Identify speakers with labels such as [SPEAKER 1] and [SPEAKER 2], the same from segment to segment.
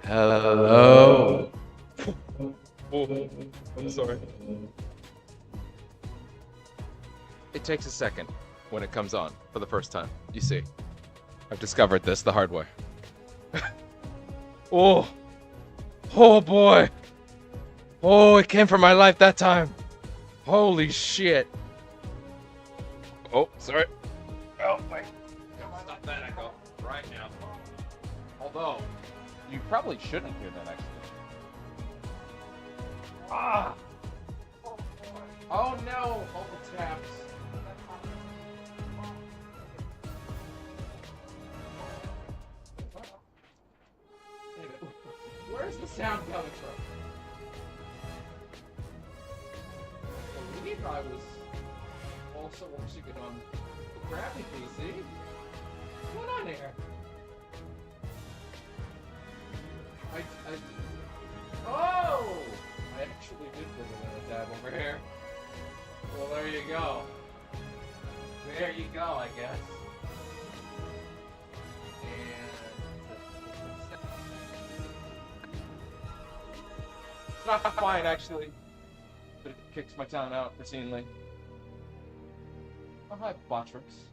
[SPEAKER 1] Hello. Oh, I'm sorry. It takes a second when it comes on for the first time. You see, I've discovered this the hard way. Oh, oh boy. Oh, it came for my life that time. Holy shit. Oh, sorry. Oh, my. Stop that echo right now. Although, you probably shouldn't hear that actually. Ah! Oh no! All the taps. Where's the sound coming from? I believe I was also watching it on the crappy PC. What's going on here? Oh! I actually did put another tab over here. Well, there you go. There you go, I guess. It's not fine, actually. But it kicks my town out routinely. Oh, hi, Botrix.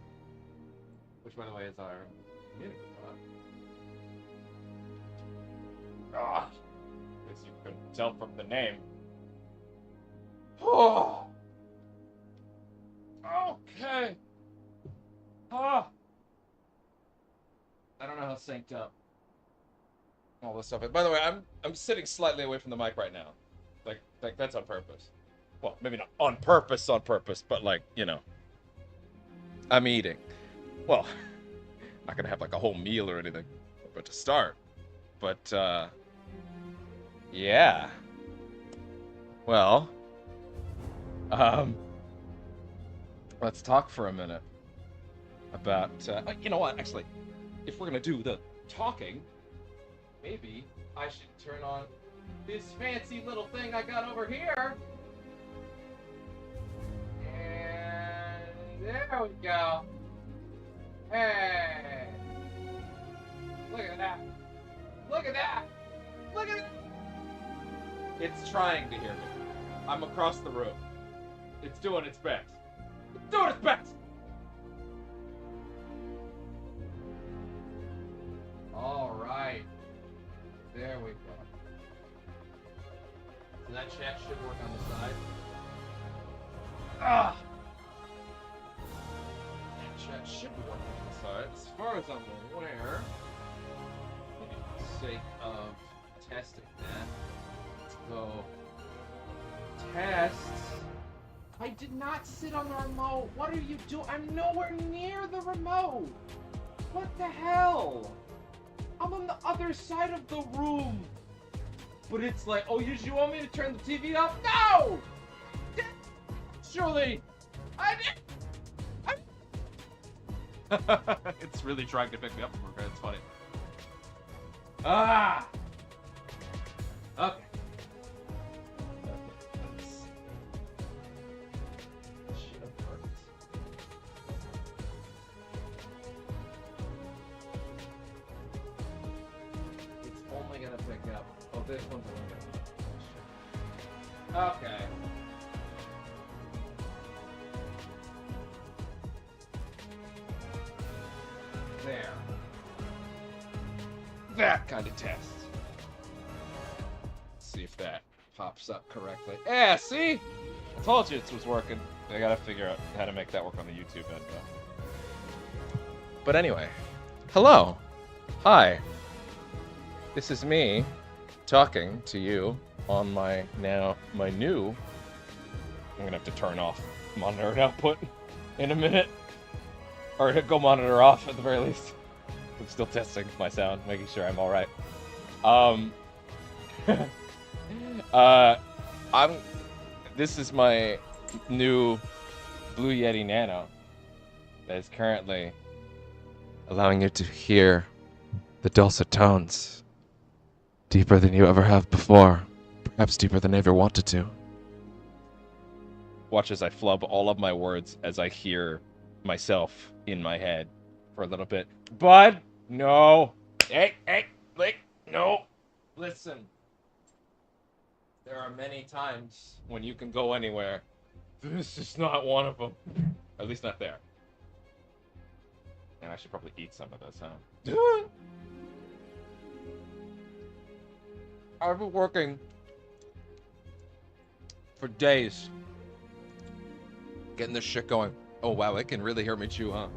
[SPEAKER 1] Which, by the way, is our community bot. Ah, guess you couldn't tell from the name. Oh. Okay. Ah. I don't know how synced up all this stuff. By the way, I'm sitting slightly away from the mic right now. Like that's on purpose. Well, maybe not on purpose, but like, you know, I'm eating. Well, not gonna have like a whole meal or anything, but to start. But yeah. Well, let's talk for a minute about, you know what, actually, if we're gonna do the talking, maybe I should turn on this fancy little thing I got over here. And there we go. Hey! Look at that! Look at that! Look at it! It's trying to hear me. I'm across the room. It's doing its best. It's doing its best! Alright. There we go. So that chat should work on the side. Ah! That chat should work on the side. As far as I'm aware, for the sake of testing that, let's go test. I did not sit on the remote. What are you doing? I'm nowhere near the remote. What the hell? I'm on the other side of the room. But it's like, oh, you want me to turn the TV off? No! Surely, I did. It's really trying to pick me up. It's funny. Ah! Okay. Should have worked. It's only gonna pick up. Oh, this one's only gonna pick up. Okay. There. That kind of test. Let's see if that pops up correctly. Yeah, see? I told you it was working. I gotta figure out how to make that work on the YouTube end, though. But anyway, hello. Hi. This is me talking to you on my new. I'm gonna have to turn off monitor and output in a minute. Or go monitor off at the very least. I'm still testing my sound, making sure I'm alright. This is my new Blue Yeti Nano that is currently allowing you to hear the dulcet tones deeper than you ever have before, perhaps deeper than I ever wanted to. Watch as I flub all of my words as I hear myself in my head for a little bit. Bud, no. Hey, no. Listen. There are many times when you can go anywhere. This is not one of them. At least not there. And I should probably eat some of this, huh? I've been working for days getting this shit going. Oh wow, it can really hear me chew, huh?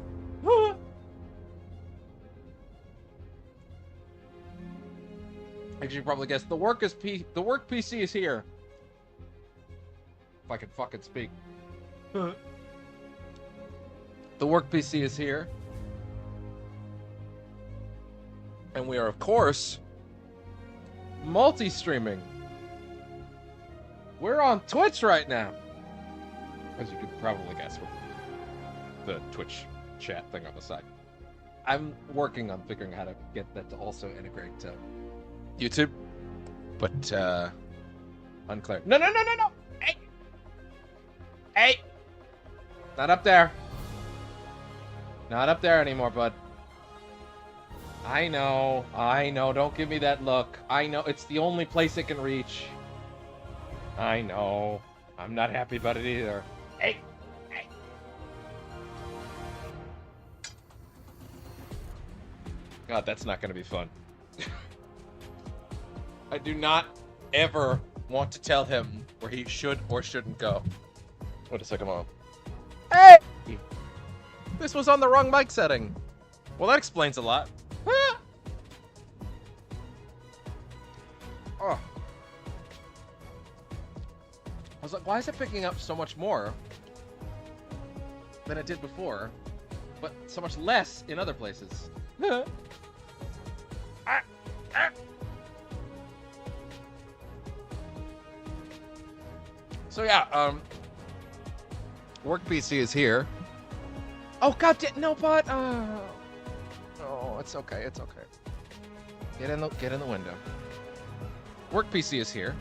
[SPEAKER 1] As you probably guessed, the work PC is here. If I can fucking speak. The work PC is here. And we are, of course, multi-streaming. We're on Twitch right now. As you could probably guess with the Twitch chat thing on the side. I'm working on figuring out how to get that to also integrate to YouTube. But, unclear. No! Hey! Hey! Not up there. Not up there anymore, bud. I know. Don't give me that look. I know. It's the only place it can reach. I know. I'm not happy about it either. Hey! God, that's not going to be fun. I do not ever want to tell him where he should or shouldn't go. Wait a second, Mom. Hey! This was on the wrong mic setting. Well, that explains a lot. Ah! Oh. I was like, why is it picking up so much more than it did before, but so much less in other places? So yeah, work PC is here. Oh god, no, but oh, it's okay, it's okay. Get in the window. Work PC is here.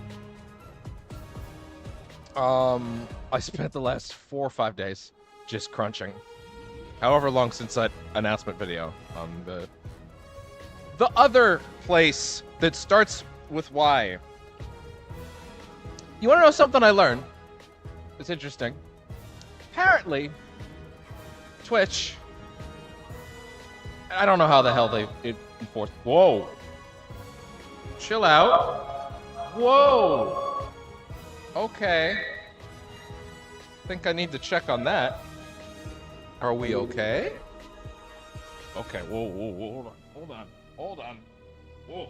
[SPEAKER 1] I spent the last 4 or 5 days just crunching. However long since that announcement video on the other place that starts with Y. You want to know something I learned? It's interesting. Apparently, Twitch. I don't know how the hell they enforce. Whoa. Chill out. Whoa. Okay. Think I need to check on that. Are we okay? Okay. Whoa. Hold on. Whoa.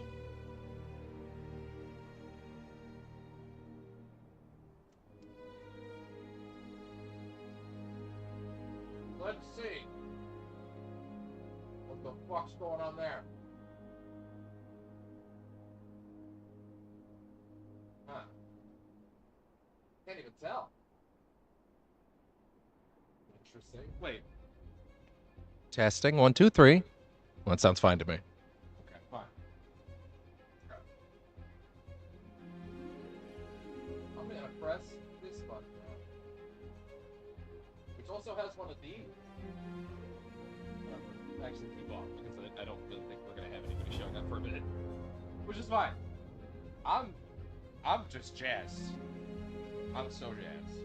[SPEAKER 1] Let's see. What the fuck's going on there? Huh. Can't even tell. Interesting. Wait. Testing. 1, 2, 3. Well, that sounds fine to me. Okay, fine. Okay. I'm gonna press this button now, which also has one of these. Actually, keep off because I don't really think we're gonna have anybody showing up for a minute, which is fine. I'm just jazzed. I'm so jazzed.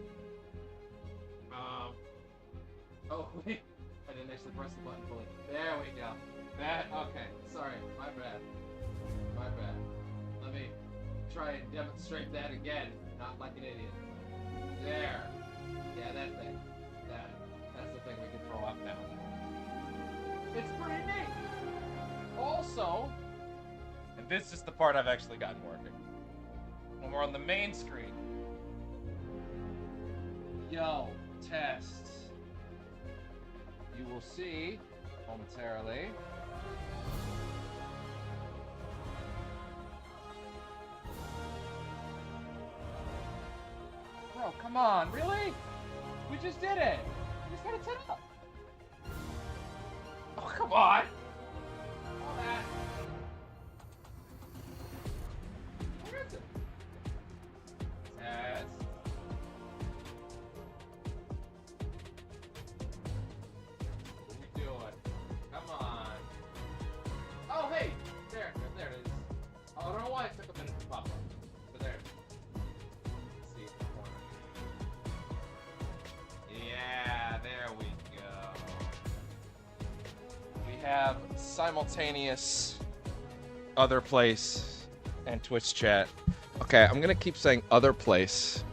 [SPEAKER 1] Oh wait, I didn't actually press the button fully. There we go. Okay. Sorry, my bad. Let me try and demonstrate that again, not like an idiot. There. Yeah, that thing. That's the thing we can throw up now. It's pretty neat. Also, and this is the part I've actually gotten working. When we're on the main screen. Yo, test. You will see momentarily. Bro, come on, really? We just did it. We just got it set up. Oh, come on. All that. Where is it? Test. What are we doing? Come on. Oh, hey. There it is. I don't know why it took have simultaneous other place and Twitch chat. Okay, I'm gonna keep saying other place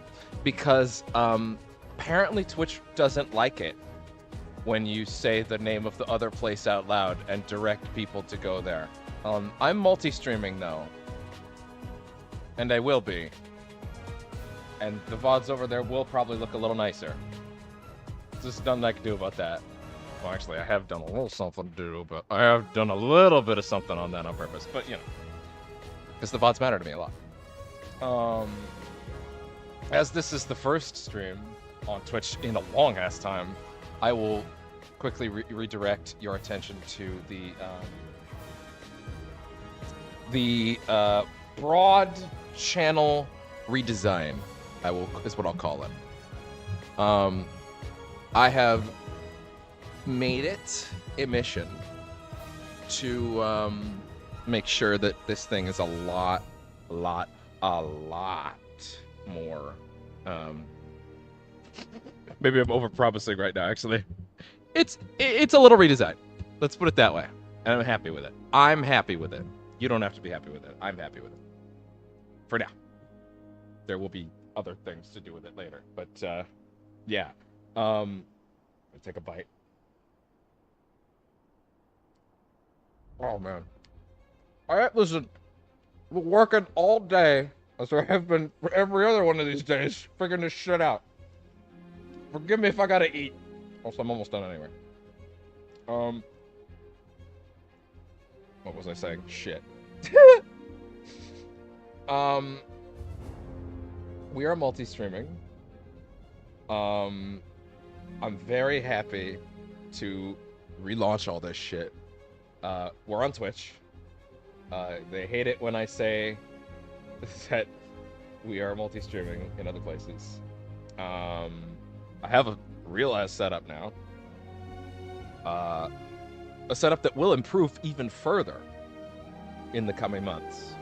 [SPEAKER 1] because apparently Twitch doesn't like it when you say the name of the other place out loud and direct people to go there. I'm multi-streaming though, and I will be, and the VODs over there will probably look a little nicer. There's nothing I can do about that. Well, actually, I have done a little something to do, but I have done a little bit of something on that on purpose. But, you know, because the VODs matter to me a lot. As this is the first stream on Twitch in a long-ass time, I will quickly redirect your attention to the broad channel redesign. Is what I'll call it. I have made it a mission to make sure that this thing is a lot more. Maybe I'm over-promising right now, actually. It's a little redesign. Let's put it that way. And I'm happy with it. I'm happy with it. You don't have to be happy with it. I'm happy with it. For now. There will be other things to do with it later. But, yeah. I'll take a bite. Oh, man. Listen. We're working all day, as I have been for every other one of these days, figuring this shit out. Forgive me if I gotta eat. Also, I'm almost done anyway. What was I saying? Shit. We are multi-streaming. I'm very happy to relaunch all this shit. We're on Twitch. They hate it when I say that we are multi-streaming in other places. I have a real-ass setup now. A setup that will improve even further in the coming months.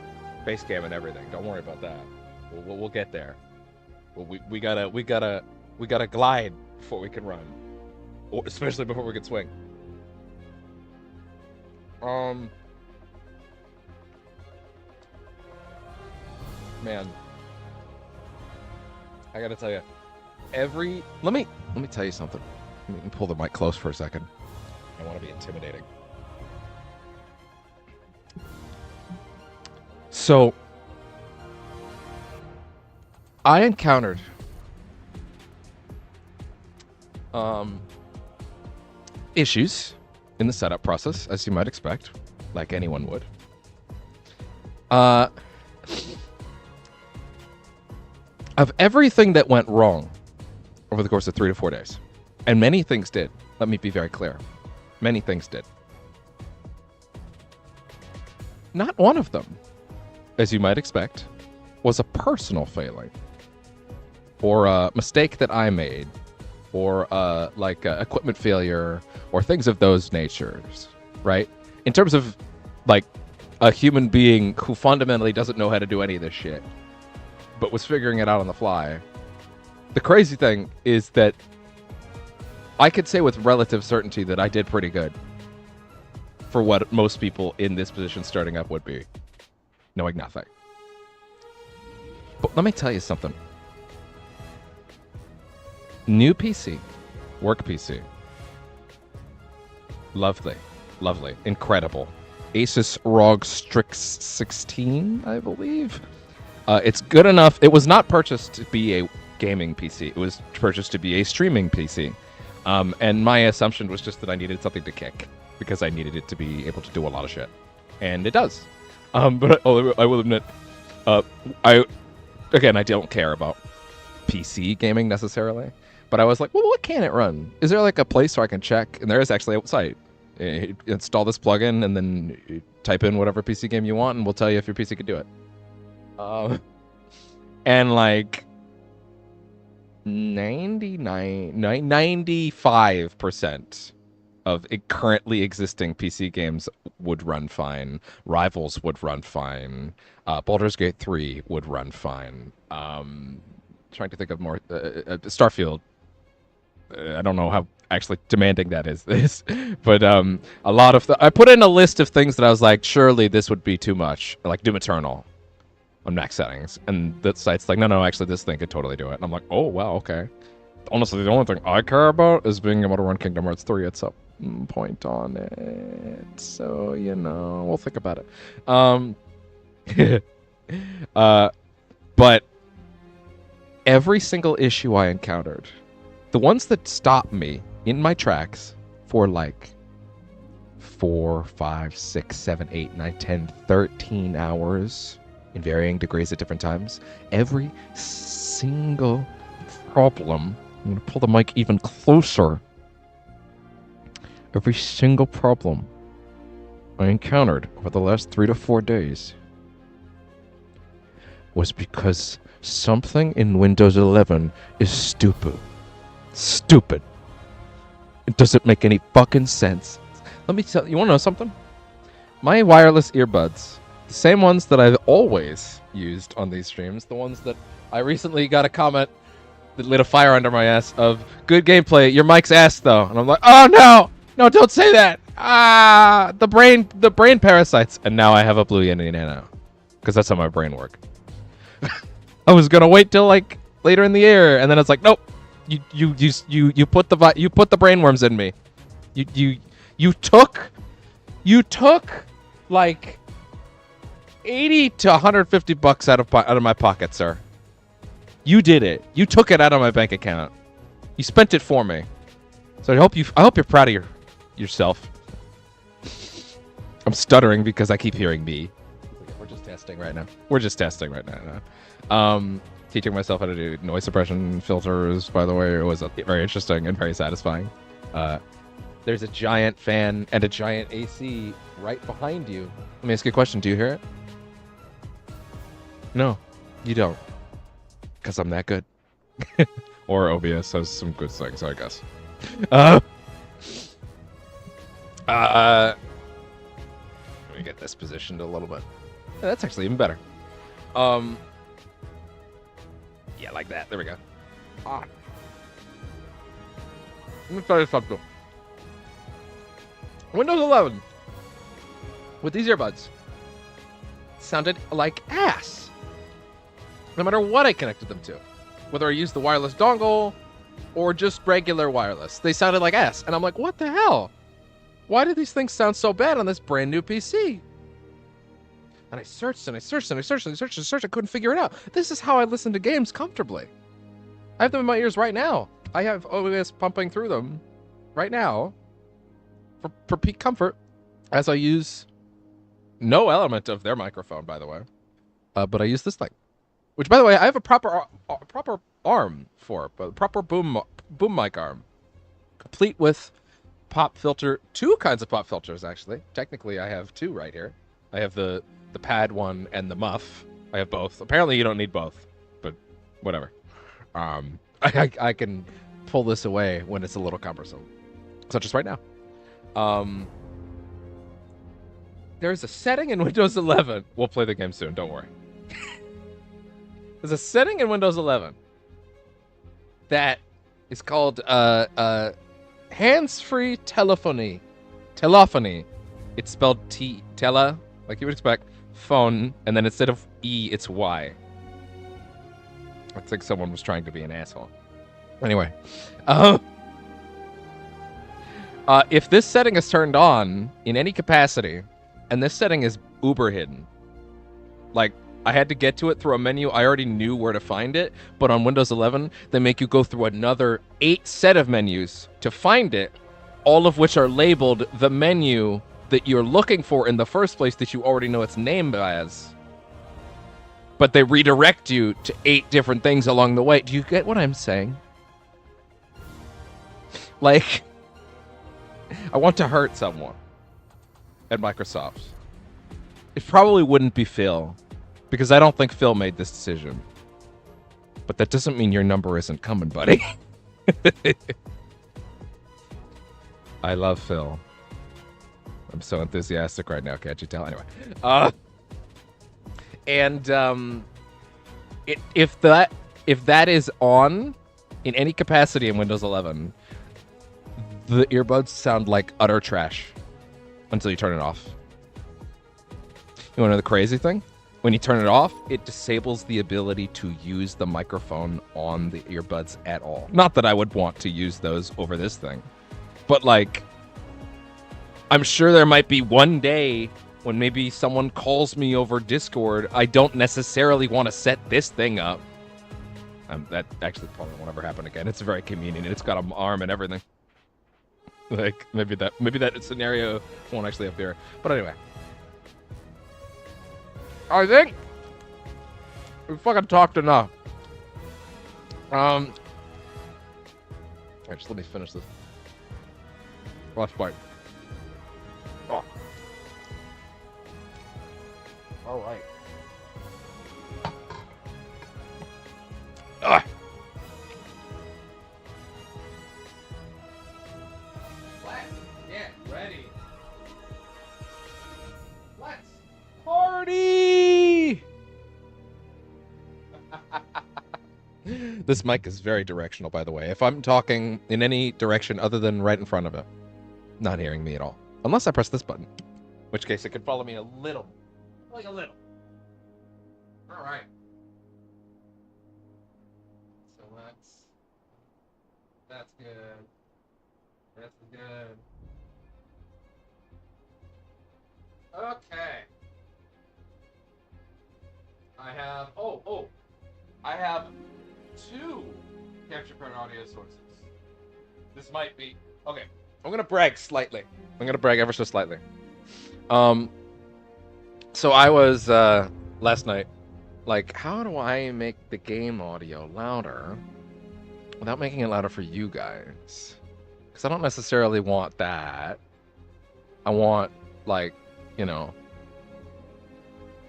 [SPEAKER 1] Base cam and everything. Don't worry about that. We'll get there. We gotta glide before we can run, or especially before we can swing. Man, I gotta tell you, let me tell you something. Let me pull the mic close for a second. I want to be intimidating. So, I encountered issues in the setup process, as you might expect, like anyone would. Of everything that went wrong over the course of 3 to 4 days, and many things did, let me be very clear. Many things did. Not one of them, as you might expect, was a personal failing, or a mistake that I made, or equipment failure, or things of those natures, right? In terms of like a human being who fundamentally doesn't know how to do any of this shit, but was figuring it out on the fly. The crazy thing is that I could say with relative certainty that I did pretty good for what most people in this position starting up would be, knowing nothing. But let me tell you something. New PC, work PC. Lovely, lovely, incredible. Asus ROG Strix 16, I believe. It's good enough. It was not purchased to be a gaming PC. It was purchased to be a streaming PC. And my assumption was just that I needed something to kick, because I needed it to be able to do a lot of shit. And it does. But I will admit, I don't care about PC gaming necessarily. But I was like, well, what can it run? Is there like a place where I can check? And there is actually a site. Install this plugin and then you type in whatever PC game you want, and we'll tell you if your PC can do it. And like 95% of currently existing PC games would run fine. Rivals would run fine. Baldur's Gate 3 would run fine. Trying to think of more. Starfield. I don't know how actually demanding that is this, but a lot of I put in a list of things that I was like, surely this would be too much, like Doom Eternal on max settings, and the site's like, no, actually this thing could totally do it, and I'm like, oh wow, okay. Honestly, the only thing I care about is being able to run Kingdom Hearts 3 at some point on it, so we'll think about it. But every single issue I encountered, the ones that stopped me in my tracks for like 4, 5, 6, 7, 8, 9, 10, 13 hours in varying degrees at different times, every single problem, I'm going to pull the mic even closer, every single problem I encountered over the last 3 to 4 days was because something in Windows 11 is stupid. Stupid. It doesn't make any fucking sense. Let me tell you, want to know something? My wireless earbuds, the same ones that I've always used on these streams, the ones that I recently got a comment that lit a fire under my ass of, good gameplay, your mic's ass though. And I'm like, oh no, don't say that. The brain parasites. And now I have a Blue Yeti Nano, because that's how my brain works. I was gonna wait till like later in the year, and then it's like, nope. You put the brainworms in me. You took like $80 to $150 out of my pocket, sir. You did it. You took it out of my bank account. You spent it for me. So I hope you're proud of yourself. I'm stuttering because I keep hearing me. We're just testing right now. Teaching myself how to do noise suppression filters, by the way, it was very interesting and very satisfying. There's a giant fan and a giant AC right behind you. Let me ask you a question. Do you hear it? No, you don't. Because I'm that good. Or OBS has some good things, I guess. Let me get this positioned a little bit. Yeah, that's actually even better. Yeah, like that. There we go. Let me tell you something. Windows 11 with these earbuds sounded like ass. No matter what I connected them to, whether I used the wireless dongle or just regular wireless, they sounded like ass. And I'm like, what the hell? Why do these things sound so bad on this brand new PC? And I searched and I searched and I searched and I searched and searched. I couldn't figure it out. This is how I listen to games comfortably. I have them in my ears right now. I have OBS pumping through them right now for peak comfort as I use no element of their microphone, by the way. But I use this thing, which, by the way, I have a proper arm for, but proper boom mic arm, complete with pop filter. 2 kinds of pop filters, actually. Technically, I have 2 right here. I have the pad one and the muff. I have both. Apparently you don't need both, but whatever. I can pull this away when it's a little cumbersome, such as right now. There's a setting in Windows 11. We'll play the game soon, don't worry. There's a setting in Windows 11 that is called hands-free telephony. It's spelled tele, like you would expect. Phone, and then instead of E, it's Y. I think someone was trying to be an asshole. Anyway, if this setting is turned on in any capacity, and this setting is uber hidden, like I had to get to it through a menu, I already knew where to find it, but on Windows 11, they make you go through another 8 set of menus to find it, all of which are labeled the menu that you're looking for in the first place that you already know its name as. But they redirect you to 8 different things along the way. Do you get what I'm saying? Like, I want to hurt someone at Microsoft. It probably wouldn't be Phil, because I don't think Phil made this decision. But that doesn't mean your number isn't coming, buddy. I love Phil. I'm so enthusiastic right now, can't you tell? Anyway. If that is on, in any capacity in Windows 11, the earbuds sound like utter trash until you turn it off. You want to know the crazy thing? When you turn it off, it disables the ability to use the microphone on the earbuds at all. Not that I would want to use those over this thing, but like, I'm sure there might be one day when maybe someone calls me over Discord. I don't necessarily want to set this thing up. That actually probably won't ever happen again. It's very convenient. It's got an arm and everything. Like, maybe that scenario won't actually appear. But anyway. I think we fucking talked enough. Alright, just let me finish this. Last bite. Oh. Alright. Ugh. Let's get ready. Let's party! This mic is very directional, by the way. If I'm talking in any direction other than right in front of it, not hearing me at all. Unless I press this button. In which case it could follow me a little. Like a little. Alright. So that's good. That's good. Okay. I have two capture card audio sources. This might be okay. I'm gonna brag slightly. I'm gonna brag ever so slightly. So I was last night, like, how do I make the game audio louder without making it louder for you guys? Because I don't necessarily want that. I want, like, you know,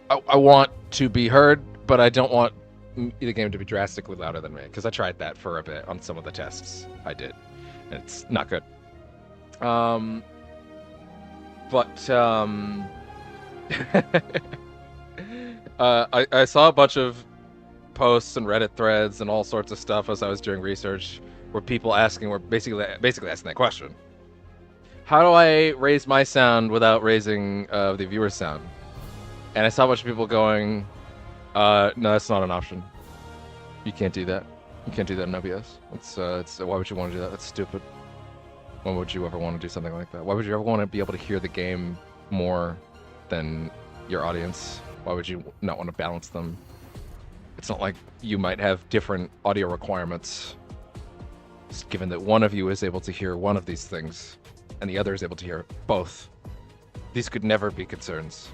[SPEAKER 1] I want to be heard, but I don't want the game to be drastically louder than me, because I tried that for a bit on some of the tests I did, and it's not good. I saw a bunch of posts and Reddit threads and all sorts of stuff as I was doing research, where people were basically asking that question: how do I raise my sound without raising the viewer's sound? And I saw a bunch of people going, no, that's not an option. You can't do that. You can't do that in OBS. Why would you want to do that? That's stupid. Why would you ever want to do something like that? Why would you ever want to be able to hear the game more than your audience? Why would you not want to balance them? It's not like you might have different audio requirements, given that one of you is able to hear one of these things and the other is able to hear both. These could never be concerns.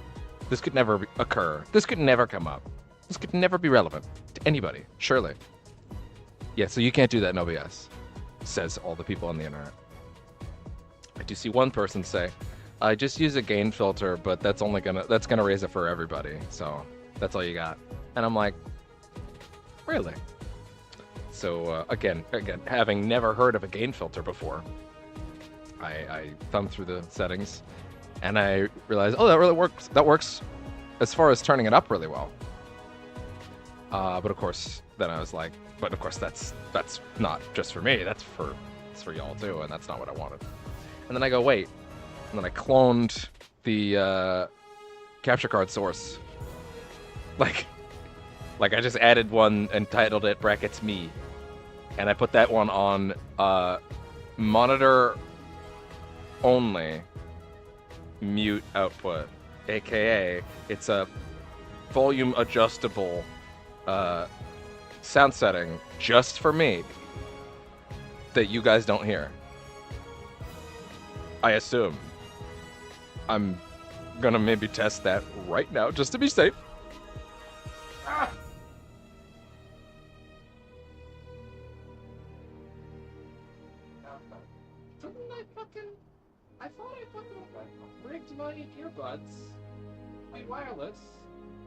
[SPEAKER 1] This could never occur. This could never come up. This could never be relevant to anybody, surely. Yeah, so you can't do that in OBS, says all the people on the internet. I do see one person say, I just use a gain filter, but that's gonna raise it for everybody, so that's all you got. And I'm like, really? So again, having never heard of a gain filter before, I thumbed through the settings, and I realized, oh, that really works. That works as far as turning it up really well. But of course, then I was like, but of course that's not just for me. It's for y'all too, and that's not what I wanted. And then I go, wait. And then I cloned the capture card source. Like I just added one and titled it brackets me, and I put that one on monitor only mute output, aka it's a volume adjustable sound setting just for me that you guys don't hear. I assume. I'm gonna maybe test that right now just to be safe. Ah! I thought I rigged my earbuds, my wireless,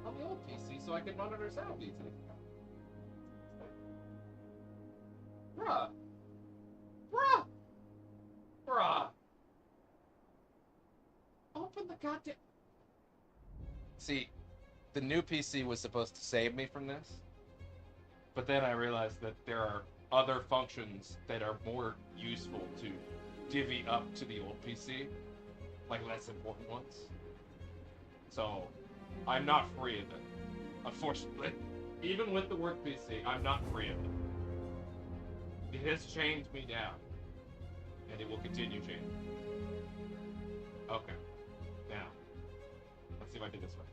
[SPEAKER 1] on the old PC so I could monitor sound easily. Bruh. Open the goddamn... See, the new PC was supposed to save me from this, but then I realized that there are other functions that are more useful to divvy up to the old PC, like less important ones. So, I'm not free of it, unfortunately. Even with the work PC, I'm not free of it. It has chained me down, and it will continue chaining. Okay, now, let's see if I did this right.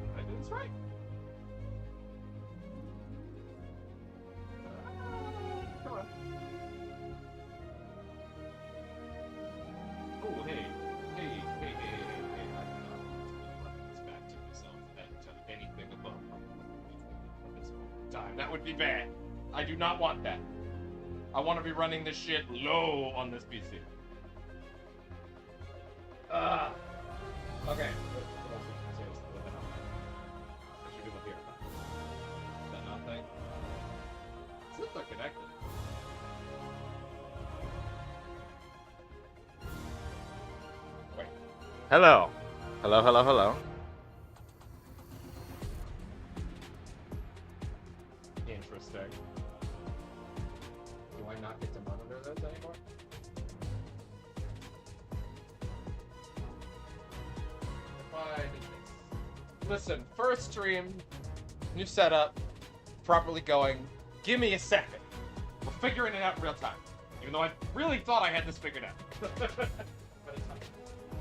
[SPEAKER 1] Did I do this right? Come on. Oh, hey. Hey. I do not want to this back to myself at anything above this time. That would be bad. I do not want that. I want to be running this shit low on this PC. Okay. What should we do here? Is that nothing? Since they're connected. Wait. Hello. Hello. Interesting. Do I not get to monitor this anymore? Listen, first stream, new setup, properly going. Give me a second. We're figuring it out in real time. Even though I really thought I had this figured out. But it's fine.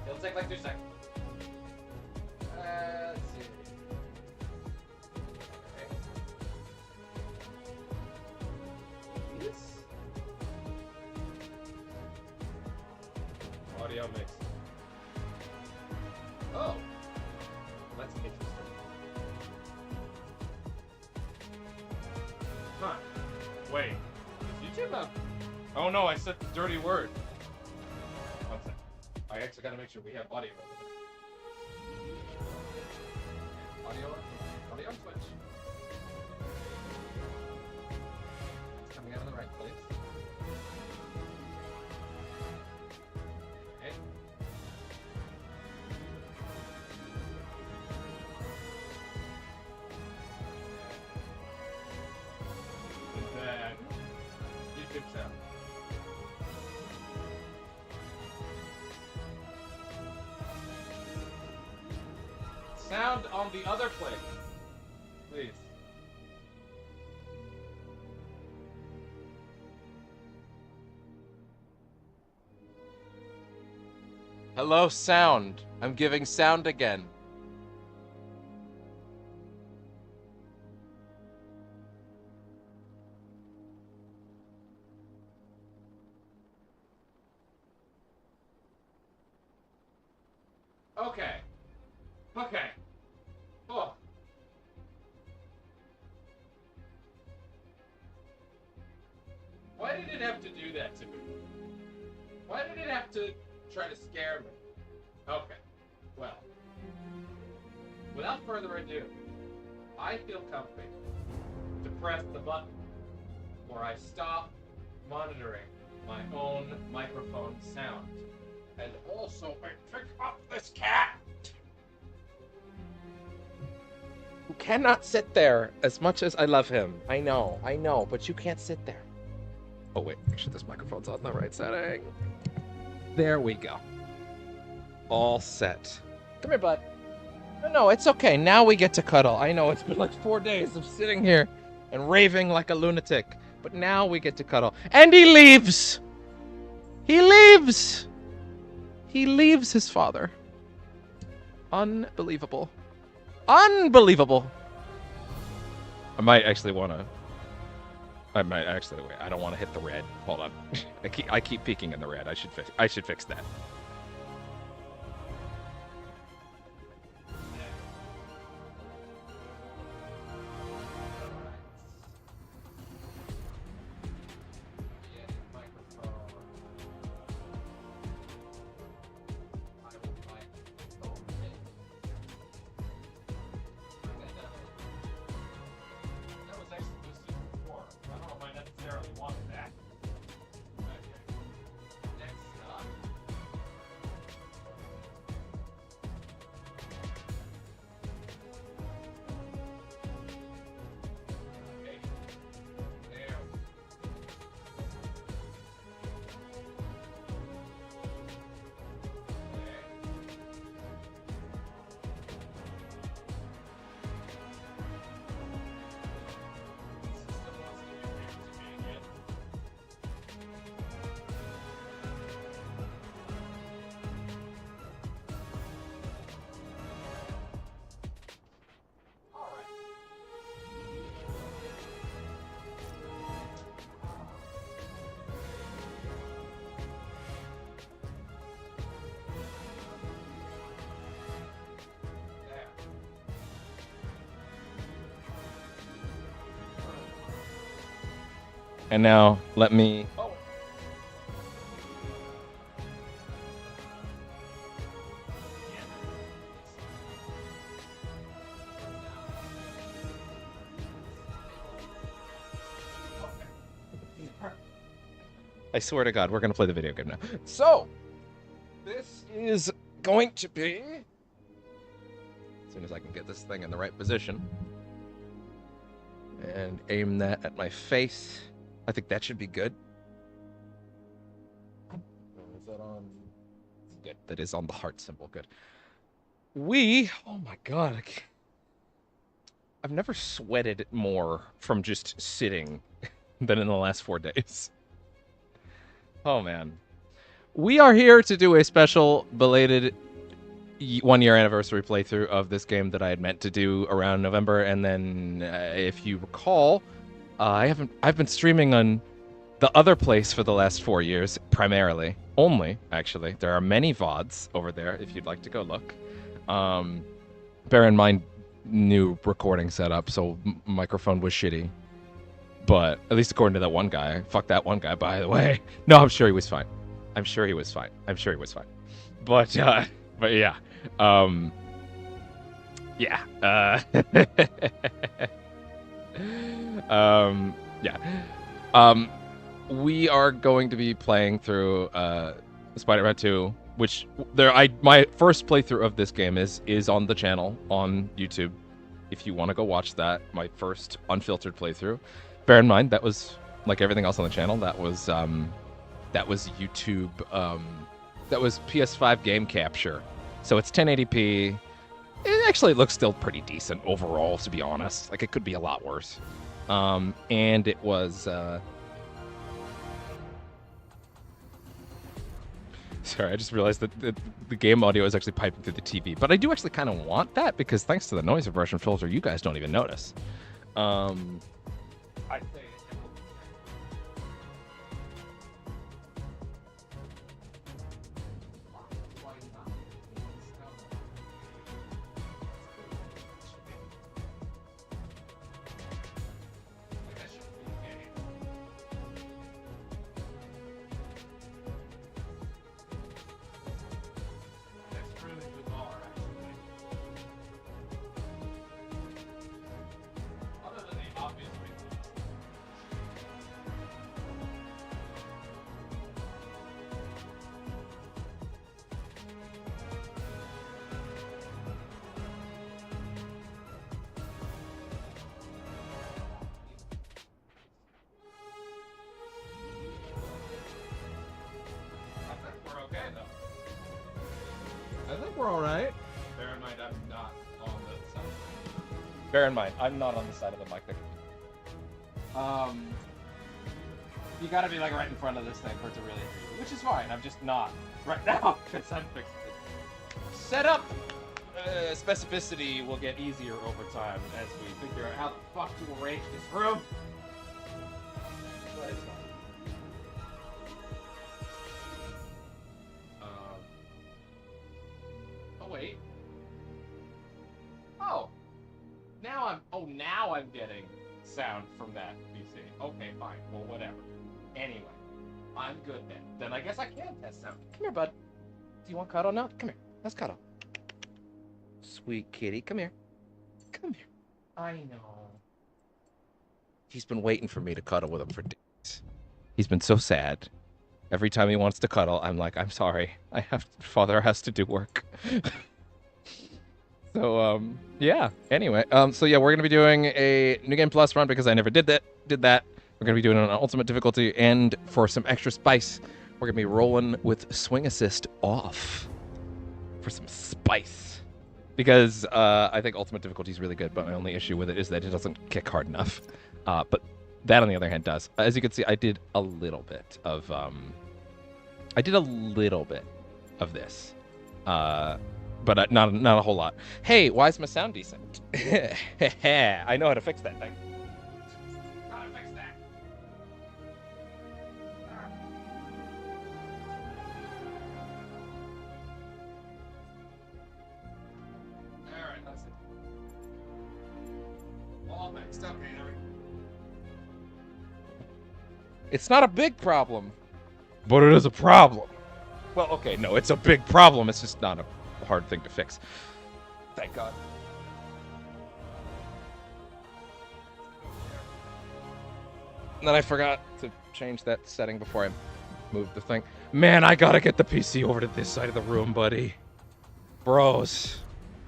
[SPEAKER 1] It'll take like 2 seconds. Let's see. Okay. This? Audio mix. Oh. That's interesting. Huh. Wait. Is YouTube up? Oh no, I said the dirty word. One second. I actually gotta make sure we have audio. Audio switch. It's coming out of the right place. Okay. And then YouTube sound. Sound on the other plate, please. Hello, sound. I'm giving sound again. Okay. Oh. Why did it have to do that to me? Why did it have to try to scare me? Okay. Well. Without further ado, I feel comfy to press the button where I stop monitoring my own microphone sound. And also, I pick up this cat! Who cannot sit there as much as I love him. I know, but you can't sit there. Oh wait, make sure this microphone's on the right setting. There we go. All set. Come here, bud. No, it's okay. Now we get to cuddle. I know it's been like 4 days of sitting here and raving like a lunatic, but now we get to cuddle. And he leaves! He leaves! He leaves his father. Unbelievable. Unbelievable! I might actually wait. I don't want to hit the red. Hold on. I keep peeking in the red. I should fix that. And now let me... Oh. I swear to God, we're going to play the video game now. So, this is going to be... As soon as I can get this thing in the right position. And aim that at my face. I think that should be good. Is that on? Good. That is on the heart symbol. Good. Oh my God. I've never sweated more from just sitting than in the last 4 days. Oh man. We are here to do a special belated 1-year anniversary playthrough of this game that I had meant to do around November, and then if you recall, I've been streaming on the other place for the last 4 years, primarily. Only, actually. There are many VODs over there if you'd like to go look. Bear in mind, new recording setup, so microphone was shitty. But at least according to that one guy. Fuck that one guy, by the way. No, I'm sure he was fine. But yeah. Yeah. We are going to be playing through Spider-Man 2, which my first playthrough of this game is on the channel on YouTube. If you want to go watch that, my first unfiltered playthrough. Bear in mind that was like everything else on the channel. That was YouTube. That was PS5 game capture. So it's 1080p. It actually looks still pretty decent overall, to be honest. Like, it could be a lot worse. And it was... Sorry, I just realized that the game audio is actually piping through the TV. But I do actually kind of want that, because thanks to the noise reversion filter, you guys don't even notice. I'd say... Bear in mind, I'm not on the side of the mic. You gotta be like right in front of this thing for it to really hear you, which is fine. I'm just not right now because I'm fixing it. Setup specificity will get easier over time as we figure out how the fuck to arrange this room. But it's fine. Oh wait. Now I'm getting sound from that PC. Okay, fine. Well, whatever. Anyway, I'm good then. Then I guess I can test sound. Come here, bud. Do you want cuddle now? Come here. Let's cuddle. Sweet kitty, come here. Come here. I know. He's been waiting for me to cuddle with him for days. He's been so sad. Every time he wants to cuddle, I'm like, I'm sorry. Father has to do work. So, yeah. Anyway, so yeah, we're gonna be doing a New Game Plus run because I never did that. We're gonna be doing it on Ultimate difficulty, and for some extra spice, we're gonna be rolling with Swing Assist off for some spice. Because I think Ultimate difficulty is really good, but my only issue with it is that it doesn't kick hard enough. But that, on the other hand, does. As you can see, I did a little bit of this. But not a whole lot. Hey, why is my sound decent? I know how to fix that thing. How to fix that. Alright, that's it. All fixed. Okay, there we go. It's not a big problem, but it is a problem. Well, okay, no, it's a big problem. It's just not a hard thing to fix. Thank God. And then I forgot to change that setting before I moved the thing. Man, I gotta get the PC over to this side of the room, buddy. Bros,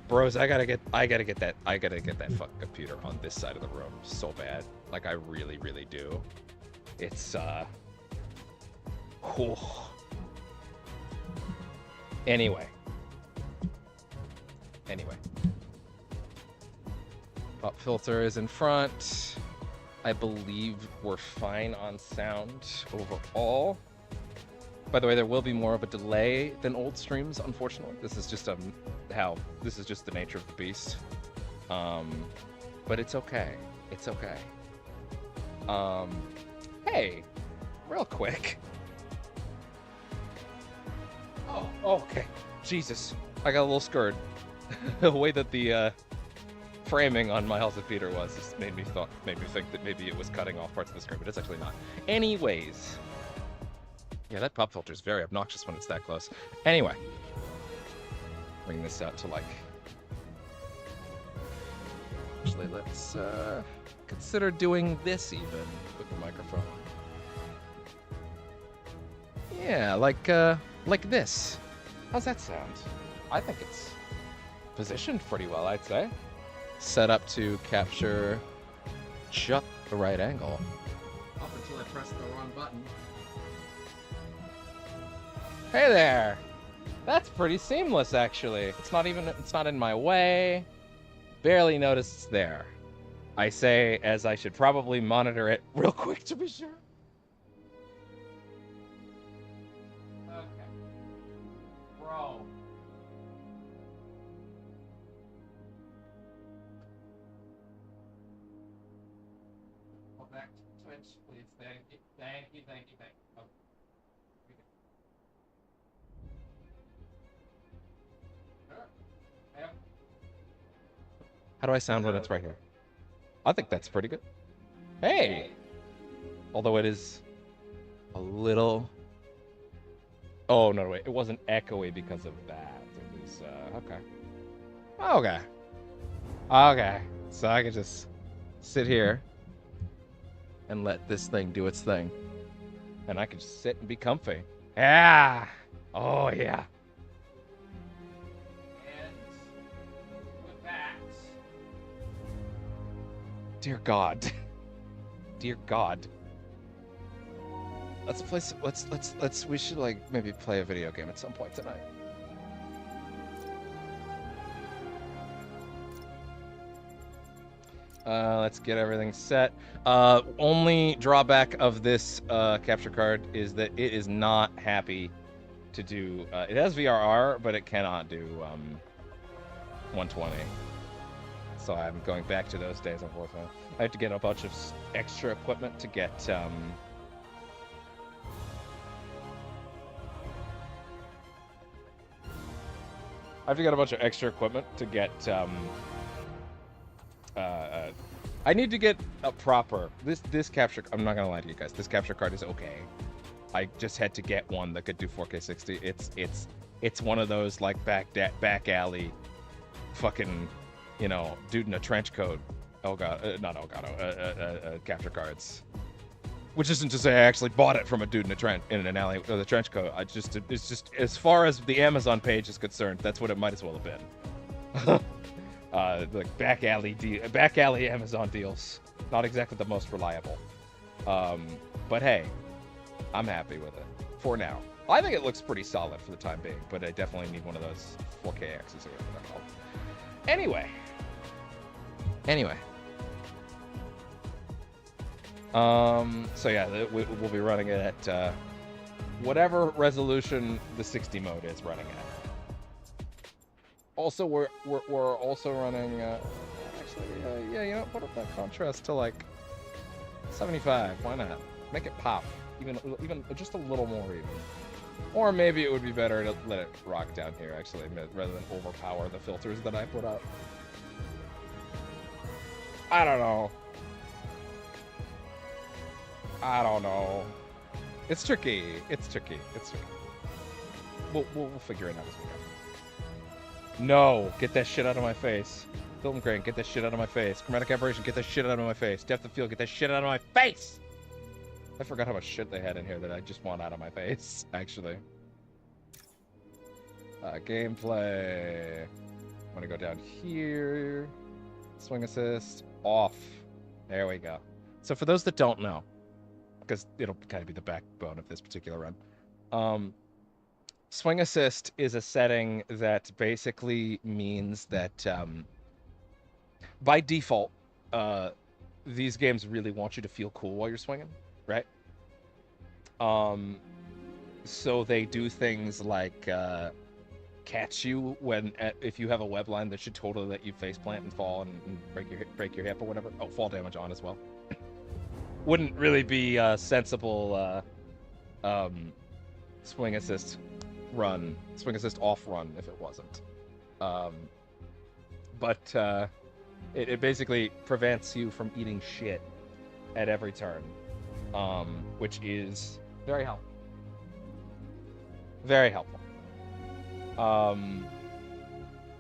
[SPEAKER 1] I gotta get that fucking computer on this side of the room so bad. Like, I really, really do. It's, whew. Anyway. Pop filter is in front. I believe we're fine on sound overall. By the way, there will be more of a delay than old streams, unfortunately. This is just this is just the nature of the beast. But it's okay. It's okay. Hey, real quick. Oh, okay. Jesus, I got a little scared. The way that the framing on my House of Peter was just made me think that maybe it was cutting off parts of the screen, but it's actually not. Anyways. Yeah, that pop filter is very obnoxious when it's that close. Anyway. Bring this out to, like... Actually, let's consider doing this even with the microphone. Yeah, like this. How's that sound? I think it's positioned pretty well, I'd say. Set up to capture just the right angle. Up until I press the wrong button. Hey there! That's pretty seamless, actually. It's not in my way. Barely noticed it's there. I say as I should probably monitor it real quick to be sure. Okay. Bro. Go back to Twitch, please. Thank you. Oh. How do I sound when it's right here? I think that's pretty good. Hey! Although it is a little... Oh, no, wait. It wasn't echoey because of that. It was, okay. Okay. So I can just sit here and let this thing do its thing. And I can just sit and be comfy. Yeah! Oh, yeah. Dear God. Dear God. Let's play some, we should, like, maybe play a video game at some point tonight. Let's get everything set. Only drawback of this capture card is that it is not happy to do, it has VRR, but it cannot do 120. So I'm going back to those days, unfortunately. I have to get a bunch of extra equipment to get, I have to get a bunch of extra equipment to get, I need to get a proper, this capture, I'm not gonna lie to you guys, this capture card is okay. I just had to get one that could do 4K 60. It's one of those, like, back alley fucking, you know, dude in a trench coat. Capture cards. Which isn't to say I actually bought it from a dude in an alley with a trench coat. It's just as far as the Amazon page is concerned, that's what it might as well have been. Like back alley Amazon deals. Not exactly the most reliable. But hey, I'm happy with it for now. I think it looks pretty solid for the time being, but I definitely need one of those 4K X's or whatever they're called. Anyway. So yeah, we'll be running it at whatever resolution the 60 mode is running at. Also, we're also running. Actually, yeah, you know, put up that contrast to like 75. Why not? Make it pop, even just a little more even. Or maybe it would be better to let it rock down here, actually, rather than overpower the filters that I put up. I don't know. I don't know. It's tricky. It's tricky. It's tricky. We'll figure it out as we go. No, get that shit out of my face. Film grain, get that shit out of my face. Chromatic aberration, get that shit out of my face. Depth of field, get that shit out of my face. I forgot how much shit they had in here that I just want out of my face, actually. Gameplay. I'm gonna go down here. Swing assist, off. There we go. So for those that don't know, because it'll kind of be the backbone of this particular run, swing assist is a setting that basically means that by default, these games really want you to feel cool while you're swinging, right? So they do things like catch you if you have a web line that should totally let you face plant and fall and break your hip or whatever. Oh, fall damage on as well. Wouldn't really be a sensible swing assist off run if it wasn't. But it basically prevents you from eating shit at every turn, which is very helpful. Very helpful.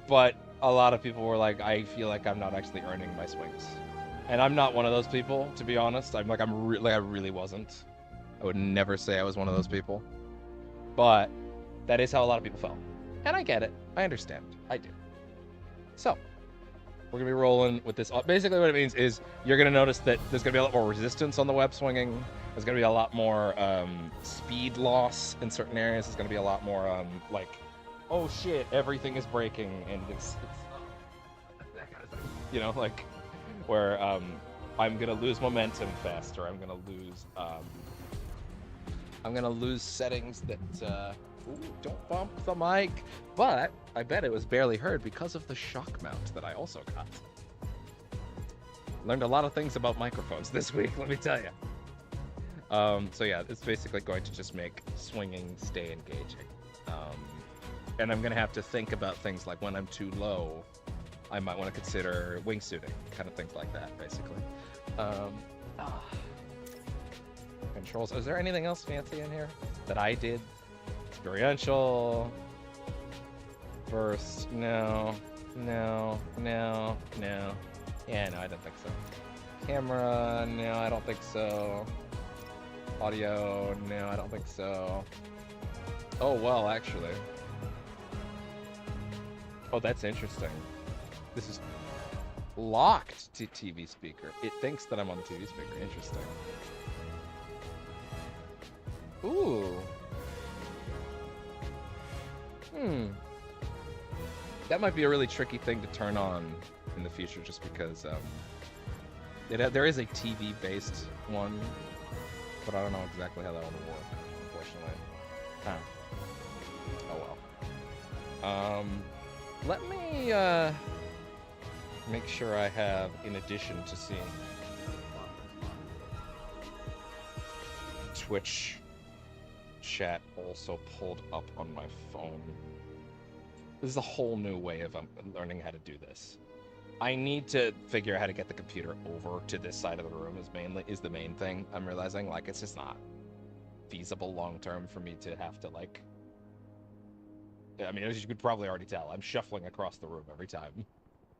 [SPEAKER 1] But a lot of people were like, I feel like I'm not actually earning my swings. And I'm not one of those people, to be honest. I really wasn't. I would never say I was one of those people. But that is how a lot of people felt. And I get it. I understand. I do. So, we're going to be rolling with this. Basically what it means is you're going to notice that there's going to be a lot more resistance on the web swinging. There's going to be a lot more speed loss in certain areas. There's going to be a lot more like, oh shit, everything is breaking, and it's that kind of thing. You know, like where I'm going to lose momentum faster. I'm going to lose settings that ooh, don't bump the mic. But I bet it was barely heard because of the shock mount that I also got. Learned a lot of things about microphones this week, let me tell you. So yeah, it's basically going to just make swinging stay engaging. And I'm going to have to think about things like when I'm too low, I might want to consider wingsuiting, kind of things like that, basically. Controls. Is there anything else fancy in here that I did? Experiential. Burst. No. Yeah, no, I don't think so. Camera. No, I don't think so. Audio. No, I don't think so. Oh, well, actually. Oh, that's interesting. This is locked to TV speaker. It thinks that I'm on the TV speaker. Interesting. Ooh. That might be a really tricky thing to turn on in the future, just because there is a TV-based one, but I don't know exactly how that one will work, unfortunately. Oh well. Let me make sure I have, in addition to seeing Twitch chat, also pulled up on my phone. This is a whole new way of learning how to do this. I need to figure out how to get the computer over to this side of the room is the main thing. I'm realizing, like, it's just not feasible long term for me to have to, like, I mean, as you could probably already tell, I'm shuffling across the room every time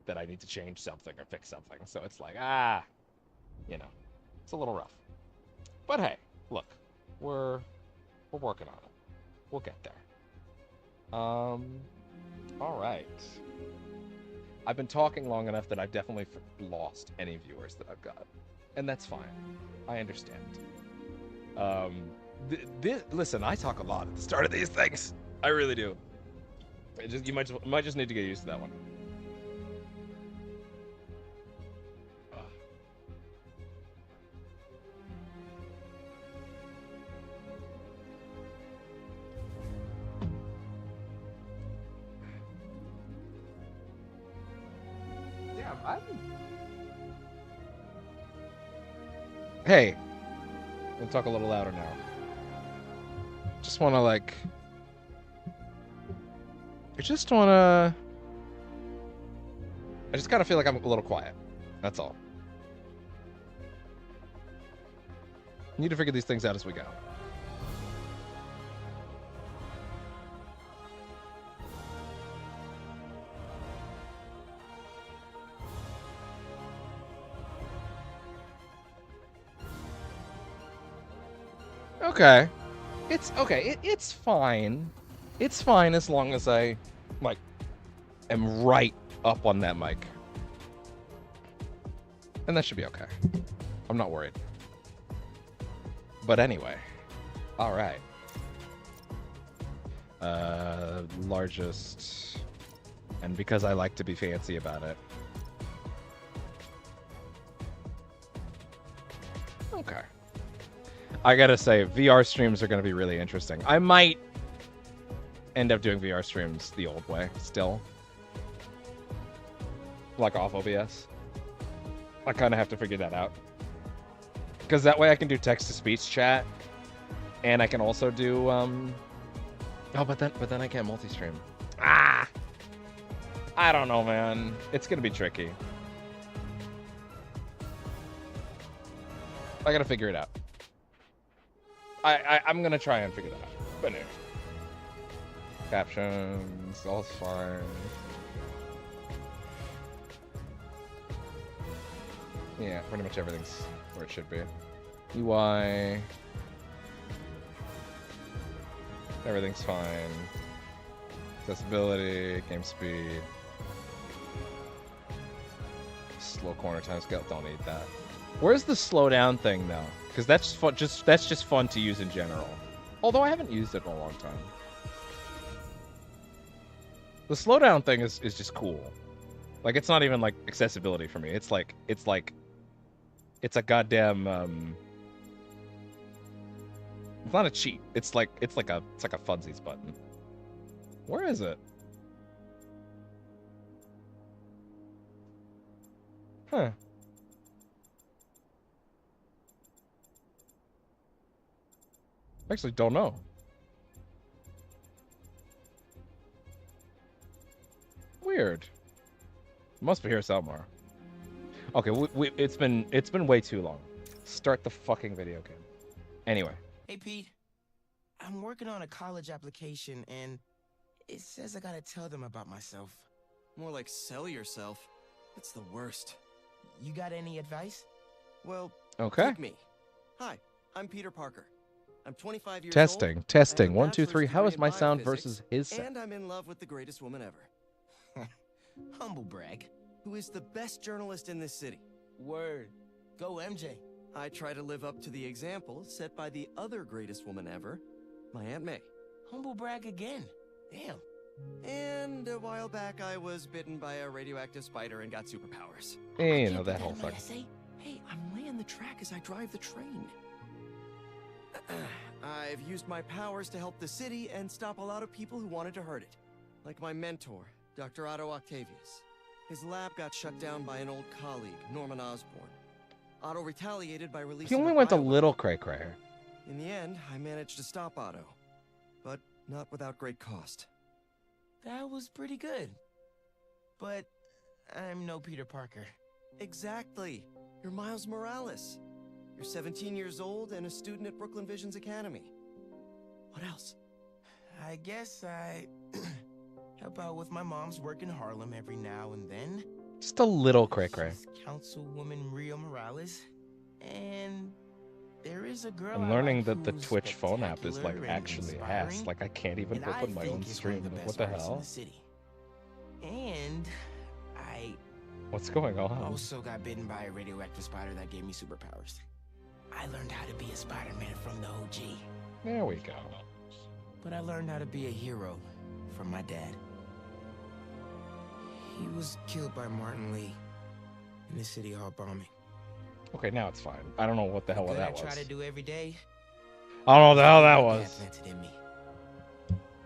[SPEAKER 1] that I need to change something or fix something. So it's like, you know, it's a little rough. But hey, look, we're working on it. We'll get there. All right. I've been talking long enough that I've definitely lost any viewers that I've got, and that's fine. I understand. Listen, I talk a lot at the start of these things. I really do. You might just need to get used to that one. Hey, I'm gonna talk a little louder now. Just wanna I just kind of feel like I'm a little quiet. That's all. Need to figure these things out as we go. Okay. It's okay. It's fine. It's fine as long as I, like, am right up on that mic. And that should be okay. I'm not worried. But anyway. All right. Largest. And because I like to be fancy about it. Okay. I gotta say, VR streams are gonna be really interesting. I might end up doing VR streams the old way still. Like off OBS. I kind of have to figure that out. Because that way I can do text-to-speech chat. And I can also do, Oh, but then I can't multi-stream. Ah! I don't know, man. It's gonna be tricky. I gotta figure it out. I'm gonna try and figure that out. But anyway. Captions, all's fine. Yeah, pretty much everything's where it should be. UI. Everything's fine. Accessibility, game speed. Slow corner time scale, don't need that. Where's the slowdown thing though? Because that's fun, that's just fun to use in general. Although I haven't used it in a long time. The slowdown thing is just cool. Like it's not even like accessibility for me. It's a goddamn it's not a cheat. It's like a funsies button. Where is it? Huh. I actually don't know. Weird. Must be here somewhere. Okay, it's been way too long. Start the fucking video game. Anyway.
[SPEAKER 2] Hey Pete, I'm working on a college application and it says I gotta tell them about myself.
[SPEAKER 3] More like sell yourself. That's the worst.
[SPEAKER 2] You got any advice?
[SPEAKER 3] Well,
[SPEAKER 1] okay.
[SPEAKER 3] Take me. Hi, I'm Peter Parker. I'm 25 years
[SPEAKER 1] old. Testing. 1, 2, 3. How is my sound versus his sound?
[SPEAKER 3] And I'm in love with the greatest woman ever.
[SPEAKER 2] Humble brag.
[SPEAKER 3] Who is the best journalist in this city.
[SPEAKER 2] Word. Go MJ.
[SPEAKER 3] I try to live up to the example set by the other greatest woman ever, my Aunt May.
[SPEAKER 2] Humble brag again. Damn.
[SPEAKER 3] And a while back, I was bitten by a radioactive spider and got superpowers.
[SPEAKER 1] You know that whole thing.
[SPEAKER 3] Hey, I'm laying the track as I drive the train. I've used my powers to help the city and stop a lot of people who wanted to hurt it. Like my mentor, Dr. Otto Octavius. His lab got shut down by an old colleague, Norman Osborn. Otto retaliated by releasing
[SPEAKER 1] He only went a little cray-cray.
[SPEAKER 3] In the end, I managed to stop Otto. But not without great cost.
[SPEAKER 2] That was pretty good. But I'm no Peter Parker.
[SPEAKER 3] Exactly. You're Miles Morales. You're 17 years old and a student at Brooklyn Visions Academy. What else?
[SPEAKER 2] I guess I help out with my mom's work in Harlem every now and then.
[SPEAKER 1] Just a little cray-cray.
[SPEAKER 2] Councilwoman Rio Morales. And there is a girl
[SPEAKER 1] I'm learning that the Twitch phone app is like actually ass. Like I can't even open my own stream. Like, what the hell?
[SPEAKER 2] And
[SPEAKER 1] what's going on?
[SPEAKER 2] I also got bitten by a radioactive spider that gave me superpowers. I learned how to be a Spider-Man from the OG.
[SPEAKER 1] There we go.
[SPEAKER 2] But I learned how to be a hero from my dad. He was killed by Martin Lee in the City Hall bombing.
[SPEAKER 1] Okay, now it's fine. I don't know what the hell that was.
[SPEAKER 2] I try to do every day.
[SPEAKER 1] I don't know what the hell that was.
[SPEAKER 2] In me.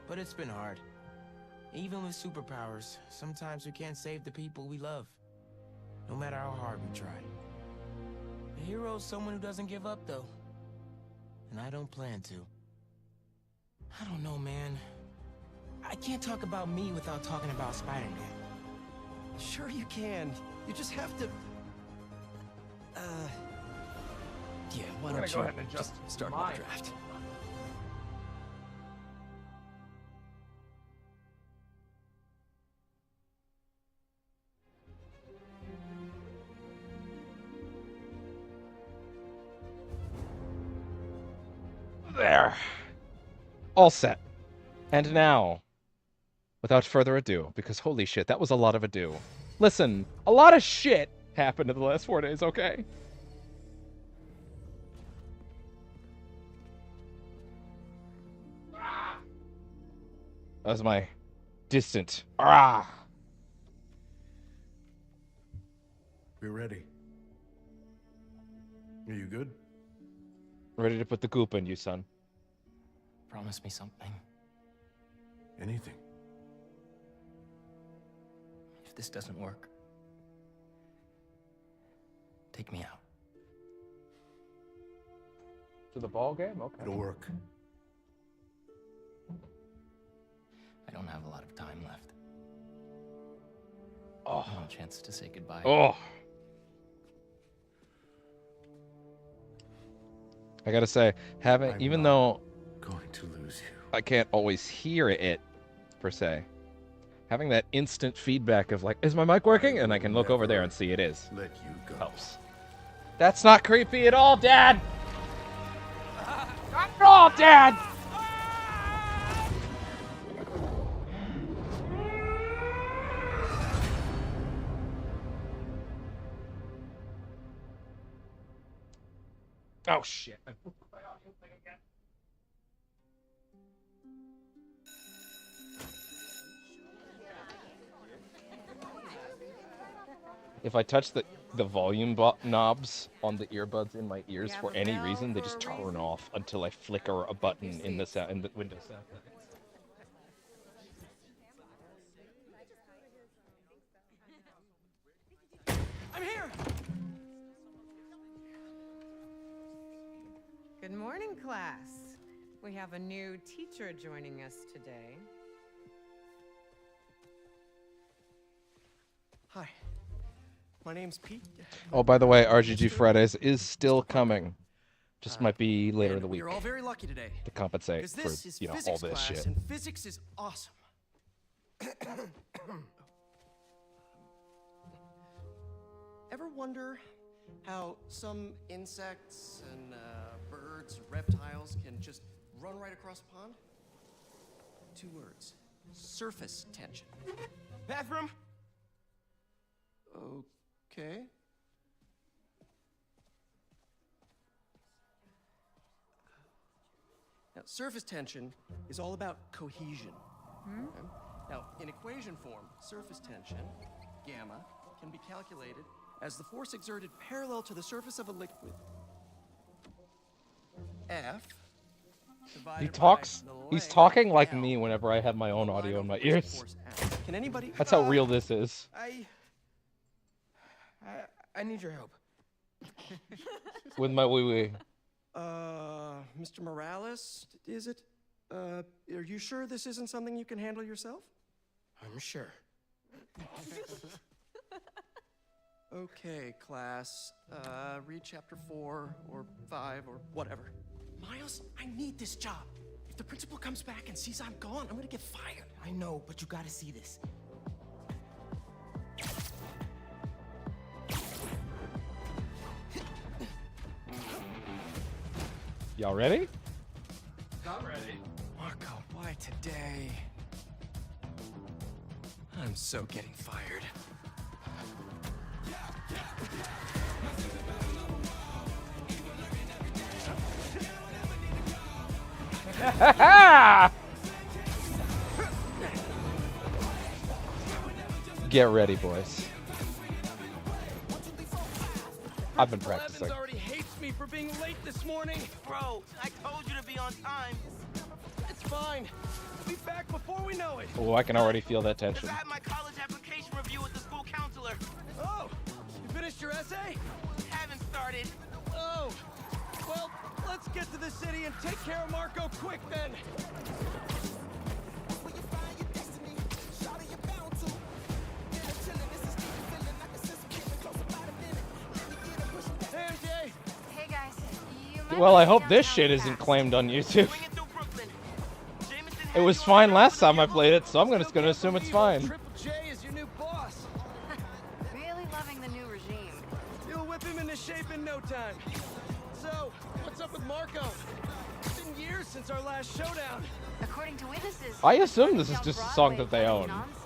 [SPEAKER 2] But it's been hard. Even with superpowers, sometimes we can't save the people we love. No matter how hard we try. A hero is someone who doesn't give up, though. And I don't plan to. I don't know, man. I can't talk about me without talking about Spider-Man.
[SPEAKER 3] Sure you can. You just have to... Yeah, Why
[SPEAKER 1] gonna
[SPEAKER 3] don't
[SPEAKER 1] go
[SPEAKER 3] you
[SPEAKER 1] ahead and adjust
[SPEAKER 3] just start
[SPEAKER 1] mine.
[SPEAKER 3] my draft?
[SPEAKER 1] There. All set. And now, without further ado, because holy shit, that was a lot of ado. Listen, a lot of shit happened in the last 4 days, okay? That was my distant.
[SPEAKER 4] We're ready. Are you good?
[SPEAKER 1] Ready to put the goop in you, son.
[SPEAKER 2] Promise me something.
[SPEAKER 4] Anything.
[SPEAKER 2] If this doesn't work, take me out.
[SPEAKER 1] To the ball game? Okay.
[SPEAKER 4] It'll work.
[SPEAKER 2] I don't have a lot of time left.
[SPEAKER 1] Oh.
[SPEAKER 2] No chance to say goodbye.
[SPEAKER 1] Oh. I gotta say, even though
[SPEAKER 4] Going to lose you.
[SPEAKER 1] I can't always hear it, per se, having that instant feedback of like, is my mic working? And I can look over there and see it is.
[SPEAKER 4] Let you go.
[SPEAKER 1] Helps. That's not creepy at all, Dad! Not at all, Dad! Oh, shit. If I touch the volume knobs on the earbuds in my ears for any reason, they just turn off until I flicker a button in the Windows sound.
[SPEAKER 5] I'm here!
[SPEAKER 6] Good morning, class. We have a new teacher joining us today.
[SPEAKER 3] Hi. My name's Pete.
[SPEAKER 1] Oh, by the way, RGG Fridays is still coming. Just might be later in the week
[SPEAKER 3] You're all very lucky today.
[SPEAKER 1] to compensate
[SPEAKER 3] Because
[SPEAKER 1] for,
[SPEAKER 3] this is
[SPEAKER 1] all
[SPEAKER 3] physics
[SPEAKER 1] this
[SPEAKER 3] class,
[SPEAKER 1] shit.
[SPEAKER 3] and physics is awesome. Ever wonder how some insects and birds, reptiles can just run right across a pond? 2 words. Surface tension.
[SPEAKER 5] Bathroom?
[SPEAKER 3] Okay. Now, surface tension is all about cohesion. Okay? Now, in equation form, surface tension, gamma, can be calculated as the force exerted parallel to the surface of a liquid. F.
[SPEAKER 1] He
[SPEAKER 3] divided by
[SPEAKER 1] talks.
[SPEAKER 3] the
[SPEAKER 1] He's
[SPEAKER 3] length,
[SPEAKER 1] talking like
[SPEAKER 3] L,
[SPEAKER 1] me whenever I have my own
[SPEAKER 3] divided
[SPEAKER 1] audio in
[SPEAKER 3] over
[SPEAKER 1] my
[SPEAKER 3] the
[SPEAKER 1] ears.
[SPEAKER 3] force F. Can anybody?
[SPEAKER 1] That's how real this is.
[SPEAKER 5] I need your help.
[SPEAKER 1] With my wee wee.
[SPEAKER 3] Mr. Morales, is it? Are you sure this isn't something you can handle yourself?
[SPEAKER 5] I'm sure.
[SPEAKER 3] Okay, class. Read chapter 4 or 5 or whatever. Miles, I need this job. If the principal comes back and sees I'm gone, I'm gonna get fired.
[SPEAKER 5] I know, but you gotta see this.
[SPEAKER 1] Y'all ready?
[SPEAKER 4] I'm ready.
[SPEAKER 3] Marco, why today? I'm so getting fired.
[SPEAKER 1] Get ready, boys. I've been practicing.
[SPEAKER 5] Evans already hates me for being late this morning.
[SPEAKER 2] Bro, I told you to be on time.
[SPEAKER 5] It's fine. We'll be back before we know it.
[SPEAKER 1] Oh, I can already feel that tension.
[SPEAKER 2] I had my college application review with the school counselor.
[SPEAKER 5] Oh, you finished your essay?
[SPEAKER 2] Haven't started.
[SPEAKER 5] Oh, well, let's get to the city and take care of Marco quick then. Hey, MJ.
[SPEAKER 7] Hey guys, you
[SPEAKER 1] Well, I hope this shit isn't claimed on YouTube.
[SPEAKER 2] Swinging through Brooklyn. Jameson
[SPEAKER 1] It was
[SPEAKER 2] had
[SPEAKER 1] fine
[SPEAKER 2] you
[SPEAKER 1] last
[SPEAKER 2] on
[SPEAKER 1] time I played it, so I'm just gonna assume it's fine.
[SPEAKER 3] Triple J is your new boss.
[SPEAKER 7] Really loving the new regime.
[SPEAKER 3] You'll whip him into shape in no time. So, what's up with Marco? It's been years since our last showdown.
[SPEAKER 7] According to witnesses,
[SPEAKER 1] I assume this is
[SPEAKER 7] on
[SPEAKER 1] just a
[SPEAKER 7] Broadway
[SPEAKER 1] song that they
[SPEAKER 7] playing
[SPEAKER 1] own.
[SPEAKER 7] nonsense.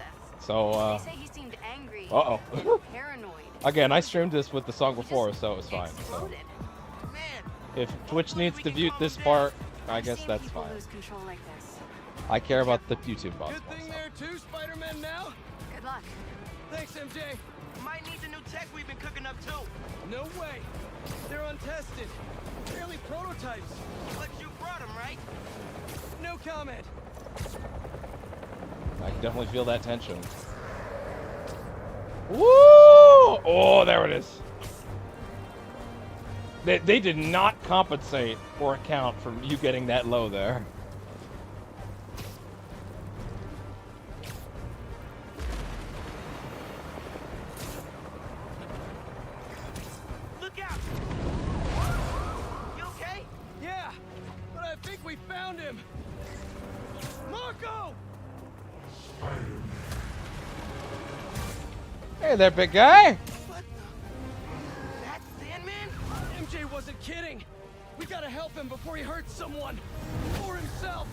[SPEAKER 1] So,
[SPEAKER 7] They say he seemed angry
[SPEAKER 1] uh-oh.
[SPEAKER 7] and paranoid.
[SPEAKER 1] Again, I streamed this with the song before, so it was fine. So,
[SPEAKER 7] Exploded.
[SPEAKER 2] Man,
[SPEAKER 1] if Twitch needs to view this part, I
[SPEAKER 7] I've
[SPEAKER 1] guess
[SPEAKER 7] seen
[SPEAKER 1] that's
[SPEAKER 7] people
[SPEAKER 1] fine.
[SPEAKER 7] lose control like this.
[SPEAKER 1] I care about the YouTube boss
[SPEAKER 3] Good
[SPEAKER 1] more,
[SPEAKER 3] thing
[SPEAKER 1] so.
[SPEAKER 3] there too, Spider-Man now.
[SPEAKER 7] Good luck.
[SPEAKER 3] Thanks, MJ.
[SPEAKER 2] might need the new tech we've been cooking up too.
[SPEAKER 3] No way. They're untested. Barely prototypes.
[SPEAKER 2] But you brought them, right?
[SPEAKER 3] No comment.
[SPEAKER 1] I can definitely feel that tension. Woo! Oh, there it is. They did not compensate or account for you getting that low there.
[SPEAKER 2] Look out! You okay?
[SPEAKER 3] Yeah, but I think we found him. Marco!
[SPEAKER 1] Hey there, big guy.
[SPEAKER 2] What the? That's Sandman?
[SPEAKER 3] MJ wasn't kidding. We gotta help him before he hurts someone. Or himself.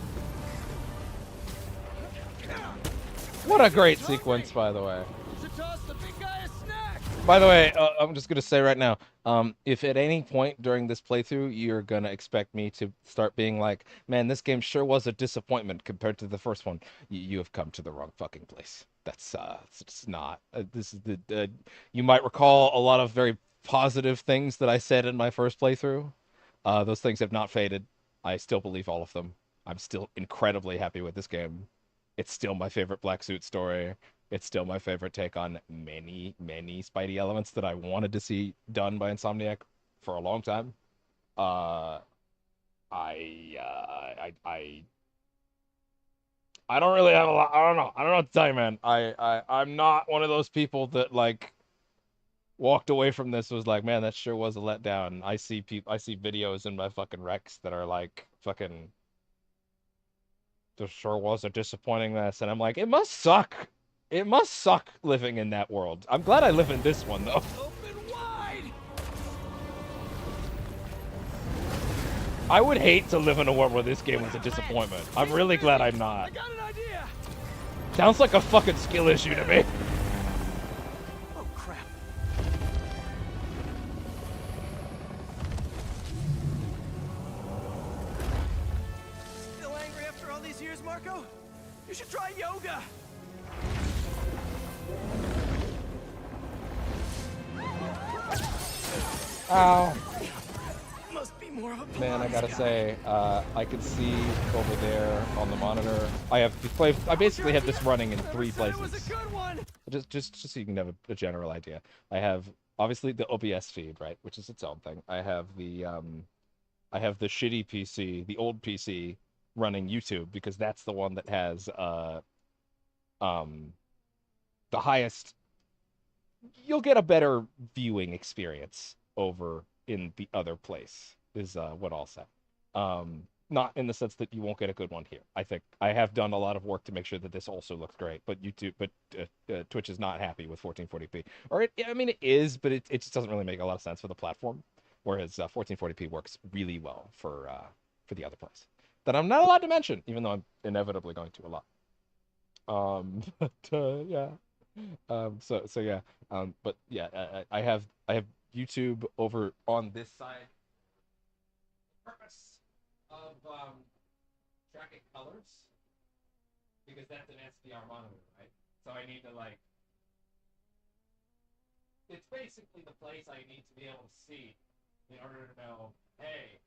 [SPEAKER 1] What a great sequence, by the way.
[SPEAKER 3] Should toss the big guy a snack.
[SPEAKER 1] By the way, I'm just gonna say right now, if at any point during this playthrough you're gonna expect me to start being like, man, this game sure was a disappointment compared to the first one, you have come to the wrong fucking place. That's it's not. This is the. You might recall a lot of very positive things that I said in my first playthrough. Those things have not faded. I still believe all of them. I'm still incredibly happy with this game. It's still my favorite Black Suit story. It's still my favorite take on many, many Spidey elements that I wanted to see done by Insomniac for a long time. I don't really have a lot. I don't know. I don't know what to tell you, man. I'm not one of those people that like walked away from this was like, man, that sure was a letdown. I see videos in my fucking recs that are like fucking. This sure was a disappointing mess, and I'm like, it must suck. It must suck living in that world. I'm glad I live in this one though.
[SPEAKER 3] Open wide.
[SPEAKER 1] I would hate to live in a world where this game was a disappointment. I'm really glad I'm
[SPEAKER 3] I
[SPEAKER 1] not.
[SPEAKER 3] got an idea.
[SPEAKER 1] Sounds like a fucking skill issue to me.
[SPEAKER 3] Oh crap. Still angry after all these years, Marco? You should try yoga.
[SPEAKER 1] Ow.
[SPEAKER 3] Must be more of a
[SPEAKER 1] Man, I
[SPEAKER 3] Pilates
[SPEAKER 1] gotta
[SPEAKER 3] guy.
[SPEAKER 1] say, I can see over there on the monitor. I basically have this running in 3
[SPEAKER 3] Said it was
[SPEAKER 1] places.
[SPEAKER 3] a good one.
[SPEAKER 1] Just so you can have a general idea. I have obviously the OBS feed, right, which is its own thing. I have the shitty PC, the old PC running YouTube because that's the one that has the highest. You'll get a better viewing experience over in the other place is what I'll say. Not in the sense that you won't get a good one here. I think I have done a lot of work to make sure that this also looks great, but Twitch is not happy with 1440p. Or I mean, it is, but it just doesn't really make a lot of sense for the platform. Whereas 1440p works really well for the other place that I'm not allowed to mention, even though I'm inevitably going to a lot. Yeah. So yeah. But yeah, I have YouTube over on this side. Purpose of tracking colors because that's an SDR monitor, right? So I need to like. It's basically the place I need to be able to see in order to know, hey,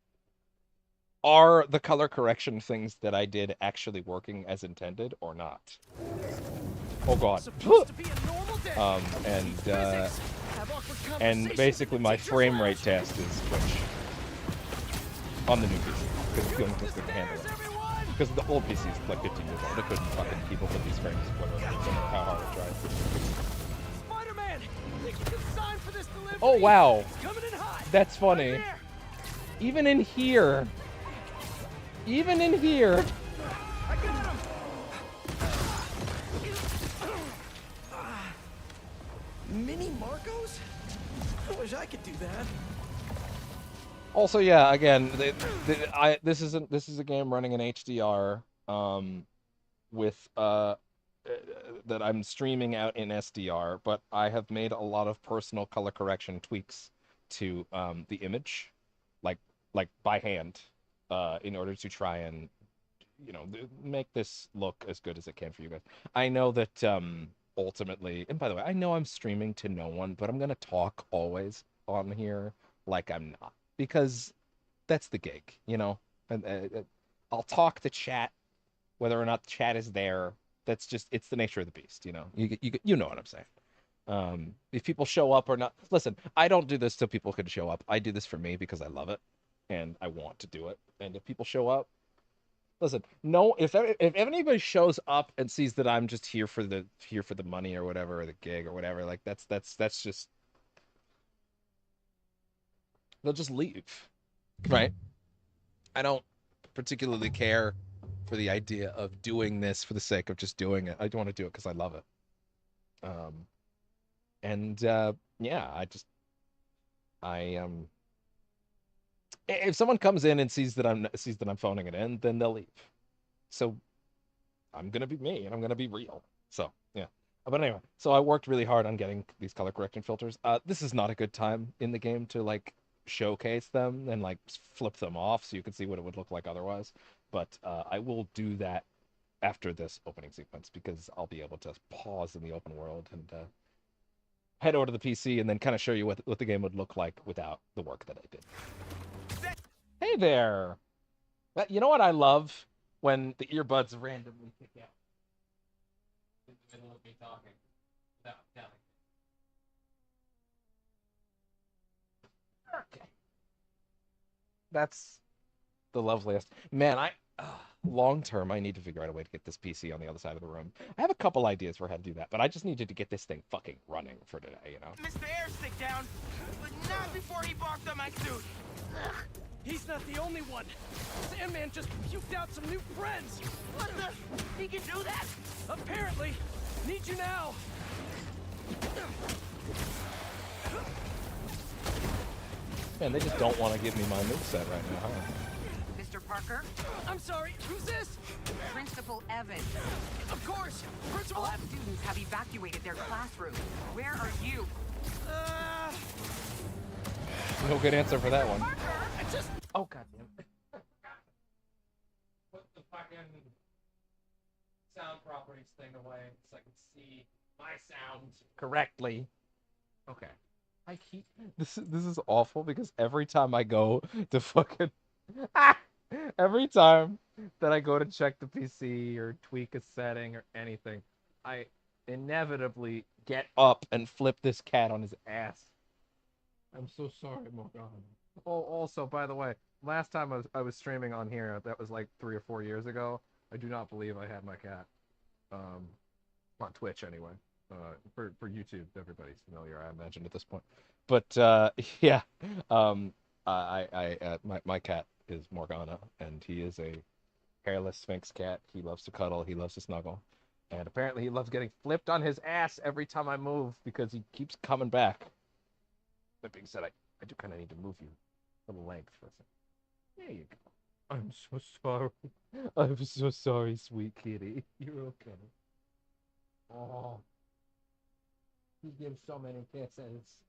[SPEAKER 1] are the color correction things that I did actually working as intended or not? Oh god.
[SPEAKER 3] Supposed to be a normal day. Physics. Have awkward
[SPEAKER 1] And
[SPEAKER 3] conversations
[SPEAKER 1] basically
[SPEAKER 3] with
[SPEAKER 1] my
[SPEAKER 3] teachers
[SPEAKER 1] frame
[SPEAKER 3] lounge.
[SPEAKER 1] rate test is Twitch. On the new PC. Because the film just couldn't handle it.
[SPEAKER 3] Everyone!
[SPEAKER 1] Because the old PC is like 15 years old. It couldn't fucking keep up with these frames, no matter how hard it tried.
[SPEAKER 3] Spider-Man! Think you can sign for this delivery?
[SPEAKER 1] Oh wow.
[SPEAKER 3] It's coming in hot.
[SPEAKER 1] That's funny.
[SPEAKER 3] Right there.
[SPEAKER 1] Even in here. Even in here.
[SPEAKER 5] I got him! Mini Marcos? I wish I could do that.
[SPEAKER 1] Also, yeah, again, this is a game running in HDR, with that I'm streaming out in SDR, but I have made a lot of personal color correction tweaks to the image, like by hand, in order to try and make this look as good as it can for you guys. I know that ultimately, and by the way, I know I'm streaming to no one, but I'm gonna talk always on here like I'm not, because that's the gig, and I'll talk to chat whether or not the chat is there. That's just, it's the nature of the beast, you know what I'm saying. If people show up or not, listen, I don't do this so people can show up. I do this for me because I love it and I want to do it. And if people show up, listen, no, if anybody shows up and sees that I'm just here for the money or whatever, or the gig or whatever, like that's just, they'll just leave, right? I don't particularly care for the idea of doing this for the sake of just doing it. I want to do it because I love it. Yeah, if someone comes in and sees that I'm phoning it in, then they'll leave. So I'm gonna be me and I'm gonna be real. So yeah. But anyway, so I worked really hard on getting these color correction filters. This is not a good time in the game to like showcase them and like flip them off so you can see what it would look like otherwise. But I will do that after this opening sequence, because I'll be able to pause in the open world and head over to the PC and then kind of show you what the game would look like without the work that I did. Hey there! You know what I love? When the earbuds randomly kick out in the middle of me talking without telling me. Okay. That's the loveliest. Man, long term, I need to figure out a way to get this PC on the other side of the room. I have a couple ideas for how to do that, but I just needed to get this thing fucking running for today,
[SPEAKER 2] Mr. Airstick down, but not before he barked on my suit.
[SPEAKER 5] He's not the only one. Sandman just puked out some new friends.
[SPEAKER 2] What the? He can do that?
[SPEAKER 5] Apparently. Need you now.
[SPEAKER 1] Man, they just don't want to give me my moveset right now, huh?
[SPEAKER 7] Mr. Parker?
[SPEAKER 5] I'm sorry, who's this?
[SPEAKER 7] Principal Evans.
[SPEAKER 5] Of course, Principal
[SPEAKER 7] All
[SPEAKER 5] Evans.
[SPEAKER 7] students have evacuated their classroom. Where are you?
[SPEAKER 1] No good answer for that one.
[SPEAKER 5] I just...
[SPEAKER 1] Oh, goddamn. Put the fucking sound properties thing away so I can see my sound correctly. Okay. I keep... This is awful because every time I go to fucking... Every time that I go to check the PC or tweak a setting or anything, I inevitably get up and flip this cat on his ass. I'm so sorry, Morgan. Oh, also, by the way, last time I was streaming on here, that was like 3 or 4 years ago. I do not believe I had my cat. On Twitch anyway. For YouTube, everybody's familiar, I imagine, at this point. But yeah, my cat is Morgana, and he is a hairless Sphinx cat. He loves to cuddle. He loves to snuggle. And apparently he loves getting flipped on his ass every time I move because he keeps coming back. That being said, I do kind of need to move you a little length for a second. There you go. I'm so sorry. I'm so sorry, sweet kitty. You're okay. Oh. He gives so many kisses.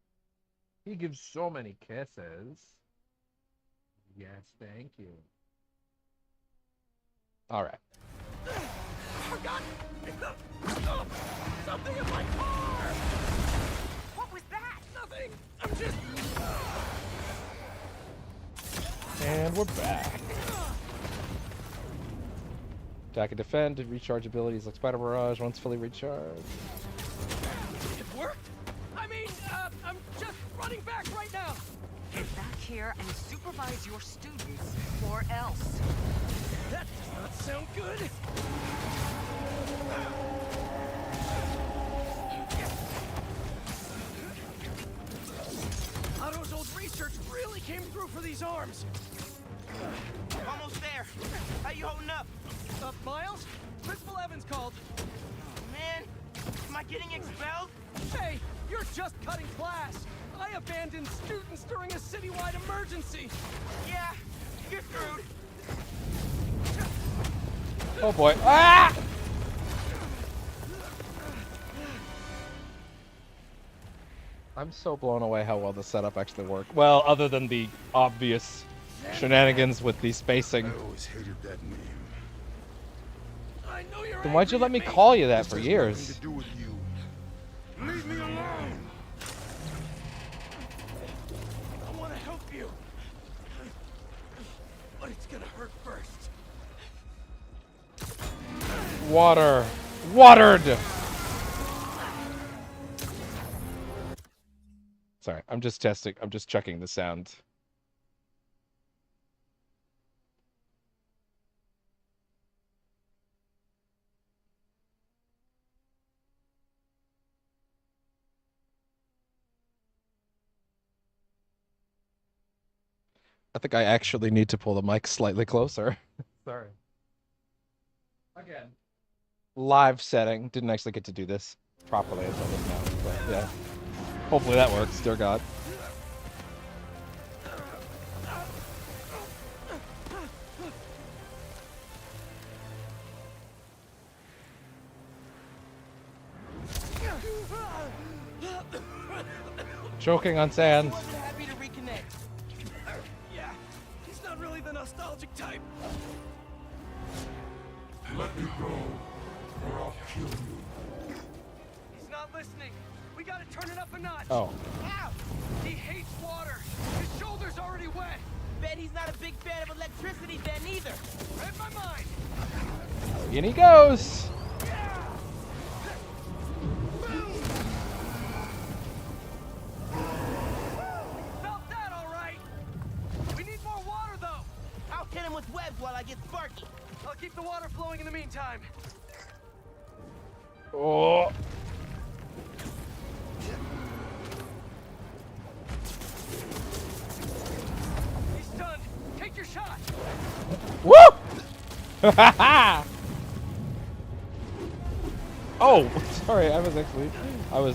[SPEAKER 1] He gives so many kisses. Yes, thank you. All right.
[SPEAKER 5] Forgot something in my car.
[SPEAKER 7] What was that?
[SPEAKER 5] Nothing. I'm just...
[SPEAKER 1] And we're back. Attack and defend, recharge abilities like Spider Barrage once fully recharged.
[SPEAKER 5] It worked? I mean, I'm just running back right now.
[SPEAKER 7] Get back here and supervise your students, or else.
[SPEAKER 5] That does not sound good. Otto's old research really came through for these arms.
[SPEAKER 2] Almost there. How you holding up?
[SPEAKER 5] Miles? Principal Evans called.
[SPEAKER 2] Man, am I getting expelled?
[SPEAKER 5] Hey, you're just cutting class. I abandoned students during a citywide emergency.
[SPEAKER 2] Yeah, you're screwed.
[SPEAKER 1] Oh boy. Ah! I'm so blown away how well the setup actually worked. Well, other than the obvious shenanigans with the spacing.
[SPEAKER 4] I always hated that name.
[SPEAKER 5] I know you're
[SPEAKER 1] Then why'd you
[SPEAKER 5] angry
[SPEAKER 1] let
[SPEAKER 5] at
[SPEAKER 1] me call you that
[SPEAKER 4] This
[SPEAKER 1] for
[SPEAKER 4] has
[SPEAKER 1] years?
[SPEAKER 4] nothing to do with you. Leave me alone.
[SPEAKER 5] I want to help you. But it's gonna hurt first.
[SPEAKER 1] Water. Watered! Sorry, I'm just testing. I'm just checking the sound. I think I actually need to pull the mic slightly closer. Sorry. Again. Live setting. Didn't actually get to do this properly until this now, but yeah. Hopefully that works, dear God. Choking on sand.
[SPEAKER 2] More than happy to reconnect.
[SPEAKER 5] Yeah, he's not really the nostalgic type.
[SPEAKER 4] Let me go, or I'll kill you.
[SPEAKER 5] He's not listening. We gotta turn it up a notch.
[SPEAKER 1] Oh.
[SPEAKER 2] Ow!
[SPEAKER 5] He hates water. His shoulder's already wet.
[SPEAKER 2] Bet he's not a big fan of electricity then either.
[SPEAKER 5] Read my mind.
[SPEAKER 1] In he goes.
[SPEAKER 5] Felt that all right. We need more water though.
[SPEAKER 2] I'll hit him with webs while I get Sparky.
[SPEAKER 5] I'll keep the water flowing in the meantime.
[SPEAKER 1] Oh.
[SPEAKER 5] He's stunned. Take your shot.
[SPEAKER 1] Woo! Oh, sorry. I was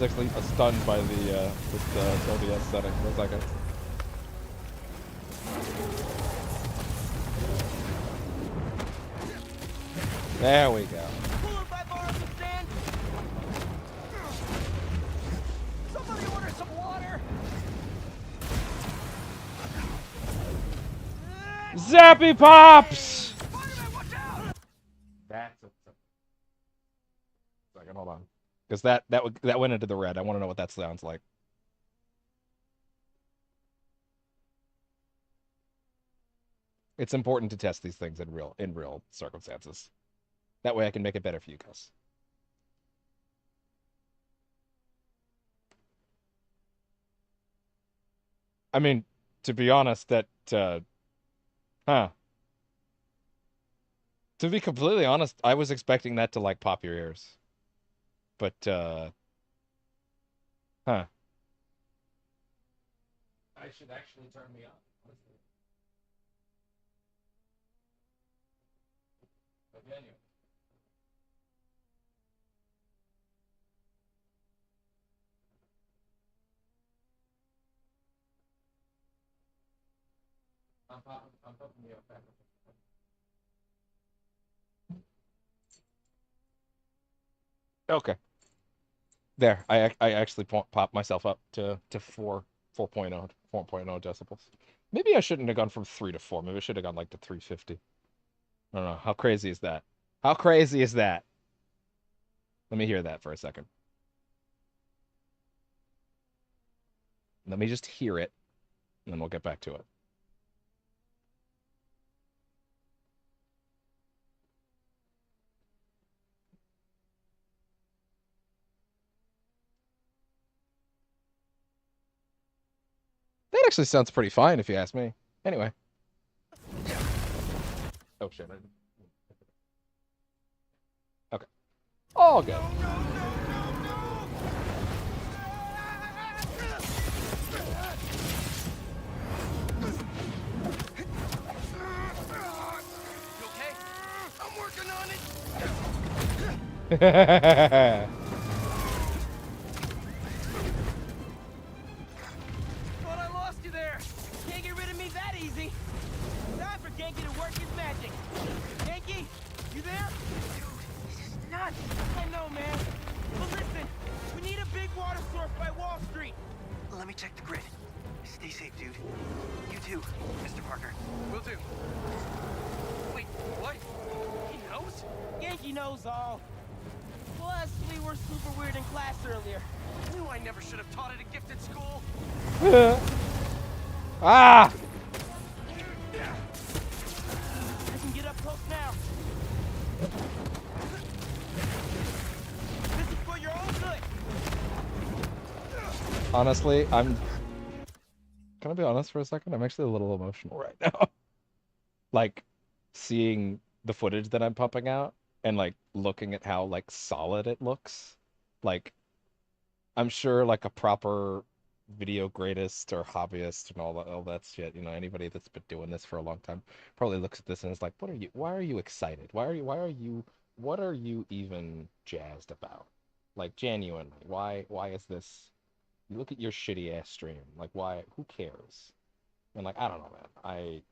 [SPEAKER 1] actually stunned by the OBS setting for a second. There we go.
[SPEAKER 2] Cool if I borrow some sand?
[SPEAKER 5] Somebody order some water.
[SPEAKER 1] Zappy Pops!
[SPEAKER 5] Spider-Man, watch out!
[SPEAKER 1] That's a second. Hold on, because that went into the red. I want to know what that sounds like. It's important to test these things in real circumstances. That way I can make it better for you guys. I mean, to be honest, that, huh. To be completely honest, I was expecting that to, like, pop your ears. But, huh. I should actually turn me on. But anyway. I'm popping you up back. Okay. There, I actually popped myself up to 4.0 decibels. Maybe I shouldn't have gone from 3 to 4. Maybe I should have gone like to 350. I don't know. How crazy is that? How crazy is that? Let me hear that for a second. Let me just hear it, and then we'll get back to it. That actually sounds pretty fine if you ask me. Anyway. Oh shit. Okay. All good.
[SPEAKER 5] Thought I lost you there. Can't get rid of me that easy. Time for Genki to work his magic. Genki, you there? Dude, this is nuts. I know, man. But listen, we need a big water source by Wall Street.
[SPEAKER 8] Let me check the grid. Stay safe, dude. You too, Mr. Parker.
[SPEAKER 5] Will do. Wait, what? He knows? Genki knows all. Plus, we were super weird in class earlier. Knew I never should have taught at a gifted school.
[SPEAKER 1] Ah!
[SPEAKER 5] I can get up close now. This is for your own good.
[SPEAKER 1] Honestly, Can I be honest for a second? I'm actually a little emotional right now. Like, seeing the footage that I'm pumping out and, like, looking at how, like, solid it looks. Like, I'm sure, like, a proper video gradist or hobbyist and all that shit, you know, anybody that's been doing this for a long time probably looks at this and is like, why are you excited? What are you even jazzed about? Like, genuinely, why is this? You look at your shitty ass stream. Like, why? Who cares? And, like, I don't know, man.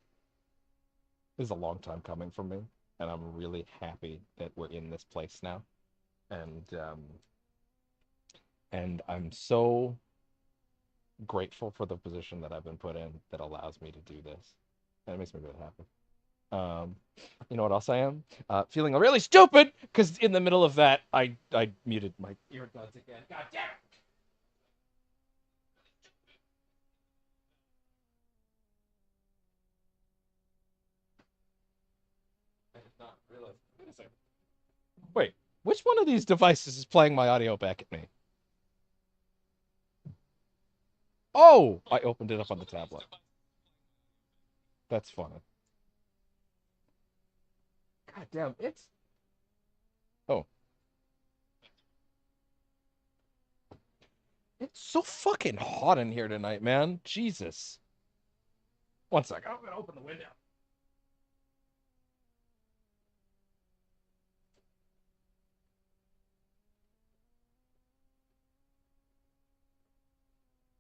[SPEAKER 1] This is a long time coming for me, and I'm really happy that we're in this place now. And I'm so grateful for the position that I've been put in that allows me to do this. And it makes me really happy. You know what else I am? Feeling really stupid because in the middle of that, I muted my earbuds again. God damn it! I did not realize. Wait a second. Wait, which one of these devices is playing my audio back at me? Oh! I opened it up on the tablet. That's funny. God damn, it's... Oh. It's so fucking hot in here tonight, man. Jesus. One second, I'm gonna open the window.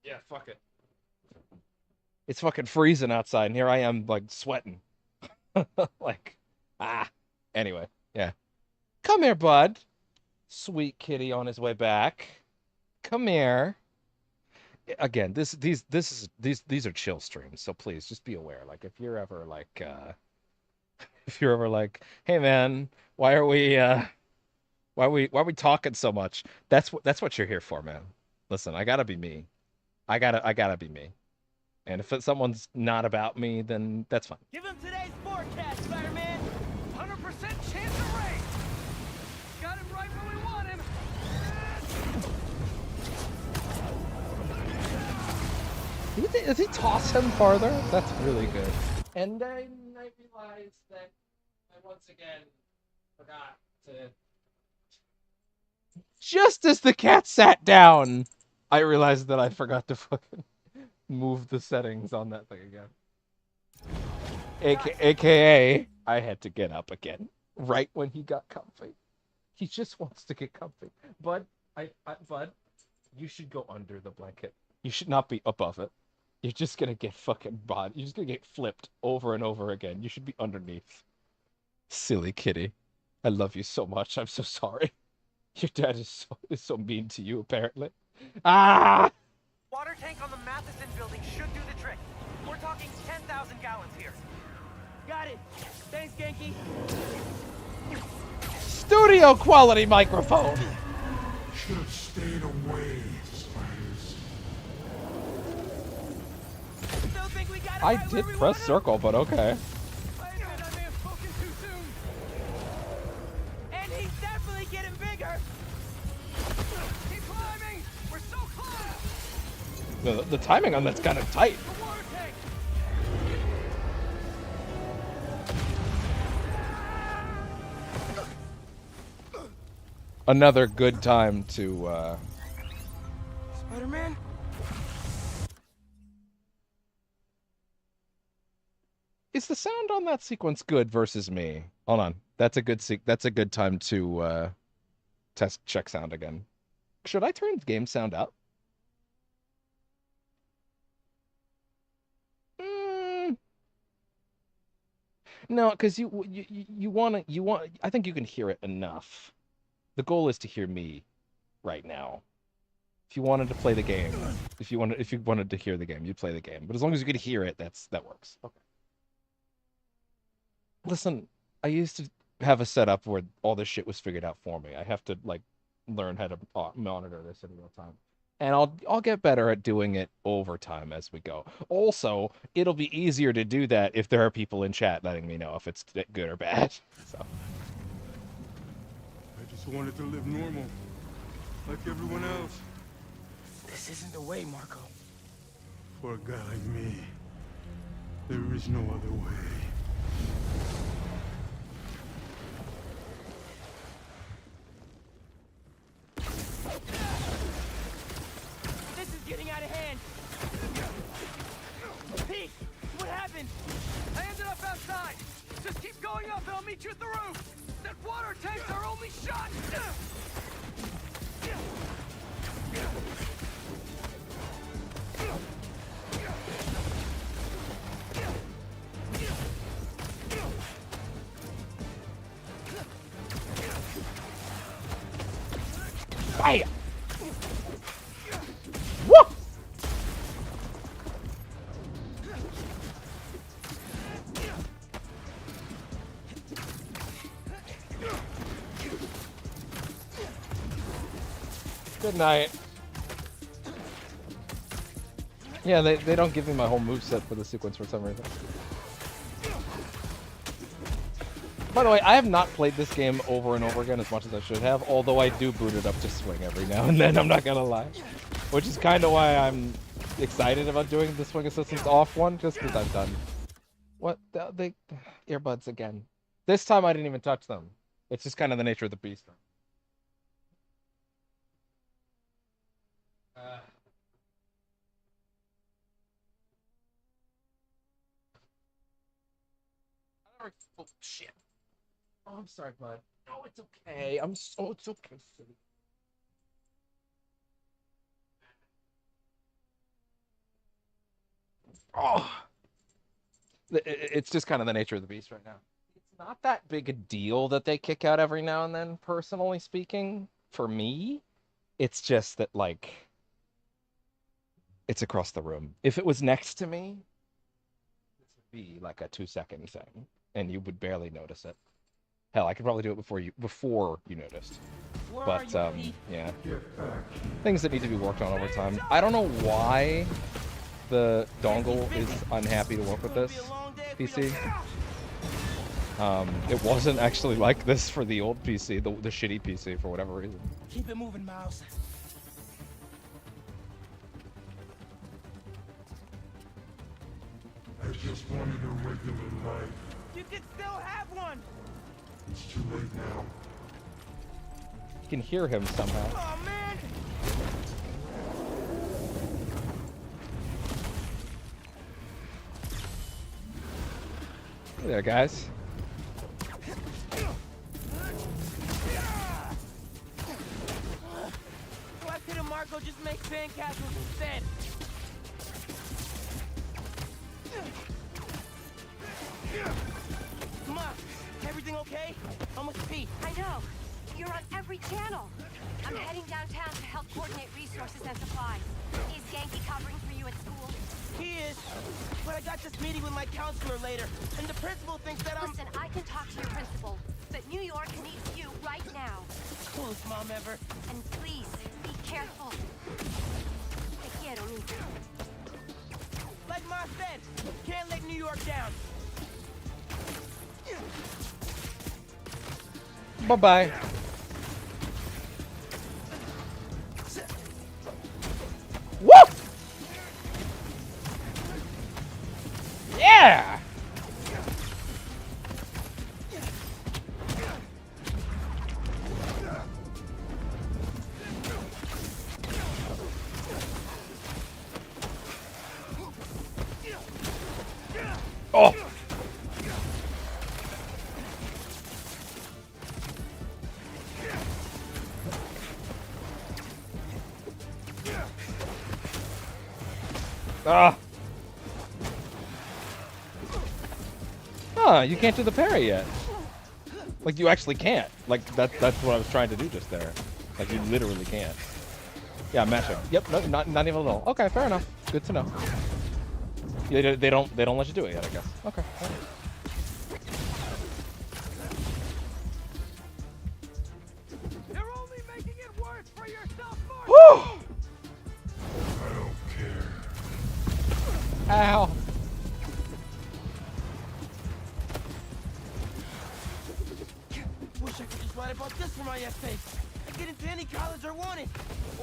[SPEAKER 1] Yeah, fuck it. It's fucking freezing outside, and here I am, like, sweating. Like, anyway, yeah. Come here, bud. Sweet kitty on his way back. Come here. Again, these are chill streams, so please just be aware. Like, if you're ever like, hey man, why are we talking so much? That's what you're here for, man. Listen, I gotta be me. I gotta be me. And if someone's not about me, then that's fine.
[SPEAKER 5] Give him today's forecast, Spider-Man. 100% chance of rain. Got him right where we want him.
[SPEAKER 1] Does he toss him farther? That's really good. And then I realized that I once again forgot to... Just as the cat sat down, I realized that I forgot to fucking move the settings on that thing again. AKA, I had to get up again right when he got comfy. He just wants to get comfy. Bud, Bud, you should go under the blanket. You should not be above it. You're just gonna get fucking body. You're just gonna get flipped over and over again. You should be underneath. Silly kitty. I love you so much. I'm so sorry. Your dad is so mean to you, apparently. Ah!
[SPEAKER 8] Water tank on the Matheson building should do the trick. We're talking 10,000 gallons here.
[SPEAKER 5] Got it. Thanks, Genki.
[SPEAKER 1] Studio quality microphone.
[SPEAKER 4] Should have stayed away, spiders.
[SPEAKER 5] Still think we got it
[SPEAKER 1] I
[SPEAKER 5] right where
[SPEAKER 1] did
[SPEAKER 5] we
[SPEAKER 1] press
[SPEAKER 5] wanted him?
[SPEAKER 1] circle, but okay.
[SPEAKER 5] I admit I may have spoken too soon. And he's definitely getting bigger. Keep climbing. We're so close.
[SPEAKER 1] The timing on that's kind of tight.
[SPEAKER 5] The water tank.
[SPEAKER 1] Another good time to,
[SPEAKER 5] Spider-Man?
[SPEAKER 1] Is the sound on that sequence good versus me? Hold on. That's a good time to check sound again. Should I turn game sound up? No, because you want. I think you can hear it enough. The goal is to hear me right now. If you wanted to play the game, if you wanted to hear the game, you'd play the game. But as long as you could hear it, that works. Okay. Listen, I used to have a setup where all this shit was figured out for me. I have to like learn how to monitor this in real time. And I'll get better at doing it over time as we go. Also, it'll be easier to do that if there are people in chat letting me know if it's good or bad. So.
[SPEAKER 4] I just wanted to live normal, like everyone else.
[SPEAKER 2] This isn't the way, Marco.
[SPEAKER 4] For a guy like me, there is no other way.
[SPEAKER 5] This is getting out of hand. Pete, what happened?
[SPEAKER 8] I ended up outside. Just keep going up and I'll meet you at the roof. That water tank's our only shot.
[SPEAKER 1] Bam! Woo! Good night. Yeah, they don't give me my whole moveset for the sequence for some reason. By the way, I have not played this game over and over again as much as I should have, although I do boot it up to swing every now and then, I'm not gonna lie. Which is kind of why I'm excited about doing the swing assistance off one, just because I'm done. What? The earbuds again. This time I didn't even touch them. It's just kind of the nature of the beast. Oh, shit. Oh, I'm sorry, bud. No, it's okay. It's okay, sweetie. Oh. It's just kind of the nature of the beast right now. It's not that big a deal that they kick out every now and then, personally speaking, for me. It's just that, like, it's across the room. If it was next to me, this would be like a 2-second thing, and you would barely notice it. Hell, I could probably do it before you noticed. But yeah, things that need to be worked on over time. I don't know why the dongle is unhappy to work with this PC. It wasn't actually like this for the old PC, the shitty PC, for whatever reason.
[SPEAKER 2] Keep it moving, Miles.
[SPEAKER 4] I just wanted a regular life.
[SPEAKER 5] You can still have one.
[SPEAKER 4] It's too late now.
[SPEAKER 1] You can hear him somehow.
[SPEAKER 5] Oh man.
[SPEAKER 1] Hey there, guys.
[SPEAKER 5] Why couldn't Marco just make sandcastles instead? Ma, everything okay? I'm with Pete.
[SPEAKER 7] I know. You're on every channel. I'm heading downtown to help coordinate resources and supplies. Is Yankee covering for you at school?
[SPEAKER 5] He is. But I got this meeting with my counselor later, and the principal thinks that I'm...
[SPEAKER 7] Listen, I can talk to your principal, but New York needs you right now.
[SPEAKER 5] Coolest mom ever.
[SPEAKER 7] And please, be careful. Te quiero, niña.
[SPEAKER 5] Like Ma said, can't let New York down.
[SPEAKER 1] Bye-bye. Woo! Yeah! Oh! Ah. Huh, you can't do the parry yet. Like, you actually can't. Like, that's what I was trying to do just there. Like, you literally can't. Yeah, matching. Yep, no, not even a little. Okay, fair enough. Good to know. Yeah, they don't let you do it yet, I guess. Okay. All right.
[SPEAKER 8] You're only making it worse for yourself, Mark.
[SPEAKER 1] Woo!
[SPEAKER 4] I don't care.
[SPEAKER 1] Ow.
[SPEAKER 5] Wish I could just write about this for my essay. I'd get into any college I wanted.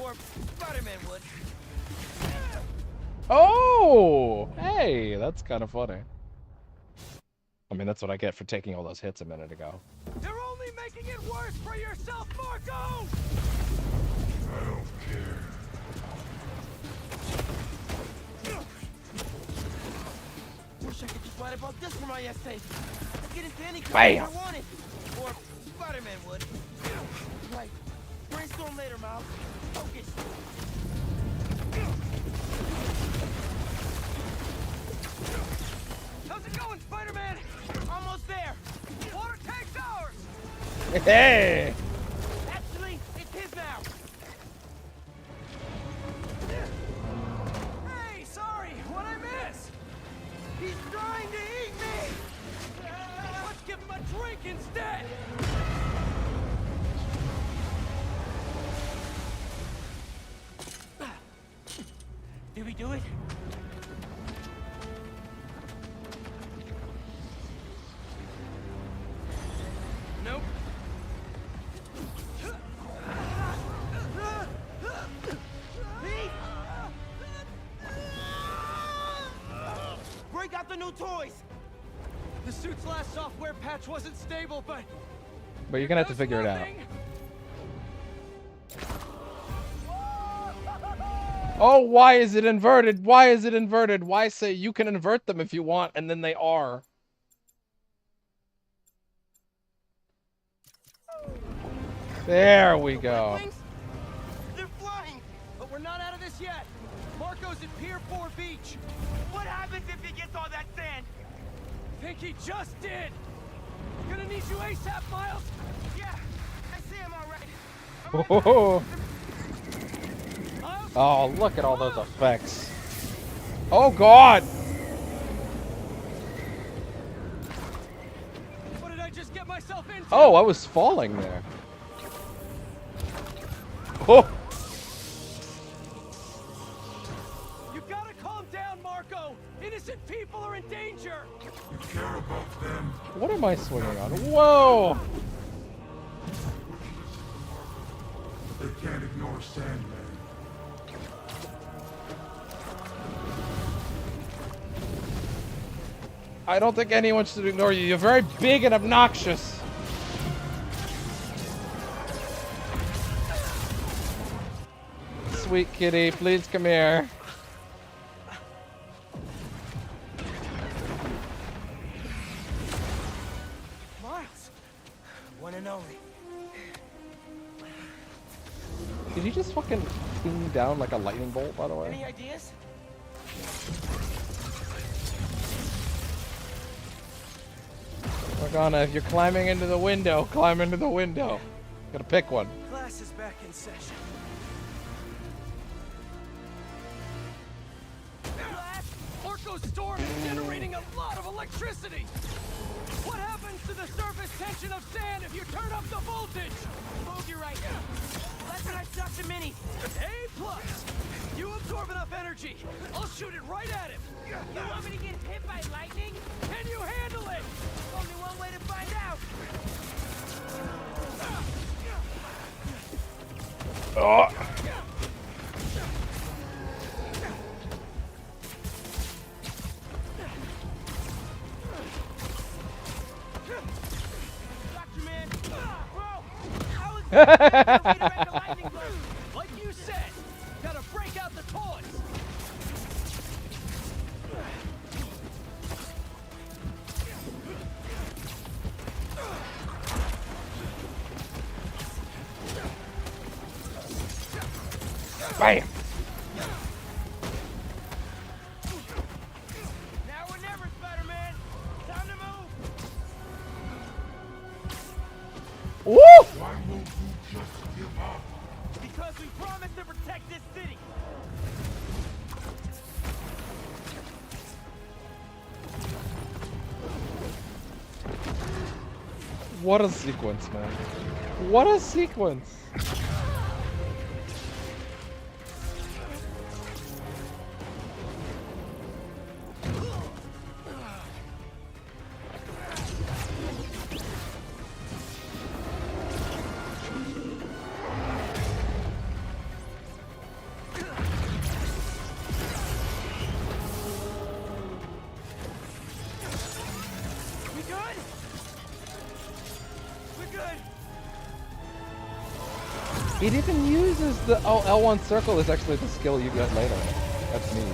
[SPEAKER 5] Or Spider-Man would.
[SPEAKER 1] Oh! Hey, that's kind of funny. I mean, that's what I get for taking all those hits a minute ago.
[SPEAKER 8] You're only making it worse for yourself, Marco!
[SPEAKER 4] I don't care.
[SPEAKER 5] Wish I could just write about this for my essay. I'd get into any college
[SPEAKER 1] Bam.
[SPEAKER 5] I wanted. Or Spider-Man would. Right. Brainstorm later, Miles. Focus.
[SPEAKER 8] How's it going, Spider-Man?
[SPEAKER 5] Almost there.
[SPEAKER 8] Water tank's ours!
[SPEAKER 1] Hey!
[SPEAKER 5] Actually, it's his now.
[SPEAKER 8] Hey, sorry, what'd I miss?
[SPEAKER 5] He's trying to eat me.
[SPEAKER 8] Let's give him a drink instead!
[SPEAKER 5] Did we do it? Nope. Pete! Break out the new toys!
[SPEAKER 8] The suit's last software patch wasn't stable, but
[SPEAKER 1] But you're gonna have to
[SPEAKER 8] does
[SPEAKER 1] figure it out.
[SPEAKER 8] nothing.
[SPEAKER 1] Oh, why is it inverted? Why is it inverted? Why say you can invert them if you want, and then they are? There we go.
[SPEAKER 5] Wings? They're flying!
[SPEAKER 8] But we're not out of this yet. Marco's at Pier 4 Beach.
[SPEAKER 5] What happens if he gets all that sand?
[SPEAKER 8] Think he just did. Gonna need you ASAP, Miles.
[SPEAKER 5] Yeah, I see him all right.
[SPEAKER 1] Oh,
[SPEAKER 8] Miles?
[SPEAKER 1] oh, look at all those effects. Oh, God.
[SPEAKER 8] What did I just get myself into?
[SPEAKER 1] Oh, I was falling there. Oh.
[SPEAKER 8] You gotta calm down, Marco. Innocent people are in danger.
[SPEAKER 4] You care about them.
[SPEAKER 1] What am I swinging on? Whoa.
[SPEAKER 4] They can't ignore Sandman.
[SPEAKER 1] I don't think anyone should ignore you. You're very big and obnoxious. Sweet kitty, please come here.
[SPEAKER 8] Miles.
[SPEAKER 5] One and only.
[SPEAKER 1] Did he just fucking ping down like a lightning bolt, by the way?
[SPEAKER 5] Any ideas?
[SPEAKER 1] Morgana, if you're climbing into the window, climb into the window. Gotta pick one.
[SPEAKER 8] Class is back in session. Marco's storm is generating a lot of electricity. What happens to the surface tension of sand if you turn up the voltage?
[SPEAKER 5] Bogey right. That's what I shot the minis.
[SPEAKER 8] A+. You absorb enough energy. I'll shoot it right at him.
[SPEAKER 5] You want me to get hit by lightning?
[SPEAKER 8] Can you handle it?
[SPEAKER 5] Only one way to find out.
[SPEAKER 1] Oh.
[SPEAKER 5] Doctor Man. Bro, how is that? Lightning bolt?
[SPEAKER 8] Like you said, gotta break out the toys.
[SPEAKER 1] Bam. Woo!
[SPEAKER 4] Why won't you just give up?
[SPEAKER 5] Because we promised to protect this city.
[SPEAKER 1] What a sequence, man. What a sequence.
[SPEAKER 5] We good? We're good.
[SPEAKER 1] It even uses the L1 circle is actually the skill you get later. That's neat.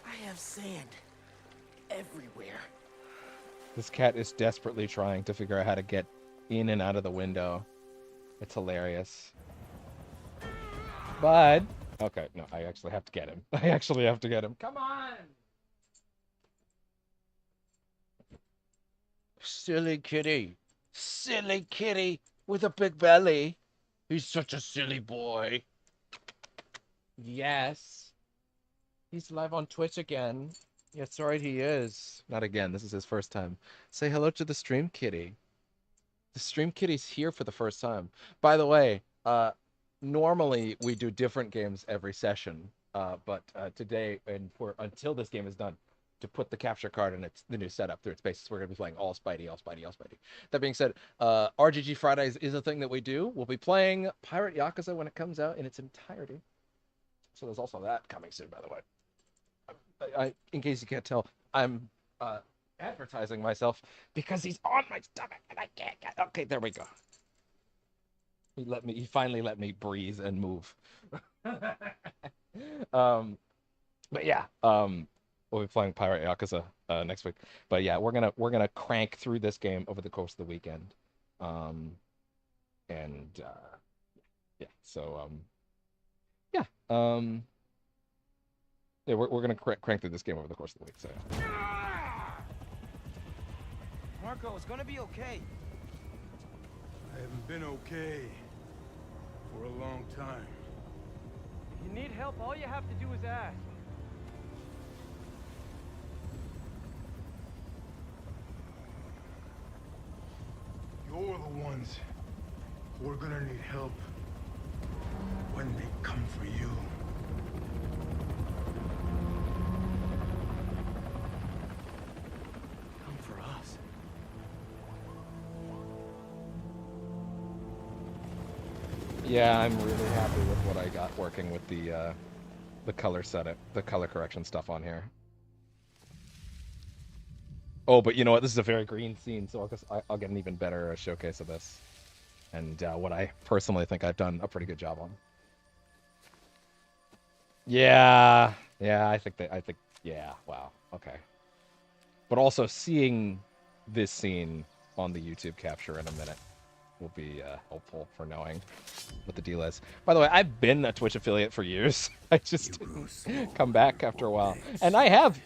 [SPEAKER 2] I have sand everywhere.
[SPEAKER 1] This cat is desperately trying to figure out how to get in and out of the window. It's hilarious. Bud. Okay, no, I actually have to get him. I actually have to get him. Come on! Silly kitty. Silly kitty with a big belly. He's such a silly boy. Yes. He's live on Twitch again. Yes, right, he is. Not again. This is his first time. Say hello to the stream kitty. The stream kitty's here for the first time. By the way, normally we do different games every session, but today and until this game is done, to put the capture card in the new setup through its basis, we're gonna be playing all Spidey, all Spidey, all Spidey. That being said, RGG Fridays is a thing that we do. We'll be playing Pirate Yakuza when it comes out in its entirety. So there's also that coming soon, by the way. In case you can't tell, I'm advertising myself because he's on my stomach and I can't get. Okay, there we go. He finally let me breathe and move. But yeah, we'll be playing Pirate Yakuza next week. But yeah, we're gonna crank through this game over the course of the weekend. And yeah, so yeah. Yeah, we're gonna crank through this game over the course of the week. So.
[SPEAKER 5] Marco, it's gonna be okay.
[SPEAKER 4] I haven't been okay for a long time.
[SPEAKER 5] If you need help, all you have to do is ask.
[SPEAKER 4] You're the ones who are gonna need help when they come for you.
[SPEAKER 2] Come for us.
[SPEAKER 1] Yeah, I'm really happy with what I got working with the color setup, the color correction stuff on here. Oh, but you know what? This is a very green scene, so I'll get an even better showcase of this, and what I personally think I've done a pretty good job on. Yeah, I think yeah, wow, okay. But also seeing this scene on the YouTube capture in a minute will be helpful for knowing what the deal is. By the way, I've been a Twitch affiliate for years. I just didn't come back after a while, and I have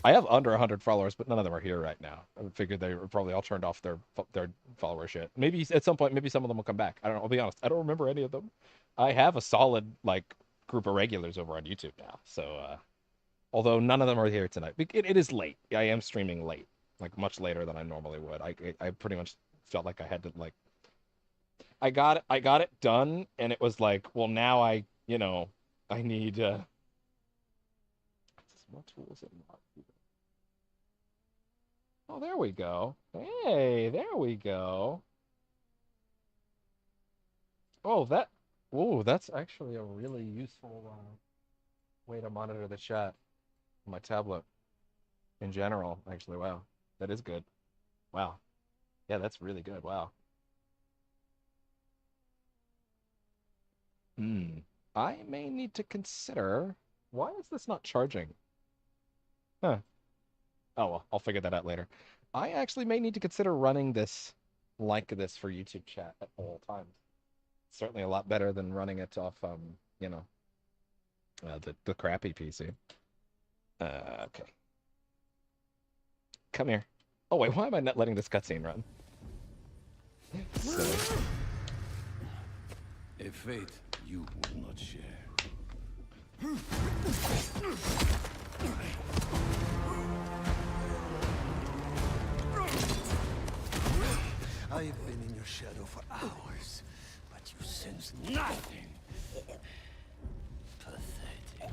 [SPEAKER 1] under 100 followers, but none of them are here right now. I figured they were probably all turned off their follower shit. Maybe at some point, maybe some of them will come back. I don't know. I'll be honest. I don't remember any of them. I have a solid group of regulars over on YouTube now. So, although none of them are here tonight, it is late. I am streaming late, much later than I normally would. I pretty much felt like I had to I got it done, and it was well, now I need more tools in my. Oh, there we go. Hey, there we go. Oh, that's actually a really useful way to monitor the chat on my tablet in general, actually. Wow, that is good. Wow. Yeah, that's really good. Wow. I may need to consider, why is this not charging? Huh. Oh, well, I'll figure that out later. I actually may need to consider running this like this for YouTube chat at all times. Certainly a lot better than running it off, you know, the crappy PC. Okay. Come here. Oh wait, why am I not letting this cutscene run? Silly.
[SPEAKER 9] A fate you will not share. I've been in your shadow for hours, but you sense nothing. Pathetic.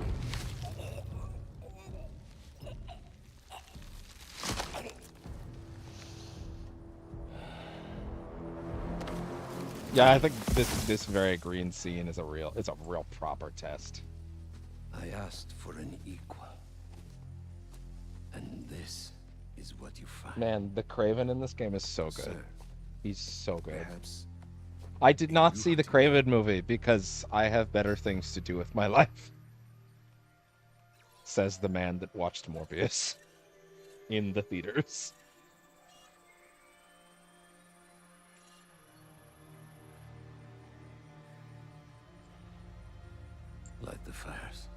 [SPEAKER 1] Yeah, I think this very green scene is a real proper test.
[SPEAKER 9] I asked for an equal. And this is what you find.
[SPEAKER 1] Man, the Craven in this game is so good.
[SPEAKER 9] Sir,
[SPEAKER 1] He's so good.
[SPEAKER 9] perhaps
[SPEAKER 1] I did not
[SPEAKER 9] you
[SPEAKER 1] see the
[SPEAKER 9] to-
[SPEAKER 1] Craven movie because I have better things to do with my life. Says the man that watched Morbius in the theaters.
[SPEAKER 9] light the fires.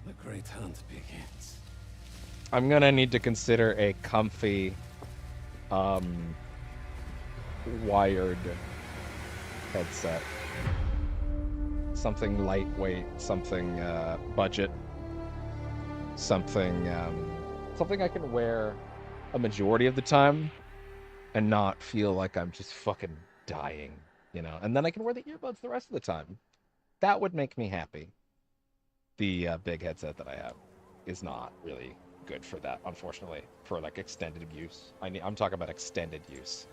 [SPEAKER 9] The great hunt begins.
[SPEAKER 1] I'm gonna need to consider a comfy, wired headset. Something lightweight, something budget, something I can wear a majority of the time and not feel like I'm just fucking dying, you know? And then I can wear the earbuds the rest of the time. That would make me happy. The big headset that I have is not really good for that, unfortunately, for like extended use. I'm talking about extended use.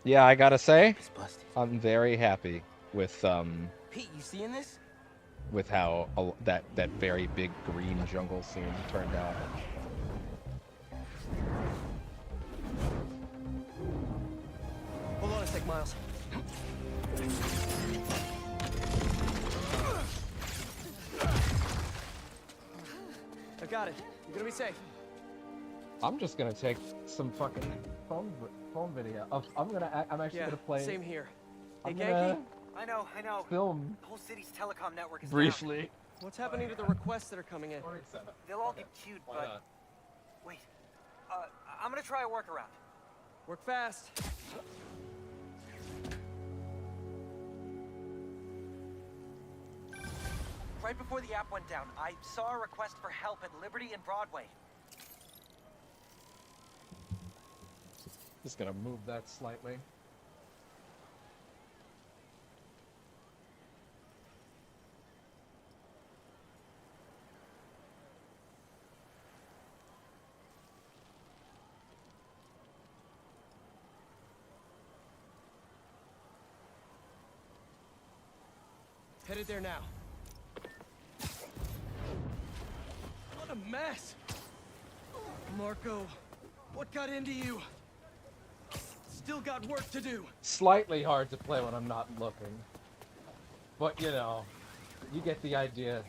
[SPEAKER 1] Yeah, I gotta say,
[SPEAKER 2] It's busted.
[SPEAKER 1] I'm very happy with
[SPEAKER 2] Pete, you seeing this?
[SPEAKER 1] with how that very big green jungle scene turned out.
[SPEAKER 3] Hold on a sec, Miles. I got it. You're gonna be safe.
[SPEAKER 1] I'm just gonna take some fucking phone video. I'm actually gonna play.
[SPEAKER 3] Same here. Hey,
[SPEAKER 1] I'm
[SPEAKER 3] Genki,
[SPEAKER 1] gonna
[SPEAKER 5] I know.
[SPEAKER 1] film
[SPEAKER 5] The whole city's telecom network is down.
[SPEAKER 1] briefly.
[SPEAKER 3] what's happening to the requests that are coming in?
[SPEAKER 5] They'll all get queued,
[SPEAKER 1] Why
[SPEAKER 5] but...
[SPEAKER 1] not?
[SPEAKER 5] Wait. I'm gonna try a workaround.
[SPEAKER 3] Work fast.
[SPEAKER 5] Right before the app went down, I saw a request for help at Liberty and Broadway.
[SPEAKER 1] Just gonna move that slightly.
[SPEAKER 3] Headed there now. What a mess! Marco, what got into you? Still got work to do.
[SPEAKER 1] Slightly hard to play when I'm not looking. But, you know, you get the idea.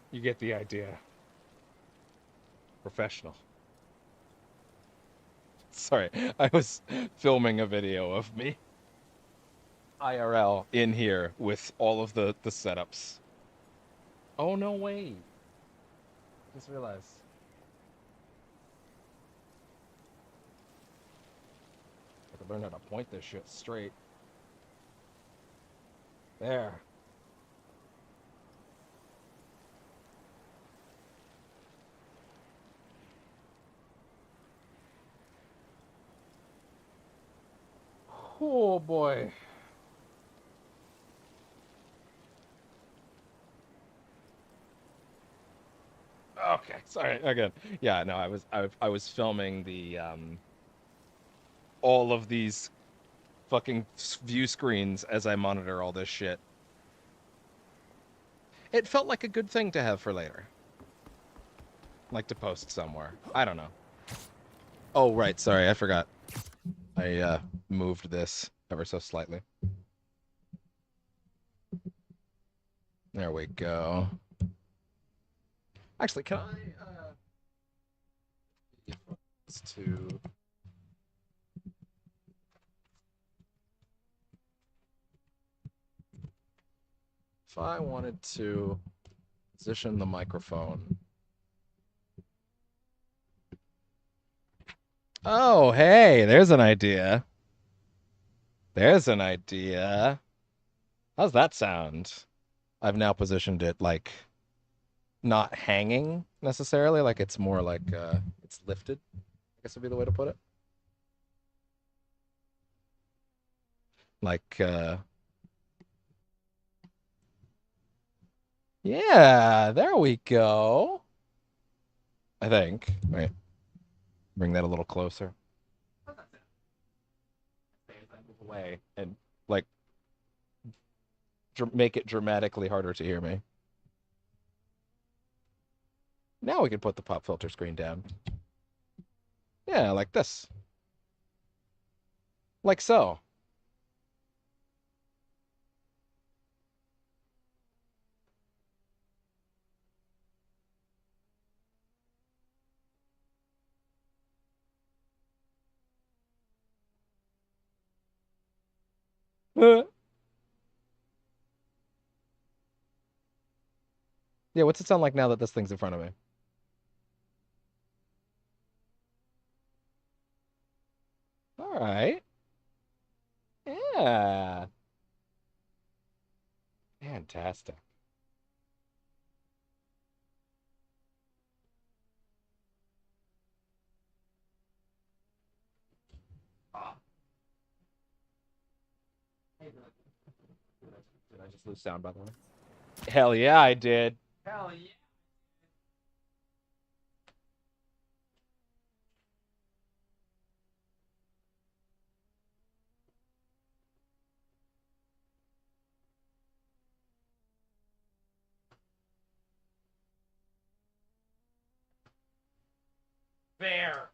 [SPEAKER 1] You get the idea. Professional. Sorry, I was filming a video of me IRL in here with all of the setups. Oh, no way. Just realized. I could learn how to point this shit straight. There. Oh boy. Okay, sorry again. Yeah, no, I was filming the all of these fucking view screens as I monitor all this shit. It felt like a good thing to have for later. Like to post somewhere. I don't know. Oh, right, sorry, I forgot. I moved this ever so slightly. There we go. Actually, can I to if I wanted to position the microphone. Oh, hey, there's an idea. There's an idea. How's that sound? I've now positioned it like not hanging necessarily, like it's more like it's lifted, I guess would be the way to put it. Like yeah, there we go. I think. Wait. Bring that a little closer. Move away and like make it dramatically harder to hear me. Now we can put the pop filter screen down. Yeah, like this. Like so. Yeah, what's it sound like now that this thing's in front of me? All right. Yeah. Fantastic. Did I just lose sound, by the way? Hell yeah, I did. Hell yeah. There.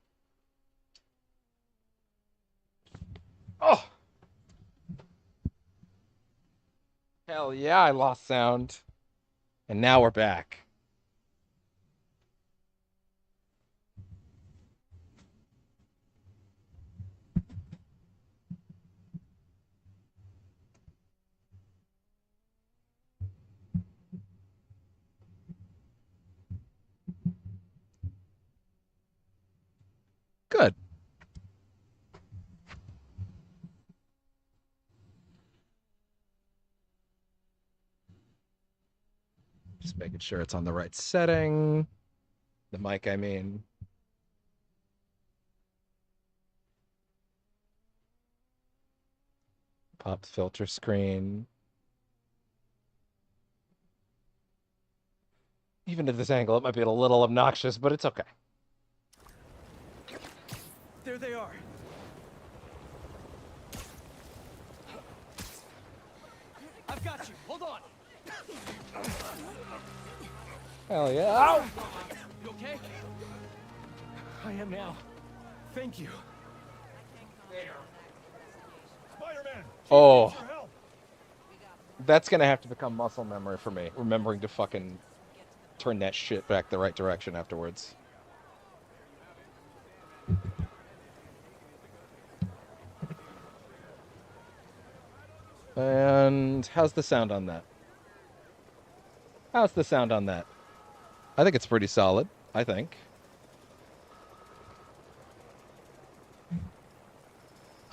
[SPEAKER 1] Oh. Hell yeah, I lost sound. And now we're back. Good. Just making sure it's on the right setting. The mic, I mean. Pop filter screen. Even at this angle, it might be a little obnoxious, but it's okay.
[SPEAKER 8] There they are. I've got you. Hold on.
[SPEAKER 1] Hell yeah. Ow!
[SPEAKER 8] You okay? I am now. Thank you. Spider-Man.
[SPEAKER 1] Oh. That's gonna have to become muscle memory for me. Remembering to fucking turn that shit back the right direction afterwards. And how's the sound on that? How's the sound on that? I think it's pretty solid, I think.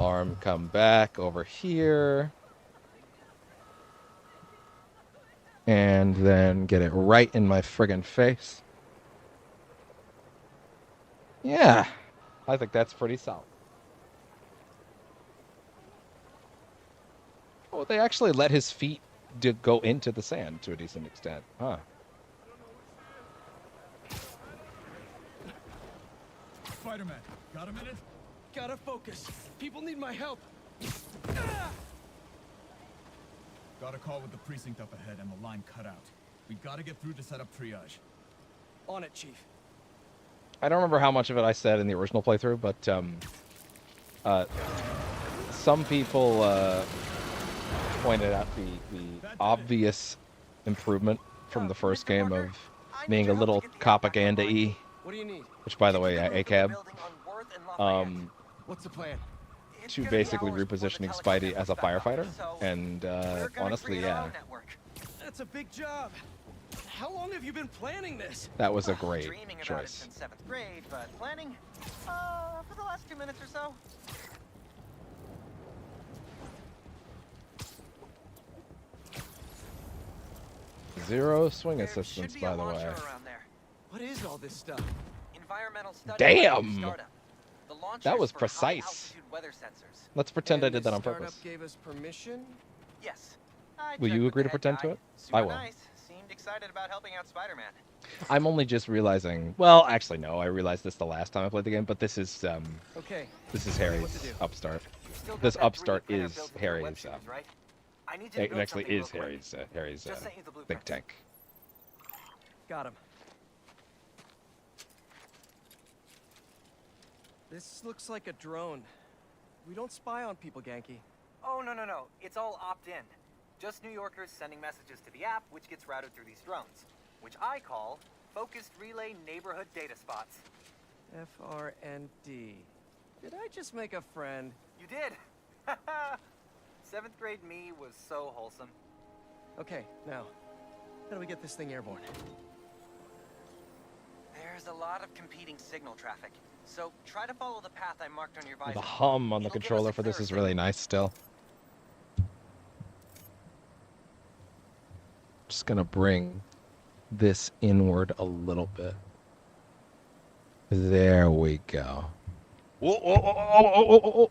[SPEAKER 1] Arm come back over here. And then get it right in my friggin' face. Yeah, I think that's pretty solid. Oh, they actually let his feet go into the sand to a decent extent. Huh.
[SPEAKER 8] Spider-Man, got a minute? Gotta focus. People need my help.
[SPEAKER 10] Got a call with the precinct up ahead and the line cut out. We gotta get through to set up triage.
[SPEAKER 8] On it, Chief.
[SPEAKER 1] some people pointed out the obvious improvement from the first game of being a little propaganda-y,
[SPEAKER 3] What do you need?
[SPEAKER 1] which, by the way, ACAB,
[SPEAKER 3] What's the plan?
[SPEAKER 1] to basically repositioning Spidey as a firefighter, and honestly, yeah,
[SPEAKER 8] That's a big job. How long have you been planning this?
[SPEAKER 1] that was a great
[SPEAKER 5] Dreaming about it
[SPEAKER 1] choice.
[SPEAKER 5] since 7th grade, but planning? For the last 2 minutes or so.
[SPEAKER 1] Zero swing
[SPEAKER 5] There
[SPEAKER 1] assistance,
[SPEAKER 5] should be a
[SPEAKER 1] by the way.
[SPEAKER 5] launcher around there.
[SPEAKER 3] What is all this stuff?
[SPEAKER 5] Environmental study
[SPEAKER 1] Damn!
[SPEAKER 5] startup. The launcher's
[SPEAKER 1] That was
[SPEAKER 5] for
[SPEAKER 1] precise.
[SPEAKER 5] high-altitude weather sensors.
[SPEAKER 1] Let's pretend I
[SPEAKER 3] And
[SPEAKER 1] did
[SPEAKER 3] this
[SPEAKER 1] that on
[SPEAKER 3] startup
[SPEAKER 1] purpose.
[SPEAKER 3] gave us permission?
[SPEAKER 5] Yes.
[SPEAKER 1] Will you agree to pretend to it? I will.
[SPEAKER 5] Nice. Seemed excited about helping out Spider-Man.
[SPEAKER 1] I'm only just realizing. Well, actually, no. I realized this the last time I played the game, but this is
[SPEAKER 3] Okay.
[SPEAKER 1] this is
[SPEAKER 3] What to
[SPEAKER 1] Harry's
[SPEAKER 3] do?
[SPEAKER 1] upstart.
[SPEAKER 5] Still got
[SPEAKER 1] This
[SPEAKER 5] that 3D
[SPEAKER 1] upstart
[SPEAKER 5] printer
[SPEAKER 1] is
[SPEAKER 5] built with your web
[SPEAKER 1] Harry's.
[SPEAKER 5] shooters, right? I need you to
[SPEAKER 1] It
[SPEAKER 5] build
[SPEAKER 1] actually
[SPEAKER 5] something real
[SPEAKER 1] is
[SPEAKER 5] quick.
[SPEAKER 1] Harry's
[SPEAKER 5] Just sent you the
[SPEAKER 1] think
[SPEAKER 5] blueprints.
[SPEAKER 1] tank.
[SPEAKER 3] Got him. This looks like a drone. We don't spy on people, Genki.
[SPEAKER 5] Oh, no. It's all opt-in. Just New Yorkers sending messages to the app, which gets routed through these drones, which I call Focused Relay Neighborhood Data Spots.
[SPEAKER 3] FRND. Did I just make a friend?
[SPEAKER 5] You did! 7th grade me was so wholesome.
[SPEAKER 3] Okay, now, how do we get this thing airborne?
[SPEAKER 5] There's a lot of competing signal traffic, so try to follow the path I marked on your visor.
[SPEAKER 1] The hum on the
[SPEAKER 5] It'll give us
[SPEAKER 1] controller
[SPEAKER 5] a
[SPEAKER 1] for this
[SPEAKER 5] clearer
[SPEAKER 1] is really
[SPEAKER 5] signal.
[SPEAKER 1] nice still. Just gonna bring this inward a little bit. There we go. Whoa.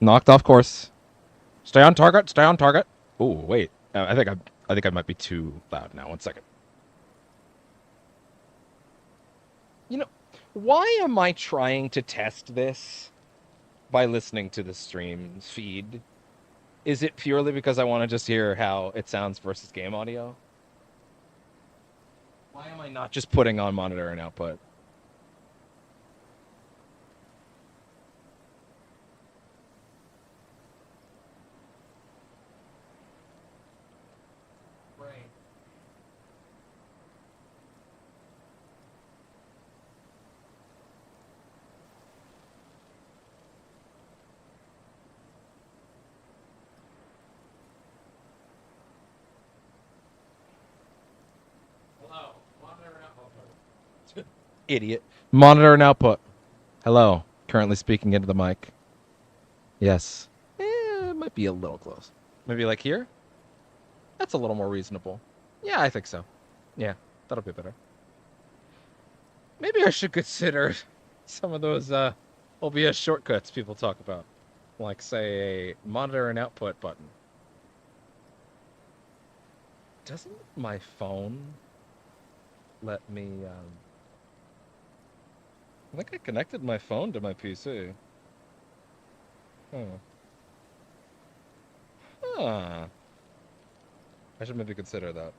[SPEAKER 1] Knocked off course. Stay on target. Stay on target. Oh wait, I think I might be too loud now. 1 second. You know, why am I trying to test this by listening to the stream feed? Is it purely because I want to just hear how it sounds versus game audio? Why am I not just putting on monitor and output? Idiot. Monitor and output. Hello. Currently speaking into the mic. Yes. It might be a little close. Maybe like here? That's a little more reasonable. Yeah, I think so. Yeah, that'll be better. Maybe I should consider some of those OBS shortcuts people talk about. Like, say, a monitor and output button. Doesn't my phone let me... I think I connected my phone to my PC. Huh. I should maybe consider that.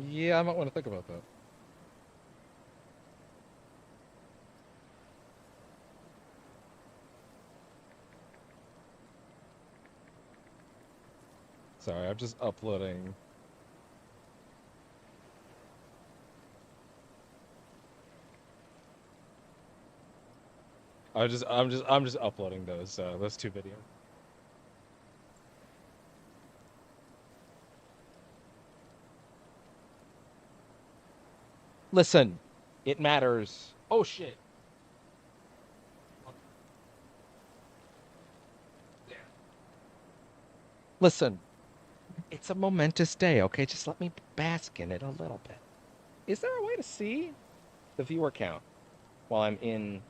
[SPEAKER 1] Yeah, I might want to think about that. Sorry, I'm just uploading. I'm just uploading those two videos. Listen, it matters. Oh shit. Listen, it's a momentous day, okay? Just let me bask in it a little bit. Is there a way to see the viewer count while I'm in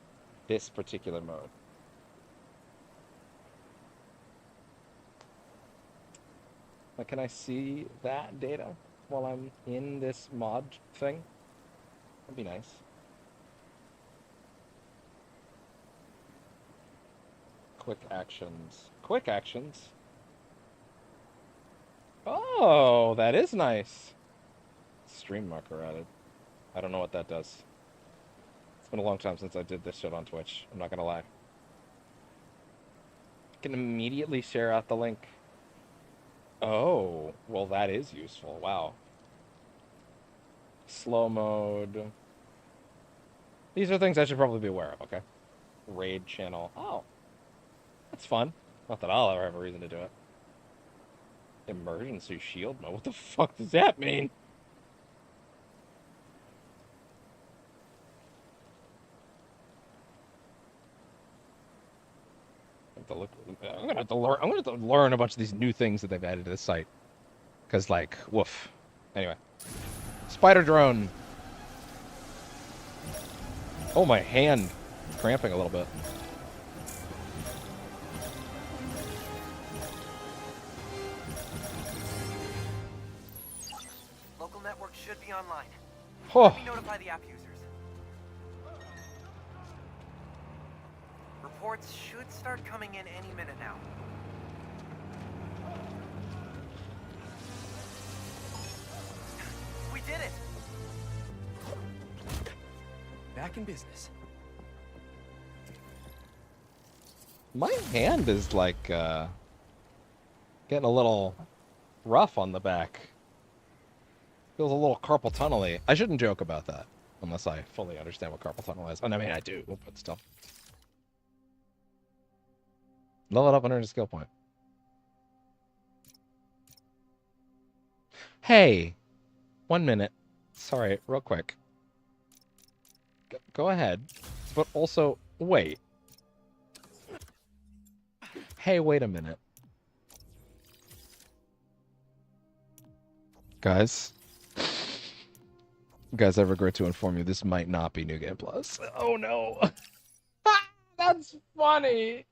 [SPEAKER 1] this particular mode? Like, can I see that data while I'm in this mod thing? That'd be nice. Quick actions. Quick actions? Oh, that is nice. stream marker added. I don't know what that does. It's been a long time since I did this shit on Twitch. I'm not gonna lie. I can immediately share out the link. Oh, well that is useful. Wow. Slow mode. These are things I should probably be aware of, okay? Raid channel. Oh. That's fun. Not that I'll ever have a reason to do it. Emergency shield mode? What the fuck does that mean? I'm gonna have to learn a bunch of these new things that they've added to this site. Cause like, woof. Anyway. Spider drone. Oh, my hand. Cramping a little bit.
[SPEAKER 5] Local network should be online.
[SPEAKER 1] Oh.
[SPEAKER 5] Let me notify the app users. Reports should start coming in any minute now. We did it!
[SPEAKER 3] Back in business.
[SPEAKER 1] My hand is like, getting a little rough on the back. Feels a little carpal tunnel-y. I shouldn't joke about that, unless I fully understand what carpal tunnel is. And I mean, I do, but still. Level it up under a skill point. Hey! 1 minute. Sorry, real quick. Go ahead. But also, wait. Hey, wait a minute. Guys. Guys, I regret to inform you, this might not be New Game Plus. Oh no! That's funny!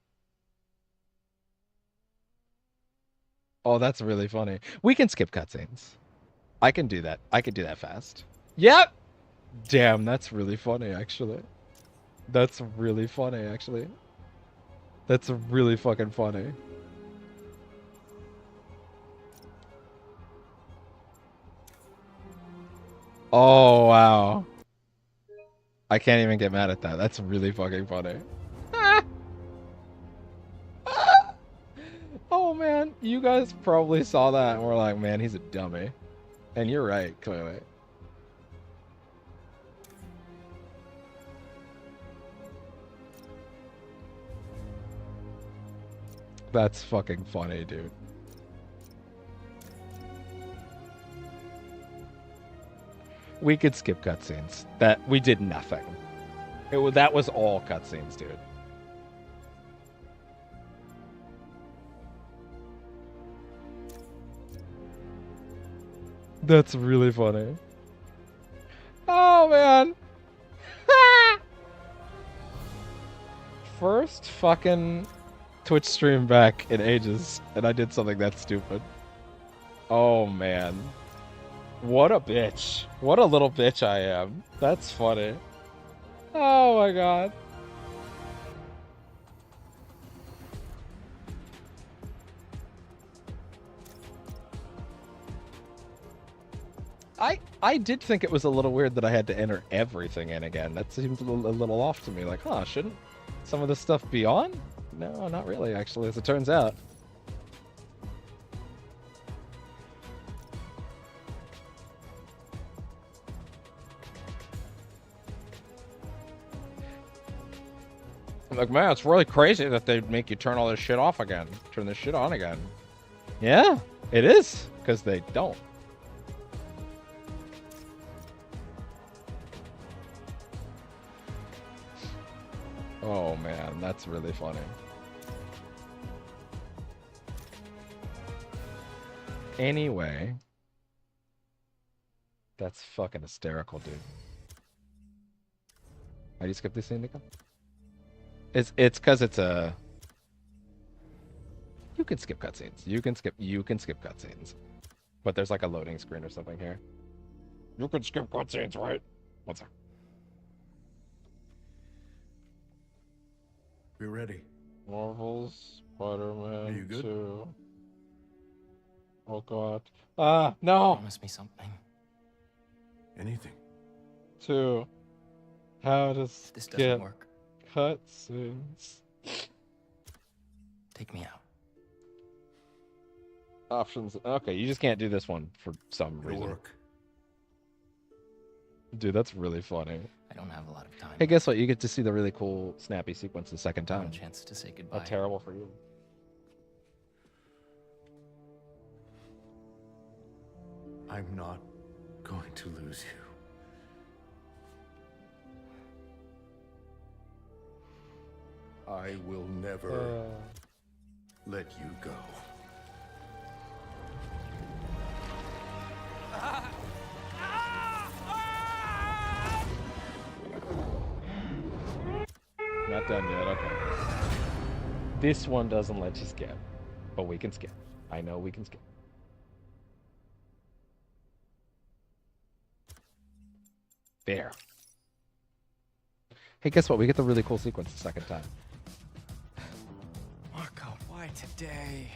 [SPEAKER 1] Oh, that's really funny. We can skip cutscenes. I can do that. I can do that fast. Yep! Damn, that's really funny, actually. That's really funny, actually. That's really fucking funny. Oh, wow. I can't even get mad at that. That's really fucking funny. Oh, man. You guys probably saw that and were like, man, he's a dummy. And you're right, clearly. That's fucking funny, dude. We could skip cutscenes. That we did nothing. That was all cutscenes, dude. That's really funny. Oh man. First fucking Twitch stream back in ages, and I did something that stupid. Oh man. What a bitch. What a little bitch I am. That's funny. Oh my god. I did think it was a little weird that I had to enter everything in again. That seems a little off to me. Like, huh, shouldn't some of this stuff be on? No, not really, actually, as it turns out. I'm like, man, it's really crazy that they make you turn all this shit off again. Turn this shit on again. Yeah, it is, because they don't. Oh man, that's really funny. Anyway. That's fucking hysterical, dude. How do you skip this scene again? It's because it's a... You can skip cutscenes. You can skip cutscenes. But there's like a loading screen or something here. You can skip cutscenes, right? One sec.
[SPEAKER 9] We're ready.
[SPEAKER 1] Marvel's Spider-Man
[SPEAKER 9] Are you good?
[SPEAKER 1] 2. Oh god. Ah, no!
[SPEAKER 2] Promise me something.
[SPEAKER 9] Anything.
[SPEAKER 1] 2. How to
[SPEAKER 2] This doesn't
[SPEAKER 1] skip
[SPEAKER 2] work.
[SPEAKER 1] cutscenes.
[SPEAKER 2] Take me out.
[SPEAKER 1] Options. Okay, you just can't do this one for some
[SPEAKER 9] It'll
[SPEAKER 1] reason.
[SPEAKER 9] work.
[SPEAKER 1] Dude, that's really funny.
[SPEAKER 2] I don't have a lot of time.
[SPEAKER 1] Hey, guess what? You get to see the really cool snappy sequence the second
[SPEAKER 2] One
[SPEAKER 1] time.
[SPEAKER 2] chance to say goodbye.
[SPEAKER 1] How terrible for you.
[SPEAKER 9] I'm not going to lose you. I will never let you go.
[SPEAKER 1] Not done yet, okay. This one doesn't let you skip, but we can skip. I know we can skip. There. Hey, guess what? We get the really cool sequence the second time.
[SPEAKER 2] Marco, why today?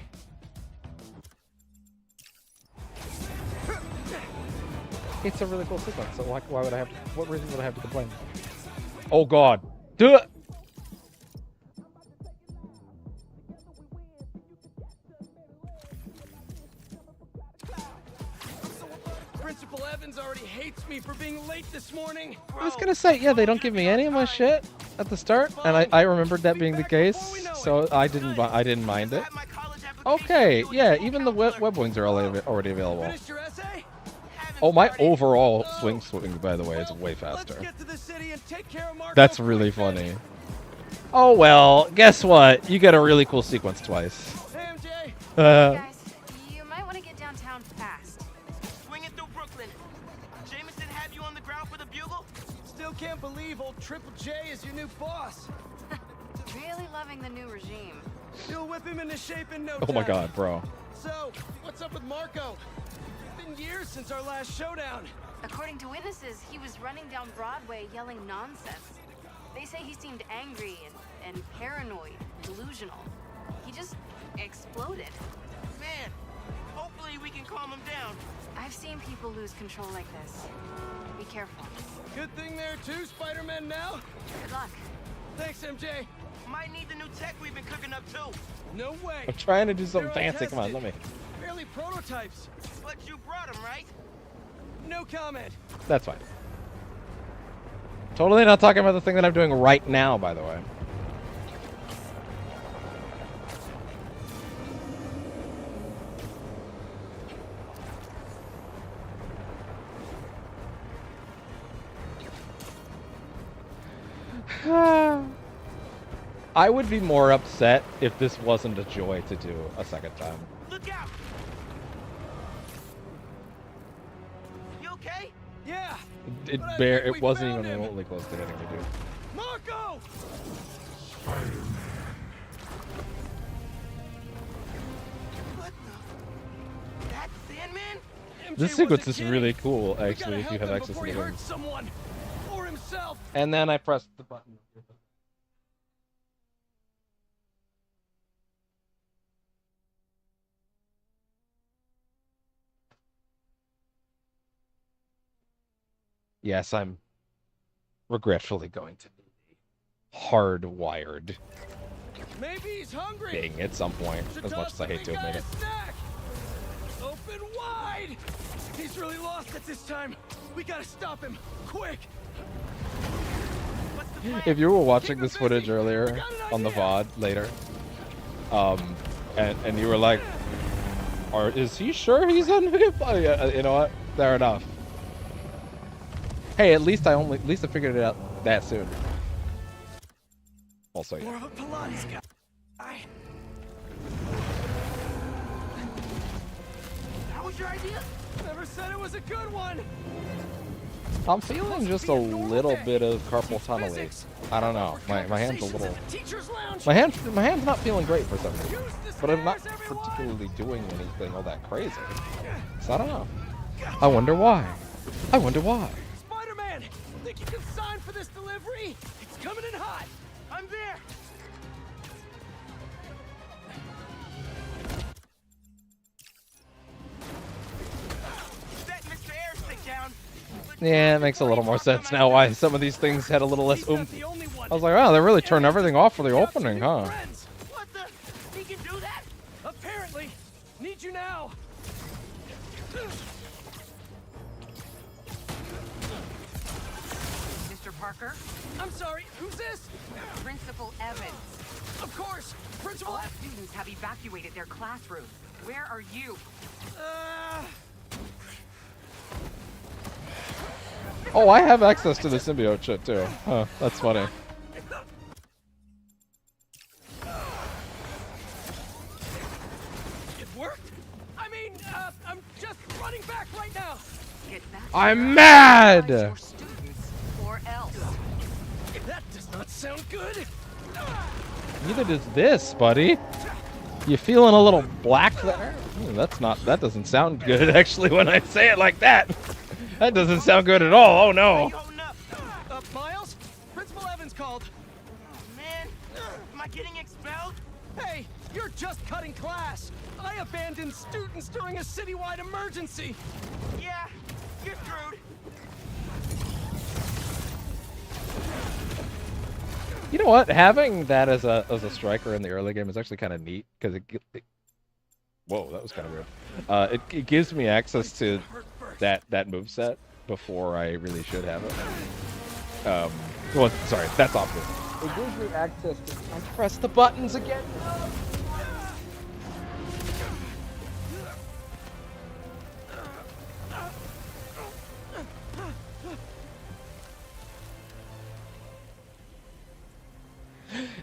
[SPEAKER 1] It's a really cool sequence, so why would I have to, what reason would I have to complain? Oh god. Do it!
[SPEAKER 8] Principal Evans already hates me for being late this morning.
[SPEAKER 1] I was gonna say, yeah, they don't give me any of my shit at the start, and I remembered that being the case, so I didn't mind it. Okay, yeah, even the web wings are already available.
[SPEAKER 8] Finished your essay?
[SPEAKER 1] Oh, my overall swing, by the way, is way faster.
[SPEAKER 8] Let's get to the city and take care of Marco.
[SPEAKER 1] That's really funny. Oh well, guess what? You get a really cool sequence twice.
[SPEAKER 8] Hey, MJ.
[SPEAKER 7] Guys, you might want to get downtown fast.
[SPEAKER 5] Swinging through Brooklyn. Jameson have you on the ground for the bugle?
[SPEAKER 8] Still can't believe old Triple J is your new boss.
[SPEAKER 7] Really loving the new regime.
[SPEAKER 8] You'll whip him into shape in no
[SPEAKER 1] Oh
[SPEAKER 8] time.
[SPEAKER 1] my god, bro.
[SPEAKER 8] So, what's up with Marco? It's been years since our last showdown.
[SPEAKER 7] According to witnesses, he was running down Broadway yelling nonsense. They say he seemed angry and paranoid, delusional. He just exploded.
[SPEAKER 5] Man, hopefully we can calm him down.
[SPEAKER 7] I've seen people lose control like this. Be careful.
[SPEAKER 8] Good thing there are 2 Spider-Men now.
[SPEAKER 7] Good luck.
[SPEAKER 8] Thanks, MJ.
[SPEAKER 5] Might need the new tech we've been cooking up too.
[SPEAKER 8] No way.
[SPEAKER 1] I'm trying to do something
[SPEAKER 8] They're
[SPEAKER 1] fancy. Come on, let me.
[SPEAKER 8] Barely prototypes.
[SPEAKER 5] But you brought him, right?
[SPEAKER 8] No comment.
[SPEAKER 1] That's fine. Totally not talking about the thing that I'm doing right now, by the way. I would be more upset if this wasn't a joy to do a second time.
[SPEAKER 5] Look out! You okay?
[SPEAKER 8] Yeah.
[SPEAKER 1] It
[SPEAKER 8] But I think we
[SPEAKER 1] wasn't
[SPEAKER 8] found
[SPEAKER 1] even
[SPEAKER 8] him.
[SPEAKER 1] remotely close to hitting me, dude.
[SPEAKER 8] Marco!
[SPEAKER 5] What the? That Sandman?
[SPEAKER 8] MJ
[SPEAKER 1] This sequence
[SPEAKER 8] wasn't
[SPEAKER 1] is
[SPEAKER 8] kidding.
[SPEAKER 1] really cool,
[SPEAKER 8] We
[SPEAKER 1] actually,
[SPEAKER 8] gotta
[SPEAKER 1] if you
[SPEAKER 8] help
[SPEAKER 1] have
[SPEAKER 8] him
[SPEAKER 1] access to
[SPEAKER 8] before
[SPEAKER 1] the
[SPEAKER 8] he
[SPEAKER 1] game.
[SPEAKER 8] hurts someone or himself.
[SPEAKER 1] And then I pressed the button. Yes, I'm regretfully going to be hardwired
[SPEAKER 8] Maybe he's hungry.
[SPEAKER 1] thing at some point,
[SPEAKER 8] Should
[SPEAKER 1] as much
[SPEAKER 8] toss
[SPEAKER 1] as I hate to
[SPEAKER 8] the big
[SPEAKER 1] admit
[SPEAKER 8] guy
[SPEAKER 1] it.
[SPEAKER 8] a snack. Open wide. He's really lost it this time. We gotta stop him, quick. What's the plan?
[SPEAKER 1] If you were watching
[SPEAKER 8] Keep
[SPEAKER 1] this
[SPEAKER 8] him
[SPEAKER 1] footage
[SPEAKER 8] busy.
[SPEAKER 1] earlier
[SPEAKER 8] I got an
[SPEAKER 1] on the
[SPEAKER 8] idea.
[SPEAKER 1] VOD later, and you were like, is he sure he's unhippable? Yeah, you know what? Fair enough. Hey, at least I figured it out that soon. Also,
[SPEAKER 8] More
[SPEAKER 1] yeah.
[SPEAKER 8] of a Pilates guy.
[SPEAKER 5] That was your idea?
[SPEAKER 8] Never said it was a good one.
[SPEAKER 1] I'm feeling just a little bit of carpal tunnel. I don't know. My hand's a little.
[SPEAKER 8] Teacher's lounge.
[SPEAKER 1] My hand's not feeling great for some reason.
[SPEAKER 8] Use the
[SPEAKER 1] But I'm not
[SPEAKER 8] stairs, everyone.
[SPEAKER 1] particularly doing anything all that crazy. So I don't know. I wonder why. I wonder why.
[SPEAKER 8] Spider-Man, think you can sign for this delivery? It's coming in hot.
[SPEAKER 5] I'm there. Set Mr. Airstick down, but
[SPEAKER 1] Yeah, it makes a little more sense now why some of these things had a little less oomph. I was like, wow, they really turned everything off for the opening, huh?
[SPEAKER 5] What the? He can do that?
[SPEAKER 8] Apparently. Need you now.
[SPEAKER 6] Mr. Parker,
[SPEAKER 8] I'm sorry, who's this?
[SPEAKER 6] Principal Evans.
[SPEAKER 8] Of course, Principal.
[SPEAKER 6] All students have evacuated their classrooms. Where are you?
[SPEAKER 1] Oh, I have access to the symbiote shit too. Huh, that's funny.
[SPEAKER 8] It worked? I mean, I'm just running back right now.
[SPEAKER 6] Get back.
[SPEAKER 1] I'm mad!
[SPEAKER 6] Your students, or else.
[SPEAKER 8] That does not sound good.
[SPEAKER 1] Neither does this, buddy. You feeling a little black there? That doesn't sound good actually when I say it like that. That doesn't sound good at all. Oh no.
[SPEAKER 8] Miles? Principal Evans called.
[SPEAKER 5] Oh, man. Am I getting expelled?
[SPEAKER 8] Hey, you're just cutting class. I abandoned students during a citywide emergency.
[SPEAKER 5] Yeah, you're screwed.
[SPEAKER 1] You know what? Having that as a striker in the early game is actually kind of neat because it whoa, that was kind of weird. It gives me access to that moveset before I really should have it. Well, sorry, that's obvious. It gives me access to. I press the buttons again.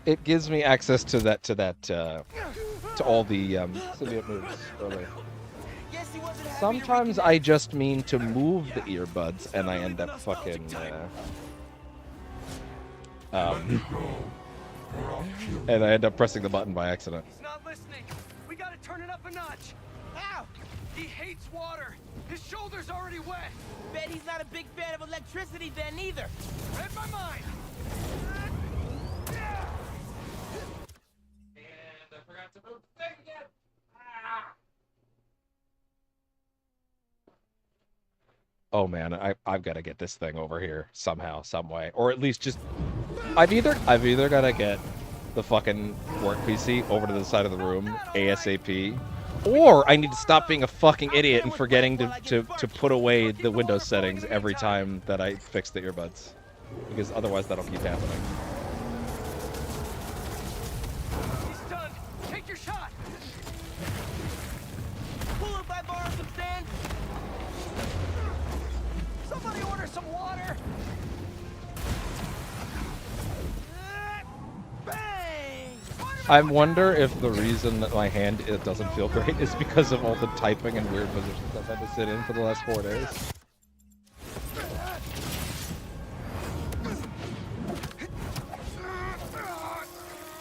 [SPEAKER 1] It gives me access to to all the symbiote moves early. Sometimes I just mean to move the earbuds and I end up fucking and I end up pressing the button by accident.
[SPEAKER 8] He's not listening. We gotta turn it up a notch. Ow! He hates water. His shoulder's already wet.
[SPEAKER 5] Bet he's not a big fan of electricity then either.
[SPEAKER 8] Read my mind.
[SPEAKER 1] And I forgot to move the thing again. Oh man, I've got to get this thing over here somehow, some way, or at least just I've either got to get the fucking work PC over to the side of the room ASAP, or I need to stop being a fucking idiot and forgetting to put away the Windows settings every time that I fix the earbuds, because otherwise that'll keep happening.
[SPEAKER 8] He's done. Take your shot.
[SPEAKER 5] Cool if I borrow some sand?
[SPEAKER 8] Somebody order some water.
[SPEAKER 5] Bang!
[SPEAKER 1] I wonder if the reason that my hand doesn't feel great is because of all the typing and weird positions I've had to sit in for the last 4 days.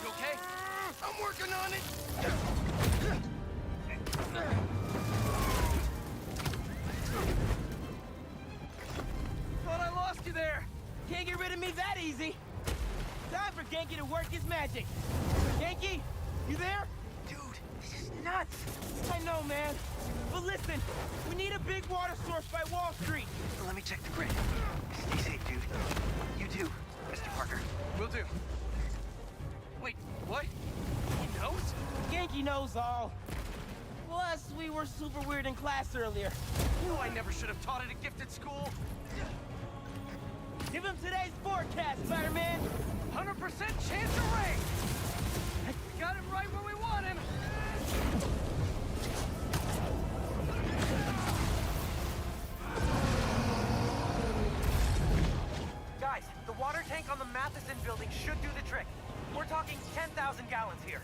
[SPEAKER 8] You okay? I'm working on it. Thought I lost you there.
[SPEAKER 5] Can't get rid of me that easy. Time for Genki to work his magic. Genki, you there?
[SPEAKER 3] Dude, this is nuts.
[SPEAKER 5] I know, man. But listen, we need a big water source by Wall Street.
[SPEAKER 3] Let me check the grid. Stay safe, dude. You too, Mr. Parker.
[SPEAKER 8] Will do. Wait, what? He knows?
[SPEAKER 5] Genki knows all. Plus, we were super weird in class earlier.
[SPEAKER 8] Knew I never should have taught at a gifted school.
[SPEAKER 5] Give him today's forecast, Spider-Man.
[SPEAKER 8] 100% chance of rain. We got him right where we want him.
[SPEAKER 5] Guys, the water tank on the Matheson building should do the trick. We're talking 10,000 gallons here.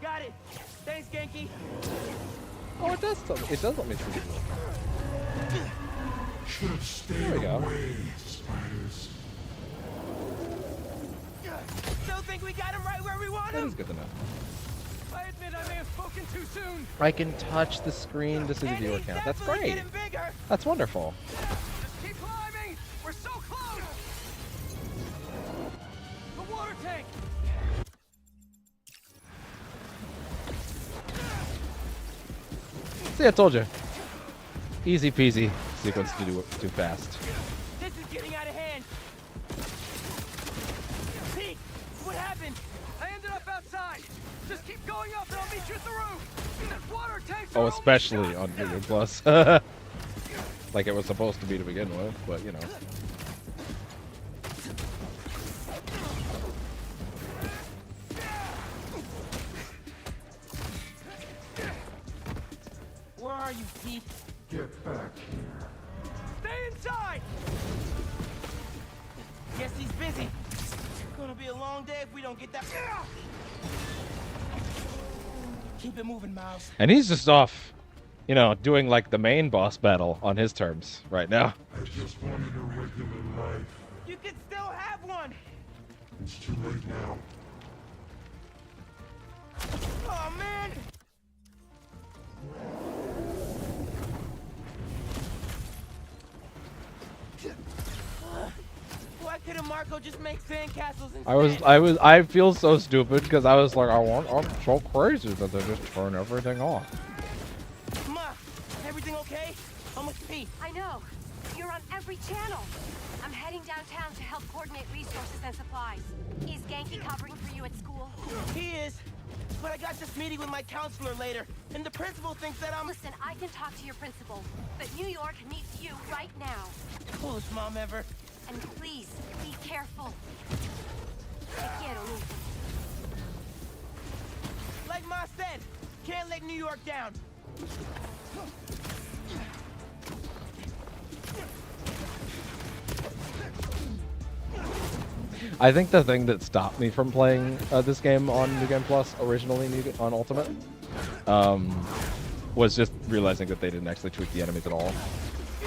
[SPEAKER 5] Got it. Thanks, Genki.
[SPEAKER 1] Oh, it does let me see.
[SPEAKER 4] Should have stayed
[SPEAKER 1] There we go.
[SPEAKER 4] away, spiders.
[SPEAKER 5] Still think we got him right where we want
[SPEAKER 1] That
[SPEAKER 5] him?
[SPEAKER 1] is good to know.
[SPEAKER 8] I admit I may have spoken too soon.
[SPEAKER 1] I can touch the screen to see the
[SPEAKER 5] And
[SPEAKER 1] viewer
[SPEAKER 5] he's
[SPEAKER 1] count. That's
[SPEAKER 5] definitely
[SPEAKER 1] great.
[SPEAKER 5] getting bigger.
[SPEAKER 1] That's wonderful.
[SPEAKER 8] Just keep climbing. We're so close. The water tank.
[SPEAKER 1] See, I told you. Easy peasy. sequence to do too fast.
[SPEAKER 5] This is getting out of hand. Pete, what happened?
[SPEAKER 8] I ended up outside. Just keep going up and I'll meet you at the roof. That water tank's
[SPEAKER 1] Oh,
[SPEAKER 8] our
[SPEAKER 1] especially
[SPEAKER 8] only
[SPEAKER 1] on
[SPEAKER 8] shot.
[SPEAKER 1] Google Plus. Like it was supposed to be to begin with, but you know.
[SPEAKER 5] Where are you, Pete?
[SPEAKER 4] Get back here.
[SPEAKER 8] Stay inside.
[SPEAKER 5] Guess he's busy. Gonna be a long day if we don't get that. Keep it moving, Miles.
[SPEAKER 1] And he's just off, you know, doing like the main boss battle on his terms right now.
[SPEAKER 4] I just wanted a regular life.
[SPEAKER 5] You can still have one.
[SPEAKER 4] It's too late now.
[SPEAKER 5] Oh man. Why couldn't Marco just make sandcastles instead?
[SPEAKER 1] I feel so stupid because I was like, I'm so crazy that they just turn everything off.
[SPEAKER 5] Ma, everything okay? I'm with Pete.
[SPEAKER 11] I know. You're on every channel. I'm heading downtown to help coordinate resources and supplies. Is Genki covering for you at school?
[SPEAKER 5] He is. But I got this meeting with my counselor later, and the principal thinks that I'm...
[SPEAKER 11] Listen, I can talk to your principal, but New York needs you right now.
[SPEAKER 5] Coolest mom ever.
[SPEAKER 11] And please, be careful. Te quiero, Lucy.
[SPEAKER 5] Like Ma said, can't let New York down.
[SPEAKER 1] I think the thing that stopped me from playing this game on New Game Plus, originally on Ultimate, was just realizing that they didn't actually tweak the enemies at all.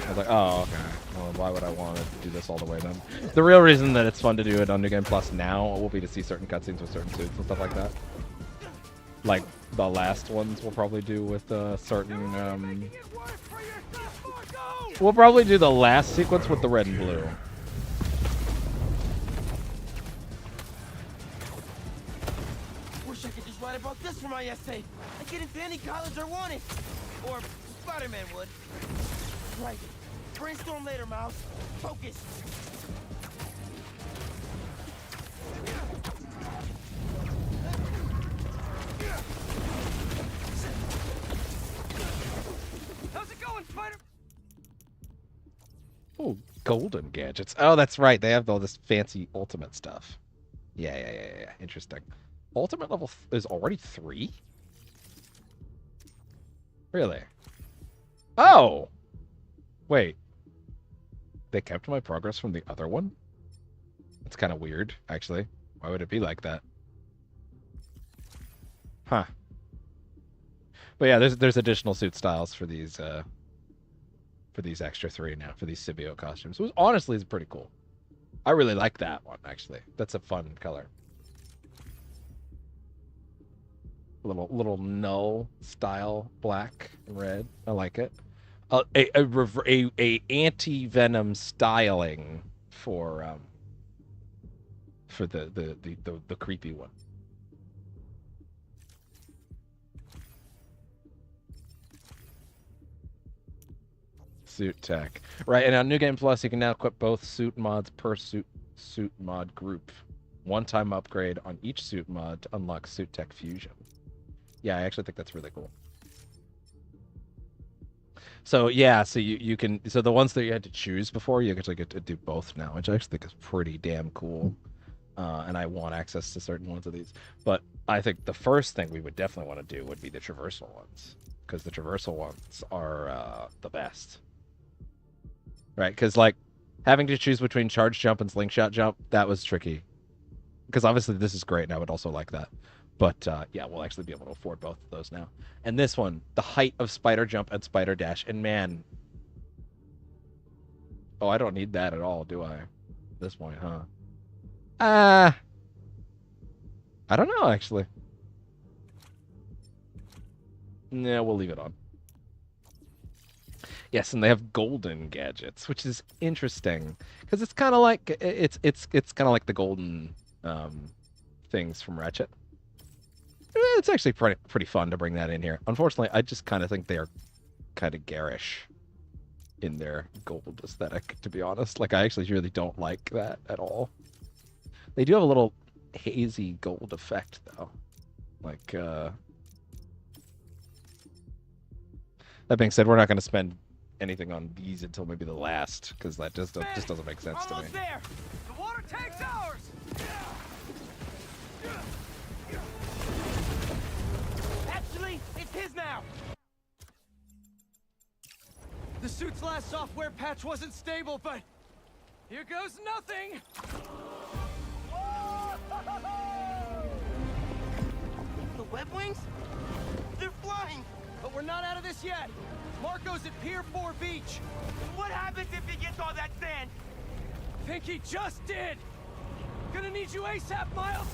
[SPEAKER 1] I was like, oh, okay. Well, why would I want to do this all the way then? The real reason that it's fun to do it on New Game Plus now will be to see certain cutscenes with certain suits and stuff like that. Like the last ones we'll probably do with certain... We'll probably do the last sequence with the red and blue.
[SPEAKER 5] Wish I could just write about this for my essay. I'd get into any college I wanted. Or Spider-Man would. Right. Brainstorm later, Miles. Focus.
[SPEAKER 8] How's it going, Spider?
[SPEAKER 1] Oh, golden gadgets. Oh, that's right. They have all this fancy ultimate stuff. Yeah. Interesting. Ultimate level is already 3? Really? Oh! Wait. They kept my progress from the other one? That's kind of weird, actually. Why would it be like that? Huh. But yeah, there's additional suit styles for these extra 3 now, for these symbiote costumes. Which honestly is pretty cool. I really like that one, actually. That's a fun color. Little null style black and red. I like it. A anti-venom styling for the creepy one. Suit tech. Right, and on New Game Plus you can now equip both suit mods per suit mod group. One-time upgrade on each suit mod to unlock suit tech fusion. Yeah, I actually think that's really cool. So yeah, so you can, so the ones that you had to choose before, you actually get to do both now, which I actually think is pretty damn cool. And I want access to certain ones of these. But I think the first thing we would definitely want to do would be the traversal ones, because the traversal ones are the best. Right, because like having to choose between charge jump and slingshot jump, that was tricky. Because obviously this is great, and I would also like that. But yeah, we'll actually be able to afford both of those now. And this one, the height of spider jump and spider dash. And man, oh, I don't need that at all, do I? At this point, huh? I don't know, actually. Yeah, we'll leave it on. Yes, and they have golden gadgets, which is interesting because it's kind of like it's kind of like the golden things from Ratchet. It's actually pretty fun to bring that in here. Unfortunately, I just kind of think they are kind of garish. in their gold aesthetic, to be honest. Like, I actually really don't like that at all. They do have a little hazy gold effect, though. Like, that being said, we're not going to spend anything on these until maybe the last, because that just doesn't make sense to me.
[SPEAKER 8] Almost there. The water tank's ours.
[SPEAKER 5] Actually, it's his now.
[SPEAKER 8] The suit's last software patch wasn't stable, but here goes nothing.
[SPEAKER 5] The web wings? They're flying.
[SPEAKER 8] But we're not out of this yet. Marco's at Pier 4 Beach.
[SPEAKER 5] What happens if he gets all that sand?
[SPEAKER 8] Think he just did. Gonna need you ASAP, Miles.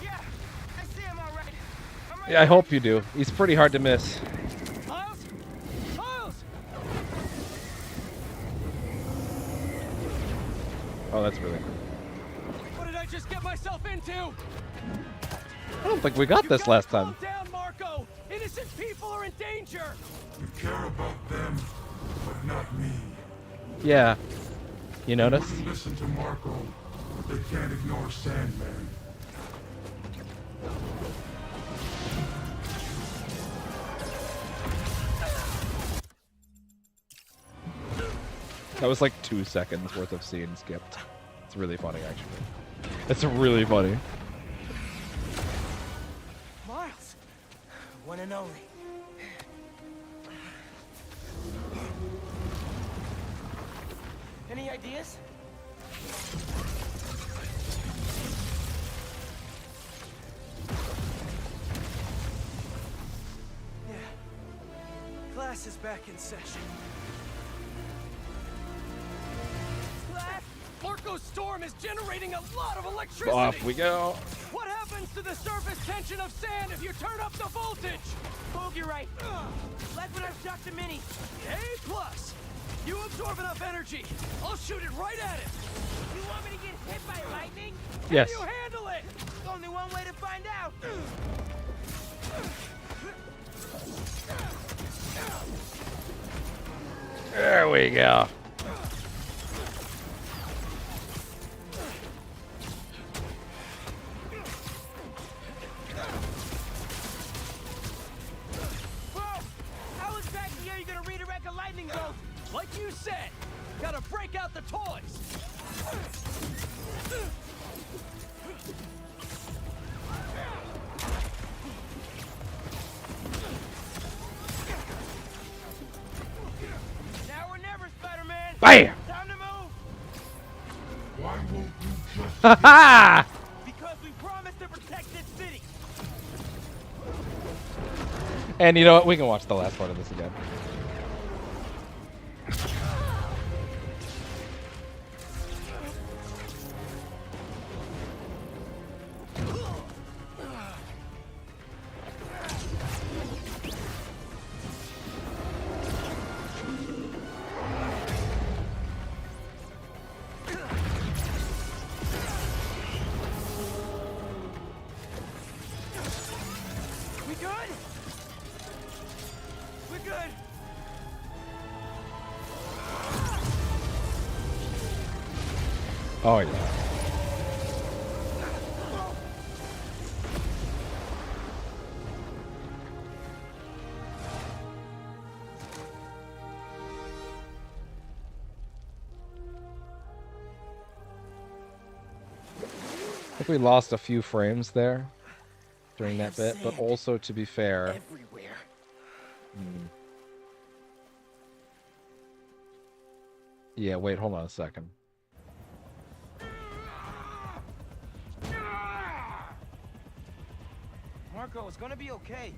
[SPEAKER 5] Yeah, I see him all right. I'm right
[SPEAKER 1] Yeah, I hope you do. He's pretty hard to miss.
[SPEAKER 8] Miles? Miles!
[SPEAKER 1] Oh, that's really...
[SPEAKER 8] What did I just get myself into?
[SPEAKER 1] I don't think we got this last time.
[SPEAKER 8] Calm down, Marco. Innocent people are in danger.
[SPEAKER 4] You care about them, but not me.
[SPEAKER 1] Yeah. You notice?
[SPEAKER 4] They wouldn't listen to Marco, but they can't ignore Sandman.
[SPEAKER 1] That was like 2 seconds worth of scene skipped. It's really funny, actually. It's really funny.
[SPEAKER 8] Miles.
[SPEAKER 5] One and only. Any ideas?
[SPEAKER 8] Yeah. Class is back in session.
[SPEAKER 5] Class?
[SPEAKER 8] Marco's storm is generating a lot of electricity.
[SPEAKER 1] Off we go.
[SPEAKER 8] What happens to the surface tension of sand if you turn up the voltage?
[SPEAKER 5] Hope you're right. Like when I shot the mini.
[SPEAKER 8] A+. You absorb enough energy. I'll shoot it right at it.
[SPEAKER 5] You want me to get hit by lightning?
[SPEAKER 1] Yes.
[SPEAKER 8] Can you handle it?
[SPEAKER 5] There's only one way to find out.
[SPEAKER 1] There we go.
[SPEAKER 5] Bro, how exactly are you gonna redirect a lightning bolt?
[SPEAKER 8] Like you said, gotta break out the toys.
[SPEAKER 5] Now or never, Spider-Man.
[SPEAKER 1] Bam!
[SPEAKER 5] Time to move.
[SPEAKER 4] Why won't you just...
[SPEAKER 1] Ha ha!
[SPEAKER 5] Because we promised to protect this city.
[SPEAKER 1] And you know what? We can watch the last part of this again.
[SPEAKER 5] We good? We're good.
[SPEAKER 1] Oh yeah. I think we lost a few frames there during that bit, but also to be fair,
[SPEAKER 5] Everywhere.
[SPEAKER 1] yeah, wait, hold on a second.
[SPEAKER 5] Marco, it's gonna be okay.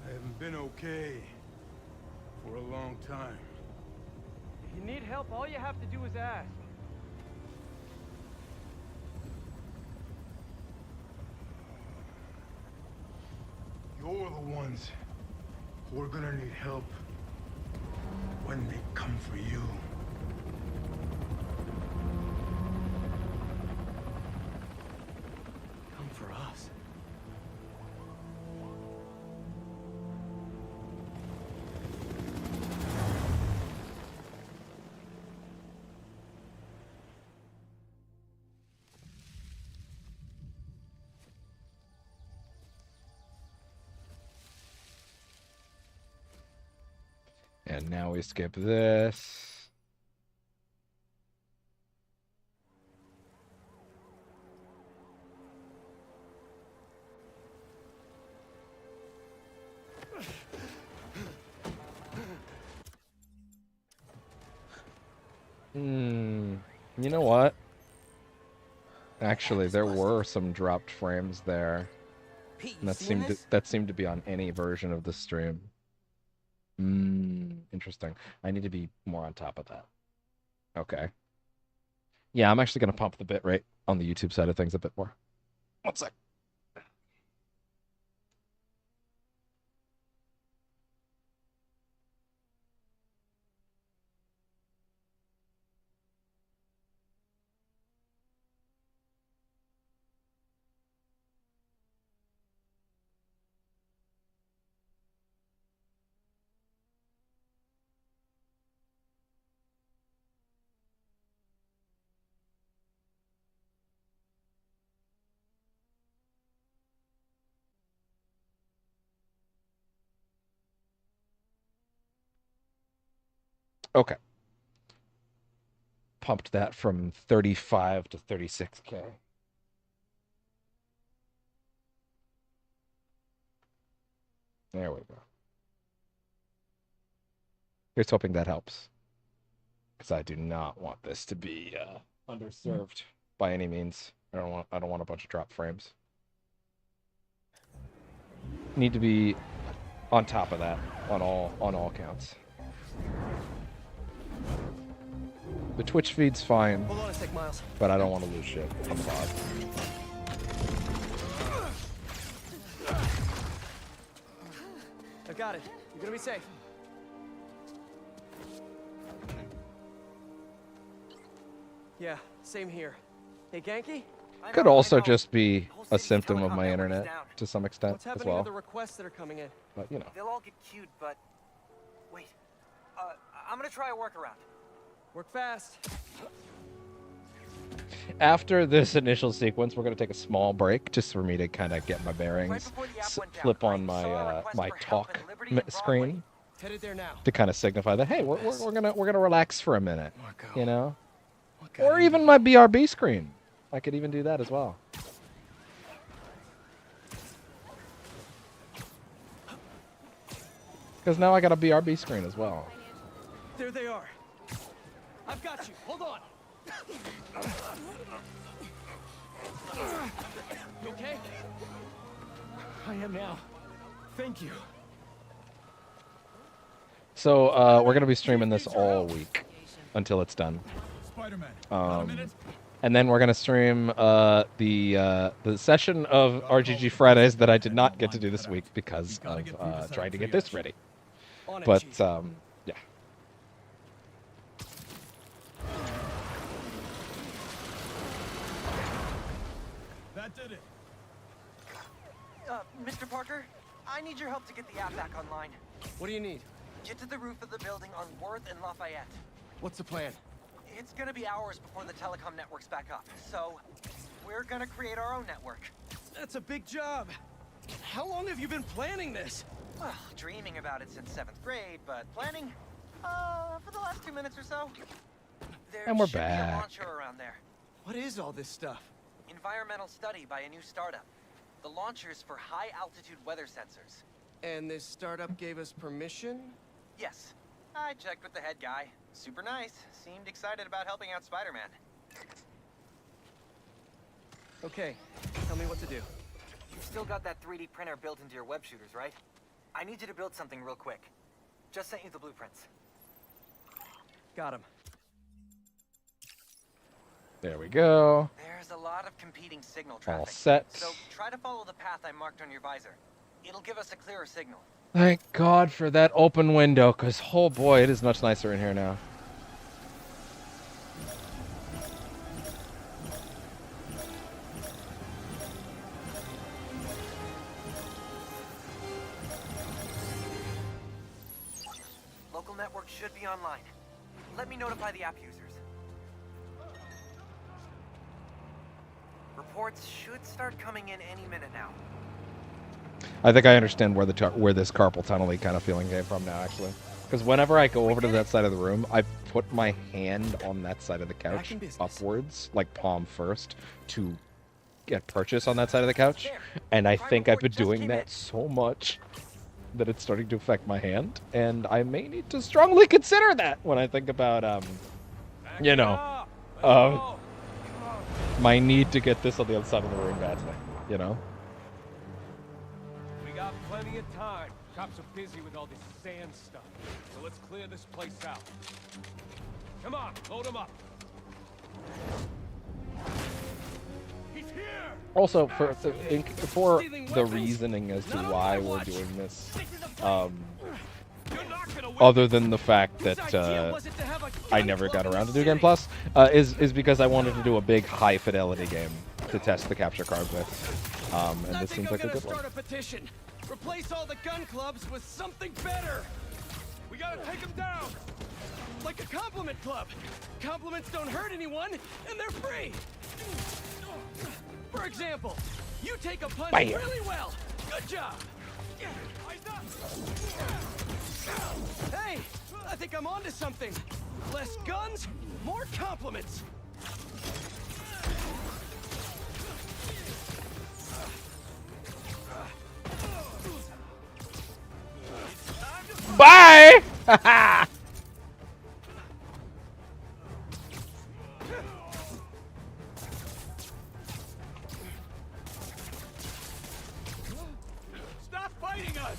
[SPEAKER 4] I haven't been okay for a long time.
[SPEAKER 8] If you need help, all you have to do is ask.
[SPEAKER 4] You're the ones who are gonna need help when they come for you.
[SPEAKER 5] Come for us.
[SPEAKER 1] And now we skip this. You know what? Actually, there were some dropped frames there.
[SPEAKER 3] Pete,
[SPEAKER 1] And that seemed to be on any version of the stream. Interesting. I need to be more on top of that. Okay. Yeah, I'm actually going to pump the bitrate on the YouTube side of things a bit more. One sec. Okay. Pumped that from 35 to 36K. There we go. Here's hoping that helps. Because I do not want this to be underserved by any means. I don't want a bunch of drop frames. Need to be on top of that on all counts. The Twitch feed's fine.
[SPEAKER 3] Hold on a sec, Miles.
[SPEAKER 1] But I don't want to lose shit on the pod.
[SPEAKER 3] I got it. You're gonna be safe. Yeah, same here. Hey, Genki?
[SPEAKER 1] Could also just be a symptom of my internet to some extent
[SPEAKER 3] What's
[SPEAKER 1] as
[SPEAKER 3] happening
[SPEAKER 1] well.
[SPEAKER 3] to the requests that are coming in?
[SPEAKER 1] But, you know.
[SPEAKER 5] They'll all get queued, but... Wait. I'm gonna try a workaround.
[SPEAKER 3] Work fast.
[SPEAKER 1] After this initial sequence, we're going to take a small break just for me to kind of get my bearings, flip on my my talk screen
[SPEAKER 3] Headed there now.
[SPEAKER 1] to kind of signify that, hey, we're gonna relax for a minute, you know, or even my BRB screen. I could even do that as well. Because now I got a BRB screen as well.
[SPEAKER 3] There they are. I've got you. Hold on. You okay?
[SPEAKER 8] I am now. Thank you.
[SPEAKER 1] So we're gonna be streaming this all week until it's done.
[SPEAKER 10] Spider-Man.
[SPEAKER 1] And then we're gonna stream the session of RGG Fridays that I did not get to do this week because of trying to get this ready. But yeah.
[SPEAKER 10] That did it.
[SPEAKER 5] Mr. Parker, I need your help to get the app back online.
[SPEAKER 3] What do you need?
[SPEAKER 5] Get to the roof of the building on Worth and Lafayette.
[SPEAKER 3] What's the plan?
[SPEAKER 5] It's gonna be hours before the telecom network's back up, so we're gonna create our own network.
[SPEAKER 3] That's a big job. How long have you been planning this?
[SPEAKER 5] Well, dreaming about it since 7th grade, but planning, for the last 2 minutes or so. There
[SPEAKER 1] And we're
[SPEAKER 5] should be a
[SPEAKER 1] back.
[SPEAKER 5] launcher around there.
[SPEAKER 3] What is all this stuff?
[SPEAKER 5] Environmental study by a new startup. The launcher's for high-altitude weather sensors.
[SPEAKER 3] And this startup gave us permission?
[SPEAKER 5] Yes. I checked with the head guy. Super nice. Seemed excited about helping out Spider-Man.
[SPEAKER 3] Okay, tell me what to do.
[SPEAKER 5] You've still got that 3D printer built into your web shooters, right? I need you to build something real quick. Just sent you the blueprints.
[SPEAKER 3] Got him.
[SPEAKER 1] There we go.
[SPEAKER 5] There's a lot of competing signal traffic.
[SPEAKER 1] All set.
[SPEAKER 5] So try to follow the path I marked on your visor. It'll give us a clearer signal.
[SPEAKER 1] Thank God for that open window, because, oh boy, it is much nicer in here now.
[SPEAKER 5] Local network should be online. Let me notify the app users. Reports should start coming in any minute now.
[SPEAKER 1] I think I understand where this carpal tunnel kind of feeling came from now, actually. Because whenever I go over to that side of the room, I put my hand on that side of the
[SPEAKER 3] Back
[SPEAKER 1] couch
[SPEAKER 3] in business.
[SPEAKER 1] upwards, like palm first, to get purchase on that side of the couch. And I think I've been doing that so much that it's starting to affect my hand. And I may need to strongly consider that when I think about, you know, my need to get this on the other side of the room badly, you know?
[SPEAKER 8] We got plenty of time. Cops are busy with all this sand stuff. So let's clear this place out. Come on, load them up. He's here!
[SPEAKER 1] Also, for the reasoning as to why we're doing this, other than the fact that I never got around to do Game Plus, is because I wanted to do a big high-fidelity game to test the capture card with, and this seems like a good one.
[SPEAKER 8] Start a petition. Replace all the gun clubs with something better. We gotta take them down. Like a compliment club. Compliments don't hurt anyone, and they're free. For example, you take a punch really well. Good job. Hey, I think I'm onto something. Less guns, more compliments.
[SPEAKER 1] Bye!
[SPEAKER 8] Stop fighting us!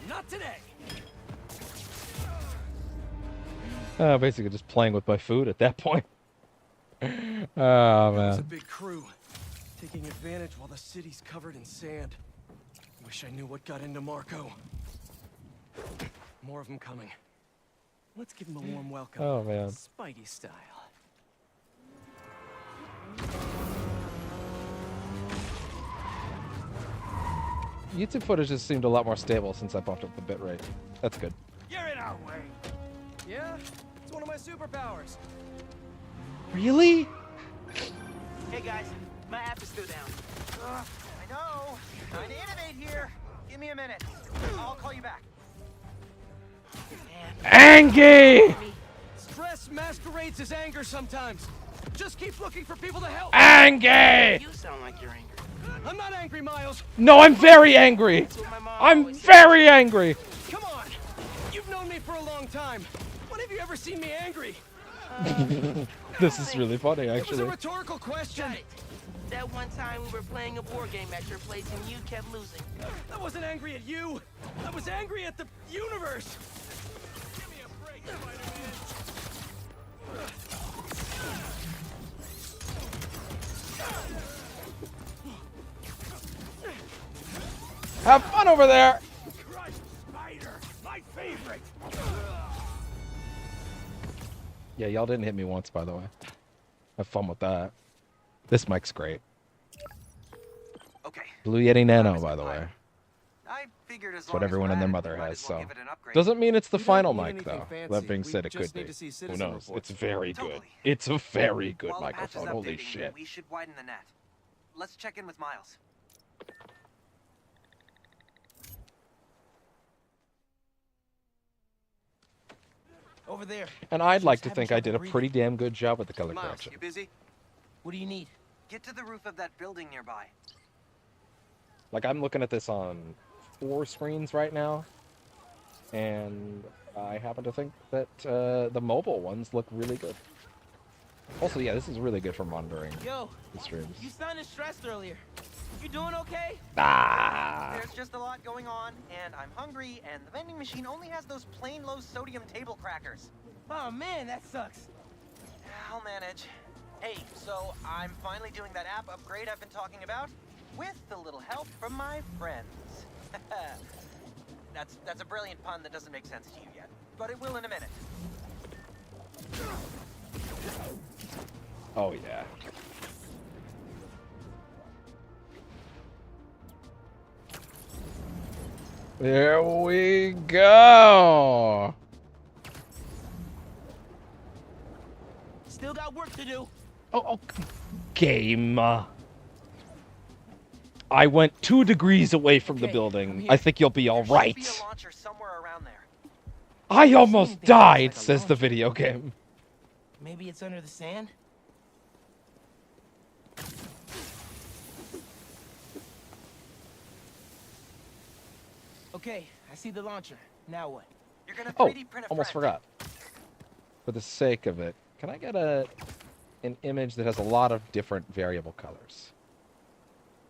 [SPEAKER 8] Not today.
[SPEAKER 1] Basically just playing with my food at that point. Oh,
[SPEAKER 3] It's
[SPEAKER 1] man.
[SPEAKER 3] a big crew, taking advantage while the city's covered in sand. Wish I knew what got into Marco. More of them coming. Let's give them a warm welcome.
[SPEAKER 1] Oh, man.
[SPEAKER 3] Spidey style.
[SPEAKER 1] YouTube footage just seemed a lot more stable since I bumped up the bitrate. That's good.
[SPEAKER 8] You're in our way.
[SPEAKER 3] Yeah, it's one of my superpowers.
[SPEAKER 1] Really?
[SPEAKER 5] Hey guys, my app is still down.
[SPEAKER 12] I know. Trying to innovate here. Give me a minute. I'll call you back.
[SPEAKER 1] Angie!
[SPEAKER 8] Stress masquerades as anger sometimes. Just keep looking for people to help.
[SPEAKER 1] Angie!
[SPEAKER 5] You sound like you're angry.
[SPEAKER 8] I'm not angry, Miles.
[SPEAKER 1] No, I'm very angry! I'm very angry!
[SPEAKER 8] Come on. You've known me for a long time. When have you ever seen me angry?
[SPEAKER 1] This is really funny,
[SPEAKER 8] It was a
[SPEAKER 1] actually.
[SPEAKER 8] rhetorical question.
[SPEAKER 5] Got it. That one time we were playing a board game at your place and you kept losing.
[SPEAKER 8] I wasn't angry at you. I was angry at the universe. Give me a break, Spider-Man.
[SPEAKER 1] Have fun over there!
[SPEAKER 8] Crush Spider, my favorite.
[SPEAKER 1] Yeah, y'all didn't hit me once, by the way. Have fun with that. This mic's great.
[SPEAKER 12] Okay.
[SPEAKER 1] Blue Yeti Nano, by the way.
[SPEAKER 12] I figured as
[SPEAKER 1] That's what
[SPEAKER 12] long as
[SPEAKER 1] everyone
[SPEAKER 12] we're
[SPEAKER 1] and their
[SPEAKER 12] at it,
[SPEAKER 1] mother
[SPEAKER 12] we might
[SPEAKER 1] has,
[SPEAKER 12] as well
[SPEAKER 1] so.
[SPEAKER 12] give it an upgrade.
[SPEAKER 1] Doesn't mean it's the
[SPEAKER 3] We don't
[SPEAKER 1] final
[SPEAKER 3] need
[SPEAKER 1] mic,
[SPEAKER 3] anything
[SPEAKER 1] though.
[SPEAKER 3] fancy.
[SPEAKER 1] That being
[SPEAKER 3] We
[SPEAKER 1] said, it
[SPEAKER 3] just
[SPEAKER 1] could
[SPEAKER 3] need
[SPEAKER 1] be.
[SPEAKER 3] to see
[SPEAKER 1] Who
[SPEAKER 3] citizen
[SPEAKER 1] knows?
[SPEAKER 3] reports.
[SPEAKER 1] It's very good.
[SPEAKER 12] Totally.
[SPEAKER 1] It's a very good
[SPEAKER 12] While the patch is
[SPEAKER 1] microphone. Holy
[SPEAKER 12] updating,
[SPEAKER 1] shit.
[SPEAKER 12] We should widen the net. Let's check in with Miles.
[SPEAKER 2] Over there.
[SPEAKER 1] And I'd like to
[SPEAKER 2] Having
[SPEAKER 1] think I did a
[SPEAKER 2] trouble
[SPEAKER 1] pretty damn good job with the color
[SPEAKER 12] Miles,
[SPEAKER 1] correction.
[SPEAKER 12] you busy?
[SPEAKER 2] What do you need?
[SPEAKER 12] Get to the roof of that building nearby.
[SPEAKER 1] Like, I'm looking at this on 4 screens right now, and I happen to think that the mobile ones look really good. Also, yeah, this is really good for monitoring
[SPEAKER 5] Yo,
[SPEAKER 1] the streams.
[SPEAKER 5] you sounded stressed earlier. You doing okay?
[SPEAKER 1] Ah!
[SPEAKER 12] There's just a lot going on, and I'm hungry, and the vending machine only has those plain low-sodium table crackers.
[SPEAKER 5] Oh man, that sucks.
[SPEAKER 12] I'll manage. Hey, so I'm finally doing that app upgrade I've been talking about, with a little help from my friends. That's a brilliant pun that doesn't make sense to you yet, but it will in a minute.
[SPEAKER 1] Oh, yeah. There we go!
[SPEAKER 5] Still got work to do.
[SPEAKER 1] Oh, game. I went 2 degrees away from the
[SPEAKER 2] Okay, I'm
[SPEAKER 1] building.
[SPEAKER 2] here.
[SPEAKER 1] I think you'll be all
[SPEAKER 12] There should be
[SPEAKER 1] right.
[SPEAKER 12] a launcher somewhere around there.
[SPEAKER 1] I almost
[SPEAKER 2] Anything that looks
[SPEAKER 1] died,
[SPEAKER 2] like a
[SPEAKER 1] says the
[SPEAKER 2] launcher.
[SPEAKER 1] video game.
[SPEAKER 2] Maybe it's under the sand? Okay, I see the launcher. Now what?
[SPEAKER 12] You're gonna
[SPEAKER 1] Oh,
[SPEAKER 12] 3D print a
[SPEAKER 1] almost
[SPEAKER 12] friend.
[SPEAKER 1] forgot. For the sake of it, can I get an image that has a lot of different variable colors?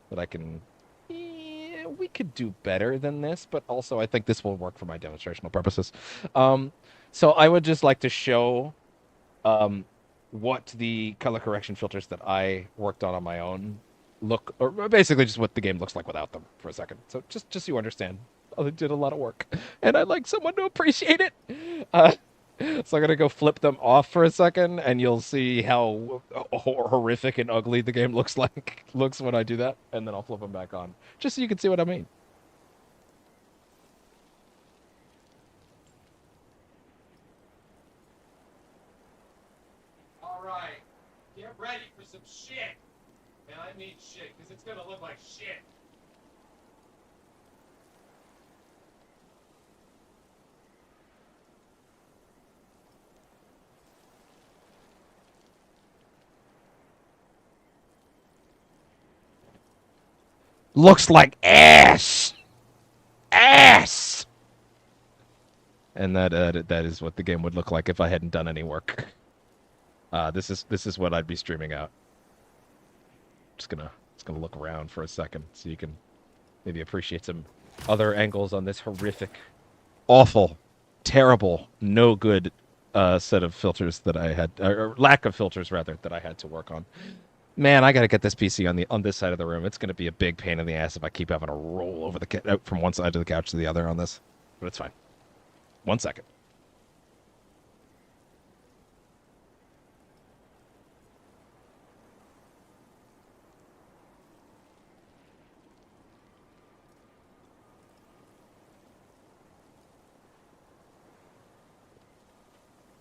[SPEAKER 1] That I can... Yeah, we could do better than this, but also I think this will work for my demonstrational purposes. So I would just like to show what the color correction filters that I worked on my own look, or basically just what the game looks like without them for a second. So just so you understand, I did a lot of work, and I'd like someone to appreciate it. So I'm gonna go flip them off for a second, and you'll see how horrific and ugly the game looks when I do that, and then I'll flip them back on, just so you can see what I mean. All right, get ready for some shit. And I mean shit, because it's gonna look like shit. Looks like ass. Ass. And that is what the game would look like if I hadn't done any work. This is what I'd be streaming out. Just gonna look around for a second so you can maybe appreciate some other angles on this horrific, awful, terrible, no good set of filters that I had, or lack of filters rather, that I had to work on. Man, I gotta get this PC on this side of the room. It's gonna be a big pain in the ass if I keep having to roll over from one side of the couch to the other on this, but it's fine. 1 second.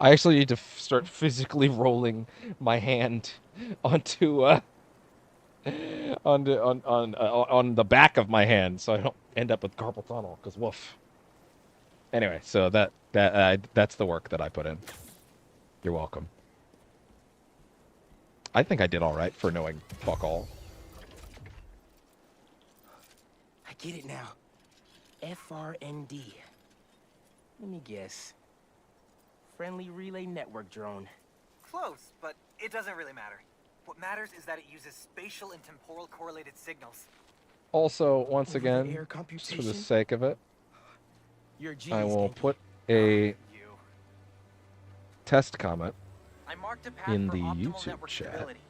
[SPEAKER 1] I actually need to start physically rolling my hand onto on the back of my hand, so I don't end up with carpal tunnel. Cause woof. Anyway, so that's the work that I put in. You're welcome. I think I did all right for knowing fuck all.
[SPEAKER 2] I get it now. FRND. Let me guess. Friendly Relay Network drone.
[SPEAKER 12] Close, but it doesn't really matter. What matters is that it uses spatial and temporal correlated signals.
[SPEAKER 1] Also, once
[SPEAKER 2] Over-the-air
[SPEAKER 1] again, just for the
[SPEAKER 2] computation?
[SPEAKER 1] sake of it,
[SPEAKER 2] You're a
[SPEAKER 1] I
[SPEAKER 2] genius,
[SPEAKER 1] will
[SPEAKER 2] Genki.
[SPEAKER 1] put a
[SPEAKER 12] You.
[SPEAKER 1] test comment
[SPEAKER 12] I marked a path
[SPEAKER 1] in
[SPEAKER 12] for
[SPEAKER 1] the
[SPEAKER 12] optimal
[SPEAKER 1] YouTube
[SPEAKER 12] network
[SPEAKER 1] chat.
[SPEAKER 12] stability.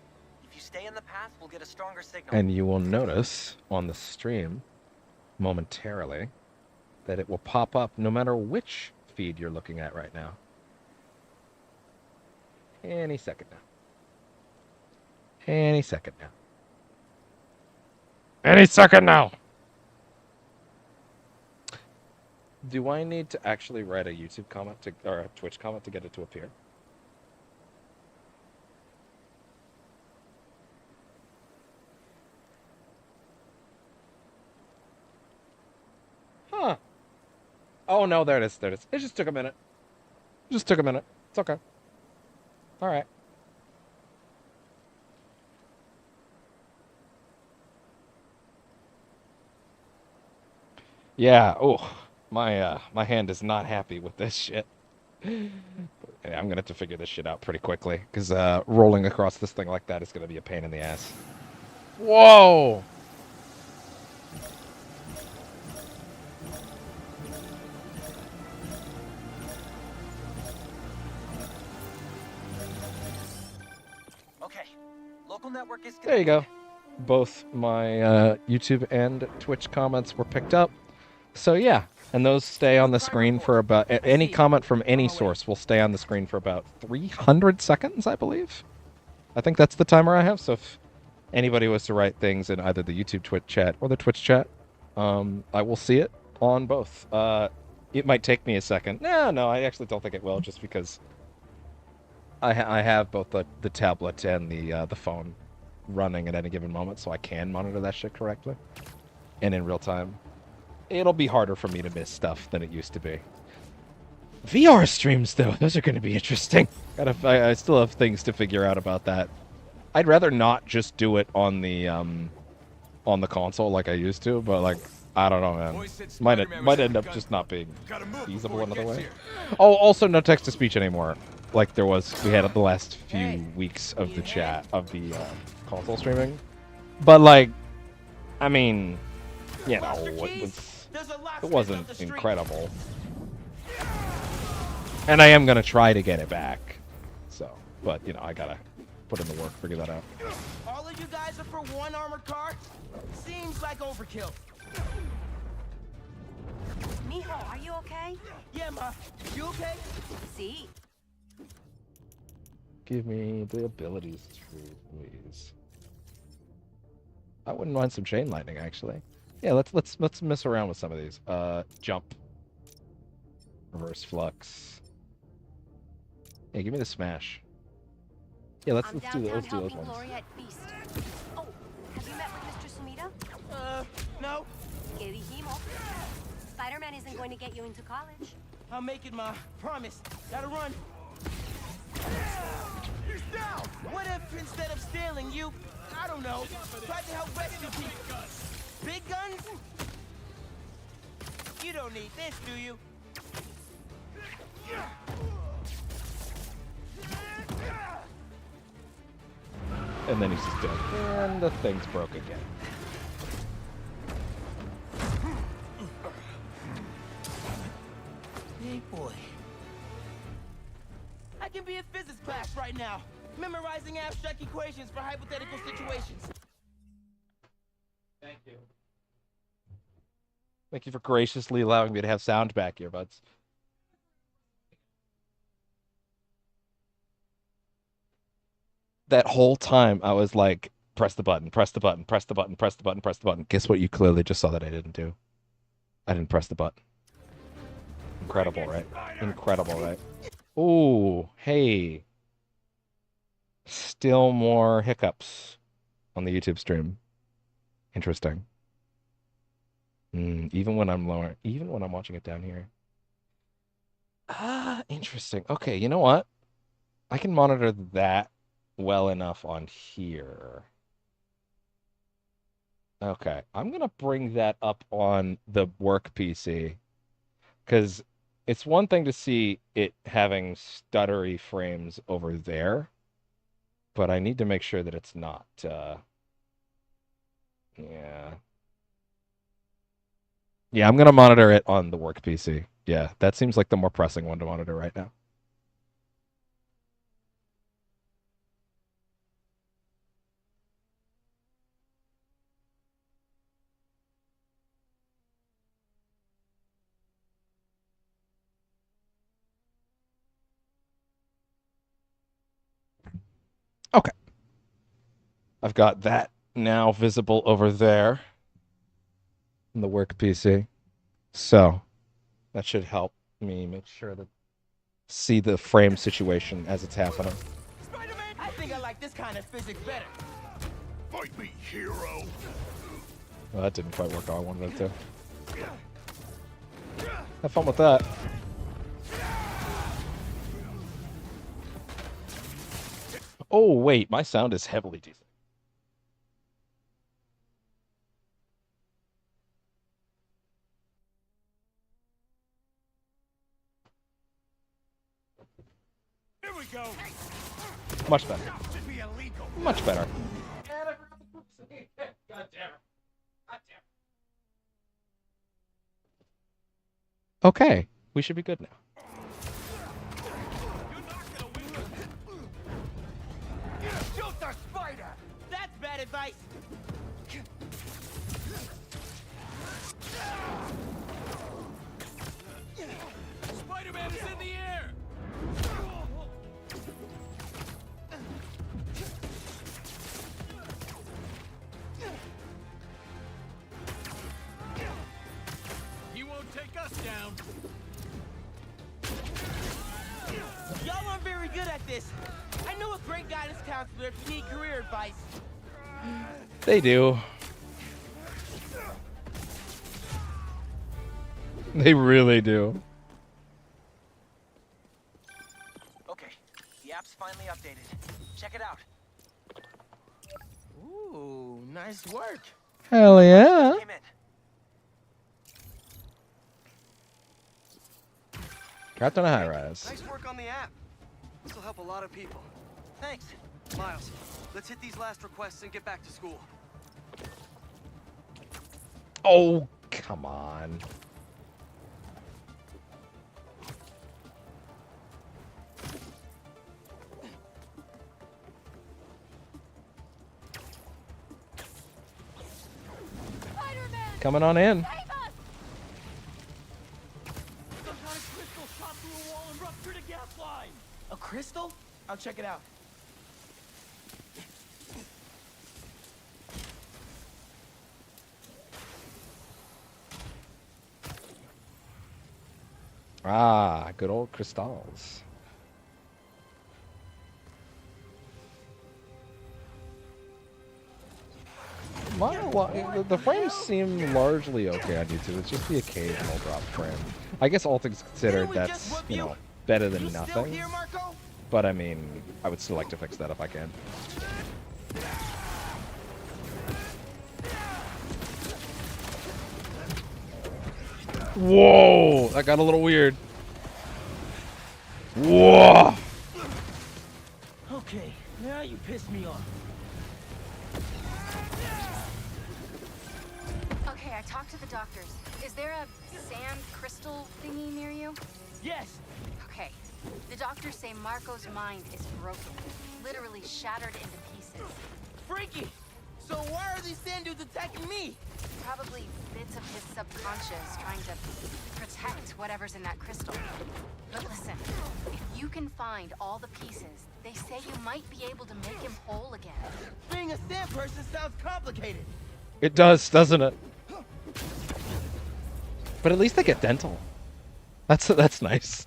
[SPEAKER 12] If you stay in the path, we'll get a stronger signal.
[SPEAKER 1] And you will notice on the stream momentarily that it will pop up no matter which feed you're looking at right now. Any second now. Any second now. Any second now! Do I need to actually write a YouTube comment or a Twitch comment to get it to appear? Huh. Oh no, there it is. There it is. It just took a minute. It just took a minute. It's okay. Alright. Yeah, oh, my hand is not happy with this shit. Yeah, I'm gonna have to figure this shit out pretty quickly, because rolling across this thing like that is gonna be a pain in the ass. Whoa!
[SPEAKER 12] Okay, local network is
[SPEAKER 1] There you go. Both my YouTube and Twitch comments were picked up. So yeah, and those stay on the screen for about... Any comment from any source will stay on the screen for about 300 seconds, I believe. I think that's the timer I have, so if anybody was to write things in either the YouTube Twitch chat or the Twitch chat, I will see it on both. It might take me a second. No, I actually don't think it will, just because I have both the tablet and the phone running at any given moment, so I can monitor that shit correctly. And in real time. It'll be harder for me to miss stuff than it used to be. VR streams, though, those are going to be interesting. I still have things to figure out about that. I'd rather not just do it on the console like I used to, but like I don't know, man. Might end up just not being feasible another way. Oh, also no text to speech anymore, like we had the last few weeks of the chat of the console streaming. But like, I mean, you know, it wasn't incredible. And I am gonna try to get it back. So, but you know, I gotta put in the work, figure that out.
[SPEAKER 5] All of you guys are for one armored car? Seems like overkill.
[SPEAKER 11] Mijo, are you okay?
[SPEAKER 5] Yeah, Ma. You okay?
[SPEAKER 11] See?
[SPEAKER 1] Give me the abilities tree, please. I wouldn't mind some chain lightning, actually. Yeah, let's mess around with some of these. Jump. Reverse flux. Yeah, give me the smash. Yeah, let's do those ones.
[SPEAKER 11] Oh, have you met with Mr. Sumida?
[SPEAKER 5] No.
[SPEAKER 11] Que dijimos? Spider-Man isn't going to get you into college.
[SPEAKER 5] I'll make it, Ma. Promise. Gotta run. He's down! What if, instead of stealing, you, I don't know, tried to help rescue people? Big guns? You don't need this, do you?
[SPEAKER 1] And then he's just dead. And the thing's broke again.
[SPEAKER 5] Hey, boy. I can be in physics class right now, memorizing abstract equations for hypothetical situations.
[SPEAKER 1] Thank you. Thank you for graciously allowing me to have sound back, earbuds. That whole time, I was like, press the button, press the button, press the button, press the button, press the button. Guess what you clearly just saw that I didn't do? I didn't press the button. Incredible, right? Incredible, right? Ooh, hey. Still more hiccups on the YouTube stream. Interesting. Even when I'm lower, even when I'm watching it down here. Ah, interesting. Okay, you know what? I can monitor that well enough on here. Okay, I'm gonna bring that up on the work PC, because it's one thing to see it having stuttery frames over there, but I need to make sure that it's not, yeah. Yeah, I'm gonna monitor it on the work PC. Yeah, that seems like the more pressing one to monitor right now. Okay. I've got that now visible over there in the work PC. So that should help me make sure that see the frame situation as it's happening.
[SPEAKER 5] Spider-Man, I think I like this kind of physics better.
[SPEAKER 4] Fight me, hero.
[SPEAKER 1] Well, that didn't quite work how I wanted it to. Have fun with that. Oh, wait, my sound is heavily decent.
[SPEAKER 4] Here we go.
[SPEAKER 1] Much better.
[SPEAKER 4] Should be illegal.
[SPEAKER 1] Much better.
[SPEAKER 4] God damn it. God damn it.
[SPEAKER 1] Okay, we should be good now.
[SPEAKER 5] Shoot the spider! That's bad advice.
[SPEAKER 8] Spider-Man is in the air! He won't take us down.
[SPEAKER 5] Y'all aren't very good at this. I know a great guidance counselor if you need career advice.
[SPEAKER 1] They do. They really do.
[SPEAKER 12] Okay, the app's finally updated. Check it out.
[SPEAKER 2] Ooh, nice work.
[SPEAKER 1] Hell yeah.
[SPEAKER 12] Came in.
[SPEAKER 1] Trapped on a high rise.
[SPEAKER 3] Nice work on the app. This will help a lot of people.
[SPEAKER 12] Thanks.
[SPEAKER 3] Miles, let's hit these last requests and get back to school.
[SPEAKER 1] Oh, come on. Coming on in.
[SPEAKER 5] Some kind of crystal shot through a wall and ruptured a gas line.
[SPEAKER 2] A crystal? I'll check it out.
[SPEAKER 1] Ah, good old crystals. The frames seem largely okay on YouTube. It's just the occasional drop frame. I guess all things considered, that's, you know, better than nothing. But I mean, I would still like to fix that if I can. Whoa! That got a little weird. Whoa!
[SPEAKER 2] Okay, now you pissed me off.
[SPEAKER 7] Okay, I talked to the doctors. Is there a sand crystal thingy near you?
[SPEAKER 2] Yes.
[SPEAKER 7] Okay. The doctors say Marco's mind is broken. Literally shattered into pieces.
[SPEAKER 2] Freaky! So why are these sand dudes attacking me?
[SPEAKER 7] Probably bits of his subconscious trying to protect whatever's in that crystal. But listen, if you can find all the pieces, they say you might be able to make him whole again.
[SPEAKER 2] Being a sand person sounds complicated.
[SPEAKER 1] It does, doesn't it? But at least they get dental. That's nice.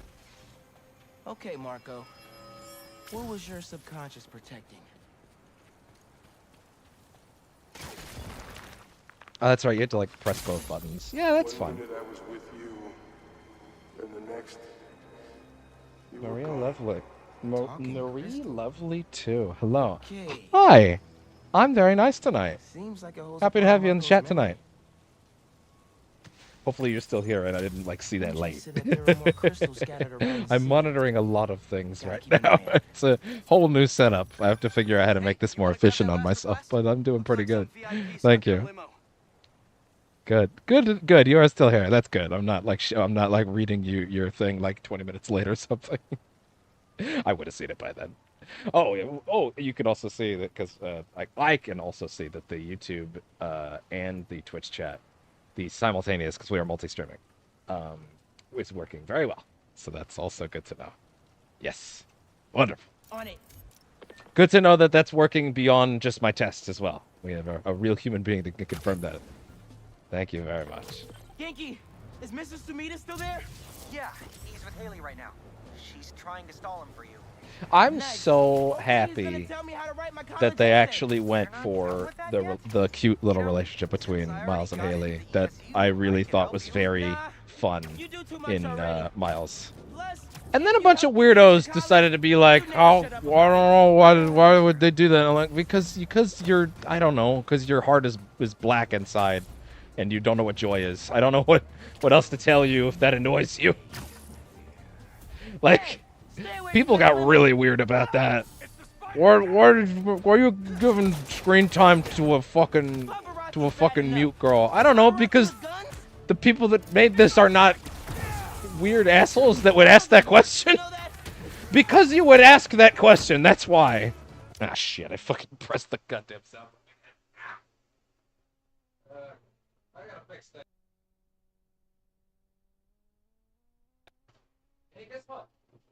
[SPEAKER 2] Okay, Marco. What was your subconscious protecting?
[SPEAKER 1] Oh, that's right. You had to like press both buttons. Yeah, that's fun.
[SPEAKER 4] I was with you, and the next.
[SPEAKER 1] Maria Lovely. Marie Lovely too. Hello.
[SPEAKER 2] Okay.
[SPEAKER 1] Hi. I'm very nice tonight.
[SPEAKER 2] Seems like it holds
[SPEAKER 1] Happy
[SPEAKER 2] a
[SPEAKER 1] to
[SPEAKER 2] part
[SPEAKER 1] have
[SPEAKER 2] of
[SPEAKER 1] you in the
[SPEAKER 2] Marco's
[SPEAKER 1] chat
[SPEAKER 2] memory.
[SPEAKER 1] tonight. Hopefully you're still here and I didn't like see that late.
[SPEAKER 2] Said that there were more crystals scattered around the
[SPEAKER 1] I'm
[SPEAKER 2] city.
[SPEAKER 1] monitoring a lot of things right
[SPEAKER 2] keep an
[SPEAKER 1] now.
[SPEAKER 2] eye out.
[SPEAKER 1] It's a whole new setup. I have to figure out how to make this more efficient on myself, but I'm doing pretty good. Thank you. Good. Good. You are still here. That's good. I'm not like reading you your thing like 20 minutes later or something. I would have seen it by then. Oh, yeah. Oh, you can also see that because I can also see that the YouTube and the Twitch chat, the simultaneous, because we are multi-streaming, is working very well. So that's also good to know. Yes. Wonderful.
[SPEAKER 2] On it.
[SPEAKER 1] Good to know that that's working beyond just my tests as well. We have a real human being that can confirm that. Thank you very much.
[SPEAKER 2] Genki, is Mrs. Sumida still there?
[SPEAKER 12] Yeah, he's with Haley right now. She's trying to stall him for you.
[SPEAKER 1] I'm
[SPEAKER 2] Nice.
[SPEAKER 1] so
[SPEAKER 2] Hopefully he's
[SPEAKER 1] happy
[SPEAKER 2] gonna tell me how to write my college
[SPEAKER 1] that they
[SPEAKER 2] essay.
[SPEAKER 1] actually went for the cute little relationship between Miles and Haley that I really thought was very fun in Miles. And then a bunch of weirdos decided to be like, oh, I don't know, why would they do that? And I'm like, because you're, I don't know, because your heart is black inside and you don't know what joy is. I don't know what else to tell you if that annoys you. Like, people got really weird about that. Why are you giving screen time to a fucking mute girl? I don't know, because the people that made this are not weird assholes that would ask that question. Because you would ask that question, that's why. Ah, shit, I fucking pressed the goddamn sound. I gotta fix that.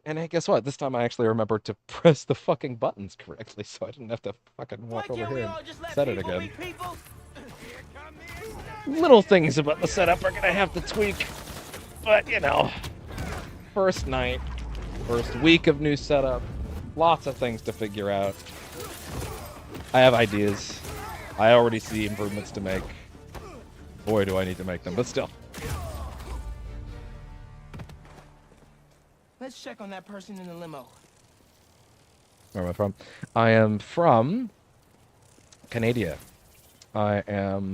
[SPEAKER 1] And hey, guess what? This time I actually remembered to press the fucking buttons correctly, so I didn't have to fucking walk over here and set it again. Little things about the setup are gonna have to tweak, but you know, first night, first week of new setup, lots of things to figure out. I have ideas. I already see improvements to make. Boy, do I need to make them, but still.
[SPEAKER 2] Let's check on that person in the limo.
[SPEAKER 1] Where am I from? I am from Canada. I am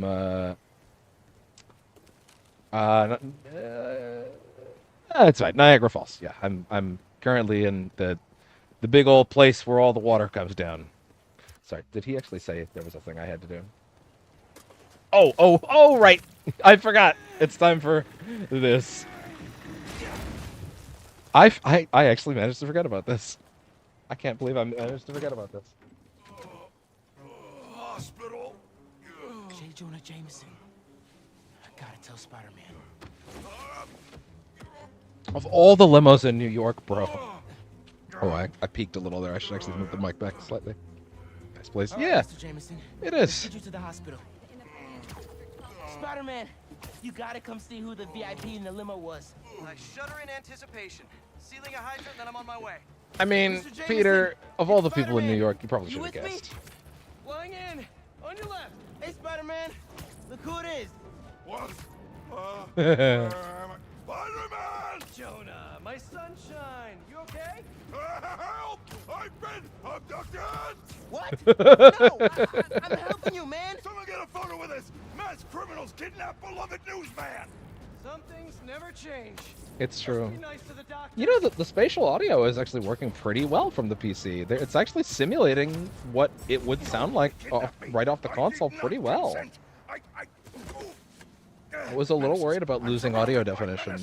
[SPEAKER 1] that's right, Niagara Falls. Yeah, I'm currently in the big old place where all the water comes down. Sorry, did he actually say there was a thing I had to do? Oh, right. I forgot. It's time for this. I actually managed to forget about this. I can't believe I managed to forget about this.
[SPEAKER 4] Hospital.
[SPEAKER 2] J. Jonah Jameson. I gotta tell Spider-Man.
[SPEAKER 1] Of all the limos in New York, bro. Oh, I peeked a little there. I should actually move the mic back slightly. Nice place.
[SPEAKER 2] All right,
[SPEAKER 1] Yeah,
[SPEAKER 2] Mr. Jameson.
[SPEAKER 1] it
[SPEAKER 2] Let's
[SPEAKER 1] is.
[SPEAKER 2] get you to the hospital. Spider-Man, you gotta come see who the VIP in the limo was.
[SPEAKER 3] I shudder in anticipation. Sealing a hydrant, then I'm on my way.
[SPEAKER 1] I mean,
[SPEAKER 2] Mr. Jameson,
[SPEAKER 1] Peter, of all the people in
[SPEAKER 2] Spider-Man.
[SPEAKER 1] New York, you probably
[SPEAKER 2] You
[SPEAKER 1] should have
[SPEAKER 2] with me?
[SPEAKER 1] guessed.
[SPEAKER 2] Flying in. On your left. Hey, Spider-Man. Look who it is.
[SPEAKER 4] What? Spider-Man!
[SPEAKER 2] Jonah, my sunshine. You okay?
[SPEAKER 4] Help! I've been abducted!
[SPEAKER 2] What? No, I'm helping you, man.
[SPEAKER 4] Someone get a photo with this! Mass criminals kidnap beloved newsman!
[SPEAKER 2] Some things never change.
[SPEAKER 1] It's true.
[SPEAKER 2] Be nice to the doctor.
[SPEAKER 1] You know, the spatial audio is actually working pretty well from the PC. It's actually simulating what it would sound like right off the console pretty well. I was a little worried about losing audio definition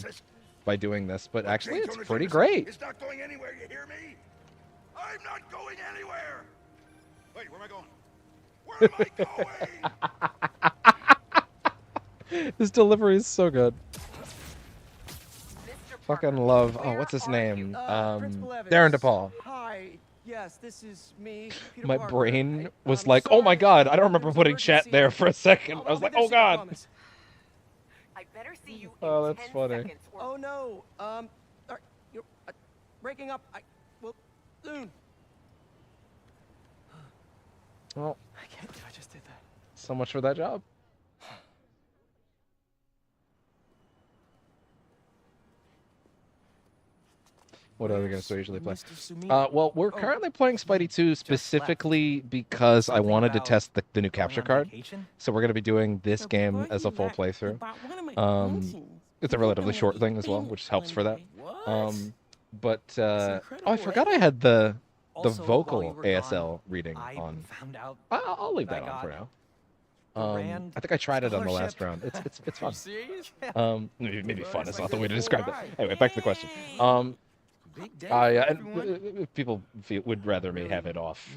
[SPEAKER 1] by doing this, but actually it's pretty great.
[SPEAKER 4] It's not going anywhere, you hear me? I'm not going anywhere! Wait, where am I going? Where am I going?
[SPEAKER 1] His delivery is so good. Fucking love. Oh, what's his name? Darren DePaul.
[SPEAKER 3] Hi. Yes, this is me, Peter
[SPEAKER 1] My
[SPEAKER 3] Parker.
[SPEAKER 1] brain was
[SPEAKER 3] I'm
[SPEAKER 1] like, oh my
[SPEAKER 3] sorry,
[SPEAKER 1] god, I don't
[SPEAKER 3] there
[SPEAKER 1] remember
[SPEAKER 3] was
[SPEAKER 1] putting
[SPEAKER 3] emergency.
[SPEAKER 1] chat there for a second. I was like,
[SPEAKER 3] I'll
[SPEAKER 1] oh
[SPEAKER 3] be there soon, I
[SPEAKER 1] god.
[SPEAKER 3] promise.
[SPEAKER 11] I better see you
[SPEAKER 1] Oh,
[SPEAKER 11] in
[SPEAKER 1] that's
[SPEAKER 11] 10
[SPEAKER 1] funny.
[SPEAKER 11] seconds or
[SPEAKER 3] Oh no. You're breaking up. Well, soon.
[SPEAKER 1] Well,
[SPEAKER 2] I can't believe I just did that.
[SPEAKER 1] so much for that job. What other games do I usually play?
[SPEAKER 2] Mr. Sumida.
[SPEAKER 1] Well, we're currently playing Spidey 2 specifically because I wanted to test the new capture card. So we're going to be doing this game as a full playthrough. It's a relatively short thing as well, which helps for that. But oh, I forgot I had the vocal ASL reading on. I'll leave that on for now. I think I tried it on the last round. It's fun. Maybe fun is not the way to describe it. Anyway, back to the question. If people would rather me have it off,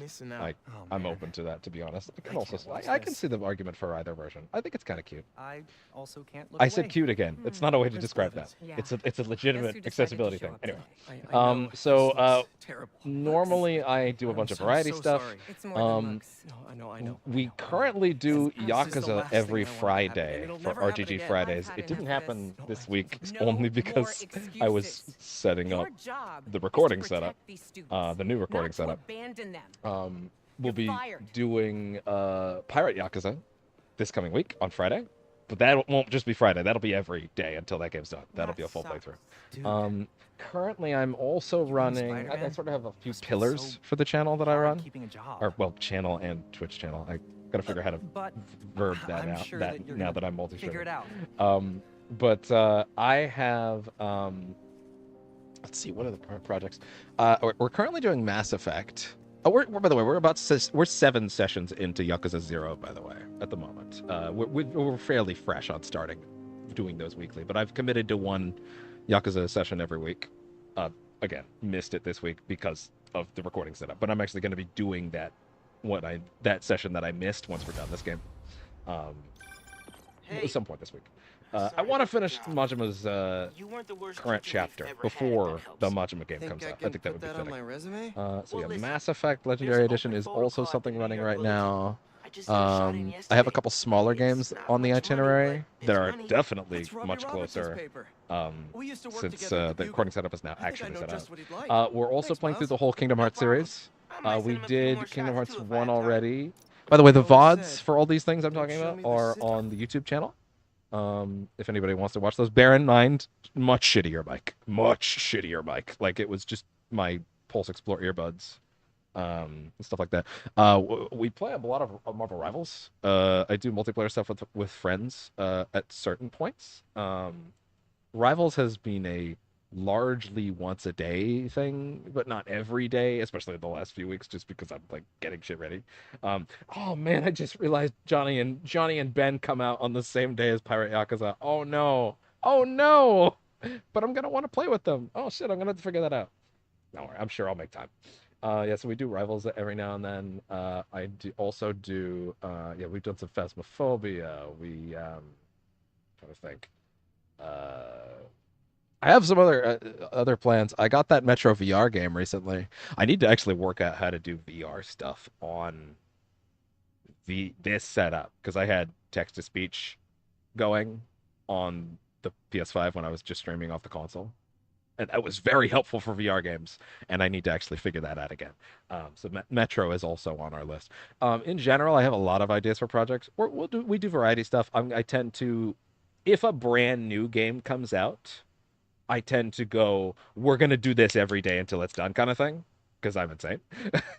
[SPEAKER 1] I'm open to that, to be honest. I can also I can see the argument for either version. I think it's kind of cute.
[SPEAKER 12] I also can't look
[SPEAKER 1] I said cute again. It's not a way to describe that.
[SPEAKER 6] Yeah.
[SPEAKER 1] It's a legitimate accessibility thing. Anyway,
[SPEAKER 3] I know,
[SPEAKER 1] so
[SPEAKER 3] this looks terrible.
[SPEAKER 1] normally I do a bunch of variety
[SPEAKER 3] so
[SPEAKER 1] stuff.
[SPEAKER 3] sorry.
[SPEAKER 6] It's more than looks.
[SPEAKER 3] No, I know.
[SPEAKER 1] We currently do
[SPEAKER 3] This is the
[SPEAKER 1] Yakuza
[SPEAKER 3] last thing
[SPEAKER 1] every
[SPEAKER 3] I want to happen, and
[SPEAKER 1] Friday
[SPEAKER 3] it'll
[SPEAKER 1] for
[SPEAKER 3] never happen
[SPEAKER 1] RGG
[SPEAKER 3] again.
[SPEAKER 1] Fridays.
[SPEAKER 6] I've had
[SPEAKER 1] It didn't
[SPEAKER 6] enough of
[SPEAKER 1] happen
[SPEAKER 6] this.
[SPEAKER 1] this week
[SPEAKER 6] No
[SPEAKER 1] only
[SPEAKER 6] more
[SPEAKER 1] because I was
[SPEAKER 6] excuses.
[SPEAKER 1] setting up
[SPEAKER 6] Your job
[SPEAKER 1] the
[SPEAKER 6] is
[SPEAKER 1] recording
[SPEAKER 6] to
[SPEAKER 1] setup,
[SPEAKER 6] protect these students,
[SPEAKER 1] the new recording
[SPEAKER 6] not to
[SPEAKER 1] setup.
[SPEAKER 6] abandon them.
[SPEAKER 1] We'll
[SPEAKER 6] You're
[SPEAKER 1] be
[SPEAKER 6] fired.
[SPEAKER 1] doing Pirate Yakuza this coming week on Friday, but that won't just be Friday. That'll be every day until that game's done. That'll be a full
[SPEAKER 6] sucks.
[SPEAKER 1] playthrough. Currently, I'm also running. I
[SPEAKER 12] Spider-Man?
[SPEAKER 1] sort of have a few
[SPEAKER 12] Must be
[SPEAKER 1] pillars
[SPEAKER 12] so
[SPEAKER 1] for the channel that I
[SPEAKER 12] hard
[SPEAKER 1] run,
[SPEAKER 12] keeping a job.
[SPEAKER 1] or well, channel and Twitch channel. I gotta figure out how to
[SPEAKER 12] But
[SPEAKER 1] verb that
[SPEAKER 12] I'm
[SPEAKER 1] out.
[SPEAKER 12] sure
[SPEAKER 1] that
[SPEAKER 12] that you're
[SPEAKER 1] now
[SPEAKER 12] gonna
[SPEAKER 1] that I'm multi-streaming.
[SPEAKER 12] figure it out.
[SPEAKER 1] But I have let's see, what are the projects? We're currently doing Mass Effect. Oh, we're by the way, we're 7 sessions into Yakuza 0, by the way, at the moment. We're fairly fresh on starting doing those weekly, but I've committed to 1 Yakuza session every week. Again, missed it this week because of the recording setup, but I'm actually going to be doing that session that I missed once we're done this game. At some point this week. I want to finish Majima's current chapter before the Majima game comes out. I think that would be
[SPEAKER 3] on
[SPEAKER 1] fitting.
[SPEAKER 3] my resume?
[SPEAKER 1] So yeah, Mass Effect Legendary Edition is also something running right now. I have a couple smaller games on the itinerary that are definitely much closer since the recording setup is now actually set up. We're also playing through the whole Kingdom Hearts series. We did Kingdom Hearts 1 already. By the way, the
[SPEAKER 3] Always
[SPEAKER 1] VODs
[SPEAKER 3] said,
[SPEAKER 1] for all these things I'm
[SPEAKER 3] "Don't
[SPEAKER 1] talking
[SPEAKER 3] show
[SPEAKER 1] about
[SPEAKER 3] me the
[SPEAKER 1] are
[SPEAKER 3] city."
[SPEAKER 1] on the YouTube channel. If anybody wants to watch those, bear in mind, much shittier mic. Much shittier mic. Like, it was just my Pulse Explore earbuds. And stuff like that. We play a lot of Marvel Rivals. I do multiplayer stuff with friends at certain points. Rivals has been a largely once a day thing, but not every day, especially the last few weeks, just because I'm like getting shit ready. Oh man, I just realized Johnny and Ben come out on the same day as Pirate Yakuza. Oh no, oh no! But I'm gonna want to play with them. Oh shit, I'm gonna have to figure that out. Don't worry, I'm sure I'll make time. Yeah, so we do Rivals every now and then. I also do. Yeah, we've done some Phasmophobia. Trying to think. I have some other plans. I got that Metro VR game recently. I need to actually work out how to do VR stuff on this setup because I had text to speech going on the PS5 when I was just streaming off the console, and that was very helpful for VR games. And I need to actually figure that out again. So Metro is also on our list. In general, I have a lot of ideas for projects. We do variety stuff. I tend to, if a brand new game comes out, I tend to go, we're going to do this every day until it's done kind of thing, because I'm insane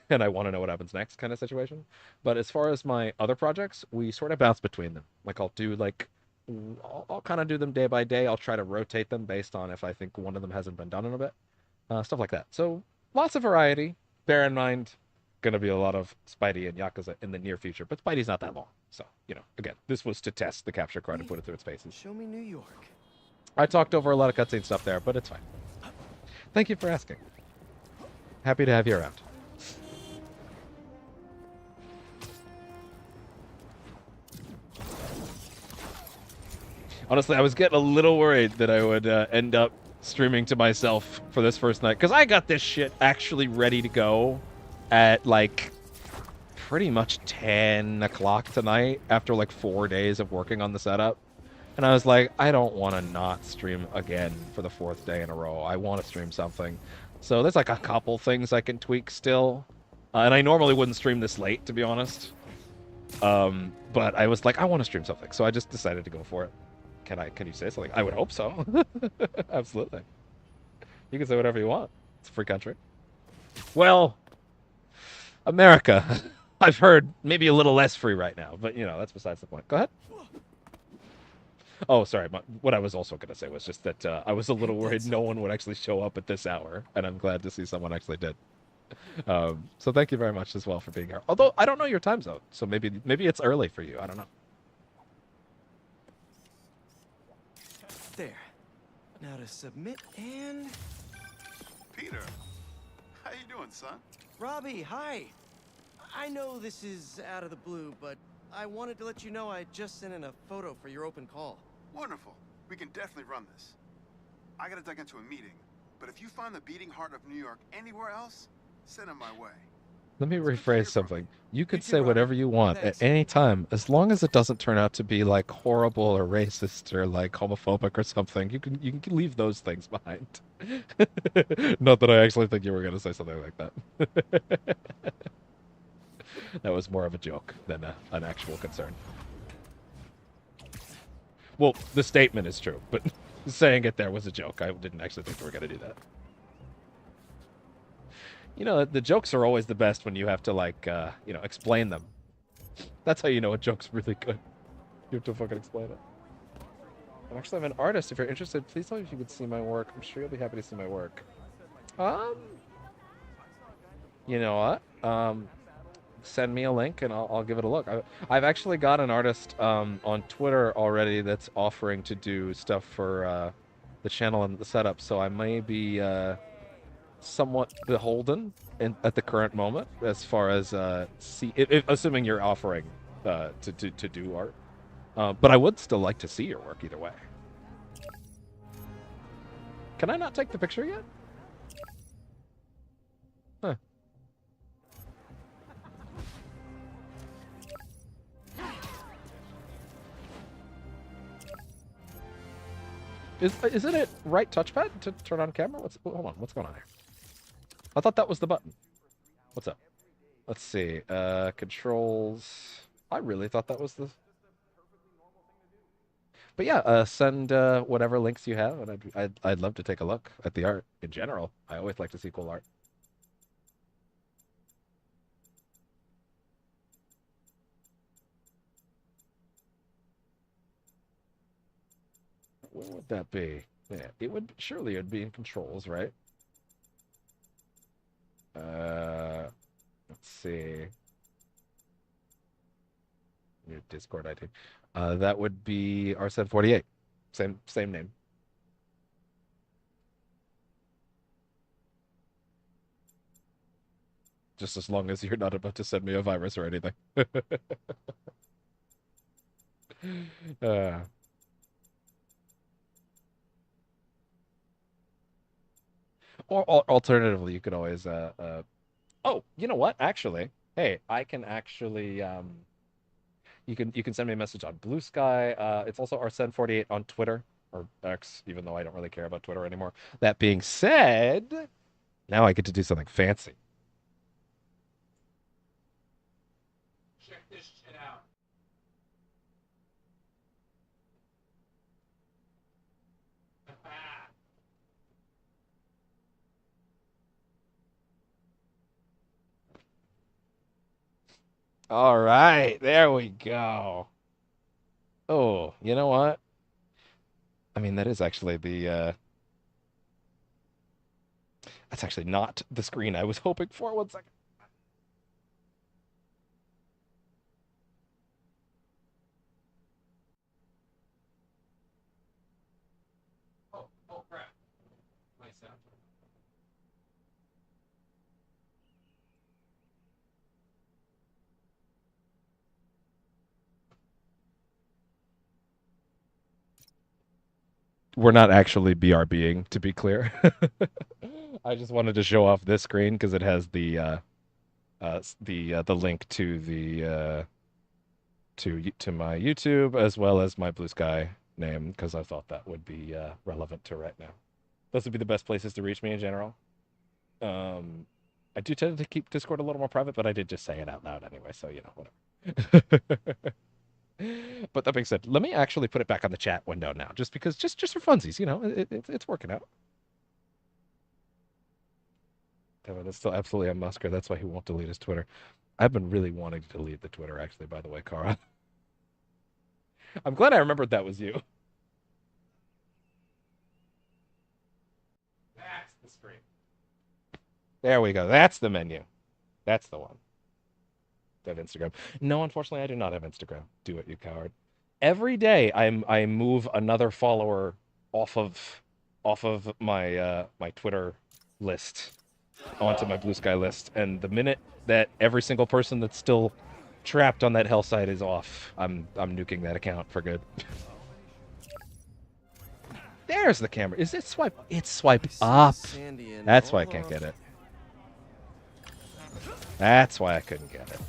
[SPEAKER 1] and I want to know what happens next kind of situation. But as far as my other projects, we sort of bounce between them. Like I'll kind of do them day by day. I'll try to rotate them based on if I think one of them hasn't been done in a bit. Stuff like that. So lots of variety. Bear in mind, going to be a lot of Spidey and Yakuza in the near future, but Spidey's not that long. So, again, this was to test the capture card and put it through its paces.
[SPEAKER 3] Show me New York.
[SPEAKER 1] I talked over a lot of cutscene stuff there, but it's fine. Thank you for asking. Happy to have you around. Honestly, I was getting a little worried that I would end up streaming to myself for this first night, because I got this shit actually ready to go at, like, pretty much 10 o'clock tonight after, like, 4 days of working on the setup. And I was like, I don't want to not stream again for the 4th day in a row. I want to stream something. So there's like a couple things I can tweak still. And I normally wouldn't stream this late, to be honest. But I was like, I want to stream something. So I just decided to go for it. Can you say something? I would hope so. Absolutely. You can say whatever you want. It's a free country. Well, America. I've heard maybe a little less free right now. But, that's besides the point. Go ahead. Oh, sorry. What I was also going to say was just that I was a little worried no one would actually show up at this hour, and I'm glad to see someone actually did. So thank you very much as well for being here. Although I don't know your time zone, so maybe it's early for you. I don't know.
[SPEAKER 3] There. Now to submit and...
[SPEAKER 4] Peter, how you doing, son?
[SPEAKER 3] Robbie, hi. I know this is out of the blue, but I wanted to let you know I just sent in a photo for your open call.
[SPEAKER 4] Wonderful. We can definitely run this. I gotta duck into a meeting, but if you find the beating heart of New York anywhere else, send it my way.
[SPEAKER 1] Let me rephrase something. You could say whatever you want at any time, as long as it doesn't turn out to be like horrible or racist or like homophobic or something. You can leave those things behind. Not that I actually think you were going to say something like that. That was more of a joke than an actual concern. Well, the statement is true, but saying it there was a joke. I didn't actually think we were going to do that. The jokes are always the best when you have to, like, explain them. That's how you know a joke's really good. You have to fucking explain it. I'm an artist. If you're interested, please tell me if you could see my work. I'm sure you'll be happy to see my work. You know what? Send me a link and I'll give it a look. I've actually got an artist on Twitter already that's offering to do stuff for the channel and the setup, so I may be somewhat beholden at the current moment as far as assuming you're offering to do art. But I would still like to see your work either way. Can I not take the picture yet? Huh. Isn't it right touchpad to turn on camera? Hold on, what's going on here? I thought that was the button. What's up? Let's see. Controls. I really thought that was the. But yeah, send whatever links you have, and I'd love to take a look at the art in general. I always like to see cool art. Where would that be? Yeah, it would surely it'd be in controls, right? Let's see. Your Discord ID. That would be Arsed48. Same name. Just as long as you're not about to send me a virus or anything. uh, or alternatively, you could always oh, you know what? Actually, hey, I can actually you can send me a message on Blue Sky. It's also Arsene48 on Twitter or X, even though I don't really care about Twitter anymore. That being said, now I get to do something fancy. Check this shit out. All right, there we go. Oh, you know what? I mean, that is actually the that's actually not the screen I was hoping for. One second. Oh crap. Nice sound. We're not actually BRBing, to be clear. I just wanted to show off this screen because it has the link to the to my YouTube as well as my Blue Sky name because I thought that would be relevant to right now. Those would be the best places to reach me in general. I do tend to keep Discord a little more private, but I did just say it out loud anyway, so you know, whatever. But that being said, let me actually put it back on the chat window now, just because, just for funsies, you know, it's working out. Devin is still absolutely a Musker. That's why he won't delete his Twitter. I've been really wanting to delete the Twitter, actually, by the way, Cara. I'm glad I remembered that was you. That's the screen. There we go. That's the menu. That's the one. That Instagram. No, unfortunately, I do not have Instagram. Do it, you coward. Every day, I move another follower off of my my Twitter list onto my Blue Sky list, and the minute that every single person that's still trapped on that hell site is off, I'm nuking that account for good. There's the camera. Is it swipe? It's swipe up. That's why I can't get it. That's why I couldn't get it.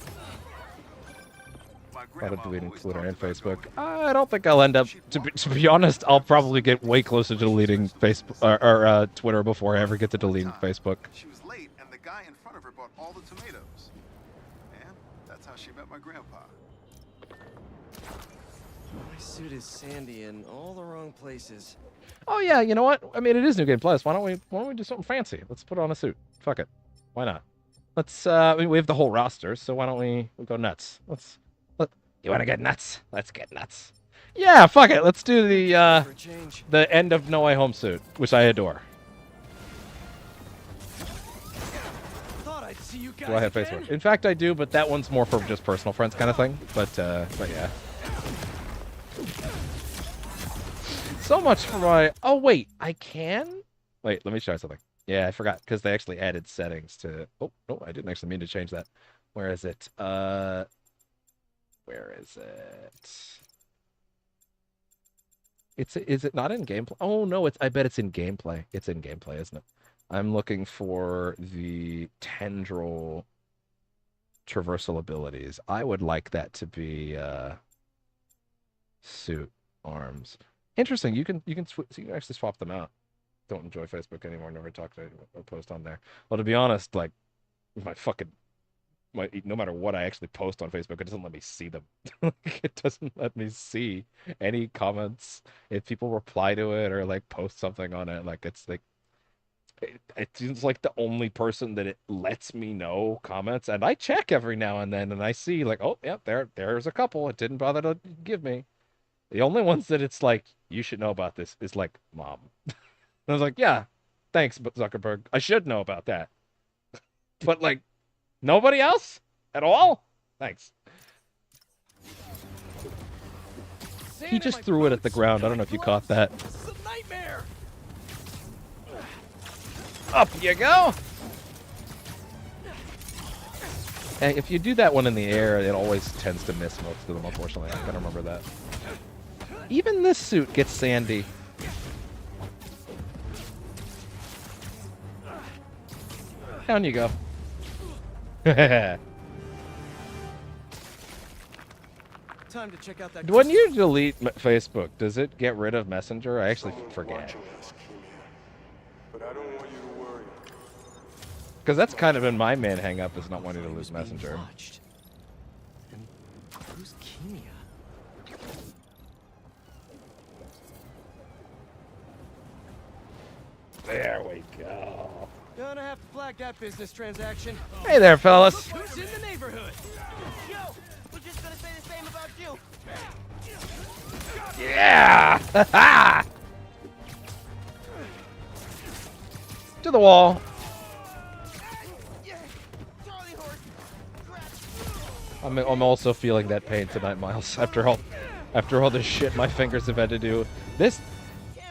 [SPEAKER 1] Thought of deleting Twitter and Facebook. I don't think I'll end up. To be honest, I'll probably get way closer to deleting Facebook or Twitter before I ever get to deleting Facebook.
[SPEAKER 4] She was late, and the guy in front of her bought all the tomatoes. And that's how she met my grandpa.
[SPEAKER 3] My suit is sandy in all the wrong places.
[SPEAKER 1] Oh yeah, you know what? I mean, it is New Game Plus. Why don't we do something fancy? Let's put on a suit. Fuck it. Why not? Let's. I mean, we have the whole roster, so why don't we go nuts? You want to get nuts? Let's get nuts. Yeah, fuck it. Let's do the end of No Way Home suit, which I adore.
[SPEAKER 8] Thought I'd see you guys
[SPEAKER 1] Do I have Facebook? In fact, I do, but that one's more for just personal friends kind of thing. But yeah. So much for my. Oh wait, I can. Wait, let me try something. Yeah, I forgot because they actually added settings to. Oh no, I didn't actually mean to change that. Where is it? Where is it? Is it not in gameplay? Oh no, I bet it's in gameplay. It's in gameplay, isn't it? I'm looking for the tendril traversal abilities. I would like that to be suit arms. Interesting. You can actually swap them out. Don't enjoy Facebook anymore. Never talk to or post on there. Well, to be honest, like my fucking no matter what I actually post on Facebook, it doesn't let me see them. It doesn't let me see any comments. If people reply to it or like post something on it, like it's like it seems like the only person that it lets me know comments, and I check every now and then, and I see like, oh yeah, there's a couple. It didn't bother to give me. The only ones that it's like you should know about this is like Mom. And I was like, yeah, thanks, Zuckerberg. I should know about that. But like nobody else at all. Thanks. He just threw it at the ground. I don't know if you caught that.
[SPEAKER 8] This is a nightmare.
[SPEAKER 1] Up you go! Hey, if you do that one in the air, it always tends to miss most of them, unfortunately. I gotta remember that. Even this suit gets sandy. Down you go.
[SPEAKER 3] Time to check out that.
[SPEAKER 1] When you delete Facebook, does it get rid of Messenger? I actually forget.
[SPEAKER 13] But I don't want you to worry.
[SPEAKER 1] Because that's kind of been my main hang-up, is not wanting to lose Messenger.
[SPEAKER 3] And who's Kimia?
[SPEAKER 1] There we go.
[SPEAKER 3] Gonna have to flag that business transaction.
[SPEAKER 1] Hey there, fellas.
[SPEAKER 8] Who's in the neighborhood?
[SPEAKER 5] Yo, we're just gonna say the same about you.
[SPEAKER 1] Yeah! To the wall. I'm also feeling that pain tonight, Miles. After all the shit my fingers have had to do.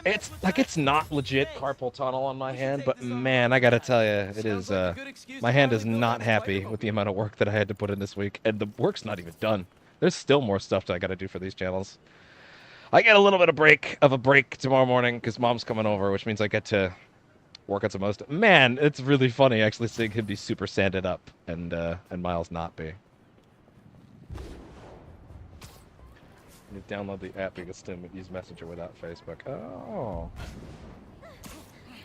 [SPEAKER 1] It's like it's not legit carpal tunnel on my hand, but man, I gotta tell you, it is. My hand is not happy with the amount of work that I had to put in this week, and the work's not even done. There's still more stuff that I gotta do for these channels. I get a little bit of a break tomorrow morning because Mom's coming over, which means I get to work on some other stuff. Man, it's really funny actually seeing him be super sanded up and Miles not be. You download the app because to use Messenger without Facebook. Oh.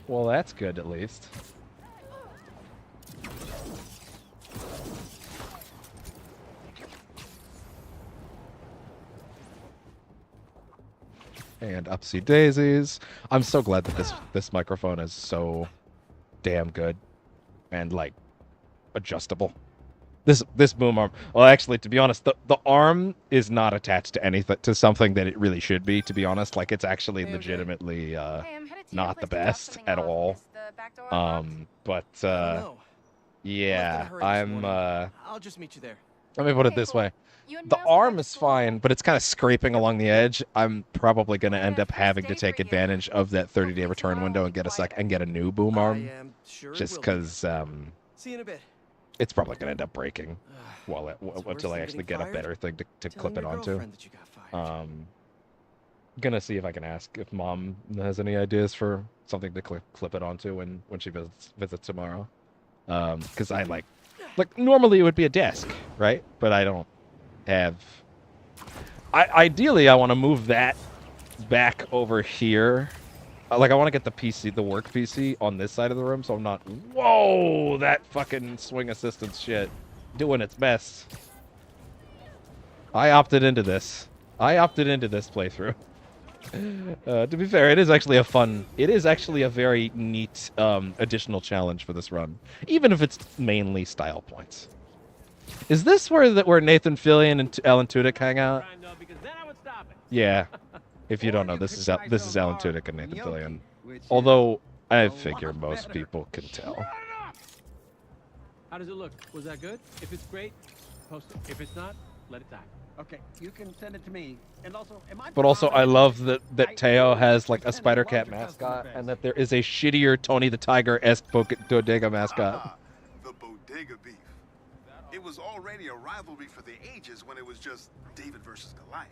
[SPEAKER 1] Well, that's good at least. And upsy daisies. I'm so glad that this microphone is so damn good and like adjustable. This boom arm. Well, actually, to be honest, the arm is not attached to anything, to something that it really should be. To be honest, like it's actually legitimately not the best at all. But yeah,
[SPEAKER 3] I'll just meet you there.
[SPEAKER 1] Let me put it this way: the arm is fine, but it's kind of scraping along the edge. I'm probably going to end up having to take advantage of that 30-day return window and get a new boom arm, just because.
[SPEAKER 3] See you in a bit.
[SPEAKER 1] It's probably going to end up breaking until I actually get a better thing to clip it onto. Gonna see if I can ask if Mom has any ideas for something to clip it onto when she visits tomorrow. Because I like normally it would be a desk, right? But I don't have. Ideally, I want to move that back over here. Like, I want to get the work PC on this side of the room, so I'm not... Whoa! That fucking swing assistance shit. Doing its best. I opted into this. Playthrough. To be fair, it is actually a fun... It is actually a very neat additional challenge for this run. Even if it's mainly style points. Is this where Nathan Fillion and Alan Tudyk hang out? Yeah. If you don't know, this is Alan Tudyk and Nathan Fillion. Although I figure most people can tell.
[SPEAKER 8] How does it look? Was that good? If it's great, post it. If it's not, let it die. Okay, you can send it to me. And also,
[SPEAKER 1] but also, I love that Teo has like a Spider-Cat mascot, and that there is a shittier Tony the Tiger-esque Bodega mascot.
[SPEAKER 4] The Bodega beef. It was already a rivalry for the ages when it was just David versus Goliath.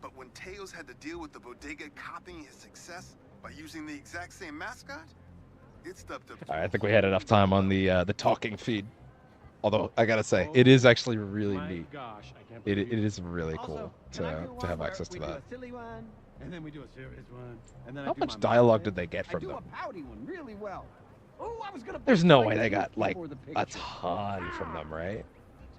[SPEAKER 4] But when Teos had to deal with the Bodega copying his success by using the exact same mascot, it stepped up.
[SPEAKER 1] I think we had enough time on the talking feed. Although I gotta say, it is actually really neat. It is really cool to have access to that.
[SPEAKER 8] And then we do a serious one. And then
[SPEAKER 1] How much dialogue did they get from them?
[SPEAKER 8] pouty one really well. Oh, I was gonna.
[SPEAKER 1] There's no way they got like a ton from them, right?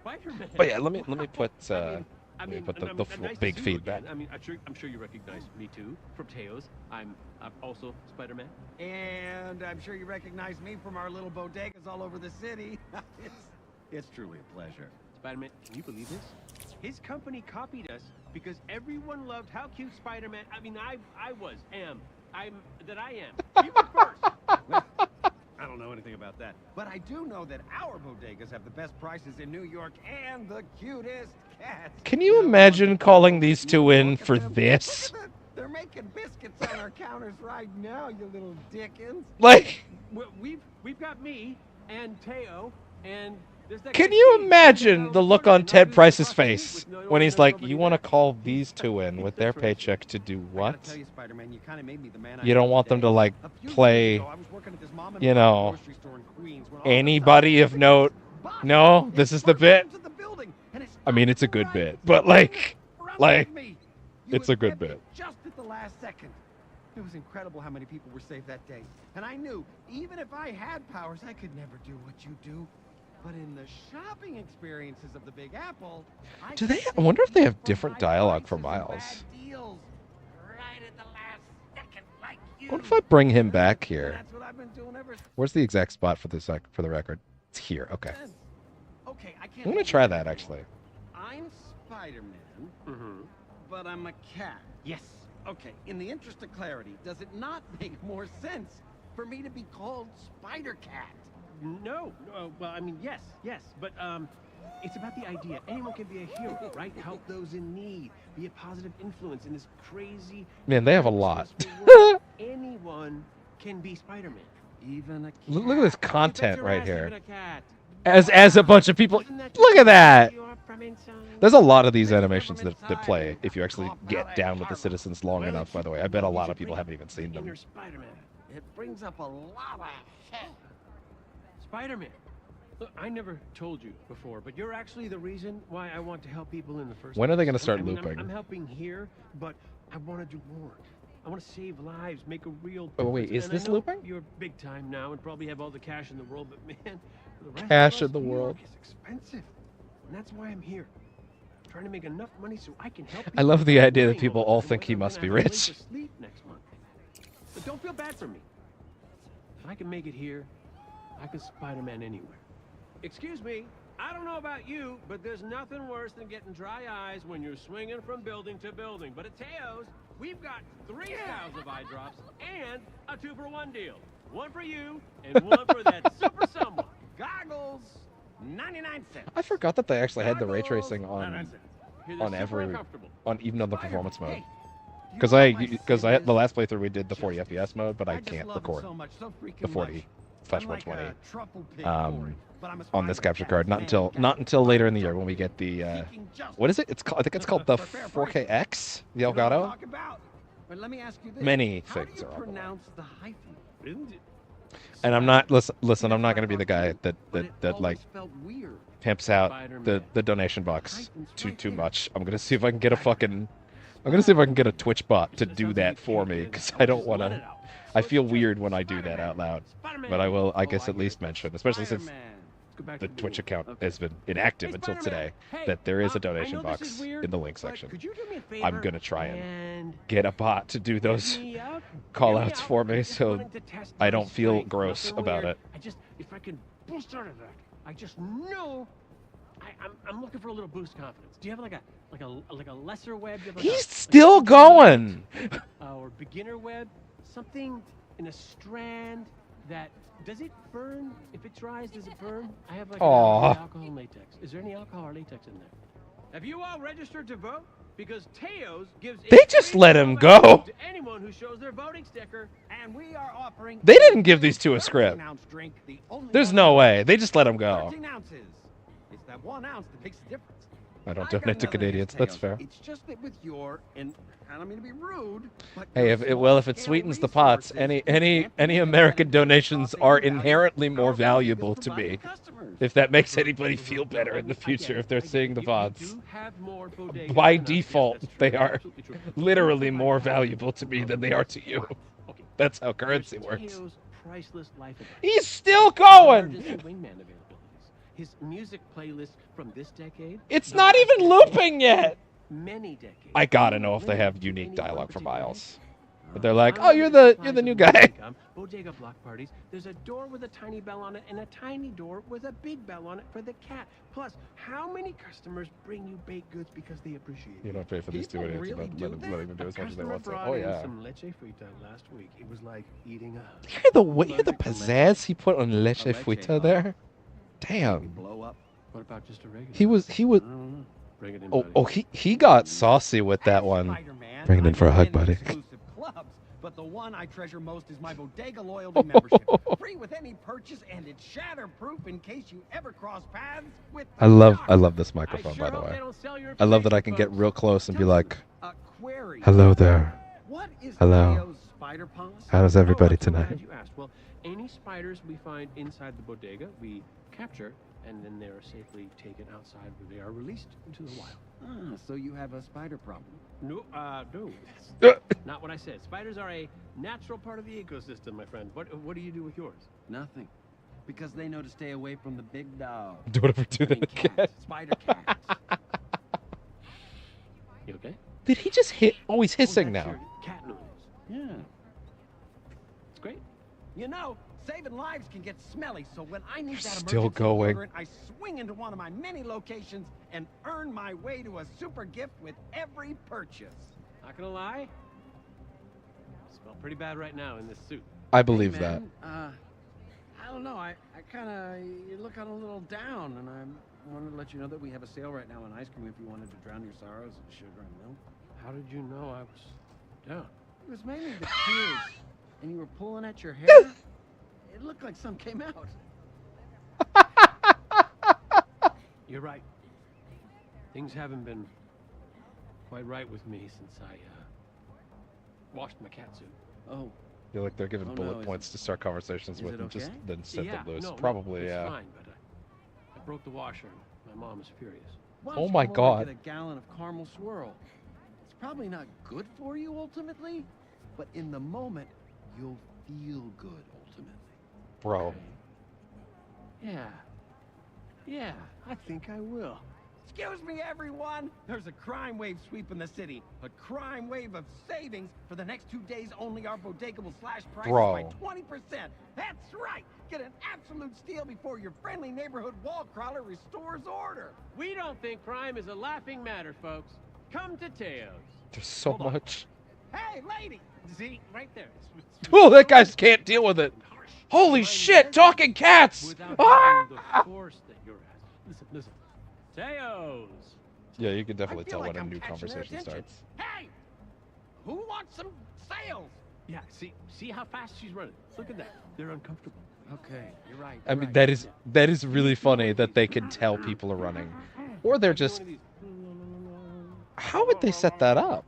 [SPEAKER 8] Spider-Man.
[SPEAKER 1] But yeah, let me put
[SPEAKER 8] I
[SPEAKER 1] let me
[SPEAKER 8] mean,
[SPEAKER 1] put the
[SPEAKER 8] nice to
[SPEAKER 1] big
[SPEAKER 8] see you
[SPEAKER 1] feedback.
[SPEAKER 8] again. I mean, I'm sure you recognize me too from Teos. I'm also Spider-Man.
[SPEAKER 14] And I'm sure you recognize me from our little bodegas all over the city. It's truly a pleasure.
[SPEAKER 8] Spider-Man, can you believe this? His company copied us because everyone loved how cute Spider-Man. I mean, I'm that I am. You were first.
[SPEAKER 14] I don't know anything about that, but I do know that our bodegas have the best prices in New York and the cutest cats.
[SPEAKER 1] Can you imagine calling these two in for this?
[SPEAKER 14] They're making biscuits on our counters right now, you little dickens.
[SPEAKER 1] Like,
[SPEAKER 8] we've got me and Teo and there's that
[SPEAKER 1] can
[SPEAKER 8] guy
[SPEAKER 1] you
[SPEAKER 8] Steve.
[SPEAKER 1] imagine the look on Ted Price's face when he's like, "You want to call these two in with their paycheck to do what?
[SPEAKER 14] Tell you, Spider-Man, you kind of made me the man I
[SPEAKER 1] You don't
[SPEAKER 14] am
[SPEAKER 1] want them to
[SPEAKER 14] today.
[SPEAKER 1] like
[SPEAKER 14] A few years
[SPEAKER 1] play,
[SPEAKER 14] ago, I was working at this mom and
[SPEAKER 1] you
[SPEAKER 14] pop
[SPEAKER 1] know,
[SPEAKER 14] grocery store in Queens when all of a sudden,
[SPEAKER 1] anybody of note. No, this is the bit. I mean, it's a good bit, but like, it's a good bit.
[SPEAKER 14] Just at the last second. It was incredible how many people were saved that day. And I knew, even if I had powers, I could never do what you do. But in the shopping experiences of the Big Apple,
[SPEAKER 1] Do they? I wonder if they have different dialogue for Miles.
[SPEAKER 14] deals right at the last second, like you.
[SPEAKER 1] What if I bring him back here?
[SPEAKER 14] That's what I've been doing ever since.
[SPEAKER 1] Where's the exact spot for this? For the record, it's here. Okay.
[SPEAKER 14] Okay, I can't.
[SPEAKER 1] I'm gonna try that actually.
[SPEAKER 14] I'm Spider-Man, but I'm a cat. Yes. Okay, in the interest of clarity, does it not make more sense for me to be called Spider-Cat?
[SPEAKER 8] No, well, I mean, yes, but it's about the idea. Anyone can be a hero, right? Help those in need, be a positive influence in this crazy.
[SPEAKER 1] Man, they have a lot.
[SPEAKER 8] Anyone can be Spider-Man.
[SPEAKER 14] Even a cat.
[SPEAKER 1] Look at this content right
[SPEAKER 8] Even
[SPEAKER 1] here.
[SPEAKER 8] a cat.
[SPEAKER 1] As a bunch of people. Look at that. There's a lot of these animations that play if you actually get down with the citizens long enough. By the way, I bet a lot of people haven't even seen them.
[SPEAKER 8] Spider-Man.
[SPEAKER 14] It brings up a lot of shit.
[SPEAKER 8] Spider-Man. Look, I never told you before, but you're actually the reason why I want to help people in the first place.
[SPEAKER 1] When are they going to start
[SPEAKER 8] I mean,
[SPEAKER 1] looping?
[SPEAKER 8] I'm helping here, but I want to do more. I want to save lives, make a real difference.
[SPEAKER 1] Oh, wait, is
[SPEAKER 8] And
[SPEAKER 1] this
[SPEAKER 8] I know
[SPEAKER 1] looping?
[SPEAKER 8] You're big time now and probably have all the cash in the world, but man, for the rest
[SPEAKER 1] Cash
[SPEAKER 8] of us,
[SPEAKER 1] in the
[SPEAKER 8] New York
[SPEAKER 1] world.
[SPEAKER 8] is expensive. And that's why I'm here. Trying to make enough money so I can help
[SPEAKER 1] I love the
[SPEAKER 8] people
[SPEAKER 1] idea that
[SPEAKER 8] worrying
[SPEAKER 1] people
[SPEAKER 8] over
[SPEAKER 1] all
[SPEAKER 8] it and
[SPEAKER 1] think
[SPEAKER 8] whether
[SPEAKER 1] he
[SPEAKER 8] I'm
[SPEAKER 1] must
[SPEAKER 8] gonna
[SPEAKER 1] be
[SPEAKER 8] have a place
[SPEAKER 1] rich.
[SPEAKER 8] to sleep next month. But don't feel bad for me. If I can make it here, I can Spider-Man anywhere. Excuse me, I don't know about you, but there's nothing worse than getting dry eyes when you're swinging from building to building. But at Teo's, we've got 3 styles of eye drops and a 2-for-1 deal. One for you and one for that super someone.
[SPEAKER 14] Goggles, 99 cents.
[SPEAKER 1] I forgot that they actually had the ray tracing on
[SPEAKER 8] Here, they're super
[SPEAKER 1] every
[SPEAKER 8] uncomfortable.
[SPEAKER 1] even on the performance mode.
[SPEAKER 14] Hey,
[SPEAKER 1] Because I had the last playthrough we did the 40 FPS mode, but I
[SPEAKER 14] just
[SPEAKER 1] can't
[SPEAKER 14] love it
[SPEAKER 1] record
[SPEAKER 14] so much, so freaking
[SPEAKER 1] the 40
[SPEAKER 14] much.
[SPEAKER 1] /
[SPEAKER 14] I'm like
[SPEAKER 1] 120
[SPEAKER 14] a truffle pig boring, but I'm a
[SPEAKER 1] on this
[SPEAKER 14] Spider-Man
[SPEAKER 1] capture card. Not
[SPEAKER 14] fan.
[SPEAKER 1] until later in the year when we get the
[SPEAKER 14] Seeking justice.
[SPEAKER 1] what is it? It's called, I think it's called the 4KX, the
[SPEAKER 14] You know what I'm
[SPEAKER 1] Elgato.
[SPEAKER 14] talking about. But let me ask you this.
[SPEAKER 1] Many
[SPEAKER 14] How
[SPEAKER 1] things
[SPEAKER 14] do you
[SPEAKER 1] are on the way.
[SPEAKER 14] pronounce the hyphen?
[SPEAKER 8] Isn't it?
[SPEAKER 1] And I'm not listen. I'm not going to be the guy
[SPEAKER 14] But it
[SPEAKER 1] that like
[SPEAKER 14] always felt weird.
[SPEAKER 1] pimps out
[SPEAKER 8] Spider-Man.
[SPEAKER 1] the donation box too much. I'm gonna see if I can get a Twitch bot to do that for me because I don't want to. I feel weird when I do that out loud, but I will. I guess at least mention, especially since the Twitch account has been inactive until today, that there is a donation box in the link section. I'm gonna try and get a bot to do those callouts for me so I don't feel gross about it.
[SPEAKER 8] If I can boost out of that, I just know I'm looking for a little boost confidence. Do you have like a lesser web? Do you have
[SPEAKER 1] He's still going.
[SPEAKER 8] Or beginner web, something in a strand that does it burn? If it dries, does it burn? I have like alcohol and latex. Is there any alcohol or latex in there? Have you all registered to vote? Because Teos gives
[SPEAKER 1] They just let him go.
[SPEAKER 8] to anyone who shows their voting sticker,
[SPEAKER 14] And we are offering.
[SPEAKER 1] They didn't give these two a script.
[SPEAKER 14] 13-ounce drink, the only
[SPEAKER 1] There's
[SPEAKER 14] one
[SPEAKER 1] no
[SPEAKER 14] that-
[SPEAKER 1] way. They just let him go.
[SPEAKER 14] 13 ounces. It's that 1 ounce that makes the difference.
[SPEAKER 1] I don't
[SPEAKER 14] I got
[SPEAKER 1] donate to
[SPEAKER 14] nothing
[SPEAKER 1] Canadians.
[SPEAKER 14] against
[SPEAKER 1] That's
[SPEAKER 14] Teos.
[SPEAKER 1] fair.
[SPEAKER 14] It's just that with your, and I don't mean to be rude, but
[SPEAKER 1] Hey,
[SPEAKER 14] your
[SPEAKER 1] if it
[SPEAKER 14] small-scale
[SPEAKER 1] sweetens the pots,
[SPEAKER 14] resources
[SPEAKER 1] any
[SPEAKER 14] can't be
[SPEAKER 1] American
[SPEAKER 14] benefited
[SPEAKER 1] donations
[SPEAKER 14] from
[SPEAKER 1] are
[SPEAKER 14] providing
[SPEAKER 1] inherently
[SPEAKER 14] value
[SPEAKER 1] more
[SPEAKER 14] to our
[SPEAKER 1] valuable to
[SPEAKER 14] providing
[SPEAKER 1] me.
[SPEAKER 14] customers.
[SPEAKER 1] If that makes anybody feel better in the future, if they're seeing the
[SPEAKER 8] You
[SPEAKER 1] VODs.
[SPEAKER 8] do have more bodegas
[SPEAKER 1] By
[SPEAKER 8] than us. Yes,
[SPEAKER 1] default,
[SPEAKER 8] that's true.
[SPEAKER 1] they
[SPEAKER 8] That's
[SPEAKER 1] are
[SPEAKER 8] absolutely true.
[SPEAKER 1] literally more valuable to me than they are to you.
[SPEAKER 8] Okay.
[SPEAKER 1] That's how currency
[SPEAKER 8] There's
[SPEAKER 1] works.
[SPEAKER 8] Teos priceless life advice.
[SPEAKER 1] He's still going!
[SPEAKER 8] Emergency wingman availabilities. His music playlist from this decade.
[SPEAKER 1] It's
[SPEAKER 8] the
[SPEAKER 1] not
[SPEAKER 8] last
[SPEAKER 1] even
[SPEAKER 8] decade,
[SPEAKER 1] looping yet!
[SPEAKER 8] Many decades.
[SPEAKER 1] I gotta know if they have
[SPEAKER 8] Limited to
[SPEAKER 1] unique
[SPEAKER 8] any
[SPEAKER 1] dialogue
[SPEAKER 8] one
[SPEAKER 1] for
[SPEAKER 8] particular
[SPEAKER 1] Miles.
[SPEAKER 8] day.
[SPEAKER 1] But they're like, oh, you're
[SPEAKER 8] Unlimited
[SPEAKER 1] the
[SPEAKER 8] supplies
[SPEAKER 1] new
[SPEAKER 8] of
[SPEAKER 1] guy.
[SPEAKER 8] low income, bodega block parties. There's a door with a tiny bell on it and a tiny door with a big bell on it for the cat. Plus, how many customers bring you baked goods because they appreciate it?
[SPEAKER 1] You don't pay for these two
[SPEAKER 8] People
[SPEAKER 1] idiots
[SPEAKER 8] really
[SPEAKER 1] about
[SPEAKER 8] do
[SPEAKER 1] letting them do as much as they
[SPEAKER 8] customer
[SPEAKER 1] want to.
[SPEAKER 8] brought
[SPEAKER 1] Oh
[SPEAKER 8] in
[SPEAKER 1] yeah.
[SPEAKER 8] some leche frita last week. It was like eating a.
[SPEAKER 1] Hear the pizzazz he put on leche frita there? Damn.
[SPEAKER 8] Blow up. What about just a regular?
[SPEAKER 1] He was
[SPEAKER 8] I don't know. Bring it in, buddy.
[SPEAKER 1] oh he got saucy with that one.
[SPEAKER 14] Spider-Man,
[SPEAKER 1] Bring it in
[SPEAKER 14] I'm
[SPEAKER 1] for a hug,
[SPEAKER 14] in
[SPEAKER 1] buddy.
[SPEAKER 14] exclusive clubs, but the one I treasure most is my Bodega Loyalty membership. Free with any purchase, and it's shatterproof in case you ever cross paths with the
[SPEAKER 1] I love
[SPEAKER 14] Doctor.
[SPEAKER 1] this microphone, by the
[SPEAKER 8] hope
[SPEAKER 1] way.
[SPEAKER 8] they don't sell your
[SPEAKER 1] I love that I
[SPEAKER 8] information,
[SPEAKER 1] can get
[SPEAKER 8] folks.
[SPEAKER 1] real close and be
[SPEAKER 14] Tell
[SPEAKER 1] like,
[SPEAKER 14] me, query.
[SPEAKER 1] hello there.
[SPEAKER 14] What is
[SPEAKER 1] Hello.
[SPEAKER 14] Teo's spider policy?
[SPEAKER 1] How's everybody
[SPEAKER 8] I'm so glad
[SPEAKER 1] tonight?
[SPEAKER 8] you asked. Well, any spiders we find inside the bodega, we capture, and then they are safely taken outside where they are released into the wild.
[SPEAKER 14] Ah, so you have a spider problem.
[SPEAKER 8] No, no. Not what I said. Spiders are a natural part of the ecosystem, my friend. What do you do with yours?
[SPEAKER 14] Nothing. Because they know to stay away from the big dog.
[SPEAKER 1] Do whatever do
[SPEAKER 14] I mean,
[SPEAKER 1] that again.
[SPEAKER 14] cats, spider cats.
[SPEAKER 8] You okay?
[SPEAKER 1] Did he just hit? Oh, he's hissing
[SPEAKER 8] that's
[SPEAKER 1] now.
[SPEAKER 8] your cat noise.
[SPEAKER 14] Yeah.
[SPEAKER 8] It's great.
[SPEAKER 14] You know, saving lives can get smelly, so when I need that
[SPEAKER 1] Still
[SPEAKER 14] emergency
[SPEAKER 1] going.
[SPEAKER 14] deodorant, I swing into one of my many locations and earn my way to a super gift with every purchase.
[SPEAKER 8] Not gonna lie. Smell pretty bad right now in this suit.
[SPEAKER 1] I believe
[SPEAKER 14] Hey,
[SPEAKER 1] that.
[SPEAKER 14] man, I don't know. I kind of you look a little down, and I wanted to let you know that we have a sale right now on ice cream if you wanted to drown your sorrows in sugar and milk.
[SPEAKER 8] How did you know I was down?
[SPEAKER 14] It was mainly the tears, and you were pulling at your hair. It looked like some came out.
[SPEAKER 8] You're right. Things haven't been quite right with me since I washed my cat suit.
[SPEAKER 14] Oh.
[SPEAKER 1] Feel like they're giving
[SPEAKER 14] Oh,
[SPEAKER 1] bullet
[SPEAKER 14] no, is
[SPEAKER 1] points to start conversations
[SPEAKER 14] is
[SPEAKER 1] with
[SPEAKER 14] it
[SPEAKER 1] and just
[SPEAKER 14] okay?
[SPEAKER 1] then set
[SPEAKER 8] Yeah,
[SPEAKER 1] them loose.
[SPEAKER 8] no,
[SPEAKER 1] Probably,
[SPEAKER 8] it's
[SPEAKER 1] yeah.
[SPEAKER 8] fine, but I broke the washer. And my mom is furious.
[SPEAKER 14] Why
[SPEAKER 1] Oh
[SPEAKER 14] don't you
[SPEAKER 1] my
[SPEAKER 14] come over and
[SPEAKER 1] God.
[SPEAKER 14] Get a gallon of caramel swirl. It's probably not good for you ultimately, but in the moment, you'll feel good ultimately.
[SPEAKER 1] Bro.
[SPEAKER 8] Yeah. Yeah, I think I will.
[SPEAKER 14] Excuse me, everyone. There's a crime wave sweeping the city. A crime wave of savings. For the next 2 days only, our bodega will slash prices by
[SPEAKER 1] Bro.
[SPEAKER 14] 20%. That's right. Get an absolute steal before your friendly neighborhood wall crawler restores order.
[SPEAKER 8] We don't think crime is a laughing matter, folks. Come to Teo's.
[SPEAKER 1] There's so
[SPEAKER 8] Hold on.
[SPEAKER 1] much.
[SPEAKER 14] Hey, lady.
[SPEAKER 8] See, right there.
[SPEAKER 1] Oh, that guy can't deal with it. Holy shit, talking cats!
[SPEAKER 8] Without
[SPEAKER 1] Ah!
[SPEAKER 8] having the force that you're asking. Listen. Teo's.
[SPEAKER 1] Yeah, you can definitely
[SPEAKER 14] I feel
[SPEAKER 1] tell
[SPEAKER 14] like
[SPEAKER 1] when a
[SPEAKER 14] I'm
[SPEAKER 1] new
[SPEAKER 14] catching their
[SPEAKER 1] conversation
[SPEAKER 14] attention.
[SPEAKER 1] starts.
[SPEAKER 14] Hey, who wants some sales?
[SPEAKER 8] Yeah, see how fast she's running. Look at that. They're uncomfortable.
[SPEAKER 14] Okay, you're right.
[SPEAKER 1] I mean, that is really funny that they can tell people are running. Or they're just... How would they set that up?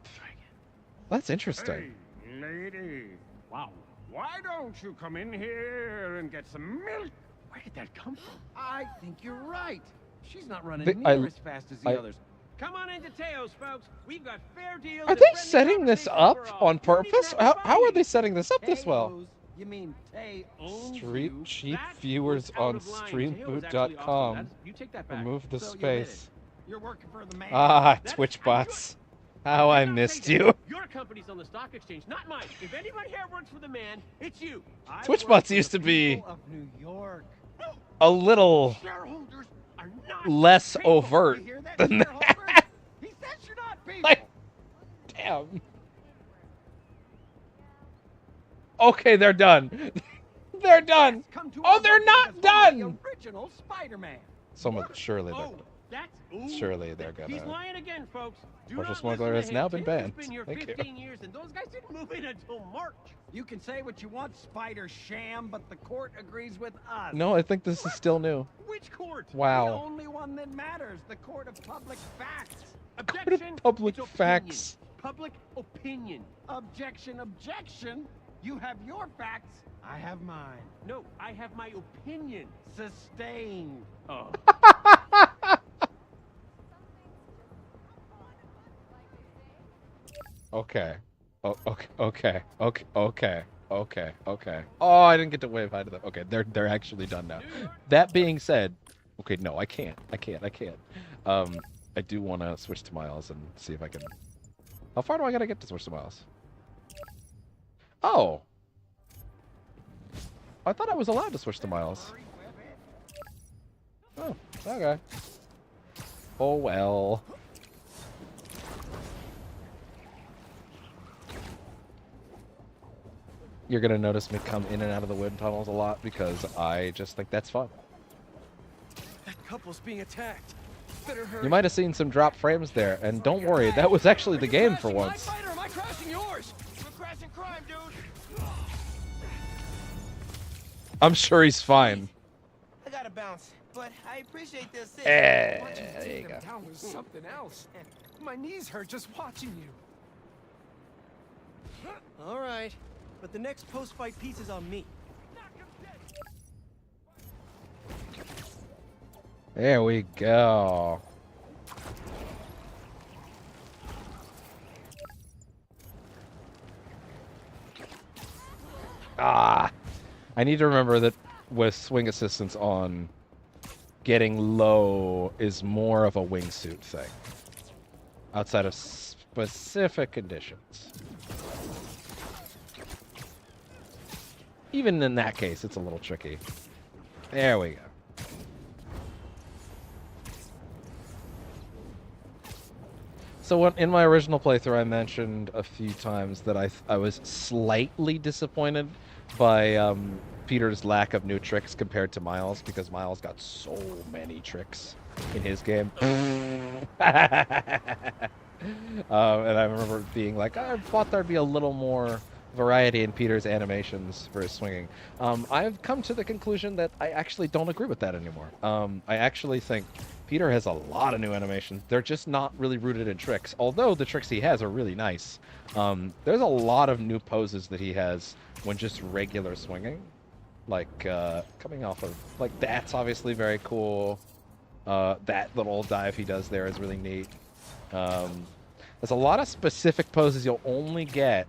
[SPEAKER 1] That's interesting.
[SPEAKER 14] Hey, lady. Wow. Why don't you come in here and get some milk?
[SPEAKER 8] Where did that come from?
[SPEAKER 14] I think you're right. She's not running
[SPEAKER 1] They-
[SPEAKER 14] near as fast as the
[SPEAKER 1] I-
[SPEAKER 14] others.
[SPEAKER 8] Come on into Teo's, folks. We've got fair deals.
[SPEAKER 1] Are
[SPEAKER 8] and
[SPEAKER 1] they
[SPEAKER 8] friendly
[SPEAKER 1] setting this
[SPEAKER 8] conversation
[SPEAKER 1] up
[SPEAKER 8] for all.
[SPEAKER 1] on
[SPEAKER 8] You don't even
[SPEAKER 1] purpose?
[SPEAKER 8] have to
[SPEAKER 1] How are
[SPEAKER 8] fight.
[SPEAKER 1] they setting this up this well?
[SPEAKER 14] Teo's? You mean Tay owns
[SPEAKER 1] Street
[SPEAKER 14] you?
[SPEAKER 1] cheap
[SPEAKER 8] That
[SPEAKER 1] viewers
[SPEAKER 8] was out
[SPEAKER 1] on
[SPEAKER 8] of line. Teo is actually
[SPEAKER 1] streamboot.com.
[SPEAKER 8] awesome. That's- You take that back.
[SPEAKER 1] Remove the
[SPEAKER 14] So you admit
[SPEAKER 1] space.
[SPEAKER 14] You're working for the man.
[SPEAKER 1] Ah,
[SPEAKER 8] That's-
[SPEAKER 1] Twitch
[SPEAKER 8] I
[SPEAKER 1] bots. How I
[SPEAKER 8] did not
[SPEAKER 1] missed
[SPEAKER 8] say that.
[SPEAKER 1] you.
[SPEAKER 8] Your company's on the stock exchange, not mine. If anybody here works for the man, it's you.
[SPEAKER 14] I
[SPEAKER 1] Twitch
[SPEAKER 14] work
[SPEAKER 1] bots
[SPEAKER 14] for
[SPEAKER 1] used
[SPEAKER 14] the
[SPEAKER 1] to be
[SPEAKER 14] people of New York.
[SPEAKER 1] a little
[SPEAKER 14] Shareholders are not
[SPEAKER 1] less
[SPEAKER 14] people.
[SPEAKER 1] overt
[SPEAKER 14] You hear that,
[SPEAKER 1] than that.
[SPEAKER 14] shareholders? He says you're not people.
[SPEAKER 1] Like, damn. Okay, they're done. They're done.
[SPEAKER 14] Come to
[SPEAKER 1] Oh,
[SPEAKER 14] our
[SPEAKER 1] they're not
[SPEAKER 14] bodegas from
[SPEAKER 1] done.
[SPEAKER 14] The original Spider-Man.
[SPEAKER 1] Someone, surely
[SPEAKER 8] Oh,
[SPEAKER 1] they're, surely they're
[SPEAKER 8] He's
[SPEAKER 1] gonna.
[SPEAKER 8] lying again, folks. Do
[SPEAKER 1] Partial
[SPEAKER 8] not
[SPEAKER 1] smuggler
[SPEAKER 8] listen
[SPEAKER 1] has
[SPEAKER 8] to him.
[SPEAKER 1] now been
[SPEAKER 8] Teo's
[SPEAKER 1] banned.
[SPEAKER 8] been here
[SPEAKER 1] Thank you.
[SPEAKER 8] 15 years, and those guys didn't move in until March.
[SPEAKER 14] You can say what you want, Spider Sham, but the court agrees with us.
[SPEAKER 1] No, I think this is still new.
[SPEAKER 8] Which court?
[SPEAKER 14] The
[SPEAKER 1] Wow.
[SPEAKER 14] only one that matters, the court of public facts.
[SPEAKER 8] Objection.
[SPEAKER 1] Public
[SPEAKER 8] It's opinion.
[SPEAKER 1] facts.
[SPEAKER 8] Public opinion.
[SPEAKER 14] Objection, objection. You have your facts, I have mine.
[SPEAKER 8] No, I have my opinion.
[SPEAKER 14] Sustained.
[SPEAKER 8] Oh.
[SPEAKER 1] Okay. Oh, okay. Okay. Okay. Okay. Okay, okay. Oh, I didn't get to wave hi to them. Okay, they're actually done now. That being said, okay, no, I can't. I do want to switch to Miles and see if I can. How far do I gotta get to switch to Miles? Oh, I thought I was allowed to switch to Miles. Oh, okay. Oh well. You're gonna notice me come in and out of the wind tunnels a lot because I just think that's fun.
[SPEAKER 3] That couple's being attacked. Better hurry.
[SPEAKER 1] You might have seen some drop frames there, and don't worry, that was actually the game for once.
[SPEAKER 3] My fighter, am I crashing yours?
[SPEAKER 5] We're crashing crime, dude.
[SPEAKER 1] I'm sure he's fine.
[SPEAKER 5] I gotta bounce, but I appreciate the assist.
[SPEAKER 1] There you go.
[SPEAKER 14] Down was something else. My knees hurt just watching you.
[SPEAKER 3] All right, but the next post-fight piece is on me.
[SPEAKER 1] There we go. Ah, I need to remember that with swing assistance on, getting low is more of a wingsuit thing. Outside of specific conditions. Even in that case, it's a little tricky. There we go. So in my original playthrough, I mentioned a few times that I was slightly disappointed by Peter's lack of new tricks compared to Miles, because Miles got so many tricks in his game. And I remember being like, I thought there'd be a little more variety in Peter's animations for his swinging. I've come to the conclusion that I actually don't agree with that anymore. I actually think Peter has a lot of new animations. They're just not really rooted in tricks, although the tricks he has are really nice. There's a lot of new poses that he has when just regular swinging. Like, coming off of... Like, that's obviously very cool. That little dive he does there is really neat. There's a lot of specific poses you'll only get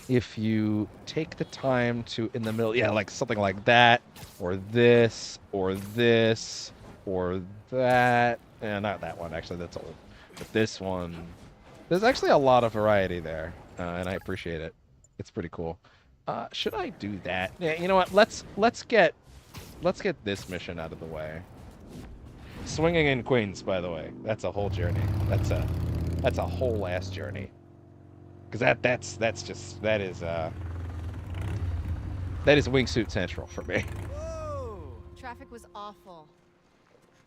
[SPEAKER 1] if you take the time to, in the middle, yeah, like something like that, or this, or this, or that. Not that one, actually, that's old. But this one. There's actually a lot of variety there, and I appreciate it. It's pretty cool. Should I do that? Yeah, you know what? Let's get this mission out of the way. Swinging in Queens, by the way. That's a whole journey. That's a whole ass journey. Because that is wingsuit central for me.
[SPEAKER 7] Whoa! Traffic was awful.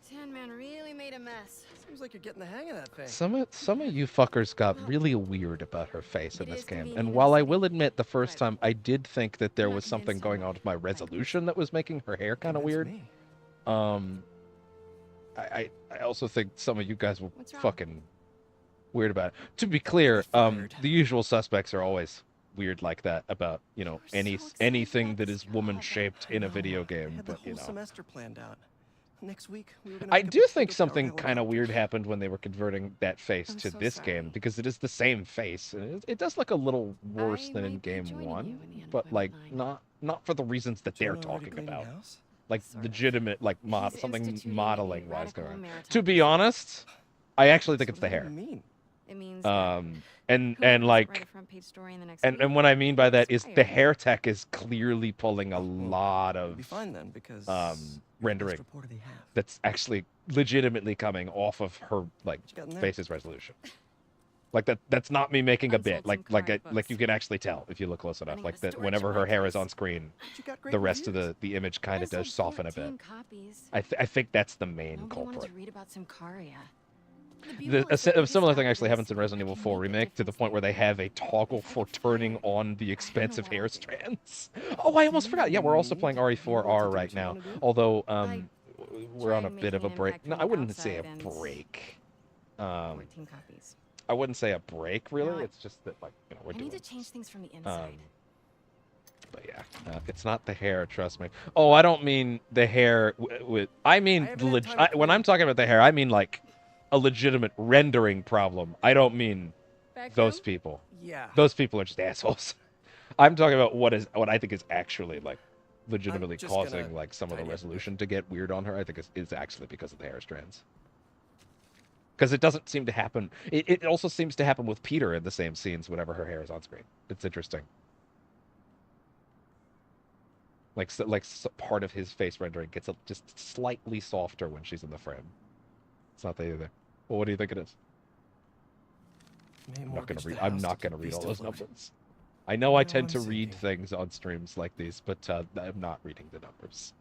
[SPEAKER 7] Tan Man really made a mess.
[SPEAKER 3] Seems like you're getting the hang of that thing.
[SPEAKER 1] Some of you fuckers got really weird about her face in this game. And while I will admit the first time I did think that there was something going on with my resolution that was making her hair kind of weird. I also think some of you guys were fucking weird about it. To be clear, the usual suspects are always weird like that about, you know, anything that is woman shaped in a video game. But you know,
[SPEAKER 3] semester planned out. Next week, we were gonna
[SPEAKER 1] I
[SPEAKER 3] make a
[SPEAKER 1] do think
[SPEAKER 3] potato
[SPEAKER 1] something
[SPEAKER 3] salad.
[SPEAKER 1] kind of weird happened when they were converting that face to this game, because it is the same face, and it does look a little worse than in game one, but like not for the reasons that they're talking about. Like legitimate, like something modeling wise going on. To be honest, I actually think it's the hair.
[SPEAKER 7] It means
[SPEAKER 1] and like and what I mean by that is the hair tech is clearly pulling a lot of rendering that's actually legitimately coming off of her like face's resolution. Like that's not me making a bit. Like you can actually tell if you look close enough. Like that whenever her hair is on screen, the rest of the image kind of does soften a bit. I think that's the main culprit. A similar thing actually happens in Resident Evil 4 Remake, to the point where they have a toggle for turning on the expensive hair strands. Oh, I almost forgot. Yeah, we're also playing RE4R right now. Although we're on a bit of a break. No, I wouldn't say a break.
[SPEAKER 7] 14 copies.
[SPEAKER 1] I wouldn't say a break, really. It's just that, like, you know, we're
[SPEAKER 7] I
[SPEAKER 1] doing
[SPEAKER 7] need to change things from the inside.
[SPEAKER 1] But yeah, it's not the hair, trust me. Oh, I don't mean the hair I mean, when I'm talking about the hair, I mean, like, a legitimate rendering problem. I don't mean those people.
[SPEAKER 3] Yeah.
[SPEAKER 1] Those people are just assholes. I'm talking about what I think is actually like legitimately
[SPEAKER 3] just
[SPEAKER 1] causing
[SPEAKER 3] gonna
[SPEAKER 1] like some of the
[SPEAKER 3] tidy up a bit.
[SPEAKER 1] resolution to get weird on her. I think is actually because of the hair strands. Because it doesn't seem to happen. It also seems to happen with Peter in the same scenes whenever her hair is on screen. It's interesting. Like part of his face rendering gets just slightly softer when she's in the frame. It's not there either. Well, what do you think it is? I'm not gonna read all those numbers. I know I tend to read things on streams like these, but I'm not reading the numbers.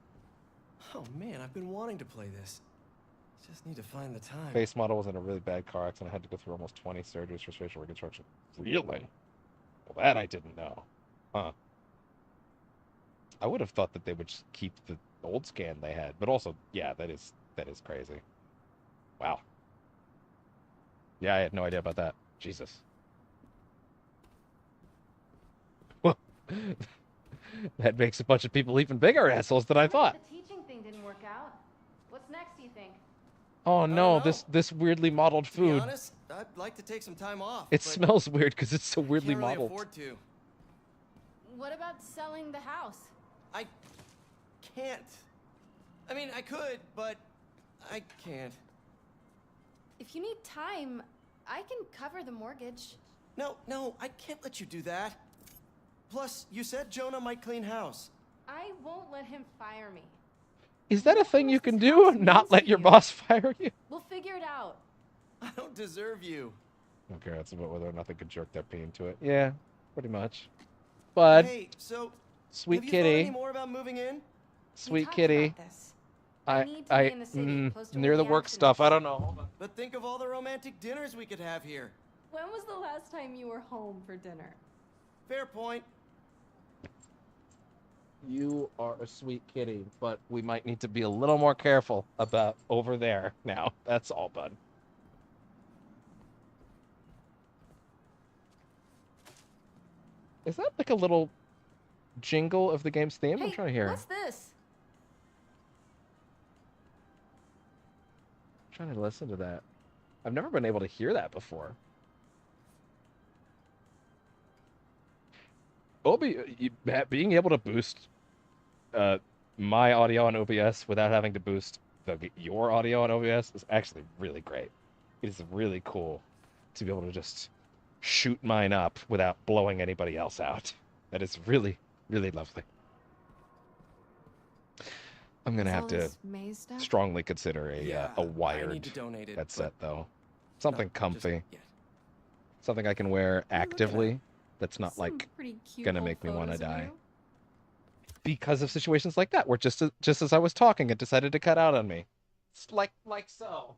[SPEAKER 3] Oh man, I've been wanting to play this. Just need to find the time.
[SPEAKER 1] Face model was in a really bad car accident. I had to go through almost 20 surgeries for facial reconstruction. Really? Well, that I didn't know. Huh. I would have thought that they would just keep the old scan they had, but also, yeah, that is crazy. Wow. Yeah, I had no idea about that. Jesus. Well, that makes a bunch of people even bigger assholes than I thought.
[SPEAKER 7] The teaching thing didn't work out. What's next, do you think?
[SPEAKER 1] Oh no, this weirdly modeled food.
[SPEAKER 3] To be honest, I'd like to take some time off.
[SPEAKER 1] It smells weird because it's so weirdly
[SPEAKER 3] can't really
[SPEAKER 1] modeled.
[SPEAKER 3] afford to.
[SPEAKER 7] What about selling the house?
[SPEAKER 3] I can't. I mean, I could, but I can't.
[SPEAKER 7] If you need time, I can cover the mortgage.
[SPEAKER 3] No, I can't let you do that. Plus, you said Jonah might clean house.
[SPEAKER 7] I won't let him fire me.
[SPEAKER 1] Is that a thing you can do? Not let your boss fire you?
[SPEAKER 7] We'll figure it out.
[SPEAKER 3] I don't deserve you.
[SPEAKER 1] Okay, that's about whether or not they could jerk that pee into it. Yeah, pretty much. But
[SPEAKER 3] Hey, so
[SPEAKER 1] sweet
[SPEAKER 3] have you
[SPEAKER 1] kitty.
[SPEAKER 3] thought any more about moving in?
[SPEAKER 1] Sweet kitty.
[SPEAKER 7] I need to be in the city, close to
[SPEAKER 1] near
[SPEAKER 7] where
[SPEAKER 1] the
[SPEAKER 7] the
[SPEAKER 1] work
[SPEAKER 7] action
[SPEAKER 1] stuff.
[SPEAKER 7] is.
[SPEAKER 1] I don't know. Hold on.
[SPEAKER 3] But think of all the romantic dinners we could have here.
[SPEAKER 7] When was the last time you were home for dinner?
[SPEAKER 3] Fair point.
[SPEAKER 1] You are a sweet kitty, but we might need to be a little more careful about over there now. That's all, bud. Is that like a little jingle of the game's theme? I'm trying to hear.
[SPEAKER 7] What's this?
[SPEAKER 1] I'm trying to listen to that. I've never been able to hear that before. Being able to boost my audio on OBS without having to boost your audio on OBS is actually really great. It is really cool to be able to just shoot mine up without blowing anybody else out. That is really, really lovely. I'm gonna have to strongly consider a wired headset though. Something comfy. Something I can wear actively. That's not like gonna make me want to die. Because of situations like that, where just as I was talking, it decided to cut out on me. It's like so.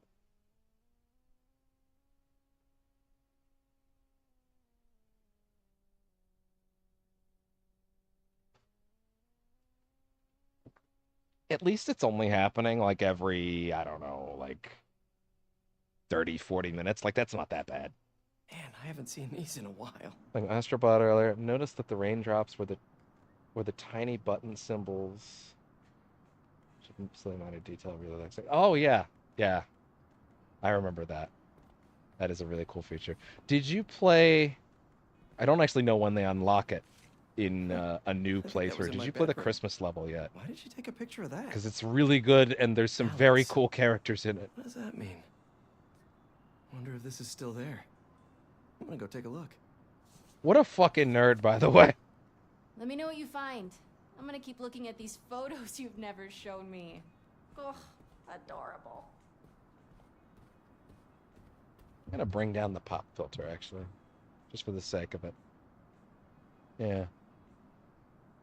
[SPEAKER 1] At least it's only happening like every, I don't know, like 30, 40 minutes. Like, that's not that bad.
[SPEAKER 3] Man, I haven't seen these in a while.
[SPEAKER 1] Like Astrobot earlier, noticed that the raindrops were the tiny button symbols. Silly amount of detail, really like. Oh yeah, yeah, I remember that. That is a really cool feature. Did you play? I don't actually know when they unlock it in a new playthrough. Did you play the Christmas level yet?
[SPEAKER 3] Why did you take a picture of that?
[SPEAKER 1] Because it's really good and there's some very cool characters in it.
[SPEAKER 3] What does that mean? Wonder if this is still there. I'm gonna go take a look.
[SPEAKER 1] What a fucking nerd, by the way.
[SPEAKER 7] Let me know what you find. I'm gonna keep looking at these photos you've never shown me. Ugh, adorable.
[SPEAKER 1] I'm gonna bring down the pop filter, actually. Just for the sake of it. Yeah.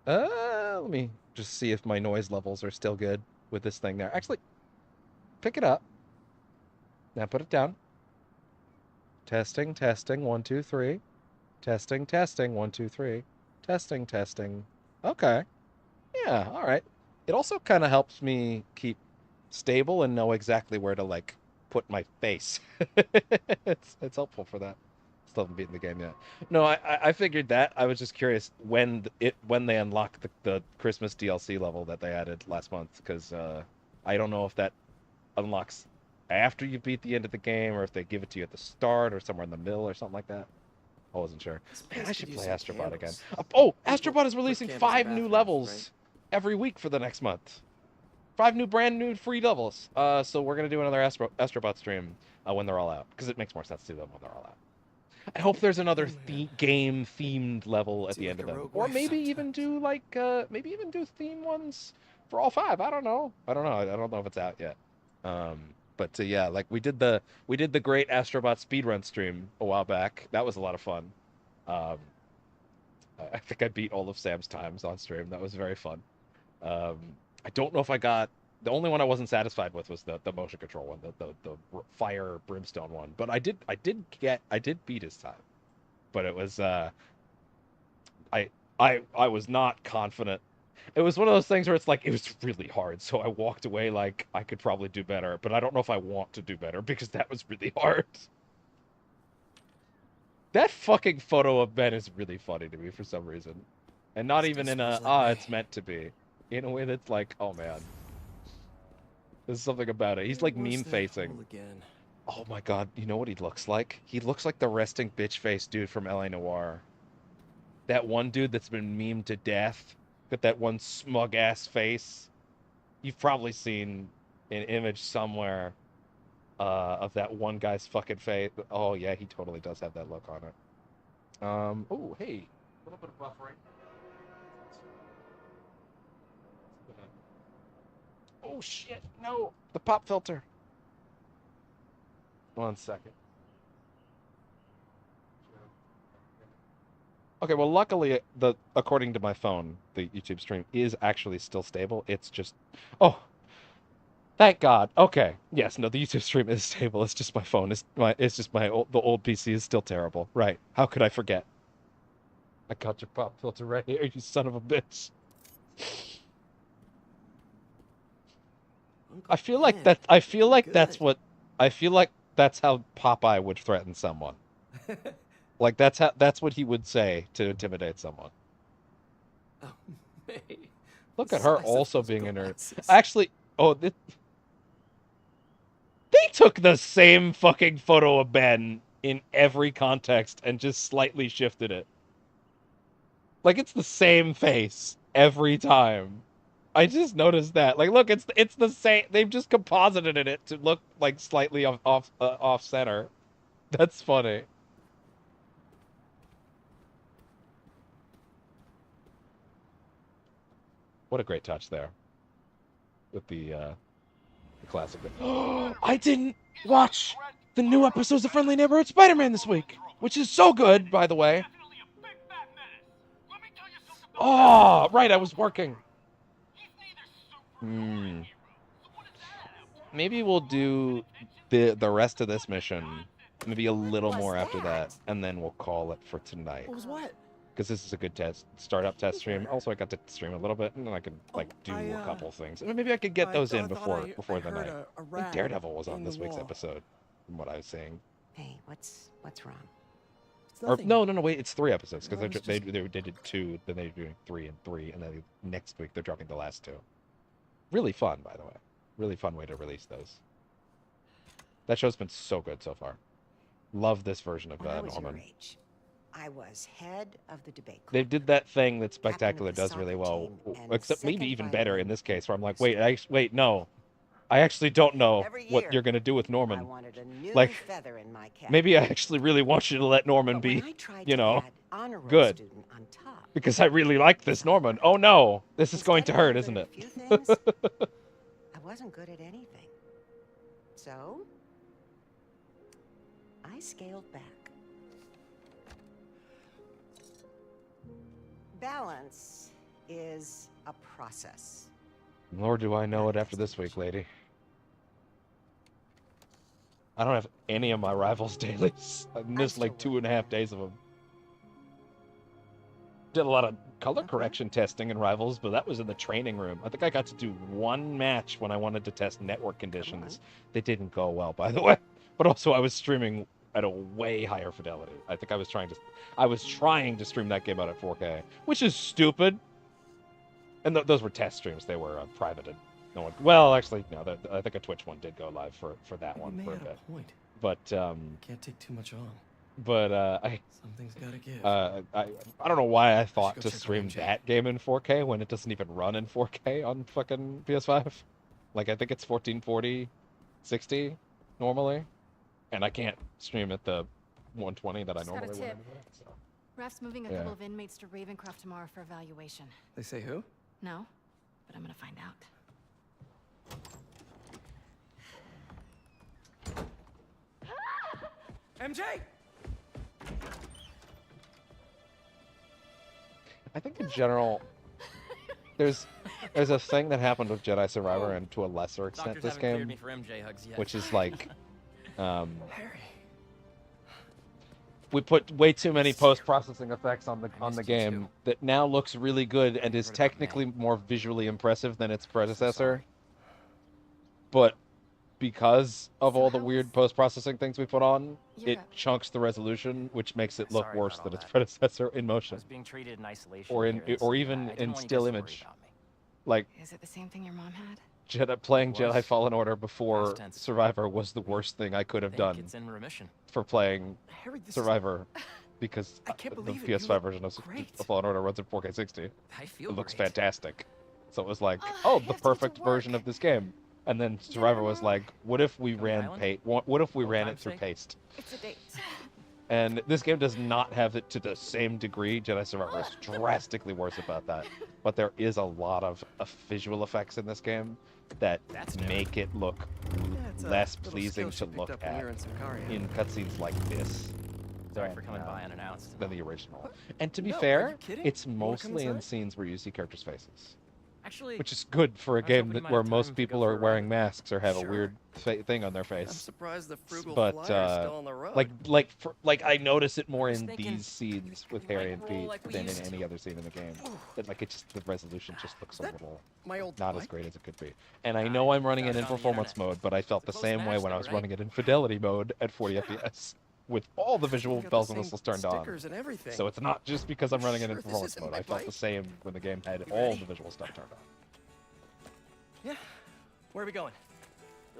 [SPEAKER 1] Let me just see if my noise levels are still good with this thing there. Actually, pick it up. Now put it down. Testing, testing, 1, 2, 3. Testing, testing, 1, 2, 3. Testing, testing. Okay. Yeah, all right. It also kind of helps me keep stable and know exactly where to, like, put my face. It's helpful for that. Still haven't beaten the game yet. No, I figured that. I was just curious when they unlock the Christmas DLC level that they added last month, because I don't know if that unlocks after you beat the end of the game, or if they give it to you at the start, or somewhere in the middle, or something like that. I wasn't sure. Man, I should play Astrobot again.
[SPEAKER 3] candles.
[SPEAKER 1] Oh, Astrobot is releasing
[SPEAKER 3] candles in
[SPEAKER 1] 5 new
[SPEAKER 3] bathrooms,
[SPEAKER 1] levels every week for the next month. 5 new, brand new free levels. So we're gonna do another Astrobot stream when they're all out, because it makes more sense to do them when they're all out. I hope there's another game-themed level at the end of them, or maybe even do like theme ones for all 5. I don't know. I don't know if it's out yet. But yeah, like we did the great Astrobot speedrun stream a while back. That was a lot of fun. I think I beat all of Sam's times on stream. That was very fun. I don't know if I got the only one I wasn't satisfied with was the motion control one, the fire brimstone one. But I did beat his time. But it was I was not confident. It was one of those things where it's like it was really hard, so I walked away like I could probably do better, but I don't know if I want to do better because that was really hard. That fucking photo of Ben is really funny to me for some reason. And not even in a, it's meant to be. In a way that's like, oh man. There's something about it. He's like meme-facing. Oh my god, you know what he looks like? He looks like the resting bitch face dude from L.A. Noire. That one dude that's been memed to death. Got that one smug-ass face. You've probably seen an image somewhere of that one guy's fucking face. Oh yeah, he totally does have that look on it. Oh, hey. A little bit of buffering. Oh shit, no! The pop filter. 1 second. Okay, well luckily, according to my phone, the YouTube stream is actually still stable. It's just... Oh! Thank God. Okay. Yes, no, the YouTube stream is stable. It's just my phone. The old PC is still terrible. Right. How could I forget? I got your pop filter right here, you son of a bitch. I feel like that's how Popeye would threaten someone. Like that's what he would say to intimidate someone.
[SPEAKER 3] Oh, May.
[SPEAKER 1] Look at her also being a nerd. Actually, they took the same fucking photo of Ben in every context and just slightly shifted it. Like it's the same face every time. I just noticed that. Like, look, it's the same. They've just composited it to look like slightly off center. That's funny. What a great touch there with the classic. I didn't watch the new episodes of Friendly Neighborhood Spider-Man this week, which is so good, by the way. Oh, right, I was working. Maybe we'll do the rest of this mission, maybe a little more after that, and then we'll call it for tonight.
[SPEAKER 3] What was what?
[SPEAKER 1] Because this is a good startup test stream. Also, I got to stream a little bit, and then I could do a couple things. Maybe I could get those in before the night. I think Daredevil was on this week's episode, from what I was seeing.
[SPEAKER 15] Hey, what's wrong?
[SPEAKER 1] Or no, wait, it's 3 episodes because they did 2, then they're doing 3 and 3, and then next week they're dropping the last 2. Really fun, by the way. Really fun way to release those. That show's been so good so far. Love this version of Norman.
[SPEAKER 15] I was head of the debate club.
[SPEAKER 1] They did that thing that Spectacular does really well, except maybe even better in this case, where I'm like, wait, no. I actually don't know what you're gonna do with Norman. Like, maybe I actually really want you to let Norman be, good. Because I really like this Norman. Oh no, this is going to hurt, isn't it?
[SPEAKER 15] I wasn't good at anything. So, I scaled back. Balance is a process.
[SPEAKER 1] Nor do I know it after this week, lady. I don't have any of my Rivals dailies. I've missed like 2.5 days of them. Did a lot of color correction testing in Rivals, but that was in the training room. I think I got to do 1 match when I wanted to test network conditions. They didn't go well, by the way. But also I was streaming at a way higher fidelity. I think I was trying to stream that game out at 4K, which is stupid. And those were test streams. They were privated. No one. Well, actually, no. I think a Twitch one did go live for that one for a bit.
[SPEAKER 3] Point.
[SPEAKER 1] But
[SPEAKER 3] can't take too much on.
[SPEAKER 1] But
[SPEAKER 3] Something's gotta give.
[SPEAKER 1] I don't know why I thought
[SPEAKER 3] go
[SPEAKER 1] to
[SPEAKER 3] check on
[SPEAKER 1] stream
[SPEAKER 3] MJ.
[SPEAKER 1] that game in 4K when it doesn't even run in 4K on fucking PS5. Like I think it's 1440, 60 normally, and I can't stream at the 120 that I
[SPEAKER 7] Just got a
[SPEAKER 1] normally would
[SPEAKER 7] tip.
[SPEAKER 1] anyway. So.
[SPEAKER 7] Ref's moving a
[SPEAKER 1] Yeah.
[SPEAKER 7] couple of inmates to Ravencroft tomorrow for evaluation.
[SPEAKER 3] They say who?
[SPEAKER 7] No, but I'm gonna find out.
[SPEAKER 3] MJ!
[SPEAKER 1] I think in general, there's a thing that happened with Jedi Survivor and to a lesser extent
[SPEAKER 5] Doctors
[SPEAKER 1] this
[SPEAKER 5] haven't cleared
[SPEAKER 1] game,
[SPEAKER 5] me for MJ hugs yet.
[SPEAKER 1] which is like,
[SPEAKER 3] Harry.
[SPEAKER 1] we put way too many post-processing effects on the game that now looks really good and is technically more visually impressive than its predecessor. But because of all the weird post-processing things we put on, it chunks the resolution, which makes it look
[SPEAKER 5] Sorry
[SPEAKER 1] worse
[SPEAKER 5] about
[SPEAKER 1] than
[SPEAKER 5] all
[SPEAKER 1] its
[SPEAKER 5] that.
[SPEAKER 1] predecessor in
[SPEAKER 5] I
[SPEAKER 1] motion,
[SPEAKER 5] was being treated in isolation
[SPEAKER 1] or
[SPEAKER 5] here,
[SPEAKER 1] or
[SPEAKER 5] so
[SPEAKER 1] even
[SPEAKER 5] I didn't
[SPEAKER 1] in
[SPEAKER 5] want you
[SPEAKER 1] still
[SPEAKER 5] guys to worry
[SPEAKER 1] image.
[SPEAKER 5] about me.
[SPEAKER 1] Like
[SPEAKER 7] Is it the same thing your mom had?
[SPEAKER 1] playing
[SPEAKER 5] It was.
[SPEAKER 1] Jedi Fallen Order before
[SPEAKER 5] Past tense.
[SPEAKER 1] Survivor was the worst thing I could have done
[SPEAKER 5] It's in remission.
[SPEAKER 1] for playing
[SPEAKER 3] Harry, this is-
[SPEAKER 1] Survivor, because
[SPEAKER 3] I can't
[SPEAKER 1] the
[SPEAKER 3] believe it. You
[SPEAKER 1] PS5
[SPEAKER 3] look
[SPEAKER 1] version of
[SPEAKER 3] great.
[SPEAKER 1] Fallen Order runs in 4K 60.
[SPEAKER 5] I feel
[SPEAKER 1] It looks
[SPEAKER 5] great.
[SPEAKER 1] fantastic. So it was like, oh, the perfect version of this game. And then Survivor was like, what if we ran what if we ran it through paste?
[SPEAKER 7] It's a date.
[SPEAKER 1] And this game does not have it to the same degree. Jedi Survivor is drastically worse about that. But there is a lot of visual effects in this game that make it look
[SPEAKER 3] it's a
[SPEAKER 1] less
[SPEAKER 3] little
[SPEAKER 1] pleasing
[SPEAKER 3] skill
[SPEAKER 1] to
[SPEAKER 3] she
[SPEAKER 1] look
[SPEAKER 3] picked up when
[SPEAKER 1] at
[SPEAKER 3] you were in Sicaria.
[SPEAKER 1] in cutscenes like this.
[SPEAKER 5] Sorry
[SPEAKER 1] than,
[SPEAKER 5] for coming by unannounced.
[SPEAKER 1] Than the original. And to be
[SPEAKER 3] No, are
[SPEAKER 1] fair,
[SPEAKER 3] you kidding?
[SPEAKER 1] it's
[SPEAKER 3] You wanna come
[SPEAKER 1] mostly in
[SPEAKER 3] inside?
[SPEAKER 1] scenes where you see characters' faces.
[SPEAKER 5] Actually,
[SPEAKER 1] Which is good for a
[SPEAKER 5] I was
[SPEAKER 1] game
[SPEAKER 5] hoping you
[SPEAKER 1] that,
[SPEAKER 5] might
[SPEAKER 1] where
[SPEAKER 5] have
[SPEAKER 1] most
[SPEAKER 5] time to
[SPEAKER 1] people
[SPEAKER 5] go
[SPEAKER 1] are
[SPEAKER 5] for a
[SPEAKER 1] wearing
[SPEAKER 5] ride.
[SPEAKER 1] masks or have a
[SPEAKER 3] Sure.
[SPEAKER 1] weird thing on their
[SPEAKER 3] I'm
[SPEAKER 1] face.
[SPEAKER 3] surprised the frugal
[SPEAKER 1] But
[SPEAKER 3] flyer's still on the road.
[SPEAKER 1] like I notice it more
[SPEAKER 5] was
[SPEAKER 1] in
[SPEAKER 5] thinking
[SPEAKER 1] these scenes with
[SPEAKER 5] we
[SPEAKER 1] Harry
[SPEAKER 5] might
[SPEAKER 1] and
[SPEAKER 5] roll
[SPEAKER 1] Pete
[SPEAKER 5] like we
[SPEAKER 1] than in
[SPEAKER 5] used
[SPEAKER 1] any
[SPEAKER 5] to.
[SPEAKER 1] other scene in the game. That like it just the resolution just looks a little
[SPEAKER 3] my old
[SPEAKER 1] not as
[SPEAKER 3] bike?
[SPEAKER 1] great as it could be. And I know I'm running it
[SPEAKER 5] found
[SPEAKER 1] in
[SPEAKER 5] it on the
[SPEAKER 1] performance
[SPEAKER 5] internet.
[SPEAKER 1] mode, but I felt the
[SPEAKER 5] Close
[SPEAKER 1] same way
[SPEAKER 5] match
[SPEAKER 1] when I
[SPEAKER 5] though,
[SPEAKER 1] was
[SPEAKER 5] right?
[SPEAKER 1] running it in fidelity mode at 40 FPS with all the visual
[SPEAKER 3] got the
[SPEAKER 1] bells and
[SPEAKER 3] same
[SPEAKER 1] whistles turned on.
[SPEAKER 3] stickers and everything.
[SPEAKER 1] So it's not just because I'm running it in
[SPEAKER 3] Sure this
[SPEAKER 1] performance
[SPEAKER 3] isn't
[SPEAKER 1] mode.
[SPEAKER 3] my
[SPEAKER 1] I felt
[SPEAKER 3] bike?
[SPEAKER 1] the same when the game had
[SPEAKER 3] You
[SPEAKER 1] all
[SPEAKER 3] ready?
[SPEAKER 1] the visual stuff turned on.
[SPEAKER 3] Yeah. Where are we going?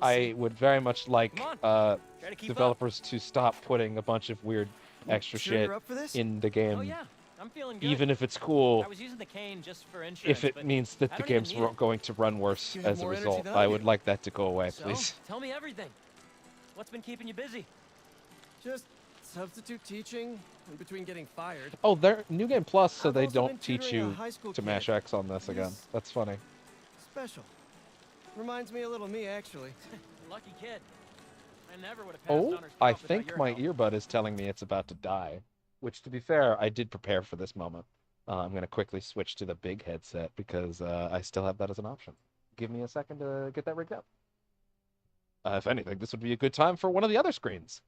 [SPEAKER 1] I would very much like
[SPEAKER 5] Come on. Try to keep up.
[SPEAKER 1] developers to stop putting a bunch of weird extra
[SPEAKER 3] Sure
[SPEAKER 1] shit
[SPEAKER 3] you're up for this?
[SPEAKER 1] in the game,
[SPEAKER 5] Oh yeah, I'm feeling good.
[SPEAKER 1] even if it's cool.
[SPEAKER 5] I was using the cane just for insurance.
[SPEAKER 1] If it
[SPEAKER 5] but
[SPEAKER 1] means that
[SPEAKER 5] I
[SPEAKER 1] the
[SPEAKER 5] don't even
[SPEAKER 1] game's
[SPEAKER 5] need it.
[SPEAKER 1] going to run worse
[SPEAKER 3] You have
[SPEAKER 1] as a
[SPEAKER 3] more energy
[SPEAKER 1] result,
[SPEAKER 3] than I
[SPEAKER 1] I would
[SPEAKER 3] do.
[SPEAKER 1] like that to go away,
[SPEAKER 5] So,
[SPEAKER 1] please.
[SPEAKER 5] tell me everything. What's been keeping you busy?
[SPEAKER 3] Just substitute teaching in between getting fired.
[SPEAKER 1] Oh, they're New Game Plus, so
[SPEAKER 3] I've
[SPEAKER 1] they
[SPEAKER 3] also been
[SPEAKER 1] don't teach
[SPEAKER 3] tutoring a
[SPEAKER 1] you
[SPEAKER 3] high school
[SPEAKER 1] to
[SPEAKER 3] kid.
[SPEAKER 1] mash X on this again.
[SPEAKER 3] He's
[SPEAKER 1] That's funny.
[SPEAKER 3] special. Reminds me a little of me, actually.
[SPEAKER 5] Lucky kid. I never would have passed
[SPEAKER 1] Oh,
[SPEAKER 5] honors
[SPEAKER 1] I
[SPEAKER 5] prof without
[SPEAKER 1] think
[SPEAKER 5] your
[SPEAKER 1] my
[SPEAKER 5] help.
[SPEAKER 1] earbud is telling me it's about to die. Which, to be fair, I did prepare for this moment. I'm going to quickly switch to the big headset because I still have that as an option. Give me a second to get that rigged up. If anything, this would be a good time for one of the other screens.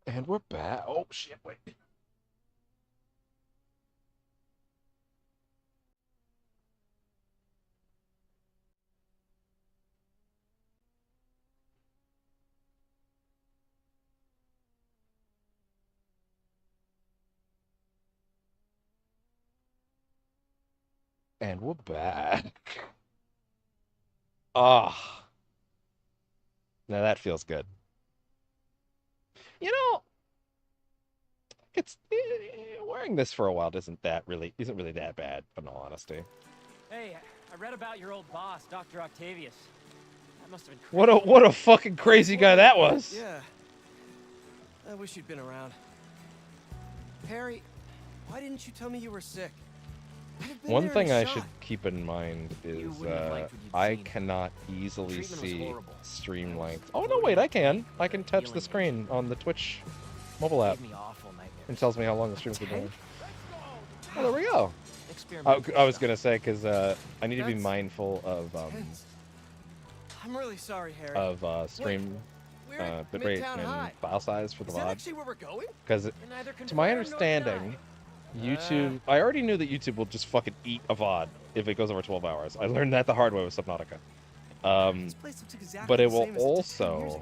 [SPEAKER 1] And we're back. Oh, shit, wait. And we're back. Ah. Now that feels good. You know, it's wearing this for a while isn't really that bad, in all honesty.
[SPEAKER 5] Hey, I read about your old boss, Dr. Octavius. That must have been crazy.
[SPEAKER 1] What a fucking crazy guy that was.
[SPEAKER 3] Yeah. I wish you'd been around. Harry, why didn't you tell me you were sick? been
[SPEAKER 1] One
[SPEAKER 3] there in
[SPEAKER 1] thing
[SPEAKER 3] a
[SPEAKER 1] I
[SPEAKER 3] shot.
[SPEAKER 1] should keep in mind is
[SPEAKER 3] wouldn't have liked what you'd
[SPEAKER 1] I
[SPEAKER 3] seen.
[SPEAKER 1] cannot easily
[SPEAKER 3] Treatment was
[SPEAKER 1] see
[SPEAKER 3] horrible.
[SPEAKER 1] stream length. Oh no, wait, I can. I can touch the screen on the Twitch mobile app.
[SPEAKER 3] Gave me awful nightmares.
[SPEAKER 1] And tells me how long the stream's been going.
[SPEAKER 3] Tank?
[SPEAKER 1] Oh, there we go.
[SPEAKER 3] Experimental
[SPEAKER 1] I was
[SPEAKER 3] stuff.
[SPEAKER 1] gonna say because I need to be
[SPEAKER 3] That's
[SPEAKER 1] mindful of
[SPEAKER 3] I'm really sorry, Harry.
[SPEAKER 1] stream
[SPEAKER 3] We're at
[SPEAKER 1] bitrate
[SPEAKER 3] Midtown
[SPEAKER 1] and
[SPEAKER 3] High.
[SPEAKER 1] file size for the
[SPEAKER 3] Is that
[SPEAKER 1] VOD.
[SPEAKER 3] actually where we're going?
[SPEAKER 1] Because
[SPEAKER 3] Can neither
[SPEAKER 1] to my
[SPEAKER 3] confirm nor
[SPEAKER 1] understanding, YouTube. I already knew that YouTube will just fucking eat a VOD if it goes over 12 hours. I learned that the hard way with Subnautica.
[SPEAKER 3] place looks exactly
[SPEAKER 1] But it
[SPEAKER 3] the
[SPEAKER 1] will
[SPEAKER 3] same as it did 10 years
[SPEAKER 1] also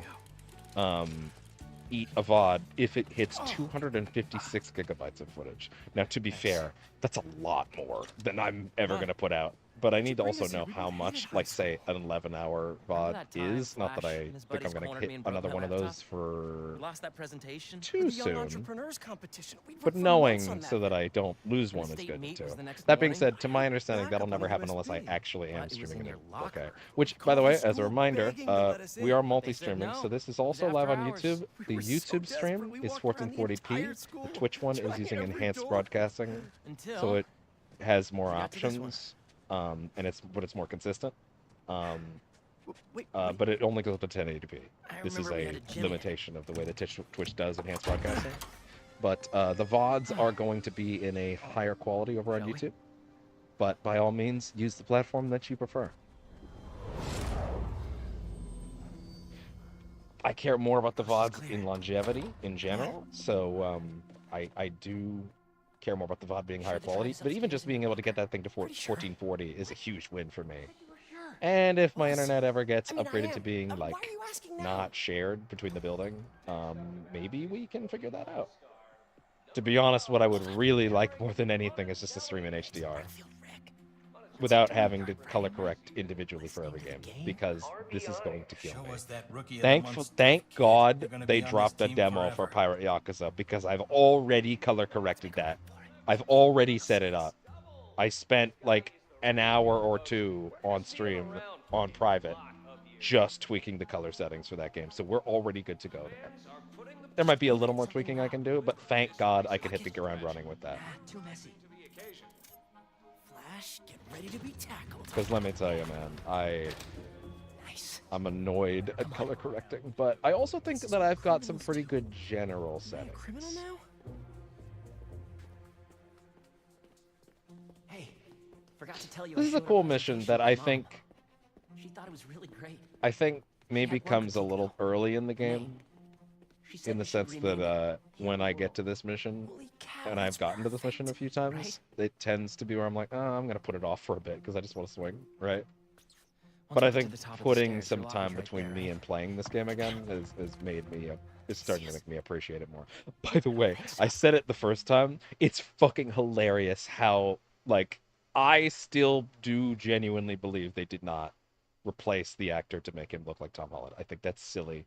[SPEAKER 1] eat a VOD if it hits 256 gigabytes of footage. Now, to be fair, that's a lot more than I'm ever going to put out. But I need to also know how much, like, say, an 11-hour VOD is. Not that I think I'm going to hit another one of those for
[SPEAKER 3] Lost that presentation.
[SPEAKER 1] too
[SPEAKER 3] The Young
[SPEAKER 1] soon.
[SPEAKER 3] Entrepreneurs competition. We
[SPEAKER 1] But
[SPEAKER 3] worked for
[SPEAKER 1] knowing
[SPEAKER 3] months on that
[SPEAKER 1] so that
[SPEAKER 3] thing.
[SPEAKER 1] I don't lose
[SPEAKER 3] The
[SPEAKER 1] one is
[SPEAKER 3] state
[SPEAKER 1] good
[SPEAKER 3] meet
[SPEAKER 1] too.
[SPEAKER 3] was the next
[SPEAKER 1] That being
[SPEAKER 3] morning.
[SPEAKER 1] said, to my understanding, that'll
[SPEAKER 3] Backup
[SPEAKER 1] never
[SPEAKER 3] on
[SPEAKER 1] happen unless I
[SPEAKER 3] USB,
[SPEAKER 1] actually am
[SPEAKER 3] but it was
[SPEAKER 1] streaming
[SPEAKER 3] in
[SPEAKER 1] it
[SPEAKER 3] your
[SPEAKER 1] in
[SPEAKER 3] locker.
[SPEAKER 1] 4K. Which, by the
[SPEAKER 3] Called
[SPEAKER 1] way,
[SPEAKER 3] the
[SPEAKER 1] as a
[SPEAKER 3] school
[SPEAKER 1] reminder,
[SPEAKER 3] begging to let us
[SPEAKER 1] we
[SPEAKER 3] in.
[SPEAKER 1] are
[SPEAKER 3] They said
[SPEAKER 1] multi-streaming,
[SPEAKER 3] no.
[SPEAKER 1] so this is also
[SPEAKER 3] And
[SPEAKER 1] live on
[SPEAKER 3] after
[SPEAKER 1] YouTube.
[SPEAKER 3] hours,
[SPEAKER 1] The
[SPEAKER 3] we were so
[SPEAKER 1] YouTube stream
[SPEAKER 3] desperate, we
[SPEAKER 1] is
[SPEAKER 3] walked around the
[SPEAKER 1] 1440p.
[SPEAKER 3] entire school,
[SPEAKER 1] The Twitch one is
[SPEAKER 3] trying
[SPEAKER 1] using
[SPEAKER 3] every
[SPEAKER 1] enhanced
[SPEAKER 3] door.
[SPEAKER 1] broadcasting,
[SPEAKER 3] Until
[SPEAKER 1] so it has more
[SPEAKER 3] we got to this one.
[SPEAKER 1] options, and it's more consistent.
[SPEAKER 3] Wait,
[SPEAKER 1] But it only goes up to 1080p.
[SPEAKER 3] I
[SPEAKER 1] This is
[SPEAKER 3] remember we
[SPEAKER 1] a
[SPEAKER 3] had a gym
[SPEAKER 1] limitation of the way that Twitch does enhanced broadcasting. But the VODs are going to be in a higher quality over on YouTube. But by all means, use the platform that you prefer. I care more about the VODs in longevity in general, so I do care more about the VOD being higher quality. But even just being able to get that thing to 1440 is a huge win for me. And if my internet ever gets upgraded to being like not shared between the building, maybe we can figure that out. To be honest, what I would really like more than anything is just to stream in HDR without having to color correct individually for every game, because this is going to kill me. Thank God they dropped a demo for Pirate Yakuza, because I've already color corrected that. I've already set it up. I spent like an hour or two on stream on private just tweaking the color settings for that game, so we're already good to go there. There might be a little more tweaking I can do, but thank God I can hit the ground running with that.
[SPEAKER 3] Too messy. Flash, get ready to be tackled.
[SPEAKER 1] Because let me tell you, man, I'm annoyed at color correcting, but I also think that I've got some pretty good general settings.
[SPEAKER 3] Criminal now? Hey, forgot to tell you.
[SPEAKER 1] This is a cool mission that I think
[SPEAKER 3] She thought it was really great.
[SPEAKER 1] maybe comes a little early in the game. In the sense that when I get to this mission, and I've gotten to this mission a few times, it tends to be where I'm like, oh, I'm going to put it off for a bit because I just want to swing, right? But I think putting some time between me and playing this game again has made me, is starting to make me appreciate it more. By the way, I said it the first time, it's fucking hilarious how, like, I still do genuinely believe they did not replace the actor to make him look like Tom Holland. I think that's silly.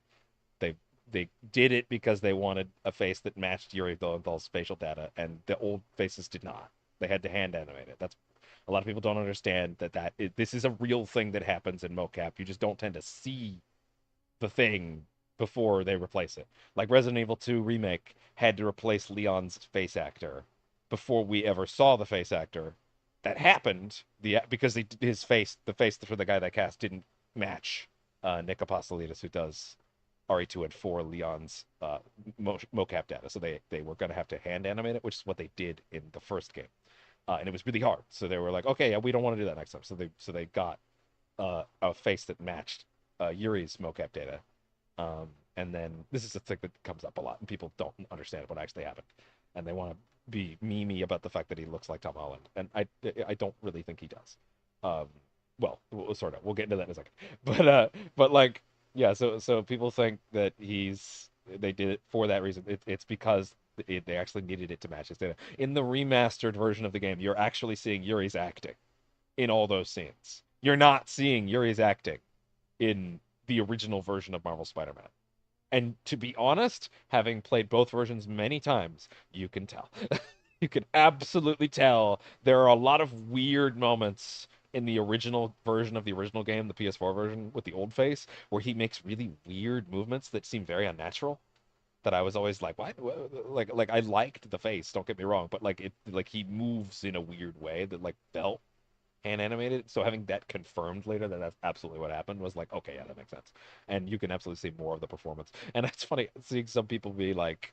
[SPEAKER 1] They did it because they wanted a face that matched Yuri Lowenthal's facial data, and the old faces did not. They had to hand animate it. That's a lot of people don't understand this is a real thing that happens in mocap. You just don't tend to see the thing before they replace it. Like Resident Evil 2 Remake had to replace Leon's face actor before we ever saw the face actor. That happened because the face for the guy that cast didn't match Nick Apostolides, who does RE2 and 4 Leon's mocap data, so they were going to have to hand animate it, which is what they did in the first game, and it was really hard. So they were like, okay, yeah, we don't want to do that next time. So they got a face that matched Yuri's mocap data, and then this is a thing that comes up a lot, and people don't understand what actually happened, and they want to be memey about the fact that he looks like Tom Holland, and I don't really think he does. Well, sort of. We'll get into that in a second, but like. Yeah, so people think that they did it for that reason. It's because they actually needed it to match his data. In the remastered version of the game, you're actually seeing Yuri's acting in all those scenes. You're not seeing Yuri's acting in the original version of Marvel Spider-Man. And to be honest, having played both versions many times, you can tell. You can absolutely tell there are a lot of weird moments in the original version of the original game, the PS4 version with the old face, where he makes really weird movements that seem very unnatural. that I was always like, why? Like I liked the face. Don't get me wrong, but like he moves in a weird way that like felt hand animated. So having that confirmed later that that's absolutely what happened was like, okay, yeah, that makes sense. And you can absolutely see more of the performance. And it's funny seeing some people be like,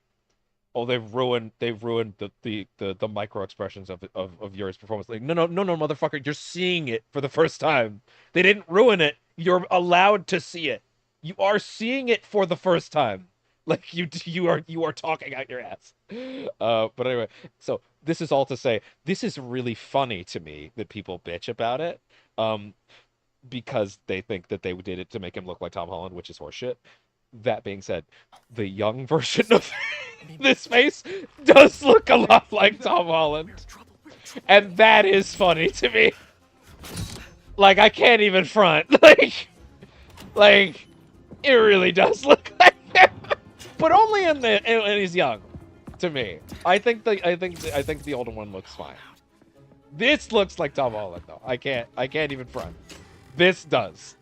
[SPEAKER 1] oh, they've ruined the micro expressions of Yuri's performance. Like, no, motherfucker, you're seeing it for the first time. They didn't ruin it. You're allowed to see it. You are seeing it for the first time. Like you are talking out your ass. But anyway, so this is all to say, this is really funny to me that people bitch about it, because they think that they did it to make him look like Tom Holland, which is horseshit. That being said, the young version of this face does look a lot like Tom Holland, and that is funny to me. Like, I can't even front. Like, it really does look like him, but only in he's young. To me, I think the older one looks fine. This looks like Tom Holland though. I can't even front. This does.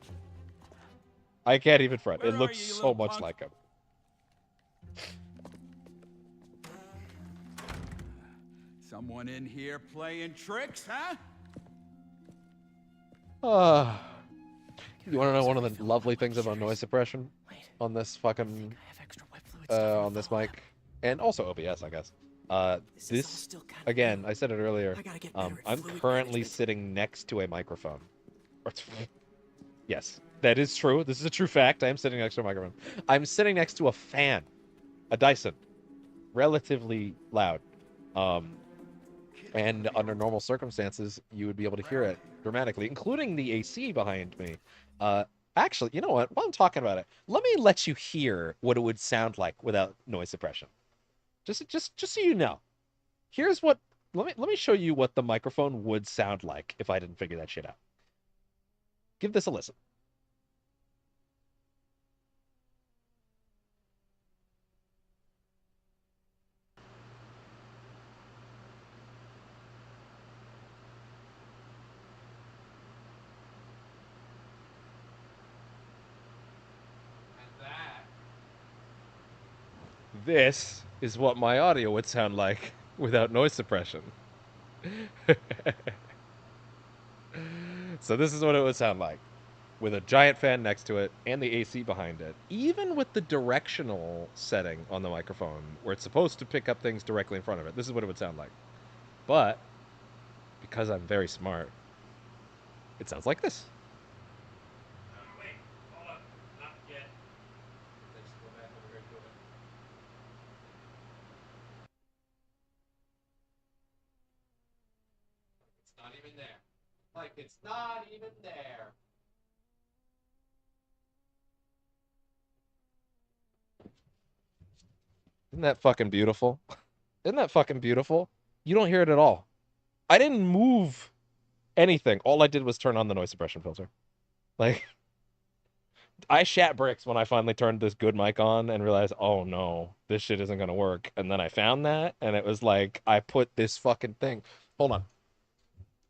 [SPEAKER 1] I can't even front. It looks so much like him.
[SPEAKER 16] Someone in here playing tricks, huh?
[SPEAKER 1] You want to know one of the lovely things about noise suppression on this fucking on this mic, and also OBS, I guess. This again, I said it earlier. I'm currently sitting next to a microphone. Yes, that is true. This is a true fact. I am sitting next to a microphone. I'm sitting next to a fan, a Dyson, relatively loud. And under normal circumstances, you would be able to hear it dramatically, including the AC behind me. Actually, you know what? While I'm talking about it, let me let you hear what it would sound like without noise suppression. Just so you know. Here's what. Let me show you what the microphone would sound like if I didn't figure that shit out. Give this a listen. This is what my audio would sound like without noise suppression. So this is what it would sound like with a giant fan next to it and the AC behind it. Even with the directional setting on the microphone where it's supposed to pick up things directly in front of it, this is what it would sound like. But because I'm very smart, it sounds like this. Wait, hold up. Not yet. Let's go back over here to it. It's not even there. Like, it's not even there. Isn't that fucking beautiful? Isn't that fucking beautiful? You don't hear it at all. I didn't move anything. All I did was turn on the noise suppression filter. Like, I shat bricks when I finally turned this good mic on and realized, oh no, this shit isn't gonna work. And then I found that, and it was like, I put this fucking thing. Hold on.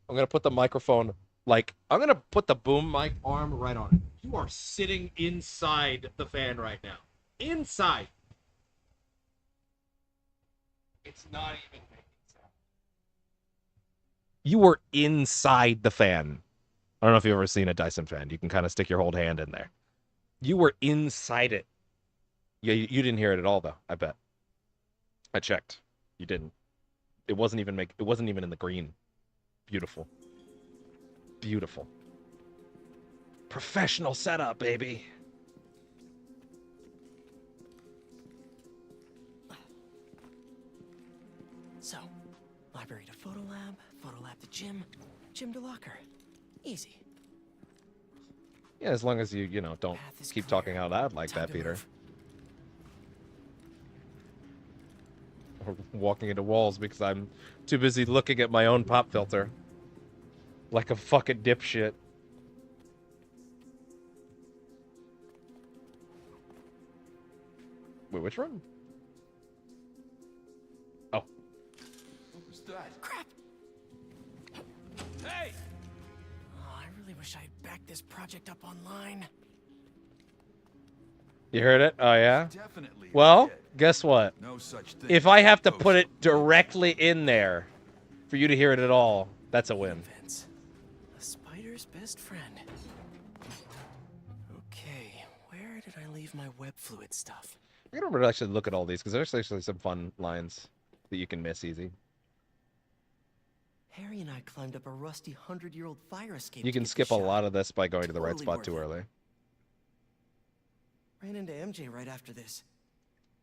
[SPEAKER 1] I'm gonna put the microphone, like, I'm gonna put the boom mic arm right on it. You are sitting inside the fan right now. Inside. It's not even making sound. You were inside the fan. I don't know if you've ever seen a Dyson fan. You can kind of stick your whole hand in there. You were inside it. Yeah, you didn't hear it at all, though. I bet. I checked. You didn't. It wasn't even in the green. Beautiful. Beautiful. Professional setup, baby.
[SPEAKER 2] So, library to photo lab to gym, gym to locker. Easy.
[SPEAKER 1] Yeah, as long as you don't keep talking out loud like that, Peter. Or walking into walls because I'm too busy looking at my own pop filter. Like a fucking dipshit. Wait, which room? Oh.
[SPEAKER 16] What was that?
[SPEAKER 2] Crap! Hey! Oh, I really wish I'd backed this project up online.
[SPEAKER 1] You heard it? Oh, yeah?
[SPEAKER 16] Definitely
[SPEAKER 1] Well, guess what?
[SPEAKER 16] no such thing
[SPEAKER 1] If I have to put it directly in there for you to hear it at all, that's a win.
[SPEAKER 3] Vince, a spider's best friend. Okay, where did I leave my web fluid stuff?
[SPEAKER 1] I'm gonna actually look at all these because there's actually some fun lines that you can miss easy.
[SPEAKER 3] Harry and I climbed up a rusty 100-year-old fire escape.
[SPEAKER 1] You can skip a lot of this by going to the right spot too early.
[SPEAKER 3] Ran into MJ right after this.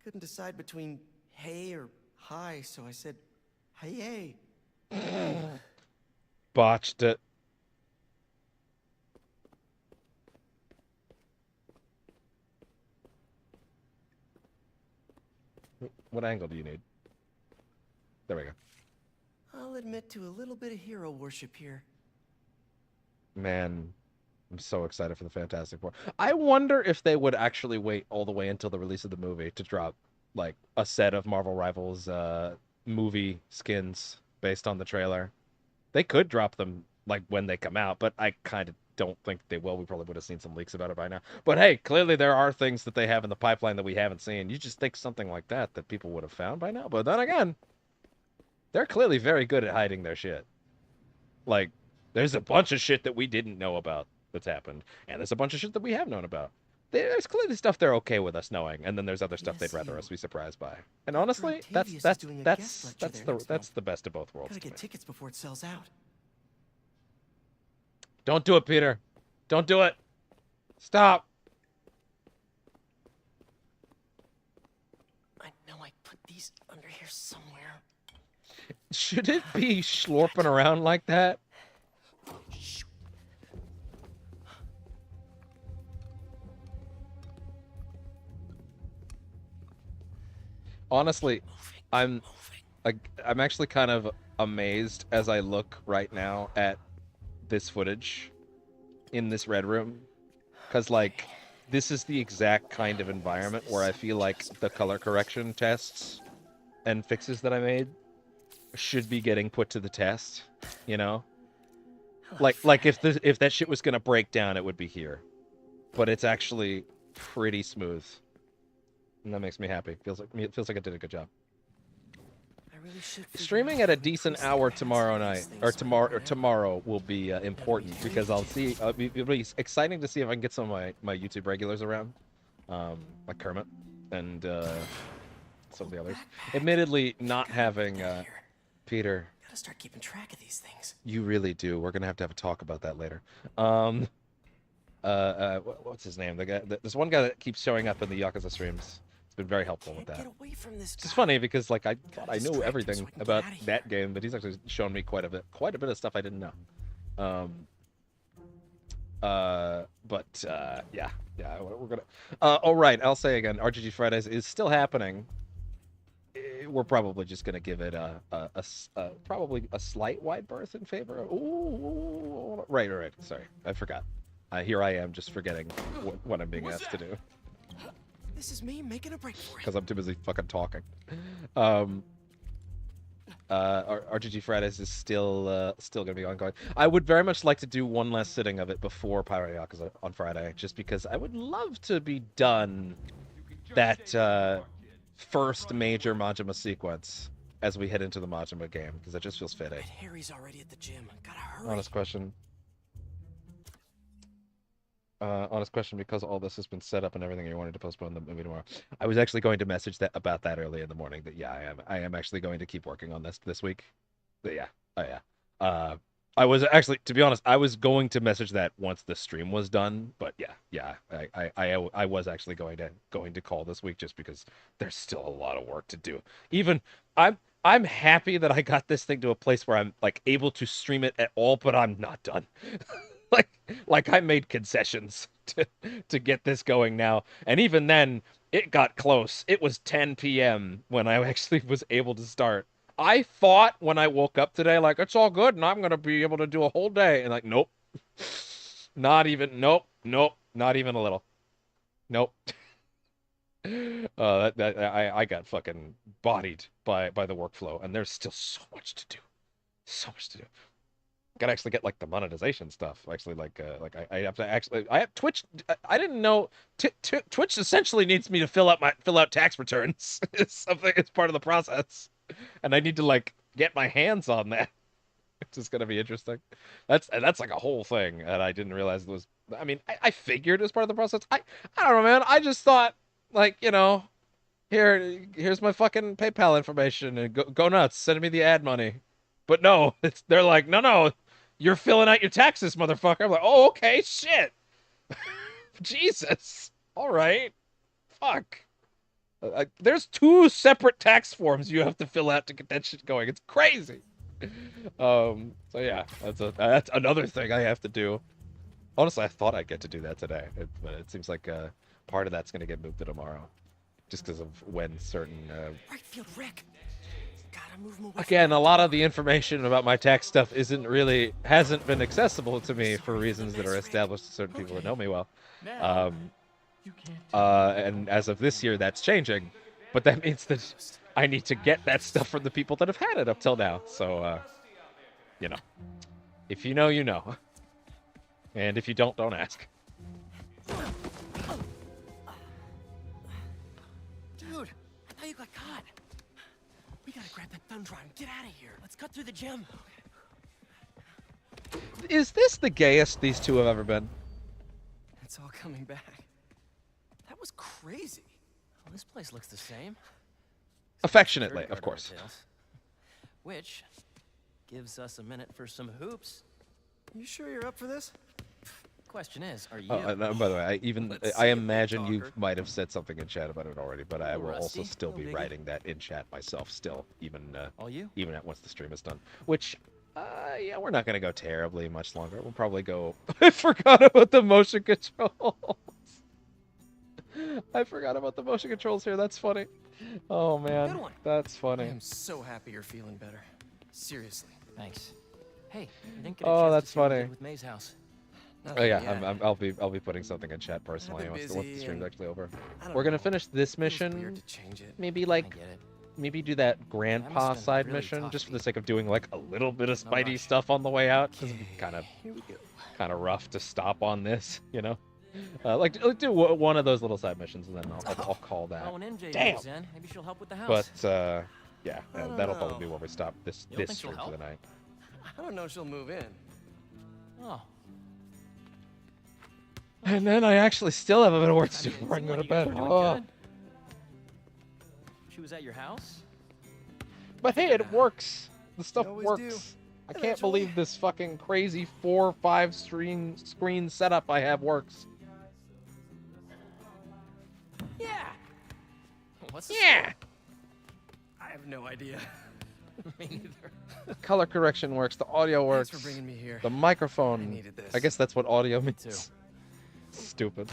[SPEAKER 3] Couldn't decide between hey or hi, so I said, hey.
[SPEAKER 1] Botched it. What angle do you need? There we go.
[SPEAKER 3] I'll admit to a little bit of hero worship here.
[SPEAKER 1] Man, I'm so excited for the Fantastic Four. I wonder if they would actually wait all the way until the release of the movie to drop, like, a set of Marvel Rivals movie skins based on the trailer. They could drop them, like, when they come out, but I kind of don't think they will. We probably would have seen some leaks about it by now. But hey, clearly there are things that they have in the pipeline that we haven't seen. You just think something like that people would have found by now. But then again, they're clearly very good at hiding their shit. Like, there's a bunch of shit that we didn't know about that's happened, and there's a bunch of shit that we have known about. There's clearly stuff they're okay with us knowing, and then there's other stuff they'd rather us be surprised by. And honestly, that's the best of both worlds.
[SPEAKER 3] Gotta get tickets before it sells out.
[SPEAKER 1] Don't do it, Peter. Don't do it. Stop.
[SPEAKER 3] I know I put these under here somewhere.
[SPEAKER 1] Should it be slurping around like that? Honestly, I'm actually kind of amazed as I look right now at this footage in this red room, because like this is the exact kind of environment where I feel like the color correction tests and fixes that I made should be getting put to the test, you know? Like if that shit was gonna break down, it would be here, but it's actually pretty smooth, and that makes me happy. It feels like I did a good job. Streaming at a decent hour tomorrow night, or tomorrow will be important, because I'll see. It'll be exciting to see if I can get some of my YouTube regulars around, like Kermit and some of the others. Admittedly, not having Peter.
[SPEAKER 3] Gotta start keeping track of these things.
[SPEAKER 1] You really do. We're gonna have to have a talk about that later. What's his name? The guy. There's one guy that keeps showing up in the Yakuza streams. Been very helpful with that. It's funny because like I thought I knew everything about that game, but he's actually shown me quite a bit of stuff I didn't know. Yeah, we're gonna. All right, I'll say again, RGG Fridays is still happening. We're probably just gonna give it probably a slight wide berth in favor of. Ooh, right. Sorry, I forgot. Here I am, just forgetting what I'm being asked to do.
[SPEAKER 3] This is me making a break for it.
[SPEAKER 1] Because I'm too busy fucking talking. RGG Fridays is still going to be ongoing. I would very much like to do one last sitting of it before Pyro Yakuza on Friday, just because I would love to be done that first major Majima sequence as we head into the Majima game, because it just feels fitting.
[SPEAKER 3] Harry's already at the gym. Gotta hurry.
[SPEAKER 1] Honest question, because all this has been set up and everything, you wanted to postpone the movie tomorrow. I was actually going to message about that early in the morning, that yeah, I am actually going to keep working on this week. But yeah. I was actually, to be honest, I was going to message that once the stream was done, but yeah, I was actually going to call this week, just because there's still a lot of work to do. Even I'm happy that I got this thing to a place where I'm like able to stream it at all, but I'm not done. Like I made concessions to get this going now, and even then it got close. It was 10 p.m. when I actually was able to start. I thought when I woke up today, like, it's all good and I'm gonna be able to do a whole day, and like, nope, not even a little. Nope. I got fucking bodied by the workflow, and there's still so much to do. gotta actually get like the monetization stuff. Actually, I have to actually. I have Twitch. I didn't know Twitch essentially needs me to fill out tax returns. It's something. It's part of the process, and I need to like get my hands on that. Which is gonna be interesting. That's like a whole thing, and I didn't realize it was. I mean, I figured it was part of the process. I don't know, man. I just thought like here's my fucking PayPal information and go nuts. Send me the ad money. But no, they're like, no, you're filling out your taxes, motherfucker. I'm like, oh, okay, shit. Jesus. All right. Fuck. There's 2 separate tax forms you have to fill out to get that shit going. It's crazy. So yeah, that's another thing I have to do. Honestly, I thought I'd get to do that today, but it seems like part of that's gonna get moved to tomorrow, just because of when certain.
[SPEAKER 3] Right field, Rick. Gotta move him away.
[SPEAKER 1] Again, a lot of the information about my tax stuff hasn't been accessible to me for reasons that are established to certain people that know me well. And as of this year, that's changing, but that means that I need to get that stuff from the people that have had it up till now. So, if you know, you know. And if you don't ask.
[SPEAKER 3] Dude, I thought you got caught. We gotta grab that thumb drive and get out of here. Let's cut through the gym.
[SPEAKER 1] Is this the gayest these two have ever been?
[SPEAKER 3] It's all coming back. That was crazy.
[SPEAKER 5] Well, this place looks the same.
[SPEAKER 1] Affectionately, of course.
[SPEAKER 5] Which gives us a minute for some hoops.
[SPEAKER 3] You sure you're up for this?
[SPEAKER 5] Question is, are you?
[SPEAKER 1] Oh, and by the way, I imagine you might have said something in chat about it already, but I will also still be writing that in chat myself, still, even once the stream is done. Which, yeah, we're not gonna go terribly much longer. We'll probably go. I forgot about the motion controls. I forgot about the motion controls here. That's funny. Oh man,
[SPEAKER 3] Good one.
[SPEAKER 1] That's funny.
[SPEAKER 3] I am so happy you're feeling better. Seriously.
[SPEAKER 5] Thanks. Hey, I didn't get a
[SPEAKER 1] Oh,
[SPEAKER 5] chance
[SPEAKER 1] that's
[SPEAKER 5] to see what we
[SPEAKER 1] funny.
[SPEAKER 5] did with May's house.
[SPEAKER 1] Oh yeah, I'll be putting something in chat personally once the stream's actually over. We're gonna finish this mission. Maybe maybe do that grandpa side mission just for the sake of doing like a little bit of Spidey stuff on the way out, because it's kind of rough to stop on this, you know. Like do one of those little side missions and then I'll call that.
[SPEAKER 5] Oh, and MJ
[SPEAKER 1] Damn.
[SPEAKER 5] moves in. Maybe she'll help with the house.
[SPEAKER 1] But yeah, that'll probably be where we stop this
[SPEAKER 5] You don't think
[SPEAKER 1] stream
[SPEAKER 5] she'll
[SPEAKER 1] for the
[SPEAKER 5] help?
[SPEAKER 1] night.
[SPEAKER 3] I don't know if she'll move in.
[SPEAKER 5] Oh.
[SPEAKER 1] And then I actually still have a bit of work to do before I can go to bed. Oh.
[SPEAKER 5] She was at your house?
[SPEAKER 1] But hey, it works. The stuff
[SPEAKER 3] always
[SPEAKER 1] works.
[SPEAKER 3] do.
[SPEAKER 1] I can't believe this fucking crazy 4 or 5 screen setup I have works.
[SPEAKER 5] Yeah. What's
[SPEAKER 1] Yeah.
[SPEAKER 3] I have no idea.
[SPEAKER 5] Me neither.
[SPEAKER 1] The color correction works. The audio works.
[SPEAKER 3] Thanks for bringing me here.
[SPEAKER 1] The microphone.
[SPEAKER 3] I needed this.
[SPEAKER 1] I guess that's what audio means. Stupid.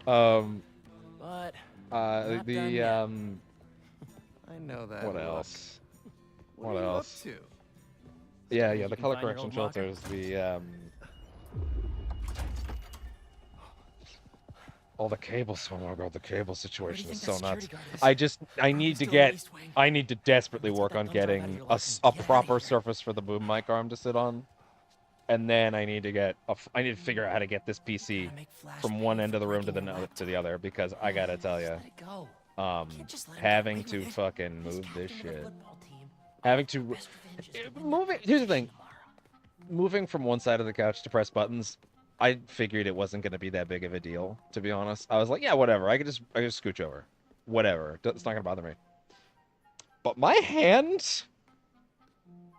[SPEAKER 5] But
[SPEAKER 3] I know that.
[SPEAKER 1] What
[SPEAKER 3] look.
[SPEAKER 1] else?
[SPEAKER 3] What
[SPEAKER 1] What
[SPEAKER 3] are you
[SPEAKER 1] else?
[SPEAKER 3] up to?
[SPEAKER 1] Yeah,
[SPEAKER 5] You
[SPEAKER 1] the
[SPEAKER 5] can
[SPEAKER 1] color
[SPEAKER 5] find your
[SPEAKER 1] correction
[SPEAKER 5] old locker?
[SPEAKER 1] filters. Oh, the cables. Oh my god, the cable situation is so nuts. I need to desperately work on getting a proper surface for the boom mic arm to sit on. And then I need to figure out how to get this PC from one end of the room to the other, because I gotta tell you, having to fucking move this shit, here's the thing, moving from one side of the couch to press buttons, I figured it wasn't gonna be that big of a deal, to be honest. I was like, yeah, whatever, I could just scooch over, whatever, it's not gonna bother me. But my hand,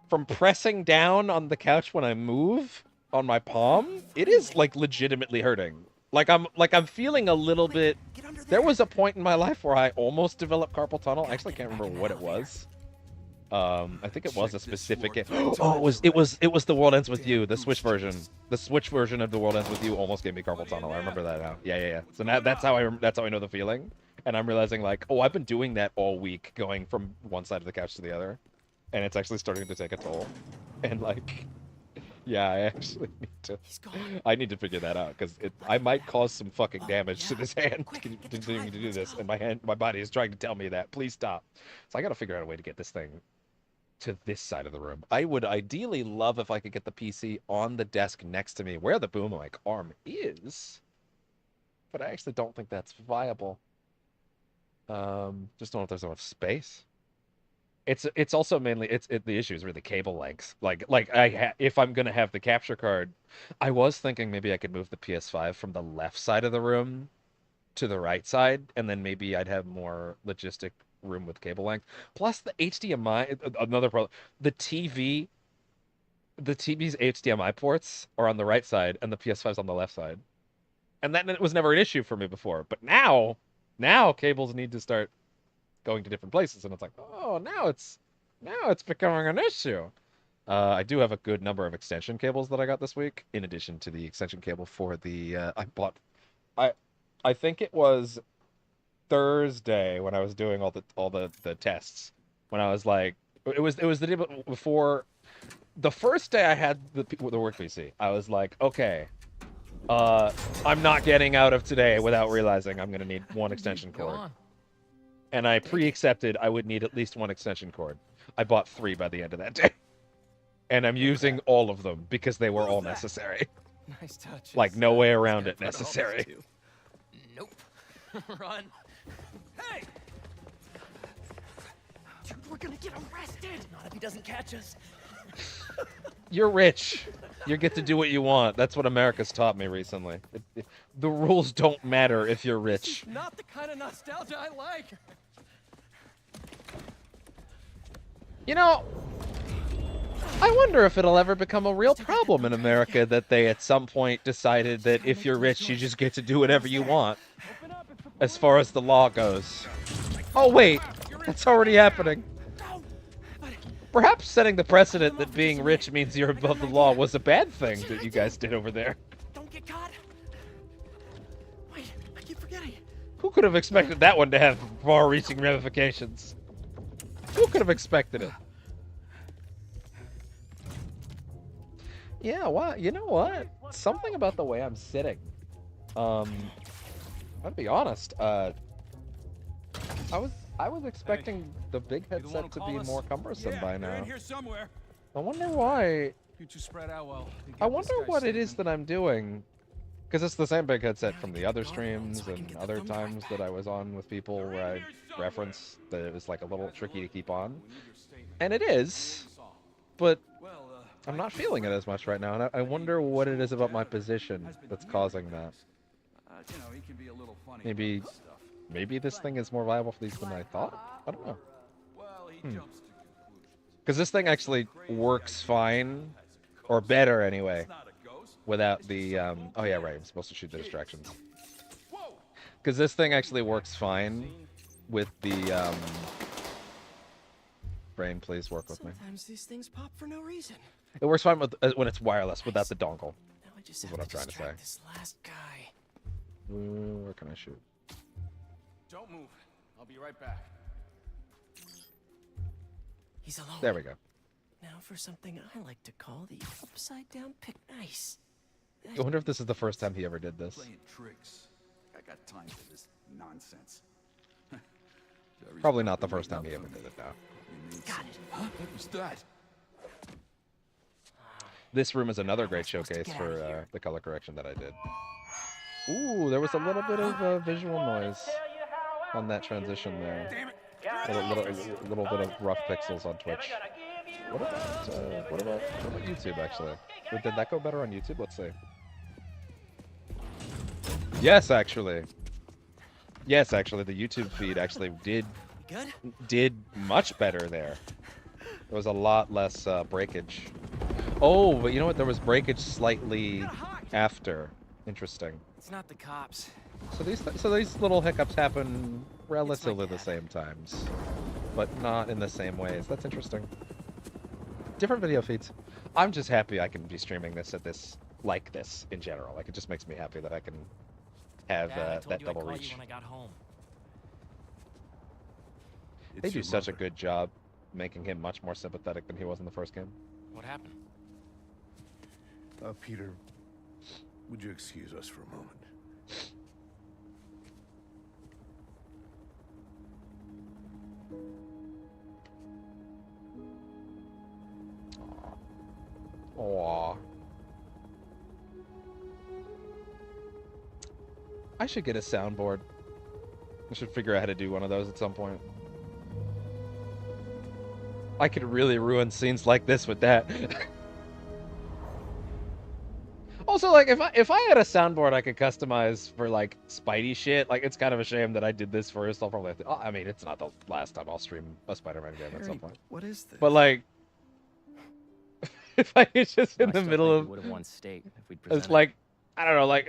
[SPEAKER 1] from pressing down on the couch when I move on my palm, it is like legitimately hurting. Like I'm feeling a little bit. There was a point in my life where I almost developed carpal tunnel. I actually can't remember what it was. I think it was a specific. Oh, it was The World Ends With You, the Switch version. The Switch version of The World Ends With You almost gave me carpal tunnel. I remember that now. Yeah. So now that's how I know the feeling. And I'm realizing like, oh, I've been doing that all week, going from one side of the couch to the other. And it's actually starting to take a toll. And like, yeah, I actually I need to figure that out, because I might cause some fucking damage to this hand continuing to do this, and my body is trying to tell me that please stop. So I got to figure out a way to get this thing to this side of the room. I would ideally love if I could get the PC on the desk next to me where the boom mic arm is, but I actually don't think that's viable. Just don't know if there's enough space. It's also mainly the issue is really cable length. Like if I'm gonna have the capture card, I was thinking maybe I could move the PS5 from the left side of the room to the right side, and then maybe I'd have more logistic room with cable length. Plus the HDMI, another problem. The TV's HDMI ports are on the right side, and the PS5's on the left side, and that was never an issue for me before. But now cables need to start going to different places, and it's like, oh, now it's becoming an issue. I do have a good number of extension cables that I got this week, in addition to the extension cable for the I think it was Thursday when I was doing all the tests. When I was like, it was the day before the first day I had the work PC. I was like, okay, I'm not getting out of today without realizing I'm gonna need one extension cord. And I pre-accepted I would need at least one extension cord. I bought 3 by the end of that day. And I'm using all of them because they were all necessary.
[SPEAKER 5] Nice touch.
[SPEAKER 1] Like, no way around it necessary.
[SPEAKER 5] Nope. Run. Hey! Dude, we're gonna get arrested! Not if he doesn't catch us.
[SPEAKER 1] You're rich. You get to do what you want. That's what America's taught me recently. The rules don't matter if you're rich.
[SPEAKER 5] Not the kind of nostalgia I like.
[SPEAKER 1] You know, I wonder if it'll ever become a real problem in America that they at some point decided that if you're rich, you just get to do whatever you want. As far as the law goes. Oh, wait. That's already happening. Perhaps setting the precedent that being rich means you're above the law was a bad thing that you guys did over there.
[SPEAKER 5] Don't get caught. Wait, I keep forgetting.
[SPEAKER 1] Who could have expected that one to have far-reaching ramifications? Who could have expected it? Yeah, well, you know what? Something about the way I'm sitting. I'll be honest. I was expecting the big headset to be more cumbersome by now. I wonder why. I wonder what it is that I'm doing. Because it's the same big headset from the other streams and other times that I was on with people where I referenced that it was like a little tricky to keep on. And it is, but I'm not feeling it as much right now, and I wonder what it is about my position that's causing that. Maybe this thing is more viable for these than I thought? I don't know. Because this thing actually works fine, or better anyway, without the, oh yeah, right, I'm supposed to shoot the distractions. Because this thing actually works fine with the, brain, please work with me.
[SPEAKER 3] Sometimes these things pop for no reason.
[SPEAKER 1] It works fine with, when it's wireless, without the dongle.
[SPEAKER 3] Now I just
[SPEAKER 1] is
[SPEAKER 3] have
[SPEAKER 1] what I'm
[SPEAKER 3] to
[SPEAKER 1] trying to say.
[SPEAKER 3] distract this last guy.
[SPEAKER 1] Where can I shoot?
[SPEAKER 10] Don't move. I'll be right back.
[SPEAKER 3] He's alone.
[SPEAKER 1] There we go.
[SPEAKER 3] Now for something I like to call the upside down pick. Nice.
[SPEAKER 1] I wonder if this is the first time he ever did this.
[SPEAKER 16] Playing tricks. I got time for this nonsense.
[SPEAKER 1] Probably not the first time he ever did it, though.
[SPEAKER 3] Got it.
[SPEAKER 16] Huh? What was that?
[SPEAKER 1] This room is another great showcase for the color correction that I did. Ooh, there was a little bit of visual noise on that transition there. A little bit of rough pixels on Twitch. What about YouTube, actually? Did that go better on YouTube? Let's see. Yes, actually. Yes, actually, the YouTube feed actually did much better there. There was a lot less breakage. Oh, but you know what? There was breakage slightly after. Interesting.
[SPEAKER 5] It's not the cops.
[SPEAKER 1] So these little hiccups happen relatively the same times, but not in the same ways. That's interesting. Different video feeds. I'm just happy I can be streaming this at this like this in general. Like, it just makes me happy that I can have that double reach.
[SPEAKER 5] When I got home.
[SPEAKER 1] They do such a good job making him much more sympathetic than he was in the first game.
[SPEAKER 5] What happened?
[SPEAKER 13] Peter, would you excuse us for a moment?
[SPEAKER 1] Aw. I should get a soundboard. I should figure out how to do one of those at some point. I could really ruin scenes like this with that. Also, like, if I had a soundboard I could customize for, like, Spidey shit, like, it's kind of a shame that I did this first. I'll probably have to... Oh, I mean, it's not the last time I'll stream a Spider-Man game at some point.
[SPEAKER 3] What is this?
[SPEAKER 1] But, like, if I could just in
[SPEAKER 17] I
[SPEAKER 1] the
[SPEAKER 17] still
[SPEAKER 1] middle
[SPEAKER 17] think
[SPEAKER 1] of...
[SPEAKER 17] you would have won state if we'd
[SPEAKER 1] It's
[SPEAKER 17] presented.
[SPEAKER 1] like, I don't know, like,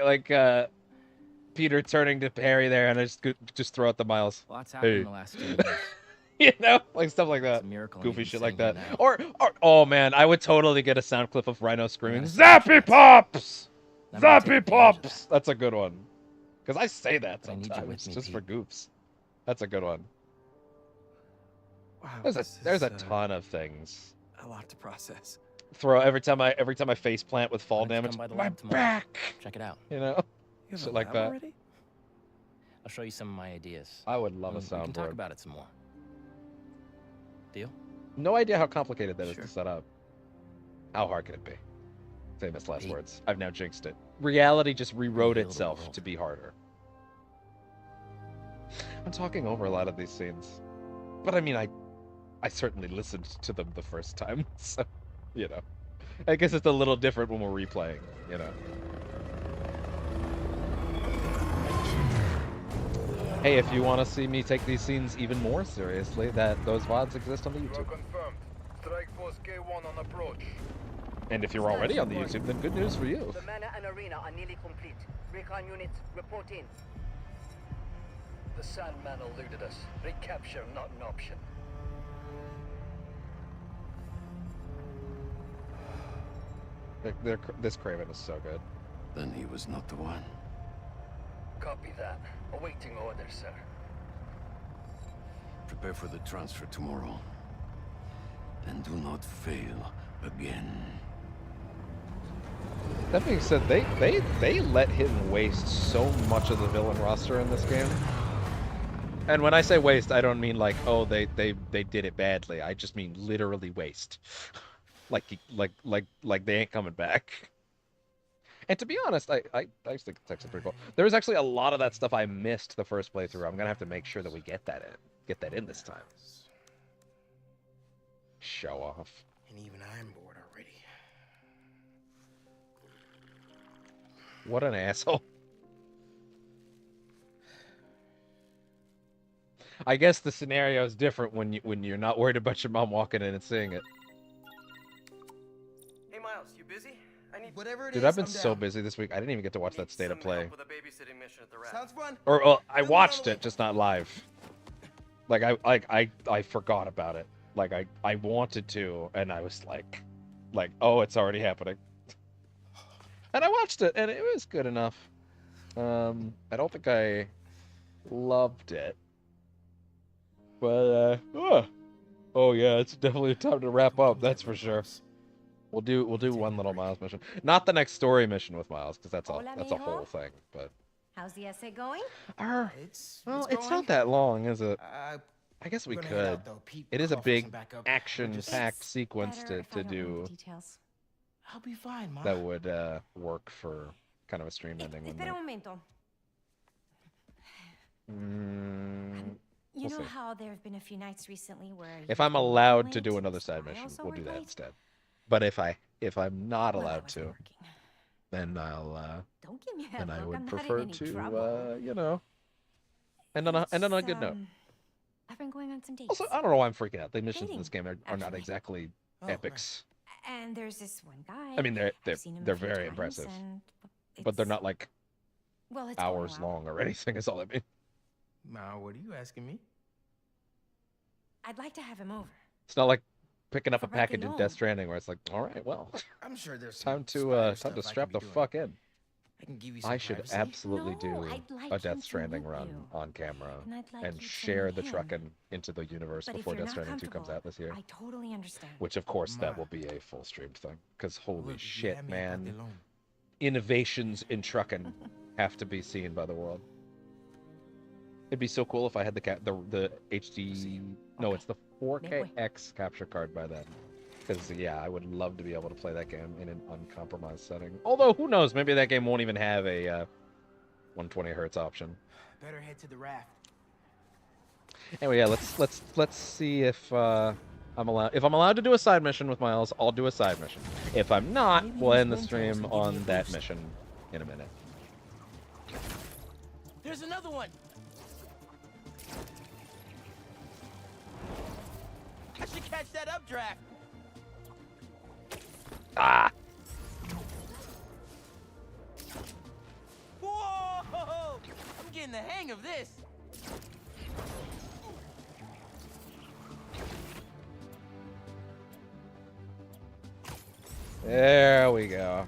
[SPEAKER 1] Peter turning to Harry there, and I just throw out the Miles.
[SPEAKER 17] Lots happened
[SPEAKER 1] Hey.
[SPEAKER 17] in the last 2 years.
[SPEAKER 1] You know, like stuff like that.
[SPEAKER 17] It's a miracle I'm
[SPEAKER 1] Goofy
[SPEAKER 17] even
[SPEAKER 1] shit like
[SPEAKER 17] sitting
[SPEAKER 1] that.
[SPEAKER 17] here now.
[SPEAKER 1] Or oh man, I would totally get a sound clip of Rhino screaming, "Zappy Pops!
[SPEAKER 17] I'm gonna take
[SPEAKER 1] Zappy
[SPEAKER 17] advantage of
[SPEAKER 1] Pops!" That's a good one. Because I say that
[SPEAKER 17] I need you with
[SPEAKER 1] sometimes,
[SPEAKER 17] me,
[SPEAKER 1] just
[SPEAKER 17] Pete.
[SPEAKER 1] for goofs. That's a good one.
[SPEAKER 3] Wow,
[SPEAKER 1] There's a ton of things.
[SPEAKER 3] a lot to process.
[SPEAKER 1] Throw every time I face plant with fall
[SPEAKER 17] Why don't you
[SPEAKER 1] damage.
[SPEAKER 17] come by the
[SPEAKER 1] My
[SPEAKER 17] lab tomorrow?
[SPEAKER 1] back!
[SPEAKER 17] Check it out.
[SPEAKER 1] You know?
[SPEAKER 3] You have
[SPEAKER 1] Shit
[SPEAKER 3] a
[SPEAKER 1] like
[SPEAKER 3] lab
[SPEAKER 1] that.
[SPEAKER 3] already?
[SPEAKER 17] I'll show you some of my ideas.
[SPEAKER 1] I would love a
[SPEAKER 17] We can talk
[SPEAKER 1] soundboard.
[SPEAKER 17] about it some more. Deal?
[SPEAKER 1] No idea how complicated that is
[SPEAKER 3] Sure.
[SPEAKER 1] to set up. How hard can it be? Famous last
[SPEAKER 17] Pete.
[SPEAKER 1] words. I've now jinxed it. Reality just rewrote
[SPEAKER 17] Real the
[SPEAKER 1] itself
[SPEAKER 17] world.
[SPEAKER 1] to be harder. I'm talking over a lot of these scenes. But I mean, I certainly listened to them the first time, so, you know. I guess it's a little different when we're replaying, you know. Hey, if you want to see me take these scenes even more seriously, those VODs exist on the YouTube.
[SPEAKER 18] Confirmed. Strike Force K1 on approach.
[SPEAKER 1] And if you're already on the YouTube, then good news for you.
[SPEAKER 19] The mana and arena are nearly complete. Recon units, report in.
[SPEAKER 18] The Sandman eluded us. Recapture not an option.
[SPEAKER 1] This Craven is so good.
[SPEAKER 13] Then he was not the one.
[SPEAKER 18] Copy that. Awaiting orders, sir.
[SPEAKER 13] Prepare for the transfer tomorrow. And do not fail again.
[SPEAKER 1] That being said, they let him waste so much of the villain roster in this game. And when I say waste, I don't mean like, oh, they did it badly. I just mean literally waste. like they ain't coming back. And to be honest, I actually think it's actually pretty cool. There was actually a lot of that stuff I missed the first playthrough. I'm gonna have to make sure that we get that in this time. Show off.
[SPEAKER 2] And even I'm bored already.
[SPEAKER 1] What an asshole. I guess the scenario is different when you're not worried about your mom walking in and seeing it.
[SPEAKER 5] Hey, Miles, you busy? I need whatever it
[SPEAKER 1] Dude,
[SPEAKER 5] is,
[SPEAKER 1] I've been
[SPEAKER 5] I'm
[SPEAKER 1] so
[SPEAKER 5] down.
[SPEAKER 1] busy this week. I didn't even get to watch that state of play.
[SPEAKER 5] With a babysitting mission at the rap. Sounds fun.
[SPEAKER 1] Or well, I watched it, just not live. Like I forgot about it. Like I wanted to, and I was like, oh, it's already happening. And I watched it, and it was good enough. I don't think I loved it, but oh yeah, it's definitely time to wrap up. That's for sure. We'll do one little Miles mission, not the next story mission with Miles, because that's a whole thing. But
[SPEAKER 11] How's the essay going?
[SPEAKER 5] It's
[SPEAKER 1] not that long, is it? I guess we
[SPEAKER 5] gonna head
[SPEAKER 1] could.
[SPEAKER 5] out, though. Pete,
[SPEAKER 1] It is a
[SPEAKER 5] cough
[SPEAKER 1] big
[SPEAKER 5] wasn't back up.
[SPEAKER 1] action-packed sequence
[SPEAKER 11] Better if I
[SPEAKER 1] to
[SPEAKER 11] don't know
[SPEAKER 1] do
[SPEAKER 11] the details.
[SPEAKER 5] I'll be fine, Ma.
[SPEAKER 1] that would work for kind of a stream ending, wouldn't
[SPEAKER 11] Espera
[SPEAKER 1] it?
[SPEAKER 11] un momento. You
[SPEAKER 1] We'll
[SPEAKER 11] know
[SPEAKER 1] see.
[SPEAKER 11] how there have been a few nights recently where
[SPEAKER 1] If
[SPEAKER 11] you've
[SPEAKER 1] I'm
[SPEAKER 11] been
[SPEAKER 1] allowed
[SPEAKER 11] working
[SPEAKER 1] to do
[SPEAKER 11] late,
[SPEAKER 1] another side
[SPEAKER 11] I
[SPEAKER 1] mission,
[SPEAKER 11] also
[SPEAKER 1] we'll do
[SPEAKER 11] work
[SPEAKER 1] that
[SPEAKER 11] late.
[SPEAKER 1] instead. But if I'm not
[SPEAKER 11] Well, I
[SPEAKER 1] allowed
[SPEAKER 11] wasn't
[SPEAKER 1] to,
[SPEAKER 11] working.
[SPEAKER 1] then I'll
[SPEAKER 11] Don't give me a
[SPEAKER 1] then I
[SPEAKER 11] look,
[SPEAKER 1] would
[SPEAKER 11] I'm not in
[SPEAKER 1] prefer
[SPEAKER 11] any
[SPEAKER 1] to
[SPEAKER 11] trouble.
[SPEAKER 1] you know, end on a good note.
[SPEAKER 11] I've been going on some dates.
[SPEAKER 1] Also, I don't know why I'm freaking out. The missions in
[SPEAKER 11] Dating,
[SPEAKER 1] this game are not
[SPEAKER 11] actually.
[SPEAKER 1] exactly
[SPEAKER 11] Oh,
[SPEAKER 1] epics.
[SPEAKER 11] And there's this one guy.
[SPEAKER 1] I mean, they're
[SPEAKER 11] I've seen him a
[SPEAKER 1] they're
[SPEAKER 11] few
[SPEAKER 1] very
[SPEAKER 11] times,
[SPEAKER 1] impressive,
[SPEAKER 11] and
[SPEAKER 1] but they're
[SPEAKER 11] it's-
[SPEAKER 1] not like
[SPEAKER 11] well, it's going
[SPEAKER 1] hours
[SPEAKER 11] well.
[SPEAKER 1] long or anything. Is all I mean.
[SPEAKER 2] Ma, what are you asking me?
[SPEAKER 11] I'd like to have him over.
[SPEAKER 1] It's not like picking up
[SPEAKER 11] For
[SPEAKER 1] a package in
[SPEAKER 11] breaking
[SPEAKER 1] Death Stranding where it's like, all right, well,
[SPEAKER 2] I'm sure there's
[SPEAKER 1] time
[SPEAKER 2] some
[SPEAKER 1] to
[SPEAKER 2] spider stuff I
[SPEAKER 1] strap
[SPEAKER 2] can
[SPEAKER 1] the
[SPEAKER 2] be doing.
[SPEAKER 1] fuck in.
[SPEAKER 2] I can give you some
[SPEAKER 1] I should
[SPEAKER 2] privacy.
[SPEAKER 1] absolutely
[SPEAKER 11] No,
[SPEAKER 1] do
[SPEAKER 11] I'd like
[SPEAKER 1] a
[SPEAKER 11] him
[SPEAKER 1] Death
[SPEAKER 11] to
[SPEAKER 1] Stranding
[SPEAKER 11] meet
[SPEAKER 1] run
[SPEAKER 11] you.
[SPEAKER 1] on camera
[SPEAKER 11] And I'd like
[SPEAKER 1] and
[SPEAKER 11] you to
[SPEAKER 1] share
[SPEAKER 11] meet
[SPEAKER 1] the
[SPEAKER 11] him.
[SPEAKER 1] trucking into the universe
[SPEAKER 11] But if
[SPEAKER 1] before
[SPEAKER 11] you're
[SPEAKER 1] Death
[SPEAKER 11] not
[SPEAKER 1] Stranding 2 comes out this year.
[SPEAKER 11] I totally understand.
[SPEAKER 1] Which, of course, that
[SPEAKER 2] Ma.
[SPEAKER 1] will be a full stream thing. Because holy
[SPEAKER 2] Look, you
[SPEAKER 1] shit,
[SPEAKER 2] had me
[SPEAKER 1] man.
[SPEAKER 2] about alone.
[SPEAKER 1] Innovations in trucking have to be seen by the world. It'd be so cool if I had the HD... No, it's the 4KX capture card by then. Because, yeah, I would love to be able to play that game in an uncompromised setting. Although, who knows? Maybe that game won't even have a 120 hertz option.
[SPEAKER 2] Better head to the raft.
[SPEAKER 1] Anyway, yeah, let's see if I'm allowed to do a side mission with Miles. I'll do a side mission. If I'm not, we'll end the stream on that mission in a minute.
[SPEAKER 2] There's another one. I should catch that updraft.
[SPEAKER 1] Ah!
[SPEAKER 2] Whoa! I'm getting the hang of this.
[SPEAKER 1] There we go.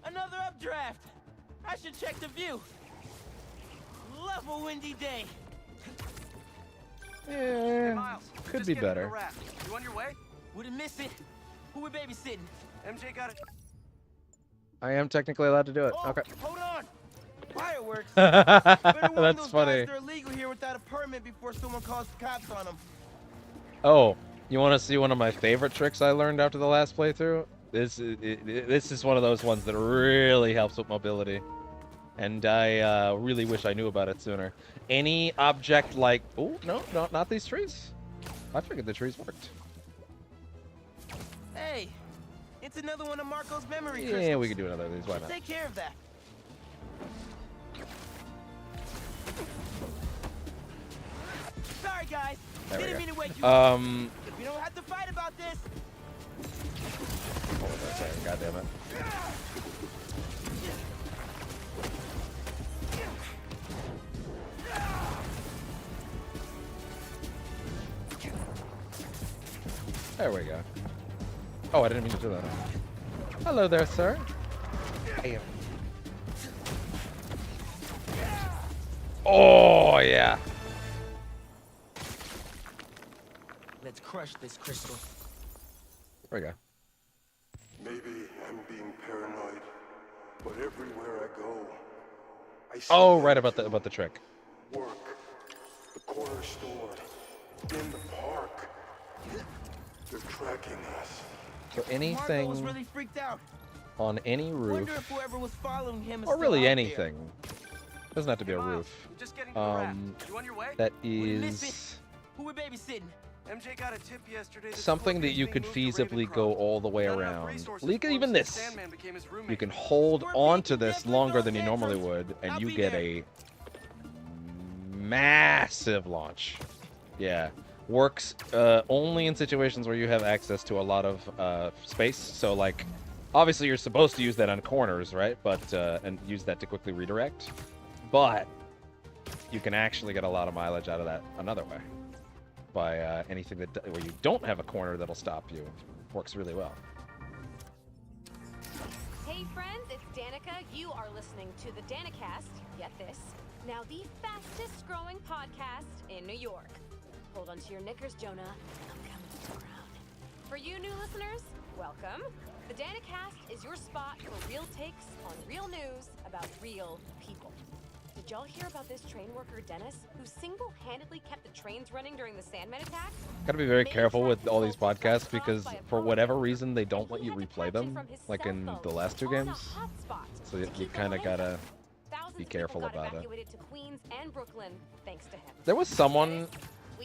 [SPEAKER 2] Another updraft. I should check the view. Love a windy day.
[SPEAKER 1] Yeah,
[SPEAKER 5] Miles,
[SPEAKER 1] could be better.
[SPEAKER 5] You on your way?
[SPEAKER 2] Wouldn't miss it. Who we babysitting?
[SPEAKER 5] MJ got it.
[SPEAKER 1] I am technically allowed to do it.
[SPEAKER 2] Oh,
[SPEAKER 1] Okay.
[SPEAKER 2] hold on. Fireworks. Better warn
[SPEAKER 1] That's
[SPEAKER 2] those
[SPEAKER 1] funny.
[SPEAKER 2] Guys, they're illegal here without a permit before someone calls the cops on them.
[SPEAKER 1] Oh, you want to see one of my favorite tricks I learned after the last playthrough? This is one of those ones that really helps with mobility. And I really wish I knew about it sooner. Any object like... Oh, no, not these trees. I figured the trees worked.
[SPEAKER 2] Hey, it's another one of Marco's memory
[SPEAKER 1] Yeah,
[SPEAKER 2] crystals.
[SPEAKER 1] we could do another of these. Why not?
[SPEAKER 2] Take care of that. Sorry, guys.
[SPEAKER 1] There we
[SPEAKER 2] Didn't
[SPEAKER 1] go.
[SPEAKER 2] mean to wake you up. We don't have to fight about this.
[SPEAKER 1] Hold on a second. God damn it. There we go. Oh, I didn't mean to do that. Hello there, sir. Bam. Oh, yeah.
[SPEAKER 2] Let's crush this crystal.
[SPEAKER 1] There we go.
[SPEAKER 20] Maybe I'm being paranoid, but everywhere I go, I see
[SPEAKER 1] Oh, right about the trick.
[SPEAKER 20] work, the corner store, in the park. They're tracking us.
[SPEAKER 1] So
[SPEAKER 2] Marco was
[SPEAKER 1] anything
[SPEAKER 2] really freaked out.
[SPEAKER 1] on any
[SPEAKER 2] Wonder if
[SPEAKER 1] roof,
[SPEAKER 2] whoever was following him is
[SPEAKER 1] or
[SPEAKER 2] still
[SPEAKER 1] really
[SPEAKER 2] out
[SPEAKER 1] anything, doesn't have to be a roof.
[SPEAKER 5] Just getting to the raft. You on your way?
[SPEAKER 1] That
[SPEAKER 2] Wouldn't miss it.
[SPEAKER 1] is
[SPEAKER 2] Who we babysitting?
[SPEAKER 5] MJ got a tip yesterday. that
[SPEAKER 1] something that
[SPEAKER 5] supposedly
[SPEAKER 1] you
[SPEAKER 5] is
[SPEAKER 1] could
[SPEAKER 5] being moved to
[SPEAKER 1] feasibly
[SPEAKER 5] Ravencroft.
[SPEAKER 1] go all the way
[SPEAKER 5] Not enough
[SPEAKER 1] around.
[SPEAKER 5] resources
[SPEAKER 1] Look at
[SPEAKER 5] for him
[SPEAKER 1] even
[SPEAKER 5] since
[SPEAKER 1] this.
[SPEAKER 5] Sandman became his roommate.
[SPEAKER 1] You can hold onto this longer than you normally would, and you get a massive launch. Yeah. Works only in situations where you have access to a lot of space. So, like, obviously you're supposed to use that on corners, right? But and use that to quickly redirect. But you can actually get a lot of mileage out of that another way. By anything that where you don't have a corner that'll stop you. Works really well.
[SPEAKER 11] Hey friends, it's Danica. You are listening to the Danicast. Get this. Now the fastest growing podcast in New York. Hold on to your knickers, Jonah. I'm coming to the crown. For you new listeners, welcome. The Danicast is your spot for real takes on real news about real people. Did y'all hear about this train worker, Dennis, who single-handedly kept the trains running during the Sandman attacks?
[SPEAKER 1] Gotta be very careful with all these podcasts because for whatever reason they don't let you replay them, like in the last two games. So you kind of gotta be careful about it.
[SPEAKER 11] To Queens and Brooklyn, thanks to him.
[SPEAKER 1] There was someone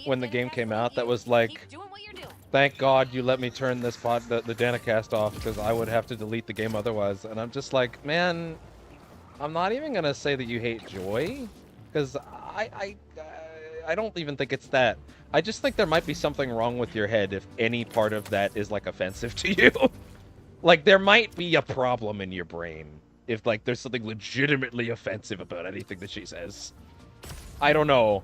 [SPEAKER 1] when the game came out that was like, "Thank God you let me turn this the Danicast off because I would have to delete the game otherwise." And I'm just like, man, I'm not even gonna say that you hate joy, because I don't even think it's that. I just think there might be something wrong with your head if any part of that is like offensive to you. Like there might be a problem in your brain if like there's something legitimately offensive about anything that she says. I don't know.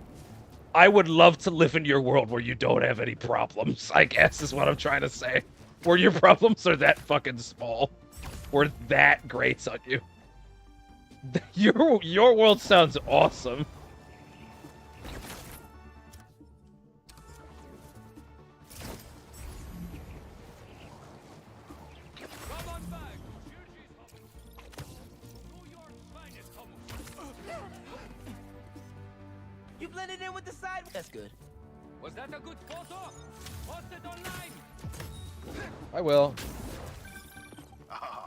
[SPEAKER 1] I would love to live in your world where you don't have any problems, I guess is what I'm trying to say. Where your problems are that fucking small. Or that grates on you. Your world sounds awesome.
[SPEAKER 5] You blended in with the side. That's good.
[SPEAKER 18] Was that a good photo? Post it online.
[SPEAKER 1] I will.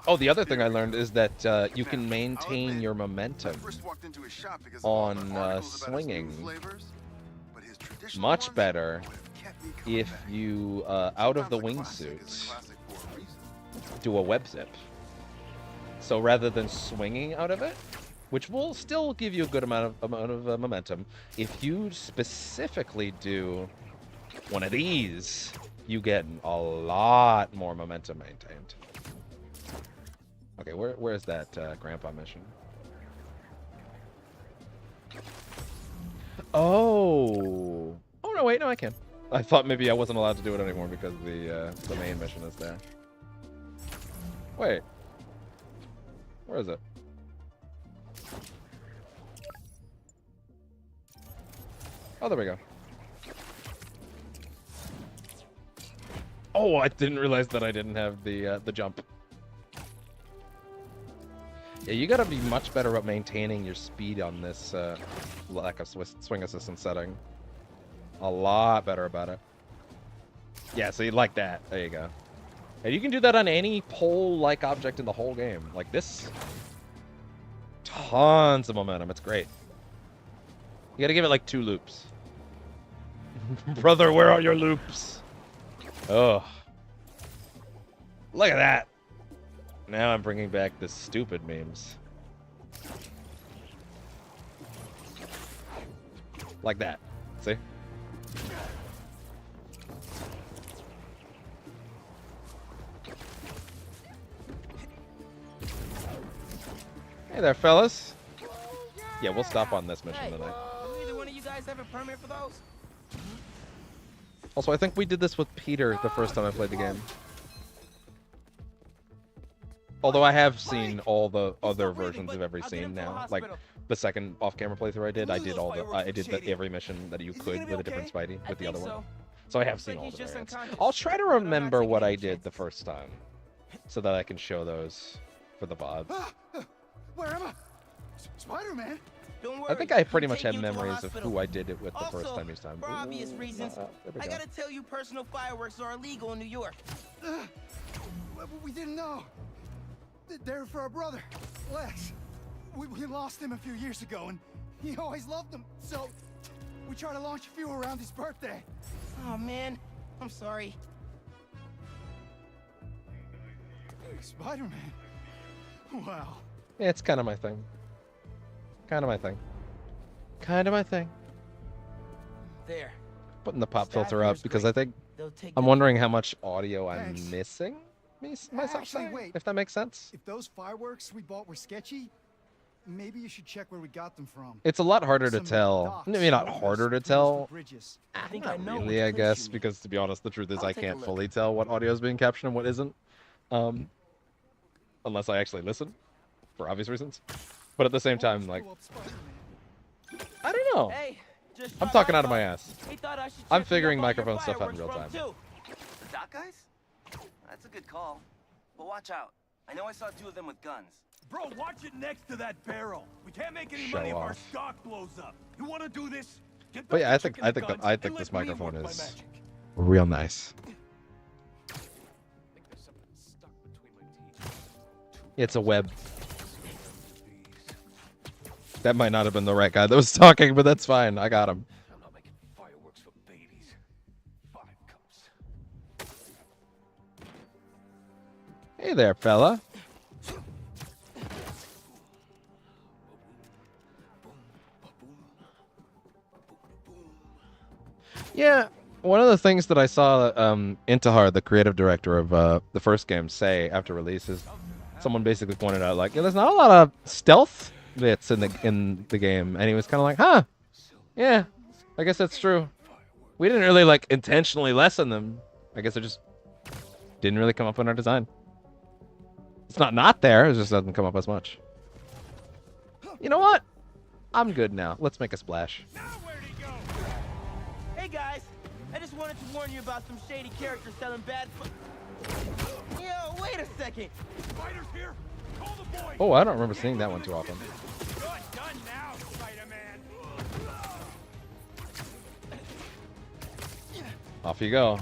[SPEAKER 1] Oh, the other thing I learned is that you can maintain your momentum on swinging much better if you, out of the wingsuit, do a web zip. So rather than swinging out of it, which will still give you a good amount of momentum, if you specifically do one of these, you get a lot more momentum maintained. Okay, where's that grandpa mission? Oh no, wait, no, I can. I thought maybe I wasn't allowed to do it anymore because the main mission is there. Wait, where is it? Oh, there we go. Oh, I didn't realize that I didn't have the jump. Yeah, you gotta be much better at maintaining your speed on this lack of swing assistance setting. A lot better about it. Yeah, so you like that. There you go. And you can do that on any pole-like object in the whole game. Like this. Tons of momentum. It's great. You gotta give it like 2 loops. Brother, where are your loops? Oh. Look at that. Now I'm bringing back the stupid memes. Like that. See? Hey there, fellas. Yeah, we'll stop on this mission tonight.
[SPEAKER 5] Do either one of you guys have a permit for those?
[SPEAKER 1] Also, I think we did this with Peter the first time I played the game. Although I have seen all the other versions of every scene now. Like the second off-camera playthrough I did every mission that you could with a different Spidey with the other one. So I have seen all the variants. I'll try to remember what I did the first time, so that I can show those for the VODs.
[SPEAKER 9] Where am I? Spider-Man?
[SPEAKER 5] Don't worry.
[SPEAKER 1] I think I pretty much have memories of who I did it with the first time each time.
[SPEAKER 5] For obvious reasons,
[SPEAKER 1] there we
[SPEAKER 5] I
[SPEAKER 1] go.
[SPEAKER 5] gotta tell you, personal fireworks are illegal in New York.
[SPEAKER 9] We didn't know. They're for our brother, Lex. We lost him a few years ago, and he always loved them. So we tried to launch a few around his birthday.
[SPEAKER 5] Oh man, I'm sorry.
[SPEAKER 9] Spider-Man. Wow.
[SPEAKER 1] Yeah, it's kind of my thing. Kind of my thing. Kind of my thing.
[SPEAKER 5] There.
[SPEAKER 1] Putting the pop filter up because I think I'm wondering how much audio I'm missing. Myself
[SPEAKER 9] Actually, wait.
[SPEAKER 1] If that makes sense.
[SPEAKER 9] If those fireworks we bought were sketchy, maybe you should check where we got them from.
[SPEAKER 1] It's a lot harder to
[SPEAKER 9] Some
[SPEAKER 1] tell.
[SPEAKER 9] docks,
[SPEAKER 1] Maybe not
[SPEAKER 9] logos,
[SPEAKER 1] harder to
[SPEAKER 9] tunnels
[SPEAKER 1] tell.
[SPEAKER 9] for bridges.
[SPEAKER 5] I think I know.
[SPEAKER 1] Really, I guess, because to be honest, the truth is I can't fully tell what audio is being captured and what isn't. Unless I actually listen, for obvious reasons. But at the same time, like, I don't know.
[SPEAKER 5] Hey, just
[SPEAKER 1] I'm talking out of my ass.
[SPEAKER 5] He thought I should
[SPEAKER 1] I'm
[SPEAKER 5] check
[SPEAKER 1] figuring
[SPEAKER 5] up on your
[SPEAKER 1] microphone stuff out in real
[SPEAKER 5] fireworks
[SPEAKER 1] time.
[SPEAKER 5] from, too.
[SPEAKER 12] The dock guys? That's a good call. But watch out. I know I saw 2 of them with guns.
[SPEAKER 10] Bro, watch it next to that barrel. We can't make any
[SPEAKER 1] Show
[SPEAKER 10] money if our
[SPEAKER 1] off.
[SPEAKER 10] stock blows up. You want to do this? Get
[SPEAKER 1] But
[SPEAKER 10] back
[SPEAKER 1] yeah,
[SPEAKER 10] to
[SPEAKER 1] I think
[SPEAKER 10] checking the guns and
[SPEAKER 1] this
[SPEAKER 10] let me
[SPEAKER 1] microphone
[SPEAKER 10] work my
[SPEAKER 1] is
[SPEAKER 10] magic.
[SPEAKER 1] real nice. It's a web. That might not have been the right guy that was talking, but that's fine. I got him.
[SPEAKER 18] I'm not making fireworks for babies. 5 cups.
[SPEAKER 1] Hey there, fella. Yeah, one of the things that I saw Intihar, the creative director of the first game, say after release is someone basically pointed out, like, yeah, there's not a lot of stealth bits in the game, and he was kind of like, huh, yeah, I guess that's true. We didn't really like intentionally lessen them. I guess it just didn't really come up in our design. It's not there. It just doesn't come up as much. You know what? I'm good now. Let's make a splash.
[SPEAKER 5] Hey guys, I just wanted to warn you about some shady characters selling bad Yo, wait a second.
[SPEAKER 10] Spider's here. Call the boy.
[SPEAKER 1] Oh, I don't remember seeing that one too often.
[SPEAKER 10] You're done now, Spider-Man.
[SPEAKER 1] Off you go.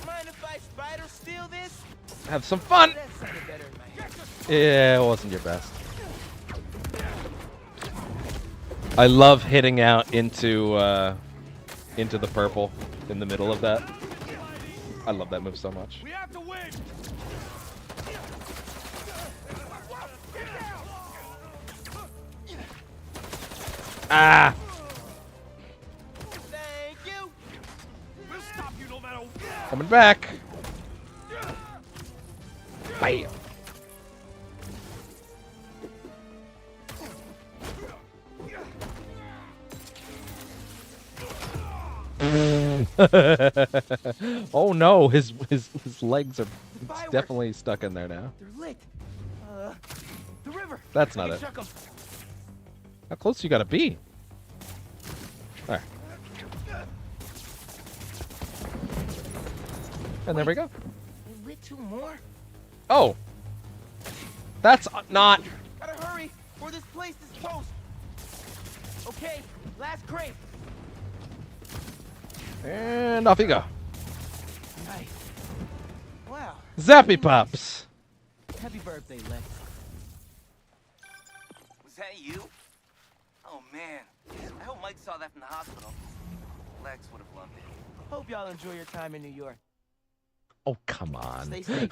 [SPEAKER 5] Mind if I spider steal this?
[SPEAKER 1] Have some fun.
[SPEAKER 5] That sounded better in my head.
[SPEAKER 1] Yeah, it wasn't your best. I love hitting out into the purple in the middle of that. I love that move so much.
[SPEAKER 5] We have to win.
[SPEAKER 1] Ah!
[SPEAKER 5] Thank you. We'll stop you no matter what.
[SPEAKER 1] Coming back. Bam. Oh no, his legs are definitely stuck in there now.
[SPEAKER 5] They're lit. The river.
[SPEAKER 1] That's
[SPEAKER 5] I
[SPEAKER 1] not
[SPEAKER 5] can
[SPEAKER 1] it.
[SPEAKER 5] chuck 'em.
[SPEAKER 1] How close you gotta be? All right. And there we go.
[SPEAKER 5] They lit two more.
[SPEAKER 1] Oh. That's not...
[SPEAKER 5] Gotta hurry, or this place is toast. Okay, last crate.
[SPEAKER 1] And off you go.
[SPEAKER 5] Nice. Wow.
[SPEAKER 1] Zappy Pops.
[SPEAKER 5] Happy birthday, Lex.
[SPEAKER 12] Was that you? Oh man, I hope Mike saw that from the hospital. Lex would have loved it.
[SPEAKER 5] Hope y'all enjoy your time in New York.
[SPEAKER 1] Oh, come on.
[SPEAKER 5] Stay safe.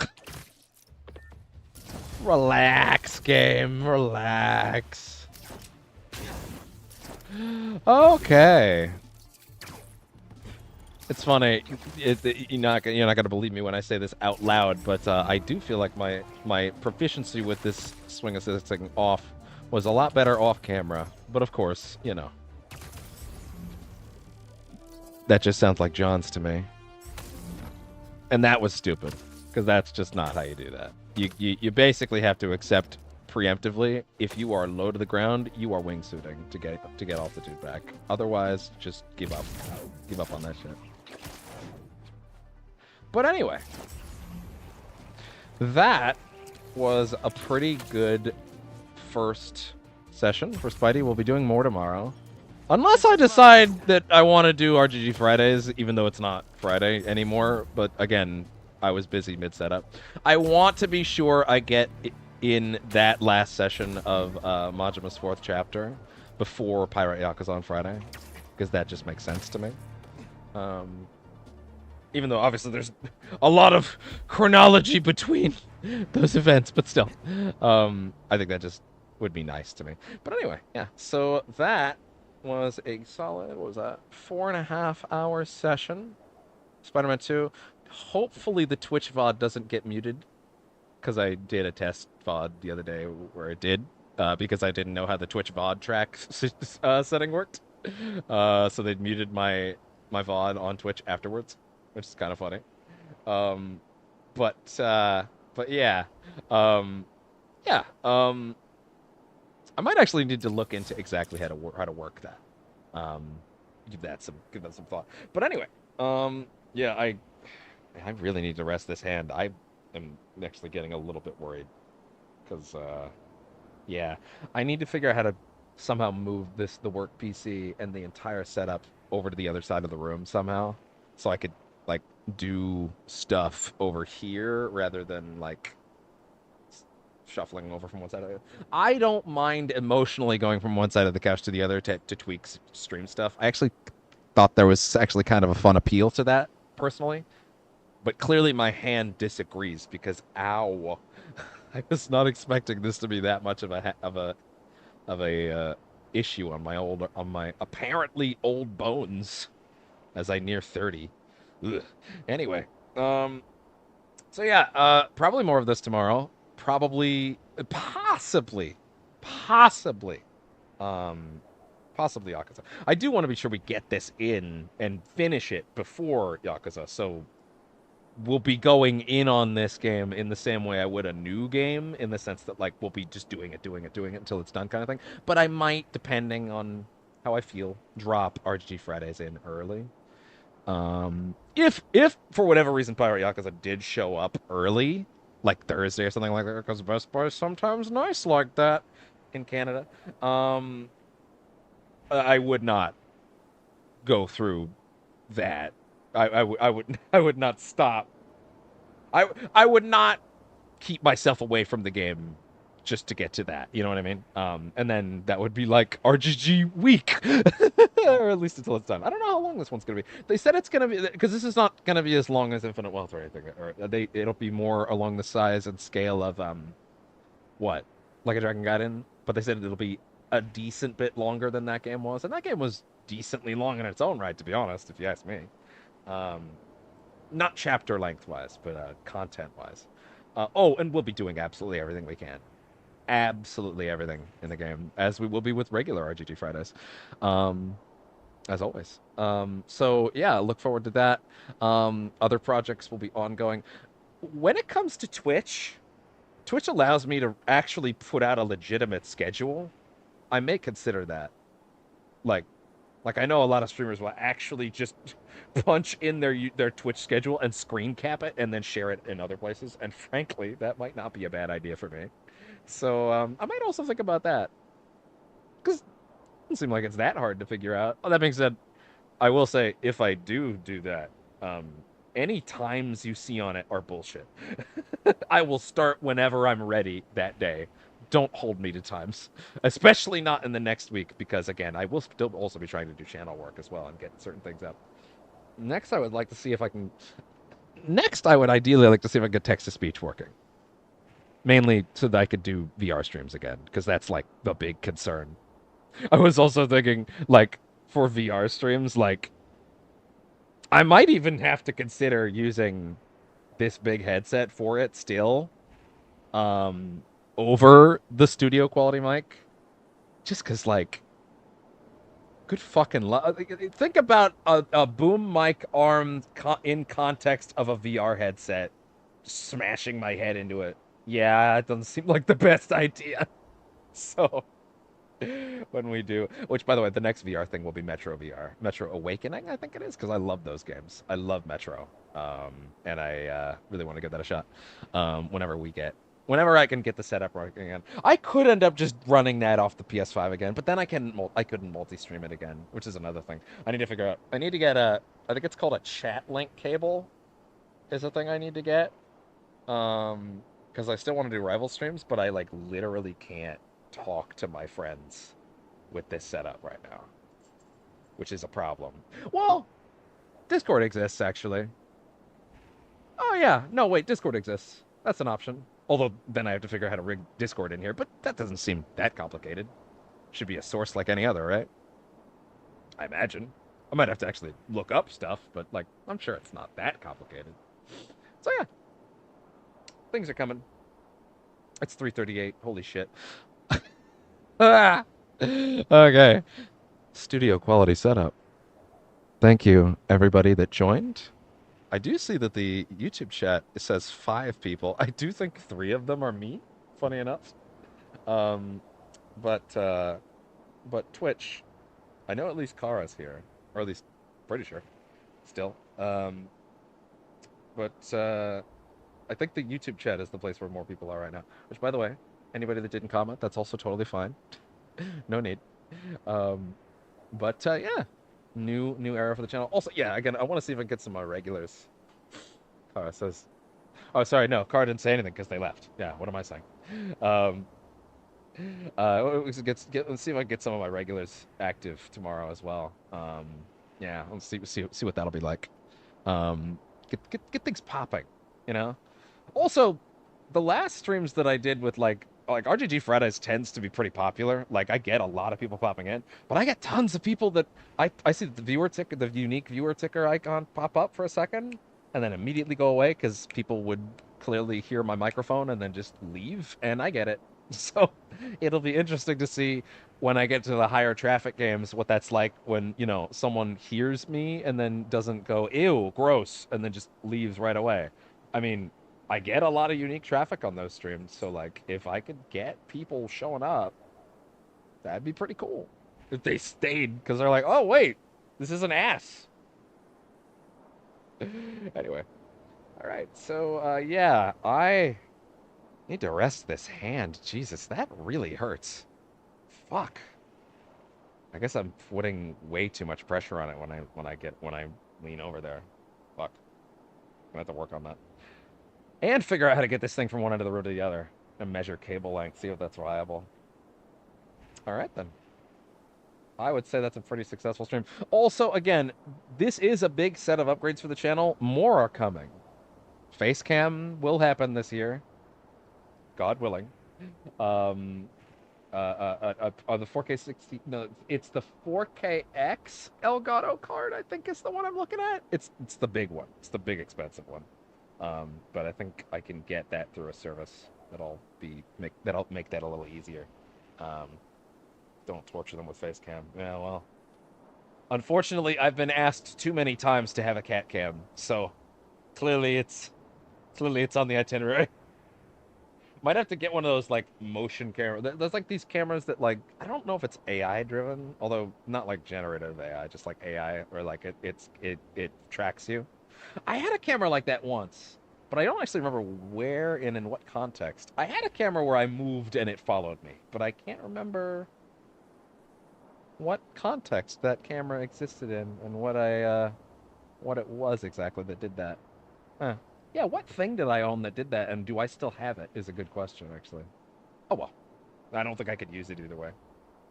[SPEAKER 1] Relax, game. Relax. Okay. It's funny. You're not gonna believe me when I say this out loud, but I do feel like my proficiency with this swing assisting off was a lot better off camera. But of course, you know, that just sounds like John's to me, and that was stupid because that's just not how you do that. You basically have to accept preemptively if you are low to the ground, you are wingsuiting to get altitude back. Otherwise, just give up. Give up on that shit. But anyway, that was a pretty good first session for Spidey. We'll be doing more tomorrow. Unless I decide that I want to do RGG Fridays, even though it's not Friday anymore. But again, I was busy mid-setup. I want to be sure I get in that last session of Majima's 4th chapter before Pirate Yakuza on Friday, because that just makes sense to me. Even though obviously there's a lot of chronology between those events, but still, I think that just would be nice to me. But anyway, yeah, so that was a solid, what was that, 4.5 hour session. Spider-Man 2. Hopefully the Twitch VOD doesn't get muted, because I did a test VOD the other day where it did, because I didn't know how the Twitch VOD track setting worked. So they muted my VOD on Twitch afterwards, which is kind of funny. But yeah. Yeah. I might actually need to look into exactly how to work that. Give that some thought. But anyway, yeah, I really need to rest this hand. I am actually getting a little bit worried because yeah, I need to figure out how to somehow move the work PC and the entire setup over to the other side of the room somehow, so I could like do stuff over here rather than like shuffling over from one side to the other. I don't mind emotionally going from one side of the couch to the other to tweak stream stuff. I actually thought there was actually kind of a fun appeal to that personally, but clearly my hand disagrees because ow, I was not expecting this to be that much of a issue on my apparently old bones as I near 30. Ugh. Anyway, so yeah, probably more of this tomorrow. Possibly Yakuza. I do want to be sure we get this in and finish it before Yakuza, so we'll be going in on this game in the same way I would a new game, in the sense that like we'll be just doing it until it's done kind of thing. But I might, depending on how I feel, drop RGG Fridays in early. If for whatever reason Pirate Yakuza did show up early, like Thursday or something like that, because Best Buy is sometimes nice like that in Canada, I would not go through that. I would not stop. I would not keep myself away from the game just to get to that. You know what I mean? And then that would be like RGG week, or at least until it's done. I don't know how long this one's gonna be. They said it's gonna be because this is not gonna be as long as Infinite Wealth or anything. Or it'll be more along the size and scale of what, like a Dragon Gaiden. But they said it'll be a decent bit longer than that game was, and that game was decently long in its own right, to be honest, if you ask me. Not chapter length wise, but content wise. Oh, and we'll be doing absolutely everything we can. Absolutely everything in the game, as we will be with regular RGG Fridays, as always. So yeah, look forward to that. Other projects will be ongoing. When it comes to Twitch allows me to actually put out a legitimate schedule. I may consider that. Like I know a lot of streamers will actually just punch in their Twitch schedule and screen cap it and then share it in other places. And frankly, that might not be a bad idea for me. So I might also think about that. Because it doesn't seem like it's that hard to figure out. Oh, that being said, I will say, if I do that, any times you see on it are bullshit. I will start whenever I'm ready that day. Don't hold me to times, especially not in the next week, because again, I will still also be trying to do channel work as well and get certain things up. Next, I would like to see if I can. Next, I would ideally like to see if I can get text-to-speech working. Mainly so that I could do VR streams again, because that's like the big concern. I was also thinking, like, for VR streams, like, I might even have to consider using this big headset for it still. Over the studio quality mic, just because, like, good fucking think about a boom mic arm in context of a VR headset, smashing my head into it. Yeah, it doesn't seem like the best idea. So, when we do, which by the way, the next VR thing will be Metro VR, Metro Awakening, I think it is, because I love those games. I love Metro, and I really want to give that a shot. Whenever I can get the setup working again. I could end up just running that off the PS5 again, but then I couldn't multi-stream it again, which is another thing. I need to figure out. I need to get I think it's called a chat link cable, is a thing I need to get. Because I still want to do rival streams, but I like literally can't talk to my friends with this setup right now, which is a problem. Well, Discord exists actually. Oh yeah, no wait, Discord exists. That's an option. Although, then I have to figure out how to rig Discord in here, but that doesn't seem that complicated. Should be a source like any other, right? I imagine. I might have to actually look up stuff, but, like, I'm sure it's not that complicated. So, yeah. Things are coming. It's 3:38. Holy shit. Ah! Okay. Studio quality setup. Thank you, everybody that joined. I do see that the YouTube chat, it says 5 people. I do think 3 of them are me, funny enough. But Twitch, I know at least Kara's here, or at least pretty sure, still. But I think the YouTube chat is the place where more people are right now. Which, by the way, anybody that didn't comment, that's also totally fine. No need. But yeah. New era for the channel. Also, yeah, again, I want to see if I can get some regulars. Kara says... Oh, sorry, no, Kara didn't say anything because they left. Yeah, what am I saying? Let's see if I can get some of my regulars active tomorrow as well. Yeah, let's see what that'll be like. Get things popping, you know? Also, the last streams that I did with, like RGG Fridays tends to be pretty popular. Like, I get a lot of people popping in, but I get tons of people that I see the viewer ticker, the unique viewer ticker icon pop up for a second, and then immediately go away because people would clearly hear my microphone and then just leave, and I get it. So it'll be interesting to see when I get to the higher traffic games what that's like when, you know, someone hears me and then doesn't go, ew, gross, and then just leaves right away. I mean, I get a lot of unique traffic on those streams, so, like, if I could get people showing up, that'd be pretty cool. If they stayed, because they're like, oh, wait, this is an ass. Anyway. Alright, so, yeah, I need to rest this hand. Jesus, that really hurts. Fuck. I guess I'm putting way too much pressure on it when I lean over there. Fuck. I'm gonna have to work on that. And figure out how to get this thing from one end of the road to the other. And measure cable length, see if that's viable. Alright then. I would say that's a pretty successful stream. Also, again, this is a big set of upgrades for the channel. More are coming. Facecam will happen this year. God willing. The 4K 60... No, it's the 4KX Elgato card, I think is the one I'm looking at. It's the big one. It's the big expensive one. But I think I can get that through a service that'll make that a little easier. Don't torture them with Facecam. Yeah, well. Unfortunately, I've been asked too many times to have a cat cam, so clearly it's on the itinerary. Might have to get one of those like motion camera. There's like these cameras that like I don't know if it's AI driven, although not like generative AI, just like AI or like it tracks you. I had a camera like that once, but I don't actually remember where and in what context. I had a camera where I moved and it followed me, but I can't remember what context that camera existed in and what it was exactly that did that. Huh. Yeah, what thing did I own that did that, and do I still have it is a good question, actually. Oh, well. I don't think I could use it either way.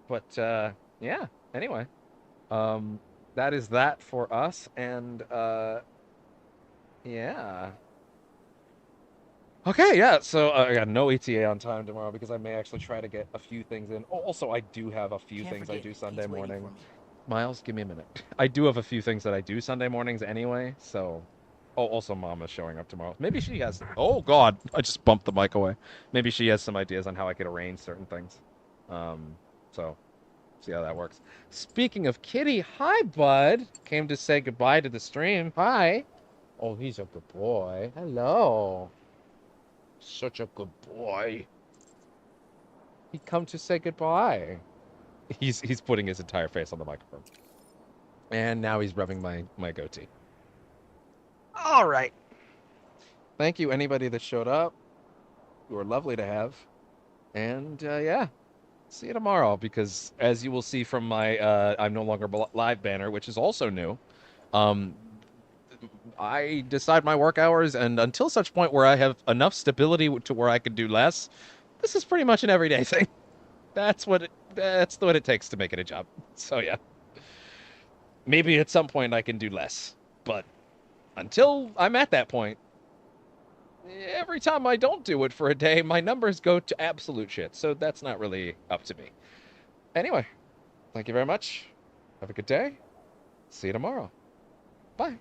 [SPEAKER 1] But, yeah, anyway. That is that for us, and, yeah. Okay, yeah, so I got no ETA on time tomorrow because I may actually try to get a few things in. Oh, also, I do have a few things I do Sunday morning. Miles, give me a minute. I do have a few things that I do Sunday mornings anyway, so... Oh, also Mama's showing up tomorrow. Maybe she has... Oh, God! I just bumped the mic away. Maybe she has some ideas on how I could arrange certain things. So, see how that works. Speaking of Kitty, hi, bud! Came to say goodbye to the stream. Hi! Oh, he's a good boy. Hello. Such a good boy. He come to say goodbye. He's putting his entire face on the microphone. And now he's rubbing my goatee. All right. Thank you, anybody that showed up. You were lovely to have. And, yeah. See you tomorrow, because as you will see from my I'm no longer live banner, which is also new, I decide my work hours, and until such point where I have enough stability to where I can do less, this is pretty much an everyday thing. That's what it takes to make it a job. So, yeah. Maybe at some point I can do less, but until I'm at that point, every time I don't do it for a day, my numbers go to absolute shit, so that's not really up to me. Anyway, thank you very much. Have a good day. See you tomorrow. Bye.